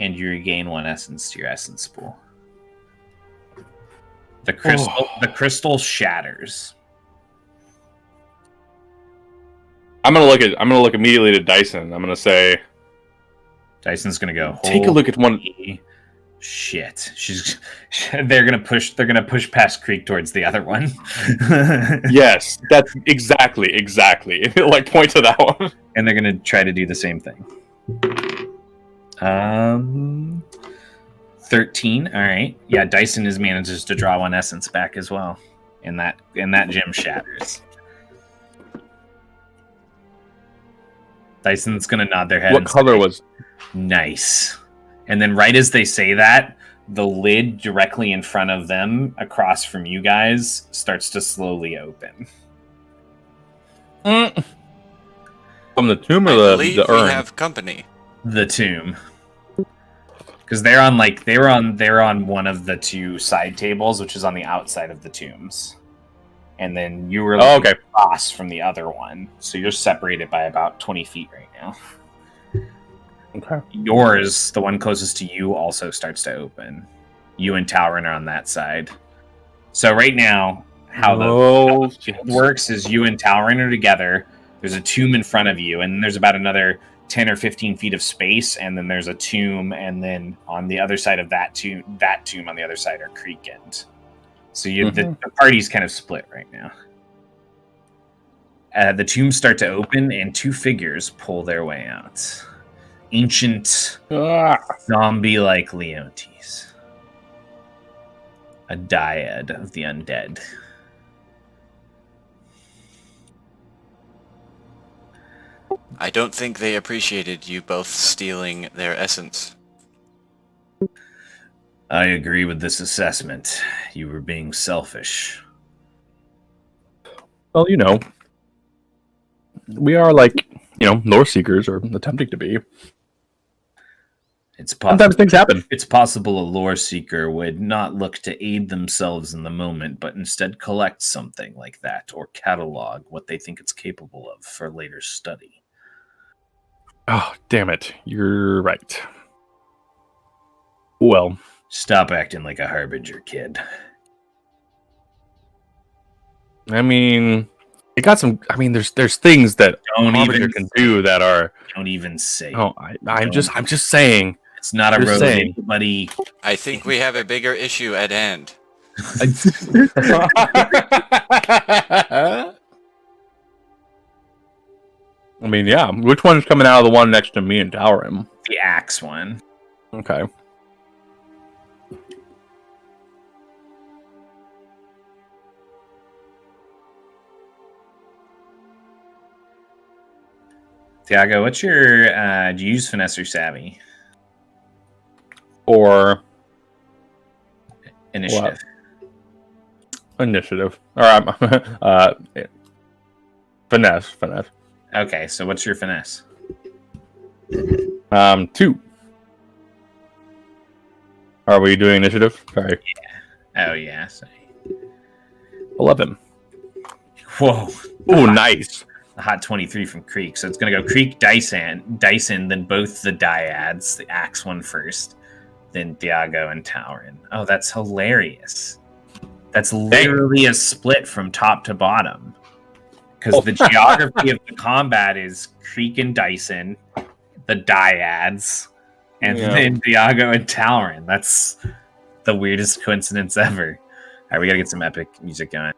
and you regain 1 essence to your essence pool. The crystal shatters. I'm gonna look immediately to Dyson. I'm gonna say, Dyson's gonna go. Take a look at one. Shit, they're gonna push past Creek towards the other one. Yes, that's exactly. Like point to that one. And they're gonna try to do the same thing. 13. All right. Yeah, Dyson manages to draw 1 essence back as well, and that gem shatters. Dyson's gonna nod their head. What color was? Nice. And then right as they say that, the lid directly in front of them, across from you guys, starts to slowly open. From the tomb or the urn? We have company. The tomb. Because they're on one of the 2 side tables, which is on the outside of the tombs. And then you were across from the other one. So you're separated by about 20 feet right now. Okay. Yours, the one closest to you, also starts to open. You and Talrin are on that side. So right now, how the works is you and Talrin are together. There's a tomb in front of you, and there's about another 10 or 15 feet of space, and then there's a tomb, and then on the other side of that tomb on the other side are Creek End. So the party's kind of split right now. The tombs start to open, and 2 figures pull their way out. Ancient, zombie-like Leontes. A dyad of the undead. I don't think they appreciated you both stealing their essence. I agree with this assessment. You were being selfish. Well, we are like, Loreseekers, or attempting to be. Sometimes things happen. It's possible a Loreseeker would not look to aid themselves in the moment, but instead collect something like that, or catalog what they think it's capable of for later study. Oh, damn it. You're right. Well, Stop acting like a harbinger, kid. I mean, it got some. I mean, there's things that Don't Harbinger even can do that are. Don't even say it. Oh, I'm just saying. It's not a just road, saying. buddy. I think we have a bigger issue at hand. I mean, yeah. Which one's coming out of the one next to me and Towerim? The axe one. Okay. Tiago, what's your do you use finesse or savvy? Or Initiative. initiative. Or finesse. Okay, so what's your finesse? 2. Are we doing initiative? Sorry. Oh yeah. Sorry. 11. Whoa. Oh, nice. The hot 23 from Creek. So it's gonna go Creek, Dyson, then both the dyads, the axe one first, then Thiago and Taurin. Oh, that's hilarious. That's literally a split from top to bottom. Because the geography of the combat is Creek and Dyson, the dyads, and then Thiago and Taurin. That's the weirdest coincidence ever. Alright, we gotta get some epic music going.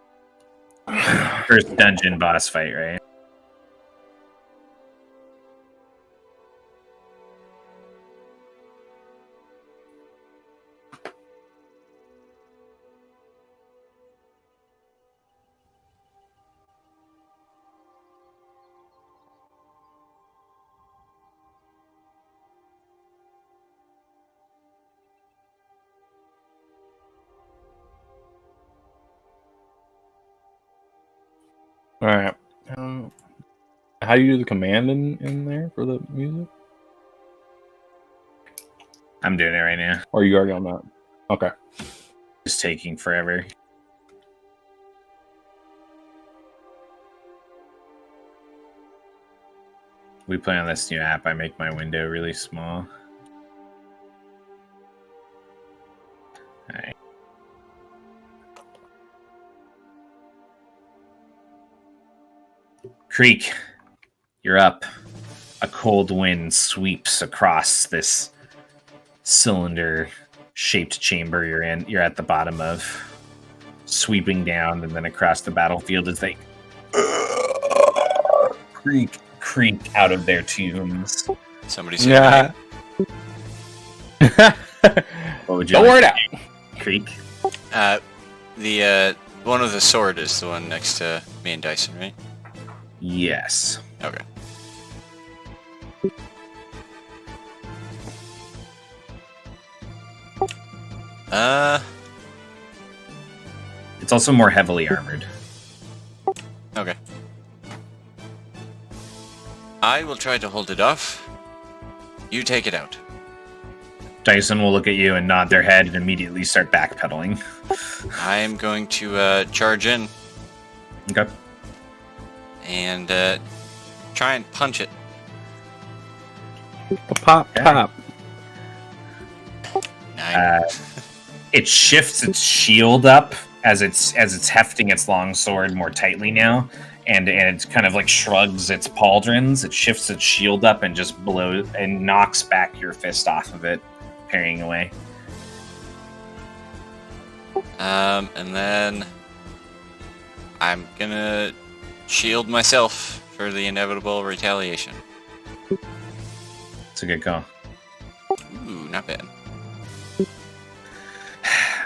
First dungeon boss fight, right? All right. How do you do the command in there for the music? I'm doing it right now. Or are you already on that? Okay. It's taking forever. We play on this new app. I make my window really small. Alright. Creek, you're up. A cold wind sweeps across this cylinder-shaped chamber you're in. You're at the bottom of, sweeping down and then across the battlefield as they creak out of their tombs. Somebody said, Yeah. What would you Don't like worry to out. do, Creek? the one with the sword is the one next to me and Dyson, right? Yes. Okay. It's also more heavily armored. Okay. I will try to hold it off. You take it out. Dyson will look at you and nod their head and immediately start backpedaling. I am going to charge in Okay. and try and punch it. Pop. 9. It shifts its shield up as it's hefting its long sword more tightly now, and it kind of like shrugs its pauldrons. It shifts its shield up and just blows and knocks back your fist off of it, parrying away. And then I'm gonna shield myself for the inevitable retaliation. It's a good call. Ooh, not bad.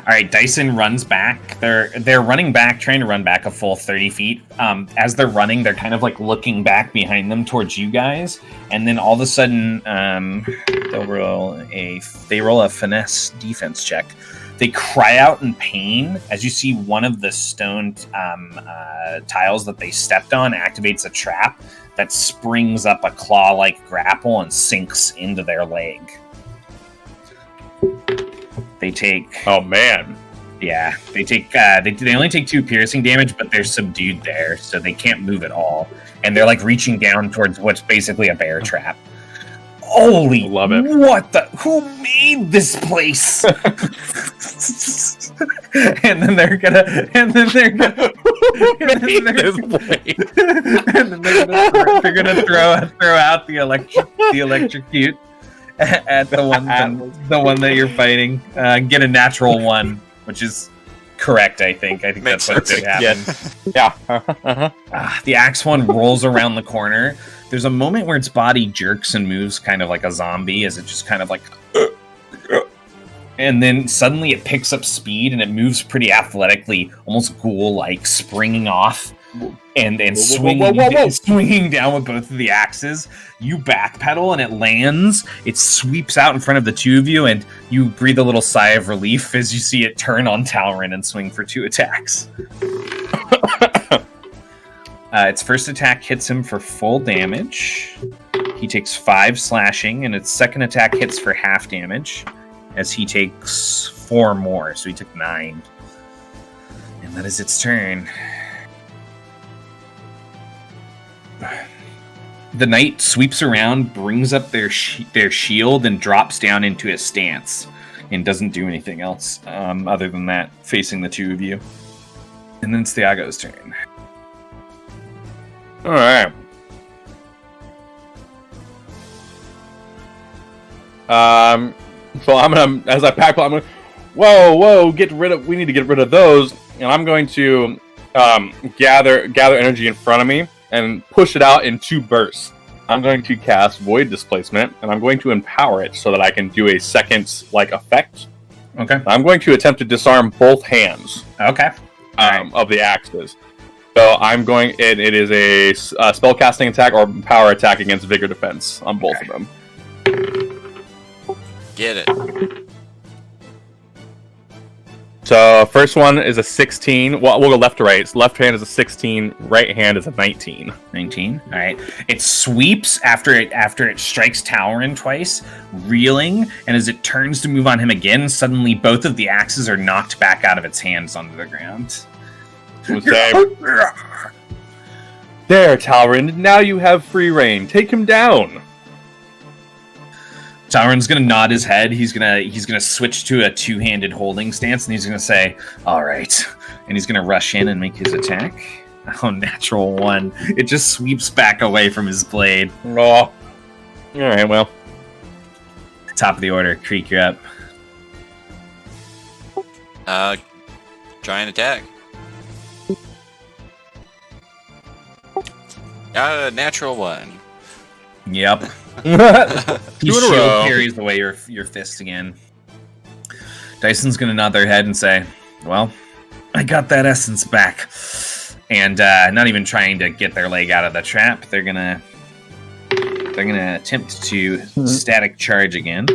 All right, Dyson runs back. They're running back, trying to run back a full 30 feet. As they're running, they're kind of like looking back behind them towards you guys, and then all of a sudden, they roll a finesse defense check. They cry out in pain as you see one of the stone tiles that they stepped on activates a trap that springs up a claw-like grapple and sinks into their leg. They take. Oh man. Yeah, they take. They only take 2 piercing damage, but they're subdued there, so they can't move at all. And they're like reaching down towards what's basically a bear trap. Holy, Love it. What the? Who made this place? and then they're gonna, and then they're gonna, and then they're gonna throw out the electrocute at the one that you're fighting. Get a natural one, which is correct. I think Makes that's what sense. should happen. Yeah. The axe one rolls around the corner. There's a moment where its body jerks and moves kind of like a zombie as it just kind of like... And then suddenly it picks up speed and it moves pretty athletically, almost ghoul-like, springing off and swinging down with both of the axes. You backpedal and it lands. It sweeps out in front of the two of you, and you breathe a little sigh of relief as you see it turn on Talrin and swing for 2 attacks. Its first attack hits him for full damage. He takes 5 slashing, and its second attack hits for half damage, as he takes 4 more, so he took 9. And that is its turn. The knight sweeps around, brings up their shield, and drops down into a stance, and doesn't do anything else other than that, facing the two of you. And then it's Thiago's turn. All right. So I'm gonna, as I pack, I'm gonna, whoa, we need to get rid of those, and I'm going to gather energy in front of me and push it out in 2 bursts. I'm going to cast Void Displacement, and I'm going to empower it so that I can do a second effect. Okay. I'm going to attempt to disarm both hands. Okay. Of the axes. So I'm going. It is a spellcasting attack or power attack against Vigor Defense on both of them. Get it. So first one is a 16. Well, we'll go left to right. So left hand is a 16. Right hand is a 19. 19. All right. It sweeps after it strikes Talrin twice, reeling, and as it turns to move on him again, suddenly both of the axes are knocked back out of its hands onto the ground. There, Talrin. Now you have free reign. Take him down. Talrin's gonna nod his head. He's gonna switch to a 2-handed holding stance, and he's gonna say, "All right," and he's gonna rush in and make his attack. Oh, natural 1! It just sweeps back away from his blade. Oh, all right. Well, Top of the order, Creek, you're up. Try and attack. Natural 1. Yep. 2 in a Shield row. carries away your fist again. Dyson's gonna nod their head and say, "Well, I got that essence back." And not even trying to get their leg out of the trap, they're gonna attempt to static charge again.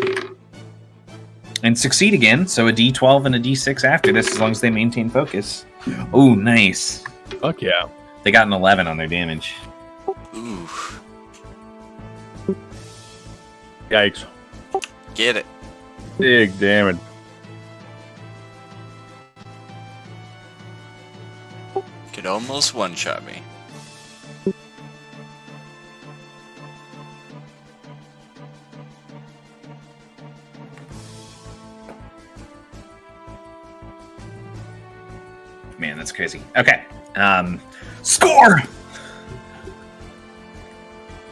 And succeed again, so a D12 and a D6 after this, as long as they maintain focus. Oh, nice. Fuck yeah. They got an 11 on their damage. Ooh. Yikes. Get it. Big damage. Could almost one-shot me. Man, that's crazy. Okay. Score!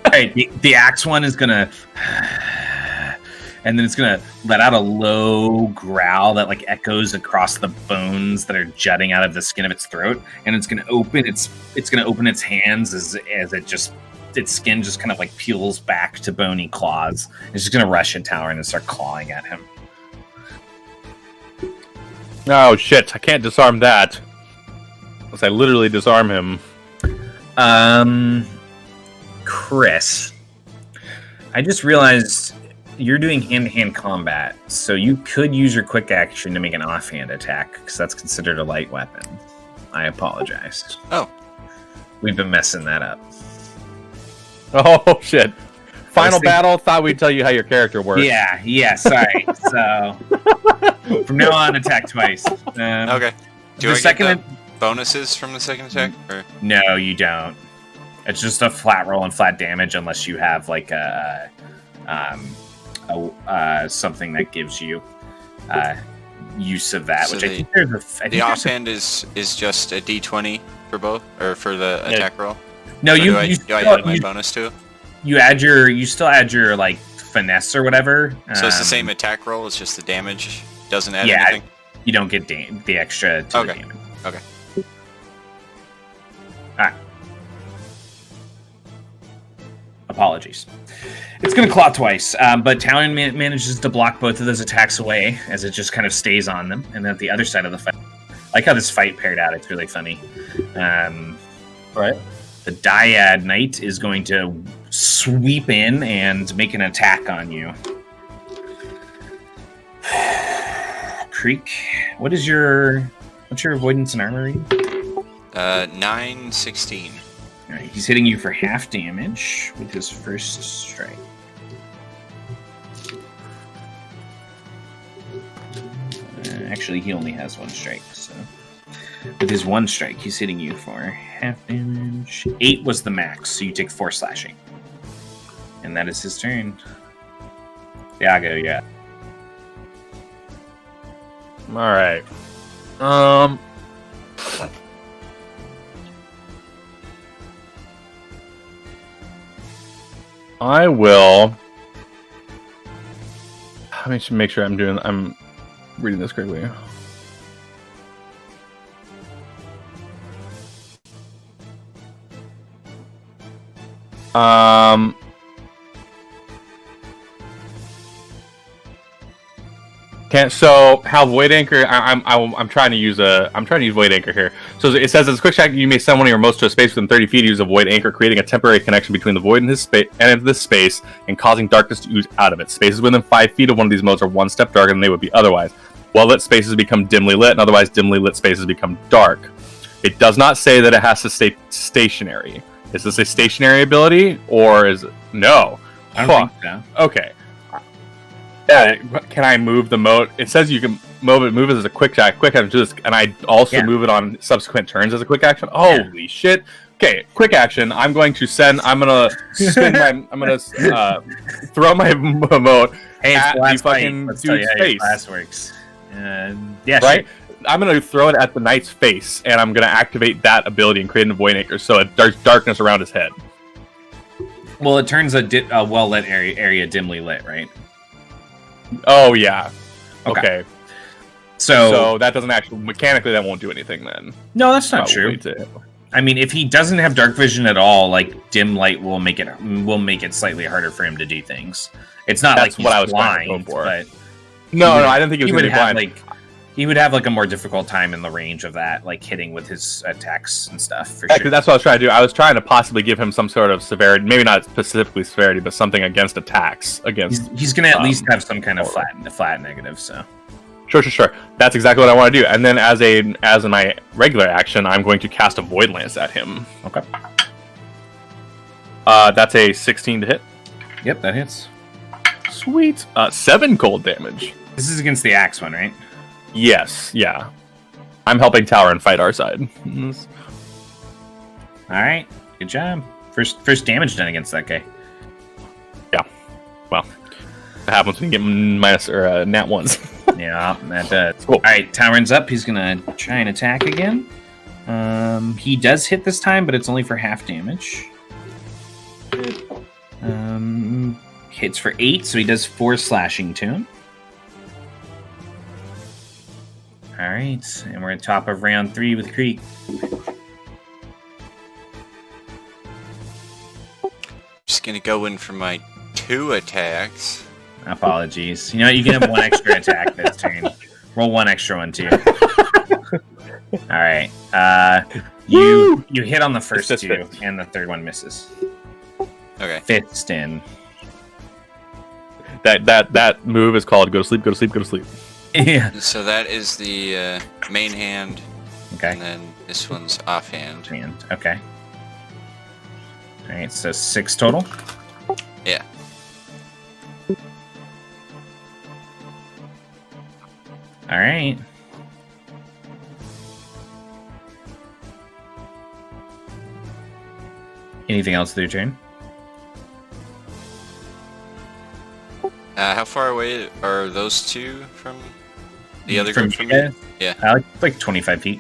Alright, the axe one is gonna... And then it's gonna let out a low growl that like echoes across the bones that are jutting out of the skin of its throat, and it's gonna open its hands as it just its skin just kind of like peels back to bony claws. It's just gonna rush at Talrin and start clawing at him. Oh shit! I can't disarm that. Unless I literally disarm him. Chris, I just realized you're doing hand-to-hand combat, so you could use your quick action to make an offhand attack, because that's considered a light weapon. I apologize. Oh. We've been messing that up. Oh shit! Final battle. Thought we'd tell you how your character works. Yeah. Sorry. So from now on, attack twice. Okay. Do the I second get the bonuses from the second attack? Or? No, you don't. It's just a flat roll and flat damage, unless you have like a something that gives you use of that. So Which I think there's the offhand is just a d20 for both, or for the attack roll. No, Or do I add my bonus to? you still add your like finesse or whatever. So it's the same attack roll. It's just the damage doesn't add yeah, anything. you don't get the extra to the Okay. damage. Okay. Alright. Apologies. It's going to claw twice, but Talon manages to block both of those attacks away as it just kind of stays on them. And then at the other side of the fight, I like how this fight paired out. It's really funny. Right. The Dyad Knight is going to sweep in and make an attack on you. Creek, what's your avoidance and armor reading? 9/16. All right, he's hitting you for half damage with his first strike. Actually, he only has one strike, so with his one strike, he's hitting you for half damage. 8 was the max, so you take 4 slashing. And that is his turn. Iago, yeah. All right. I will. Let me just make sure I'm reading this correctly. Can't so how Void Anchor. I'm trying to use Void Anchor here. So it says as a quick check, you may send one of your motes to a space within 30 feet. Use a Void Anchor, creating a temporary connection between the Void and his space and this space, and causing darkness to ooze out of it. Spaces within 5 feet of one of these motes are one step darker than they would be otherwise. Well-lit spaces become dimly lit, and otherwise dimly lit spaces become dark. It does not say that it has to stay stationary. Is this a stationary ability, or is it no? I don't think so. Okay. Yeah, can I move the mote? It says you can move it as a quick action, and I also move it on subsequent turns as a quick action. Holy shit! Okay, quick action. I'm gonna spin my. I'm gonna throw my mote at the fucking dude's face. Class works. Yeah, right. Sure. I'm gonna throw it at the knight's face, and I'm gonna activate that ability and create a Void Anchor, so there's darkness around his head. Well, it turns a well-lit area dimly lit, right? Oh yeah. Okay. So that doesn't actually mechanically that won't do anything then. No, that's not true. I mean, if he doesn't have dark vision at all, like dim light will make it slightly harder for him to do things. It's not that's like he's what I was blind, trying to go for. But no, I didn't think he was blind. He would have like a more difficult time in the range of that, like hitting with his attacks and stuff. For Actually, sure. that's what I was trying to do. I was trying to possibly give him some sort of severity, maybe not specifically severity, but something against attacks. He's going to at least have some kind of flat negative. So sure. That's exactly what I want to do. And then as my regular action, I'm going to cast a Void Lance at him. Okay. That's a 16 to hit. Yep, that hits. Sweet. 7 cold damage. This is against the axe one, right? Yes, yeah. I'm helping Tower and fight our side. All right, good job. First damage done against that guy. Yeah. Well, that happens when you get minus or nat ones. Yeah, that does. Cool. All right, Tower's up. He's gonna try and attack again. He does hit this time, but it's only for half damage. Hits for 8, so he does 4 slashing to him. All right, and we're at top of round 3 with Creek. Just gonna go in for my 2 attacks. Apologies. You know what? You can have 1 extra attack this turn. Roll 1 extra one too. All right. You hit on the first 2, and the third one misses. Okay. Fifth in. That move is called go to sleep, go to sleep, go to sleep. Yeah. So that is the main hand. Okay. And then this one's offhand. Okay. All right, so 6 total. Yeah. All right. Anything else with your turn? How far away are those two from the other From group from you me? Yeah. like 25 feet.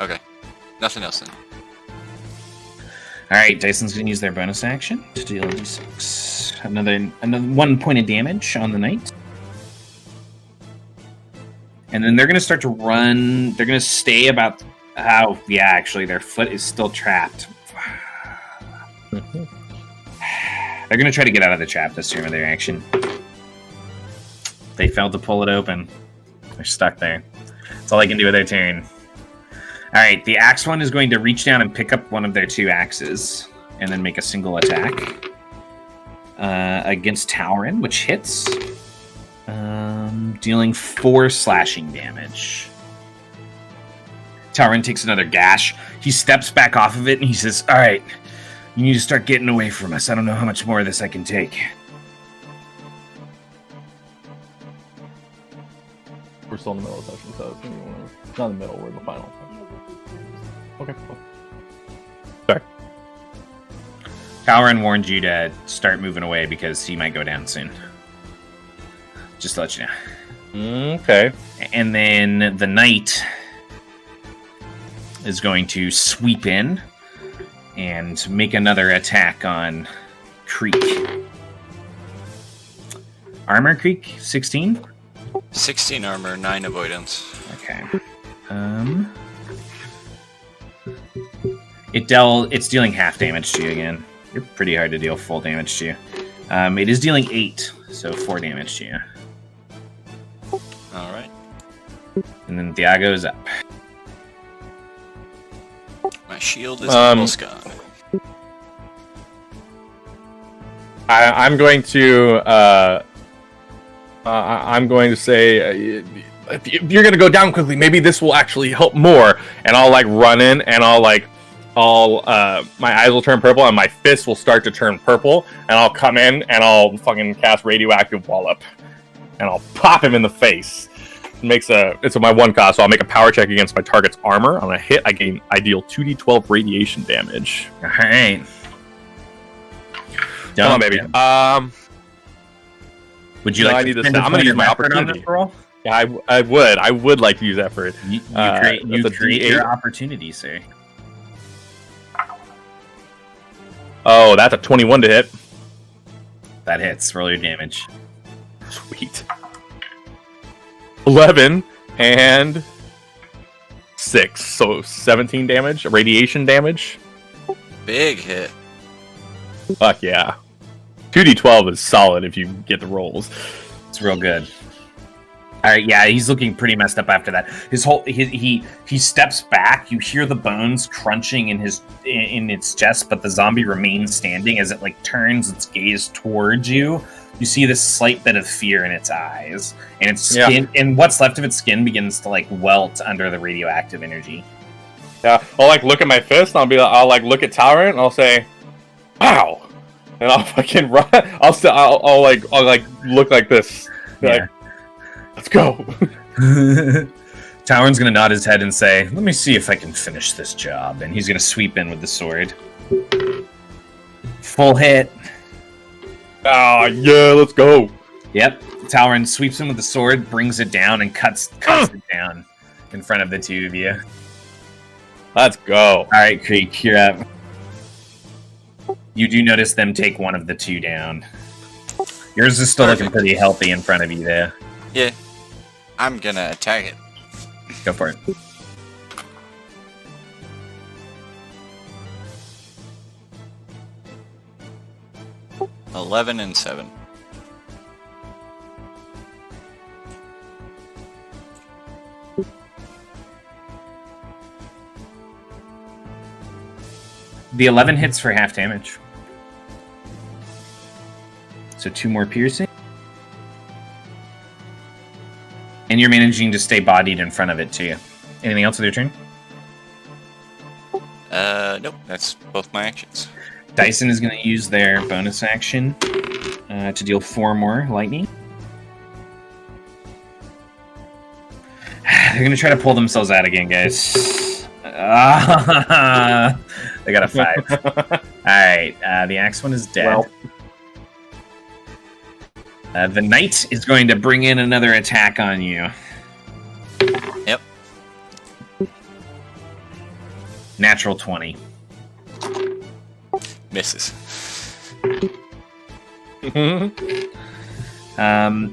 Okay. Nothing else then. All right, Dyson's gonna use their bonus action to deal a d6. Another 1 point of damage on the knight. And then they're gonna start to run. They're gonna stay about. Oh, yeah, actually, their foot is still trapped. They're gonna try to get out of the trap this turn with their action. They failed to pull it open. They're stuck there. That's all they can do with their turn. All right, the axe one is going to reach down and pick up one of their 2 axes and then make a single attack against Tauren, which hits, dealing 4 slashing damage. Tauren takes another gash. He steps back off of it and he says, "All right, you need to start getting away from us. I don't know how much more of this I can take." We're still in the middle of the session, so it's not in the middle. We're in the final. Okay. Cool. Sorry. Tauren warned you to start moving away because he might go down soon. Just to let you know. Okay. And then the knight is going to sweep in and make another attack on Creek. Armor Creek, 16? 16 armor, 9 avoidance. Okay. It's dealing half damage to you again. You're pretty hard to deal full damage to you. It is dealing 8, so 4 damage to you. Alright. And then Thiago is up. My shield is almost gone. I'm going to say if you're going to go down quickly, maybe this will actually help more. And I'll like run in, and my eyes will turn purple, and my fists will start to turn purple, and I'll come in and I'll fucking cast radioactive wallop, and I'll pop him in the face. It's my 1 cost, so I'll make a power check against my target's armor. On a hit, I deal 2d12 radiation damage. All right. Come on, baby. Would you No, I like need to to spend I'm gonna a use my effort on opportunity. this roll? Yeah, I would. I would like to use effort. You That's a create D8. your opportunity, sir. Oh, that's a 21 to hit. That hits. Roll your damage. Sweet. 11 and 6, so 17 damage, radiation damage. Big hit. Fuck yeah. 2d12 is solid if you get the rolls. It's real good. All right, yeah, he's looking pretty messed up after that. He steps back. You hear the bones crunching in its chest, but the zombie remains standing as it like turns its gaze towards you. You see this slight bit of fear in its eyes, and its skin, and what's left of its skin begins to like welt under the radioactive energy. Yeah, I'll like look at my fist. And I'll like look at Tauren, and I'll say, "Wow," and I'll fucking run. I'll look like this. Yeah. Like, let's go. Tauren's gonna nod his head and say, "Let me see if I can finish this job," and he's gonna sweep in with the sword. Full hit. Ah, yeah, let's go. Yep. Tauren sweeps in with the sword, brings it down, and cuts it down in front of the 2 of you. Let's go. All right, Creek, you're up. You do notice them take one of the 2 down. Yours is still looking pretty healthy in front of you there. Yeah. I'm gonna attack it. Go for it. $11 and 7. The 11 hits for half damage. So 2 more piercing. And you're managing to stay bodied in front of it too. Anything else with your turn? Nope. That's both my actions. Dyson is going to use their bonus action to deal 4 more lightning. They're going to try to pull themselves out again, guys. They got a 5. All right, the axe one is dead. Well. The knight is going to bring in another attack on you. Yep. Natural 20. Misses.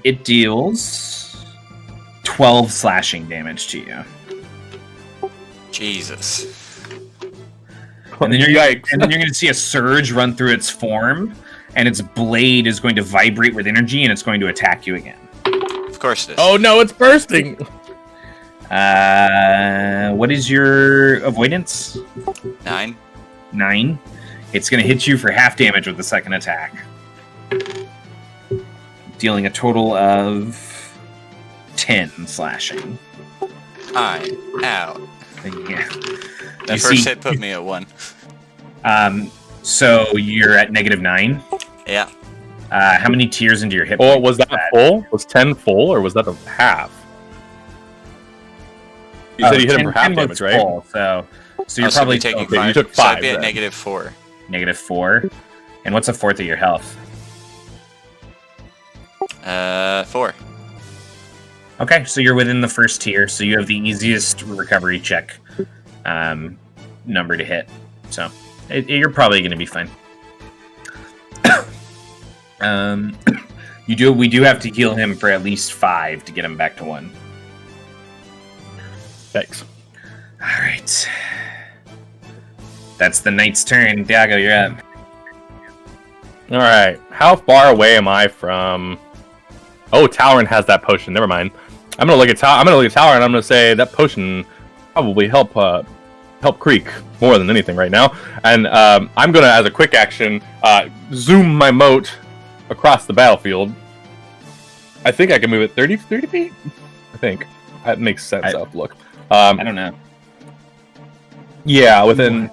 It deals 12 slashing damage to you. Jesus. And then you're Yikes. going to see a surge run through its form, and its blade is going to vibrate with energy, and it's going to attack you again. Of course it is. Oh no, it's bursting! What is your avoidance? 9. 9. It's going to hit you for half damage with the second attack, dealing a total of 10 slashing. I'm out. Yeah. That first hit put me at 1. So you're at -9. Yeah. How many tiers into your hit Oh, points was that full? Was 10 full, or was that a half? You said you hit him for half 10 was damage, right? full, so you're So probably I'd be taking okay, 5. you took So 5 I'd be at then. -4. -4. And what's a fourth of your health? 4. Okay, so you're within the first tier, so you have the easiest recovery check number to hit. So you're probably going to be fine. We do have to heal him for at least 5 to get him back to 1. Thanks. All right. That's the knight's turn. Diago, you're up. All right. How far away am I from? Oh, Talon has that potion. Never mind. I'm gonna look at Talon, and I'm gonna say that potion probably help Creek more than anything right now. And I'm gonna, as a quick action, zoom my moat across the battlefield. I think I can move it 30 feet. I think that makes sense. Look. I don't know. Yeah, within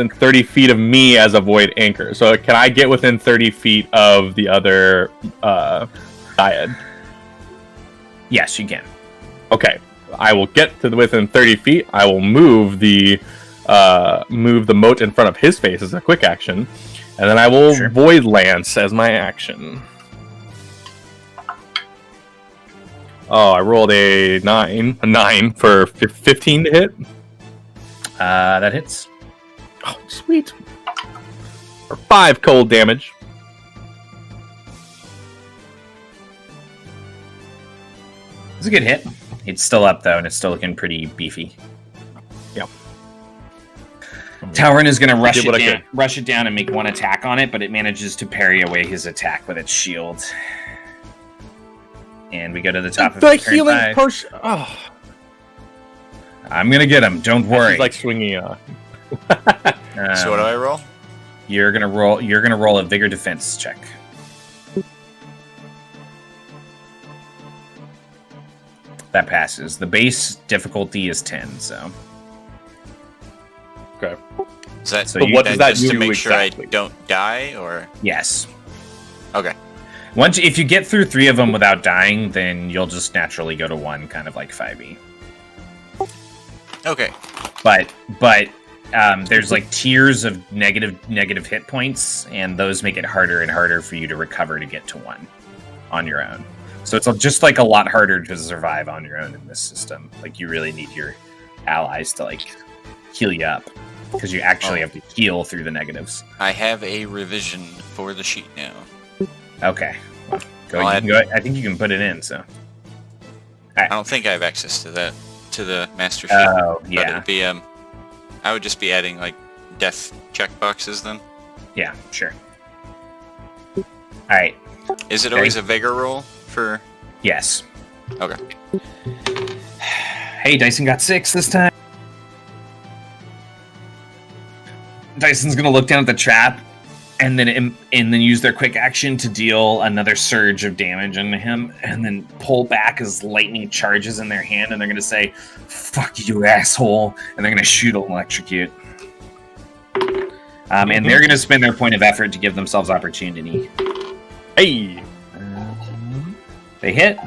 30 feet of me as a void anchor. So can I get within 30 feet of the other dyad? Yes, you can. Okay, I will get to within 30 feet. I will move the moat in front of his face as a quick action, and then I will void lance as my action. Oh, I rolled a 9 for 15 to hit. That hits. Oh, sweet. For 5 cold damage. It's a good hit. It's still up, though, and it's still looking pretty beefy. Yep. Tauren is going to rush it down and make one attack on it, but it manages to parry away his attack with its shield. And we go to the top of the turn healing 5. potion. Oh. I'm going to get him. Don't worry. He's like swinging. So what do I roll? You're going to roll a vigor defense check. That passes. The base difficulty is 10, so. Okay. Is that, So what does that just to do make exactly? sure I don't die, or? Yes. Okay. If you get through 3 of them without dying, then you'll just naturally go to 1, kind of like 5e. Okay. But there's like tiers of negative hit points, and those make it harder and harder for you to recover to get to 1 on your own. So it's just like a lot harder to survive on your own in this system. Like you really need your allies to like heal you up, because you actually have to heal through the negatives. I have a revision for the sheet now. Okay. Well, you can go. I think you can put it in. So. I don't think I have access to that, to the master sheet. Oh, But yeah. it'd be, I would just be adding like death checkboxes then. Yeah, sure. All right. Is it always a vigor roll for? Yes. Okay. Hey, Dyson got 6 this time. Dyson's gonna look down at the trap, and then use their quick action to deal another surge of damage into him, and then pull back as lightning charges in their hand, and they're gonna say, "Fuck you, asshole!" and they're gonna shoot electrocute. And they're gonna spend their point of effort to give themselves opportunity. Hey! They hit.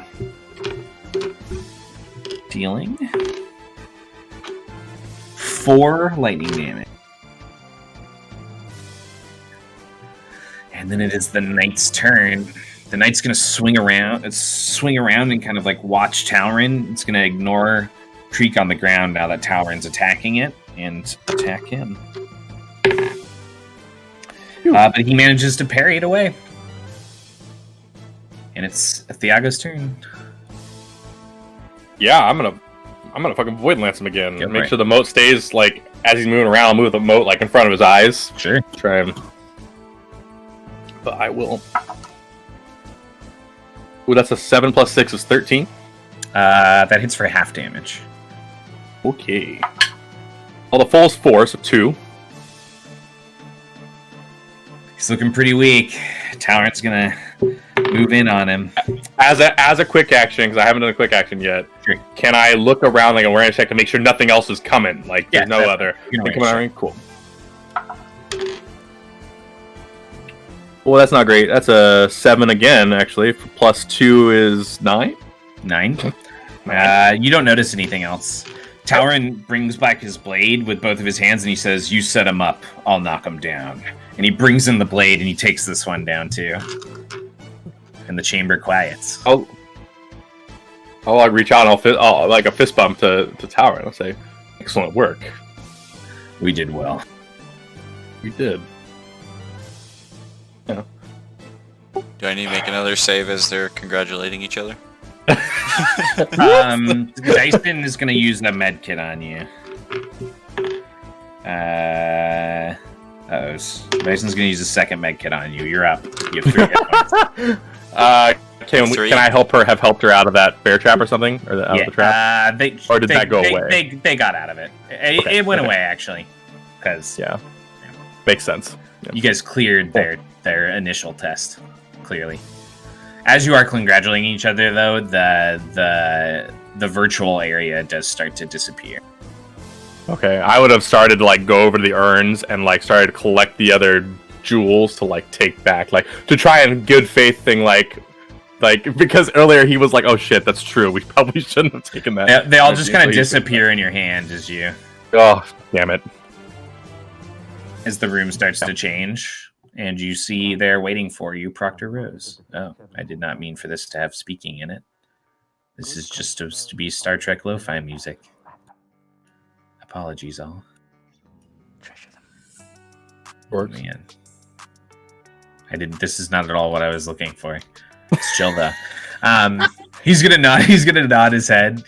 Dealing 4 lightning damage. And then it is the knight's turn. The knight's going to swing around and kind of like watch Talrin. It's going to ignore Creek on the ground now that Talrin's attacking it and attack him. But he manages to parry it away. And it's Thiago's turn. Yeah, I'm gonna fucking void lance him again. Yep, Make right. sure the moat stays like as he's moving around. Move the moat like in front of his eyes. Sure. Try him. But I will. Ooh, that's a 7 plus 6 is 13. That hits for half damage. Okay. Well, the full's 4, so 2. He's looking pretty weak. Talrin's gonna move in on him. As a quick action, because I haven't done a quick action yet, Sure. can I look around like a awareness check to make sure nothing else is coming? Like, Yeah, there's no other. you can Think awareness about it. Cool. Well, that's not great. That's a 7 again, actually. Plus 2 is 9. 9. You don't notice anything else. Talrin brings back his blade with both of his hands and he says, "You set him up, I'll knock him down." And he brings in the blade and he takes this one down too. And the chamber quiets. I'll like reach out and I'll like a fist bump to Talrin. I'll say, "Excellent work. We did well. We did." Yeah. Do I need to make another save as they're congratulating each other? Dyson is going to use the med kit on you. Dyson's going to use a second med kit on you. You're up. You have 3 hit points. Three. Can I have helped her out of that bear trap or something, or out of the trap? Or did that go away? They got out of it. It went away actually, because Yeah, makes sense. you guys cleared their initial test clearly. As you are congratulating each other, though, the virtual area does start to disappear. Okay, I would have started to like go over to the urns and like started to collect the other jewels to like take back, like to try and good faith thing, like because earlier he was like, "Oh shit, that's true. We probably shouldn't have taken that." They all just kind of disappear in your hand as Oh, damn it! the room starts to change. And you see there waiting for you, Proctor Rose. Oh, I did not mean for this to have speaking in it. This is just supposed to be Star Trek lo-fi music. Apologies, all. Works. Man. This is not at all what I was looking for. It's chill though. He's gonna nod his head.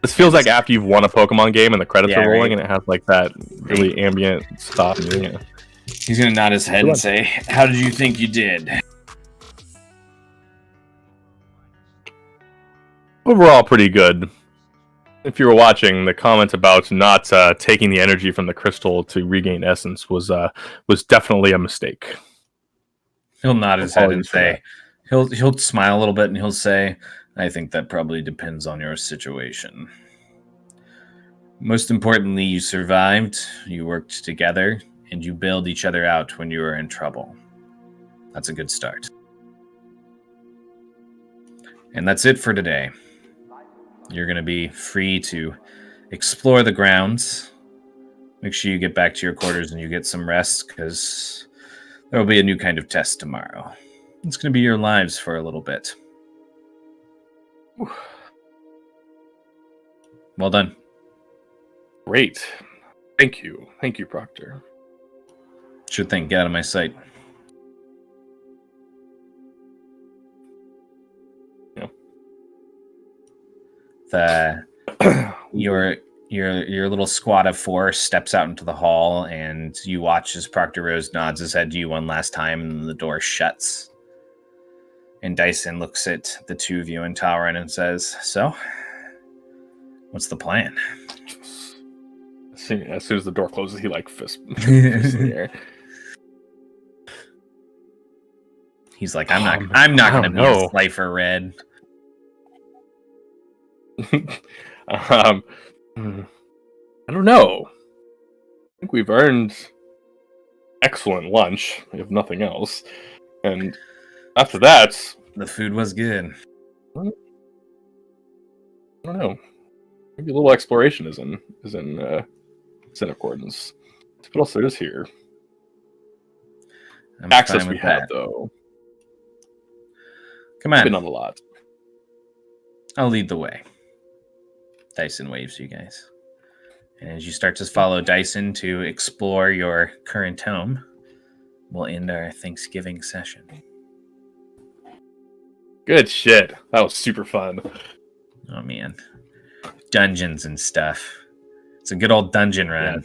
This feels like after you've won a Pokemon game and the credits Yeah, are rolling, right. and it has like that really ambient stuff. Yeah. He's gonna nod his head and say, "How did you think you did?" Overall, pretty good. If you were watching, the comment about not taking the energy from the crystal to regain essence was definitely a mistake. He'll nod his head and Apologies for say, he'll smile a little bit and he'll say, "I think that probably depends on your situation. Most importantly, you survived, you worked together, and you bailed each other out when you were in trouble. That's a good start. And that's it for today. You're going to be free to explore the grounds. Make sure you get back to your quarters and you get some rest, because there will be a new kind of test tomorrow. It's going to be your lives for a little bit." Well done. Great. Thank you, Proctor. Sure thing. Get out of my sight. Yeah. Your little squad of 4 steps out into the hall, and you watch as Proctor Rose nods his head to you one last time, and the door shuts. And Dyson looks at the two of you and Talrin and says, "So, what's the plan?" As soon as the door closes, he like fists in the air. He's like, I'm not going to be know. a Slifer Red. I don't know. I think we've earned excellent lunch, if nothing else. And after that, The food was good. I don't know. Maybe a little exploration is in accordance. What else there is here? I'm Access fine we with have, that. though. Come Been on. on a lot. I'll lead the way. Dyson waves you guys. And as you start to follow Dyson to explore your current home, we'll end our Thanksgiving session. Good shit. That was super fun. Oh, man. Dungeons and stuff. It's a good old dungeon run.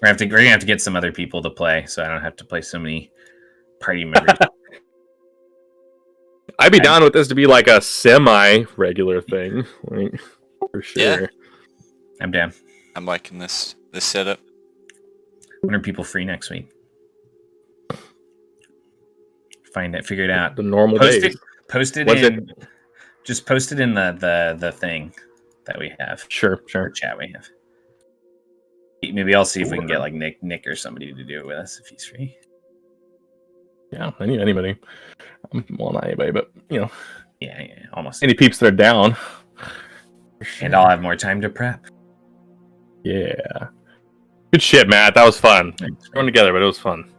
We're gonna have to get some other people to play, so I don't have to play so many party members. I'd be down with this to be like a semi-regular thing, like, for sure. Yeah. I'm down. I'm liking this setup. When are people free next week? Figure it out. The normal days. Post it Was in. Just post it in the thing that we have. Sure. Or chat we have. Maybe I'll see if we can get like Nick or somebody to do it with us if he's free. Yeah, anybody. Well, not anybody, but Yeah, almost. any peeps that are down. And I'll have more time to prep. Yeah. Good shit, Matt. That was fun. Going together, but it was fun.